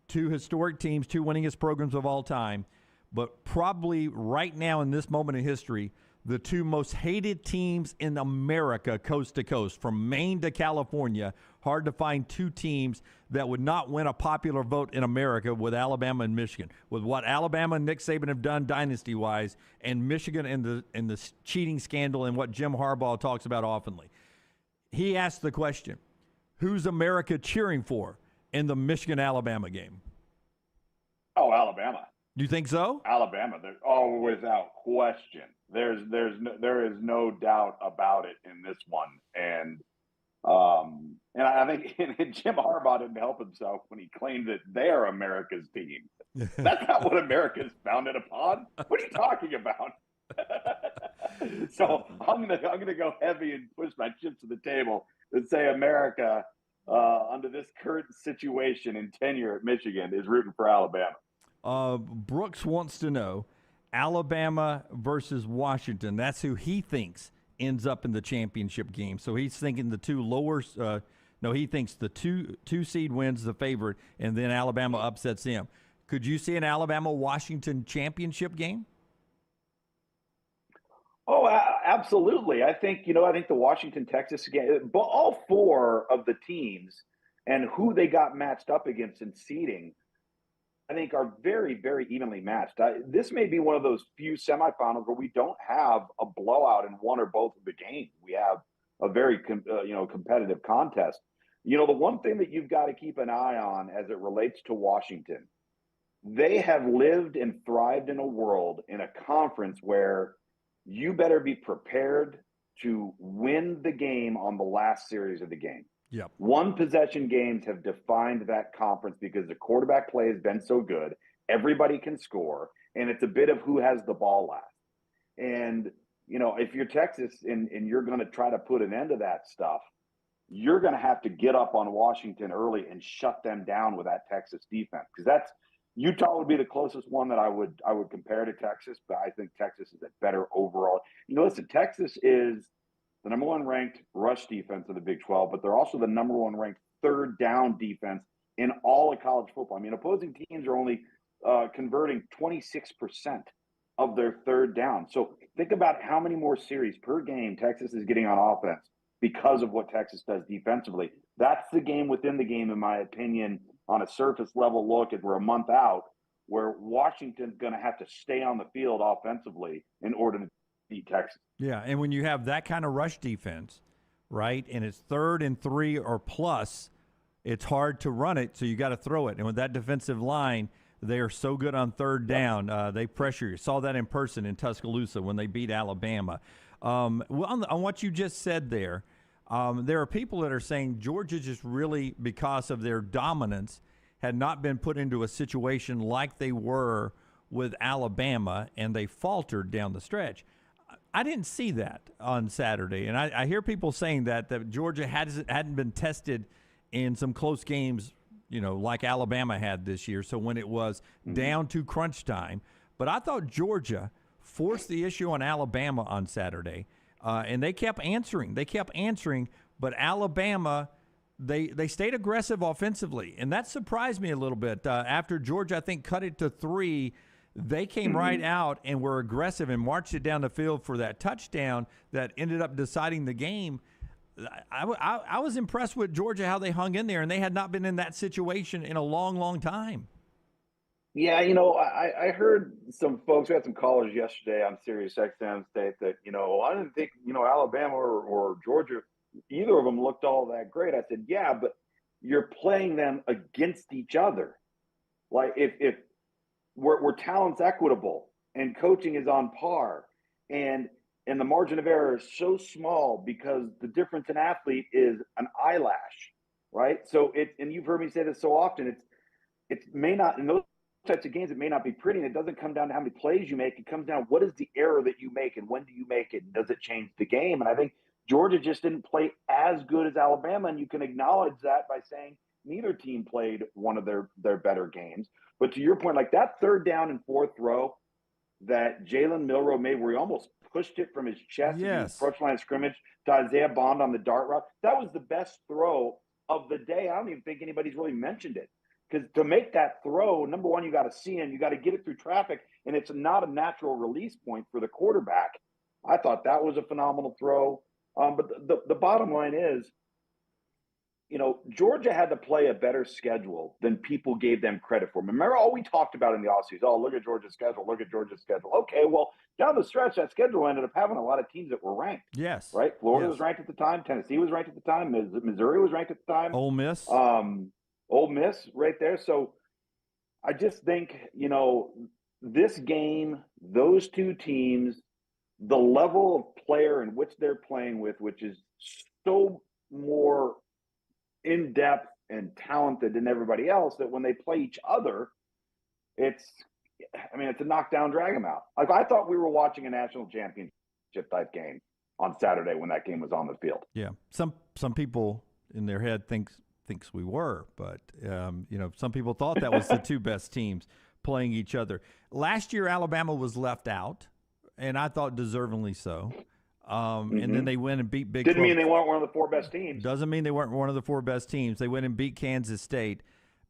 Speaker 15: two historic teams, two winningest programs of all time, but probably right now in this moment in history, the two most hated teams in America, coast to coast, from Maine to California. Hard to find two teams that would not win a popular vote in America with Alabama and Michigan. With what Alabama and Nick Saban have done dynasty-wise, and Michigan and the cheating scandal and what Jim Harbaugh talks about oftenly. He asked the question, who's America cheering for in the Michigan-Alabama game?
Speaker 19: Oh, Alabama.
Speaker 15: You think so?
Speaker 19: Alabama. Without question. There is no doubt about it in this one. And I think Jim Harbaugh didn't help himself when he claimed that they're America's team. That's not what America's founded upon. What are you talking about? So I'm gonna go heavy and push my chips to the table and say America, under this current situation and tenure at Michigan, is rooting for Alabama.
Speaker 15: Brooks wants to know Alabama versus Washington. That's who he thinks ends up in the championship game. So he's thinking the two lower. He thinks the two seed wins the favorite, and then Alabama upsets him. Could you see an Alabama-Washington championship game?
Speaker 19: Oh, absolutely. I think the Washington-Texas game, but all four of the teams and who they got matched up against in seeding, I think are very, very evenly matched. This may be one of those few semifinals where we don't have a blowout in one or both of the games. We have a very, competitive contest. The one thing that you've got to keep an eye on as it relates to Washington, they have lived and thrived in a world, in a conference where you better be prepared to win the game on the last series of the game.
Speaker 15: Yep.
Speaker 19: One possession games have defined that conference because the quarterback play has been so good. Everybody can score, and it's a bit of who has the ball last. And, if you're Texas and you're going to try to put an end to that stuff, you're going to have to get up on Washington early and shut them down with that Texas defense. Because Utah would be the closest one that I would compare to Texas, but I think Texas is a better overall. Listen, Texas is the number one ranked rush defense of the Big 12, but they're also the number one ranked third down defense in all of college football. I mean, opposing teams are only converting 26% of their third down. So think about how many more series per game Texas is getting on offense because of what Texas does defensively. That's the game within the game, in my opinion, on a surface level look, as we're a month out, where Washington's going to have to stay on the field offensively in order to beat Texas.
Speaker 15: Yeah, and when you have that kind of rush defense, right, and it's 3rd and 3 or plus, it's hard to run it, so you got to throw it. And with that defensive line, they are so good on third down. They pressure you. Saw that in person in Tuscaloosa when they beat Alabama. On what you just said there are people that are saying Georgia just really, because of their dominance, had not been put into a situation like they were with Alabama, and they faltered down the stretch. I didn't see that on Saturday, and I hear people saying that Georgia hadn't been tested in some close games, like Alabama had this year. So when it was down to crunch time, but I thought Georgia forced the issue on Alabama on Saturday, and they kept answering. But Alabama, they stayed aggressive offensively, and that surprised me a little bit. After Georgia, I think, cut it to 3, they came right out and were aggressive and marched it down the field for that touchdown that ended up deciding the game.
Speaker 2: I was impressed with Georgia, how they hung in there, and they had not been in that situation in a long, long time.
Speaker 19: Yeah, I heard some folks, we had some callers yesterday on Sirius XM state that, I didn't think, Alabama or Georgia, either of them looked all that great. I said, yeah, but you're playing them against each other. Like if we're talent's equitable and coaching is on par and the margin of error is so small because the difference in athlete is an eyelash, right? So and you've heard me say this so often, it may not, in those types of games, it may not be pretty, and it doesn't come down to how many plays you make. It comes down to what is the error that you make and when do you make it? And does it change the game? And I think Georgia just didn't play as good as Alabama, and you can acknowledge that by saying neither team played one of their better games. But to your point, like that third down and fourth throw that Jalen Milroe made where he almost pushed it from his chest to the approach line of scrimmage to Isaiah Bond on the dart route, that was the best throw of the day. I don't even think anybody's really mentioned it. Because to make that throw, number one, you got to see him, you got to get it through traffic, and it's not a natural release point for the quarterback. I thought that was a phenomenal throw. But the bottom line is, Georgia had to play a better schedule than people gave them credit for. Remember all we talked about in the offseason? Oh, look at Georgia's schedule. Look at Georgia's schedule. Okay, well, down the stretch, that schedule ended up having a lot of teams that were ranked.
Speaker 2: Yes.
Speaker 19: Right? Florida was ranked at the time. Tennessee was ranked at the time. Missouri was ranked at the time.
Speaker 2: Ole Miss.
Speaker 19: Ole Miss right there. So I just think, this game, those two teams, the level of player in which they're playing with, which is so more in-depth and talented than everybody else, that when they play each other, it's a knockdown, drag them out. Like I thought we were watching a national championship type game on Saturday when that game was on the field.
Speaker 2: Yeah. Some people in their head thinks we were, but some people thought that was the two best teams playing each other. Last year, Alabama was left out, and I thought deservingly so. And then they went and beat Big 12.
Speaker 19: Didn't mean they weren't one of the four best teams.
Speaker 2: Doesn't mean they weren't one of the four best teams. They went and beat Kansas State.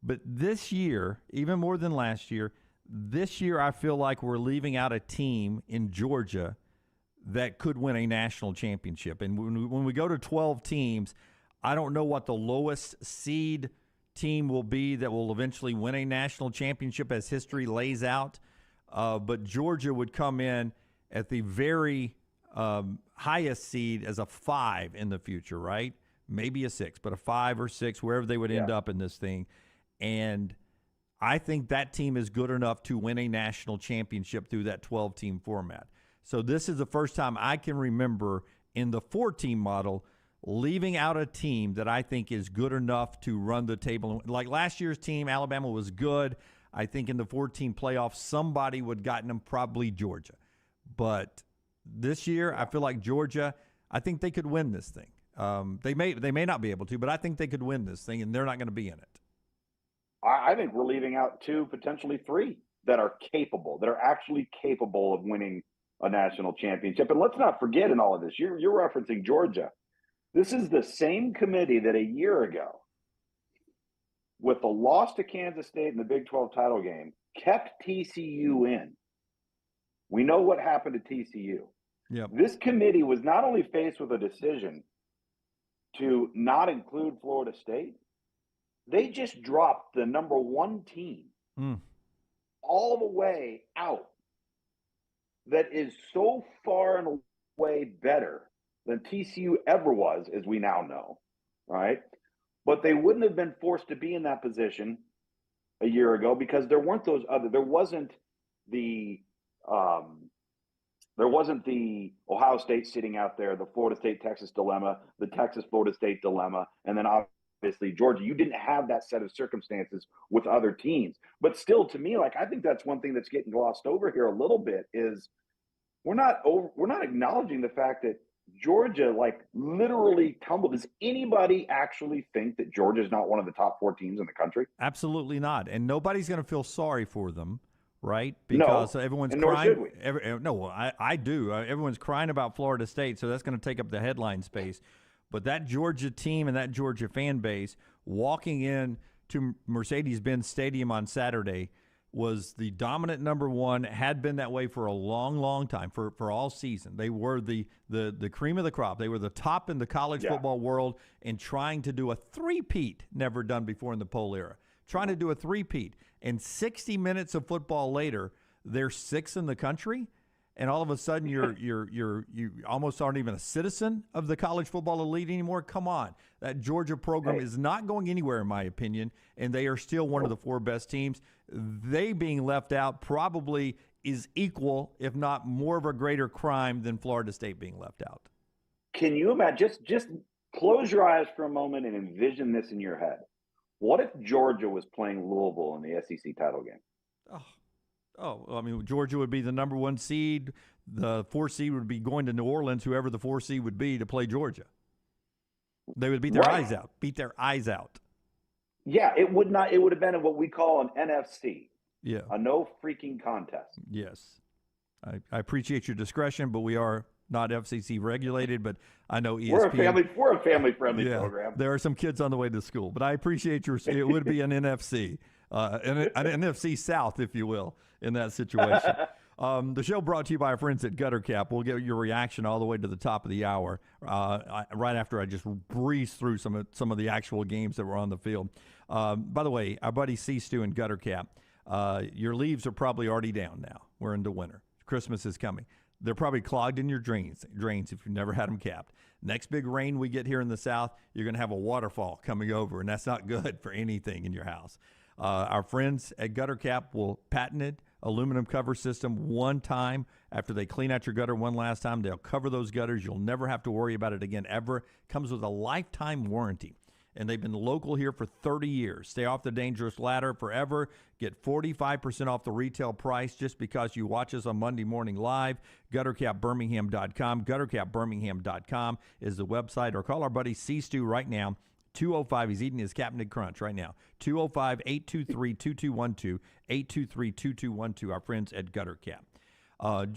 Speaker 2: But this year, even more than last year, this year I feel like we're leaving out a team in Georgia that could win a national championship. And when we go to 12 teams, I don't know what the lowest seed team will be that will eventually win a national championship as history lays out. But Georgia would come in at the very highest seed as a 5 in the future, right? Maybe a 6, but a 5 or 6, wherever they would end up in this thing. And I think that team is good enough to win a national championship through that 12-team format. So this is the first time I can remember in the 4-team model leaving out a team that I think is good enough to run the table. Like last year's team, Alabama was good. I think in the 4-team playoffs, somebody would have gotten them, probably Georgia. But this year, I feel like Georgia, I think they could win this thing. They may not be able to, but I think they could win this thing, and they're not going to be in it.
Speaker 19: I think we're leaving out 2, potentially 3 that are actually capable of winning a national championship. And let's not forget in all of this, you're referencing Georgia. This is the same committee that a year ago, with the loss to Kansas State in the Big 12 title game, kept TCU in. We know what happened to TCU.
Speaker 2: Yep.
Speaker 19: This committee was not only faced with a decision to not include Florida State, they just dropped the number 1 team all the way out that is so far and away better than TCU ever was, as we now know, right? But they wouldn't have been forced to be in that position a year ago because there wasn't the Ohio State sitting out there, the Florida State-Texas dilemma, the Texas-Florida State dilemma, and then obviously Georgia. You didn't have that set of circumstances with other teams. But still, to me, I think that's one thing that's getting glossed over here a little bit is we're not acknowledging the fact that Georgia literally tumbled. Does anybody actually think that Georgia is not one of the top 4 teams in the country?
Speaker 2: Absolutely not. And nobody's going to feel sorry for them, right? Because everyone's
Speaker 19: and
Speaker 2: crying.
Speaker 19: Nor should we.
Speaker 2: I do. Everyone's crying about Florida State, so that's going to take up the headline space. But that Georgia team and that Georgia fan base walking in to Mercedes-Benz Stadium on Saturday was the dominant number one, had been that way for a long, long time, for all season. They were the cream of the crop. They were the top in the college football world, and trying to do a three-peat, never done before in the poll era. Trying to do a three-peat. And 60 minutes of football later, they're sixth in the country, and all of a sudden you almost aren't even a citizen of the college football elite anymore. Come on. That Georgia program is not going anywhere, in my opinion, and they are still one of the 4 best teams. They being left out probably is equal, if not more of a greater crime than Florida State being left out.
Speaker 19: Can you imagine? Just close your eyes for a moment and envision this in your head. What if Georgia was playing Louisville in the SEC title game?
Speaker 2: I mean, Georgia would be the number 1 seed. The 4 seed would be going to New Orleans, whoever the 4 seed would be, to play Georgia. They would beat their eyes out. Beat their eyes out.
Speaker 19: Yeah, it would not. It would have been what we call an NFC.
Speaker 2: Yeah.
Speaker 19: A no freaking contest.
Speaker 2: Yes. I appreciate your discretion, but we are not FCC regulated, but I know ESPN.
Speaker 19: We're a family-friendly program.
Speaker 2: There are some kids on the way to school, but I appreciate your – it would be an NFC. An NFC South, if you will, in that situation. The show brought to you by our friends at Gutter Cap. We'll get your reaction all the way to the top of the hour, right after I just breeze through some of the actual games that were on the field. By the way, our buddy C-Stu and Gutter Cap, your leaves are probably already down now. We're into winter. Christmas is coming. They're probably clogged in your drains if you've never had them capped. Next big rain we get here in the South, you're going to have a waterfall coming over, and that's not good for anything in your house. Our friends at Gutter Cap will patented aluminum cover system one time. After they clean out your gutter one last time, they'll cover those gutters. You'll never have to worry about it again ever. Comes with a lifetime warranty. And they've been local here for 30 years. Stay off the dangerous ladder forever. Get 45% off the retail price just because you watch us on Monday Morning Live. GutterCapBirmingham.com. GutterCapBirmingham.com is the website. Or call our buddy C-Stu right now. 205, he's eating his Captain Crunch right now. 205-823-2212, 823-2212, our friends at Gutter Cap.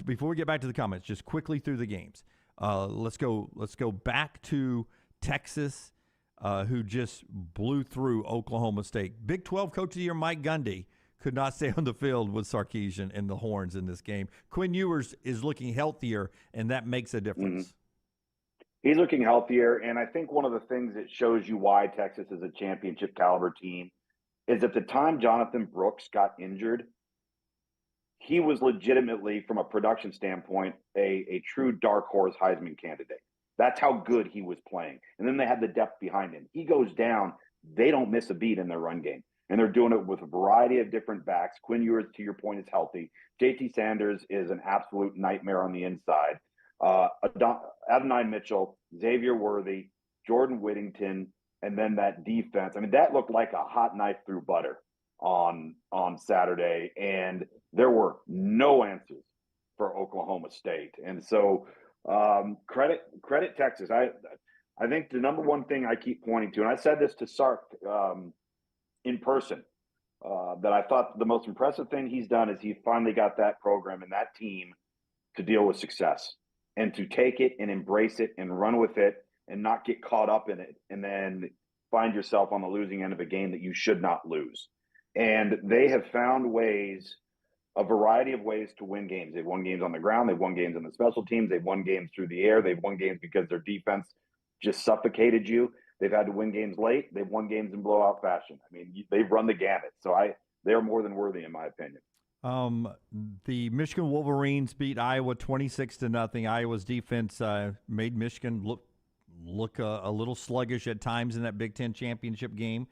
Speaker 2: Before we get back to the comments, just quickly through the games. Let's go back to Texas, who just blew through Oklahoma State. Big 12 Coach of the Year Mike Gundy could not stay on the field with Sarkisian and the Horns in this game. Quinn Ewers is looking healthier, and that makes a difference.
Speaker 19: Mm-hmm. He's looking healthier, and I think one of the things that shows you why Texas is a championship caliber team is at the time Jonathan Brooks got injured, he was legitimately, from a production standpoint, a true dark horse Heisman candidate. That's how good he was playing. And then they had the depth behind him. He goes down, they don't miss a beat in their run game. And they're doing it with a variety of different backs. Quinn Ewers, to your point, is healthy. JT Sanders is an absolute nightmare on the inside. Adonai Mitchell, Xavier Worthy, Jordan Whittington, and then that defense. I mean, that looked like a hot knife through butter on Saturday, and there were no answers for Oklahoma State. And so credit Texas. I think the number one thing I keep pointing to, and I said this to Sark in person, that I thought the most impressive thing he's done is he finally got that program and that team to deal with success and to take it and embrace it and run with it and not get caught up in it and then find yourself on the losing end of a game that you should not lose. And they have found ways, a variety of ways to win games. They've won games on the ground. They've won games on the special teams. They've won games through the air. They've won games because their defense just suffocated you. They've had to win games late. They've won games in blowout fashion. I mean, they've run the gamut. So they're more than worthy, in my opinion.
Speaker 2: The Michigan Wolverines beat Iowa 26-0. Iowa's defense made Michigan look a little sluggish at times in that Big Ten championship game.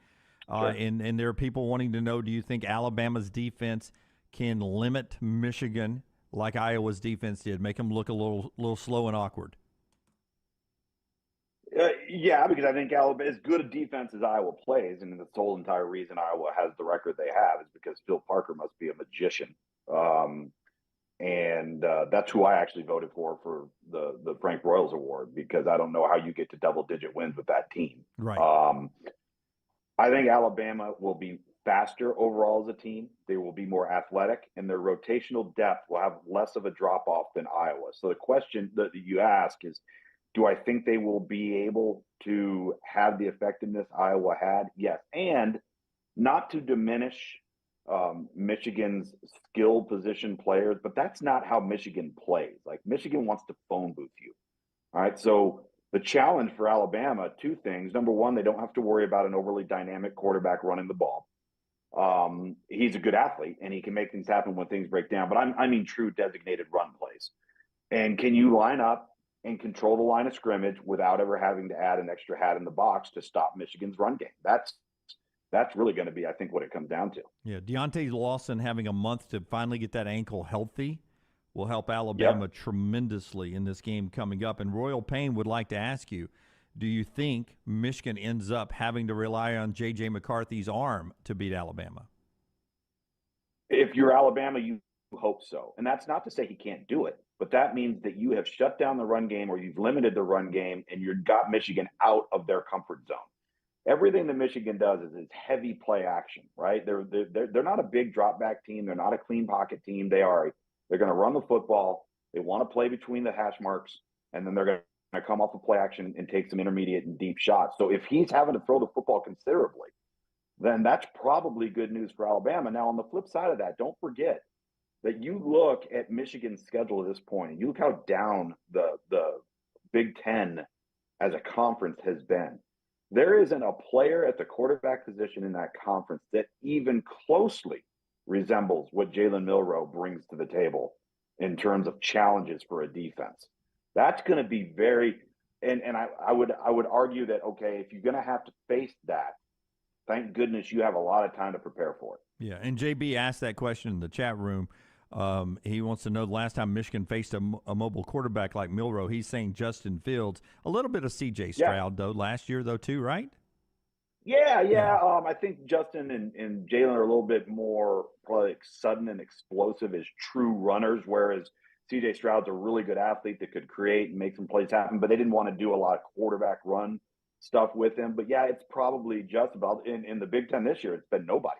Speaker 2: Sure. And there are people wanting to know, do you think Alabama's defense can limit Michigan like Iowa's defense did, make them look a little slow and awkward?
Speaker 19: Yeah, because I think Alabama, as good a defense as Iowa plays, and the whole entire reason Iowa has the record they have is because Phil Parker must be a magician. And that's who I actually voted for the Frank Broyles Award, because I don't know how you get to double-digit wins with that team.
Speaker 2: Right.
Speaker 19: I think Alabama will be faster overall as a team. They will be more athletic, and their rotational depth will have less of a drop-off than Iowa. So the question that you ask is, do I think they will be able to have the effectiveness Iowa had? Yes. And not to diminish Michigan's skill position players, but that's not how Michigan plays. Like, Michigan wants to phone booth you. All right. So the challenge for Alabama, two things. Number one, they don't have to worry about an overly dynamic quarterback running the ball. He's a good athlete and he can make things happen when things break down, but I mean true designated run plays. And can you line up and control the line of scrimmage without ever having to add an extra hat in the box to stop Michigan's run game? That's really going to be, I think, what it comes down to.
Speaker 2: Yeah, Deontay Lawson having a month to finally get that ankle healthy will help Alabama tremendously in this game coming up. And Royal Payne would like to ask you, do you think Michigan ends up having to rely on J.J. McCarthy's arm to beat Alabama?
Speaker 19: If you're Alabama, you hope so. And that's not to say he can't do it, but that means that you have shut down the run game or you've limited the run game and you've got Michigan out of their comfort zone. Everything that Michigan does is heavy play action, right? They're not a big drop back team. They're not a clean pocket team. They're going to run the football. They want to play between the hash marks, and then they're going to come off of play action and take some intermediate and deep shots. So if he's having to throw the football considerably, then that's probably good news for Alabama. Now, on the flip side of that, don't forget that you look at Michigan's schedule at this point, and you look how down the Big Ten as a conference has been. There isn't a player at the quarterback position in that conference that even closely resembles what Jalen Milroe brings to the table in terms of challenges for a defense. That's going to be very, and I would argue that, okay, if you're going to have to face that, thank goodness you have a lot of time to prepare for it.
Speaker 2: Yeah, and JB asked that question in the chat room. He wants to know the last time Michigan faced a mobile quarterback like Milroe. He's saying Justin Fields. A little bit of C.J. Stroud, though, last year, though, too, right?
Speaker 19: Yeah. I think Justin and Jalen are a little bit more probably like sudden and explosive as true runners, whereas C.J. Stroud's a really good athlete that could create and make some plays happen, but they didn't want to do a lot of quarterback run stuff with him. But, yeah, it's probably just about in the Big Ten this year, it's been nobody.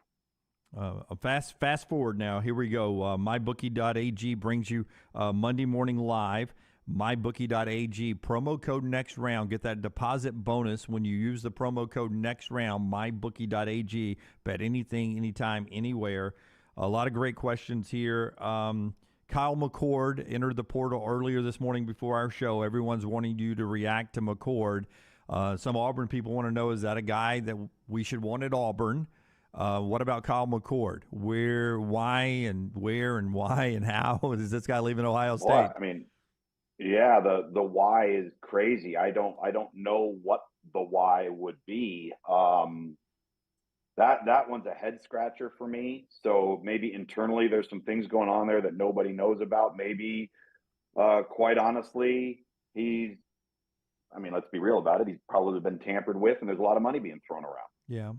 Speaker 2: Fast forward now. Here we go. MyBookie.ag brings you Monday Morning Live. MyBookie.ag, promo code next round. Get that deposit bonus when you use the promo code next round. MyBookie.ag. Bet anything, anytime, anywhere. A lot of great questions here. Kyle McCord entered the portal earlier this morning before our show. Everyone's wanting you to react to McCord. Some Auburn people want to know, is that a guy that we should want at Auburn? What about Kyle McCord? Why and how is this guy leaving Ohio State?
Speaker 19: Well, I mean, yeah, the why is crazy. I don't know what the why would be. That one's a head scratcher for me. So maybe internally there's some things going on there that nobody knows about. Maybe, quite honestly, let's be real about it. He's probably been tampered with, and there's a lot of money being thrown around.
Speaker 2: Yeah.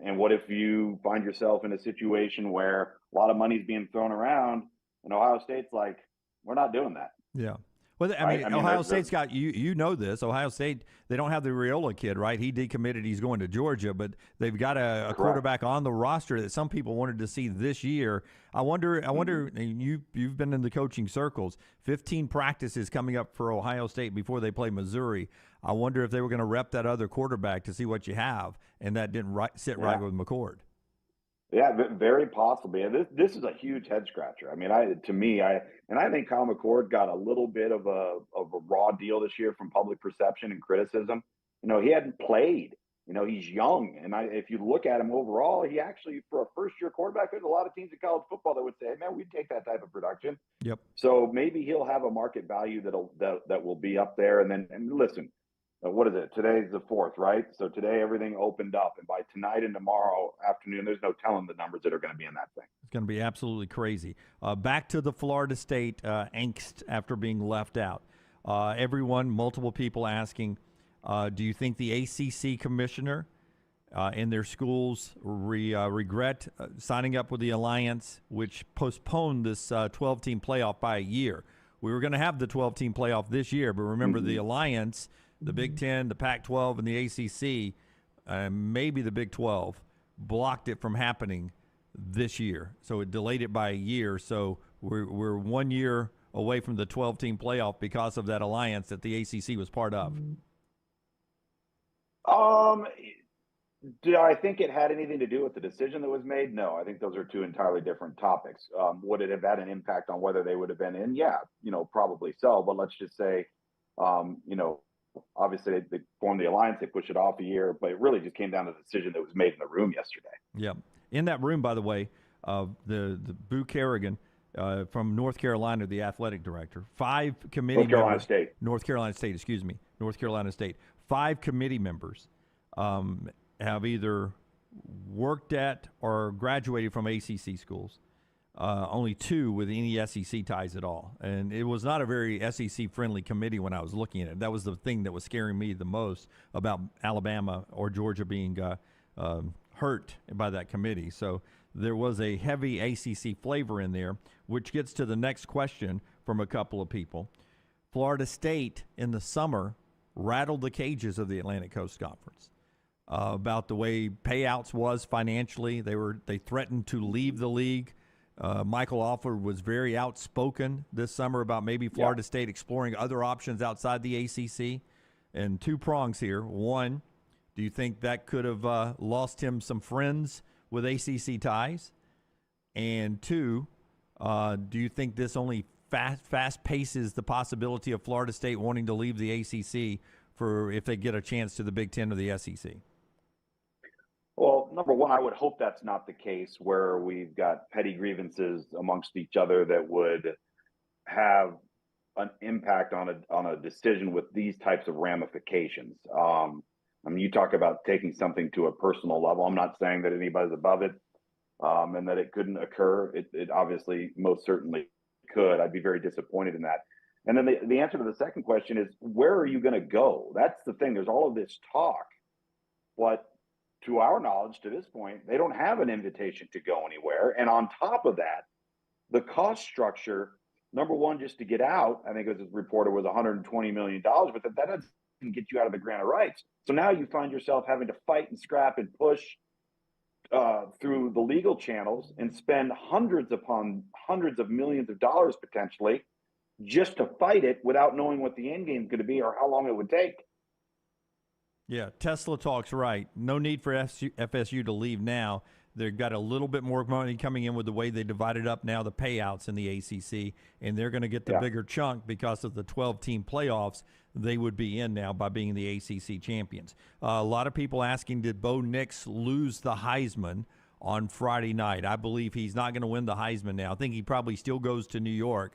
Speaker 19: And what if you find yourself in a situation where a lot of money's being thrown around and Ohio State's like, we're not doing that.
Speaker 2: Yeah. Well, I mean Ohio State's got, you know this, Ohio State, they don't have the Raiola kid, right? He decommitted, he's going to Georgia, but they've got a quarterback on the roster that some people wanted to see this year. I wonder, you've been in the coaching circles, 15 practices coming up for Ohio State before they play Missouri. I wonder if they were going to rep that other quarterback to see what you have, and that didn't sit right with McCord.
Speaker 19: Yeah, very possibly. And this is a huge head scratcher. I mean, I think Kyle McCord got a little bit of a raw deal this year from public perception and criticism. He hadn't played. He's young, and if you look at him overall, he actually, for a first-year quarterback, there's a lot of teams in college football that would say, hey, man, we'd take that type of production.
Speaker 2: Yep.
Speaker 19: So maybe he'll have a market value that will be up there. And listen. What is it? Today's the 4th, right? So today everything opened up, and by tonight and tomorrow afternoon, there's no telling the numbers that are going to be in that thing.
Speaker 2: It's going to be absolutely crazy. Back to the Florida State angst after being left out. Multiple people asking, do you think the ACC commissioner and their schools regret signing up with the alliance, which postponed this 12-team playoff by a year? We were going to have the 12-team playoff this year, but remember the alliance, the Big Ten, the Pac-12, and the ACC, maybe the Big 12, blocked it from happening this year. So it delayed it by a year. So we're 1 year away from the 12-team playoff because of that alliance that the ACC was part of.
Speaker 19: Do I think it had anything to do with the decision that was made? No, I think those are two entirely different topics. Would it have had an impact on whether they would have been in? Yeah, probably so. But let's just say, obviously they formed the alliance, they pushed it off a year, but it really just came down to the decision that was made in the room yesterday.
Speaker 2: Yeah. In that room, by the way, the Boo Kerrigan from North Carolina, the athletic director, 5 committee
Speaker 19: North Carolina
Speaker 2: members.
Speaker 19: State.
Speaker 2: North Carolina State, excuse me. North Carolina State. 5 committee members have either worked at or graduated from ACC schools. Only 2 with any SEC ties at all. And it was not a very SEC-friendly committee when I was looking at it. That was the thing that was scaring me the most about Alabama or Georgia being hurt by that committee. So there was a heavy ACC flavor in there, which gets to the next question from a couple of people. Florida State in the summer rattled the cages of the Atlantic Coast Conference about the way payouts was financially. They threatened to leave the league. Michael Alford was very outspoken this summer about maybe Florida State exploring other options outside the ACC. And 2 prongs here. One, do you think that could have lost him some friends with ACC ties? And 2, do you think this only fast paces the possibility of Florida State wanting to leave the ACC for if they get a chance to the Big Ten or the SEC?
Speaker 19: Well, number one, I would hope that's not the case where we've got petty grievances amongst each other that would have an impact on a decision with these types of ramifications. I mean, you talk about taking something to a personal level. I'm not saying that anybody's above it and that it couldn't occur. It obviously most certainly could. I'd be very disappointed in that. And then the answer to the second question is, where are you going to go? That's the thing. There's all of this talk, but to our knowledge, to this point, they don't have an invitation to go anywhere. And on top of that, the cost structure, number one, just to get out, I think it was reported was $120 million, but that doesn't get you out of the grant of rights. So now you find yourself having to fight and scrap and push through the legal channels and spend hundreds upon hundreds of millions of dollars potentially just to fight it without knowing what the end game is going to be or how long it would take.
Speaker 2: Yeah, Tesla talks right. No need for FSU to leave now. They've got a little bit more money coming in with the way they divided up now the payouts in the ACC, and they're going to get the bigger chunk because of the 12-team playoffs they would be in now by being the ACC champions. A lot of people asking, did Bo Nix lose the Heisman on Friday night? I believe he's not going to win the Heisman now. I think he probably still goes to New York,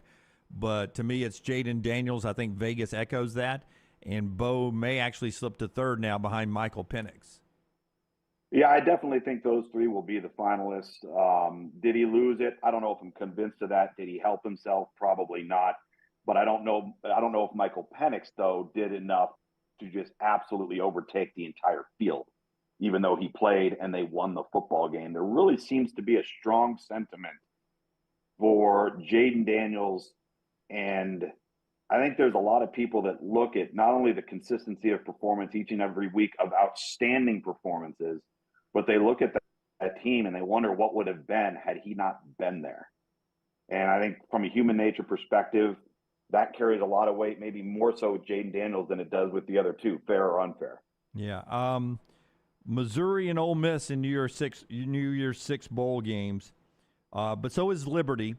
Speaker 2: but to me it's Jaden Daniels. I think Vegas echoes that. And Bo may actually slip to 3rd now behind Michael Penix.
Speaker 19: Yeah, I definitely think those 3 will be the finalists. Did he lose it? I don't know if I'm convinced of that. Did he help himself? Probably not. But I don't know if Michael Penix, though, did enough to just absolutely overtake the entire field, even though he played and they won the football game. There really seems to be a strong sentiment for Jaden Daniels, and I think there's a lot of people that look at not only the consistency of performance each and every week of outstanding performances, but they look at that team and they wonder what would have been had he not been there. And I think from a human nature perspective, that carries a lot of weight, maybe more so with Jaden Daniels than it does with the other 2, fair or unfair.
Speaker 2: Yeah. Missouri and Ole Miss in New Year's Six bowl games, but so is Liberty.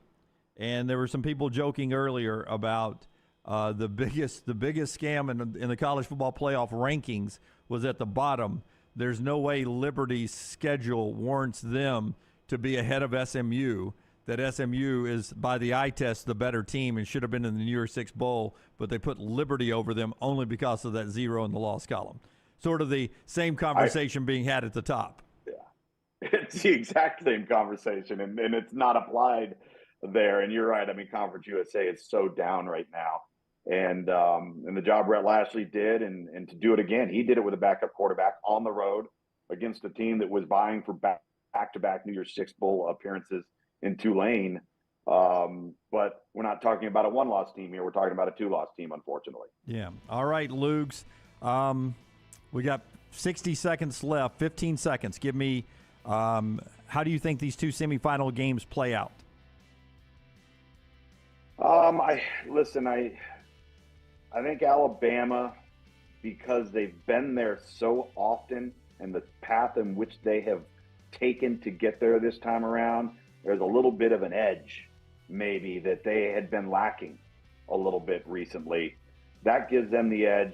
Speaker 2: And there were some people joking earlier about the biggest scam in the college football playoff rankings was at the bottom. There's no way Liberty's schedule warrants them to be ahead of SMU, that SMU is, by the eye test, the better team and should have been in the New Year's Six Bowl, but they put Liberty over them only because of that 0 in the loss column. Sort of the same conversation being had at the top.
Speaker 19: Yeah, it's the exact same conversation, and it's not applied there. And you're right. I mean, Conference USA is so down right now. And the job Brett Lashley did, and to do it again, he did it with a backup quarterback on the road against a team that was vying for back-to-back New Year's Six Bowl appearances in Tulane. But we're not talking about a 1-loss team here. We're talking about a 2-loss team, unfortunately.
Speaker 2: Yeah. All right, Lugs. We got 60 seconds left, 15 seconds. Give me how do you think these 2 semifinal games play out?
Speaker 19: I think Alabama, because they've been there so often in the past path in which they have taken to get there this time around, there's a little bit of an edge maybe that they had been lacking a little bit recently. That gives them the edge.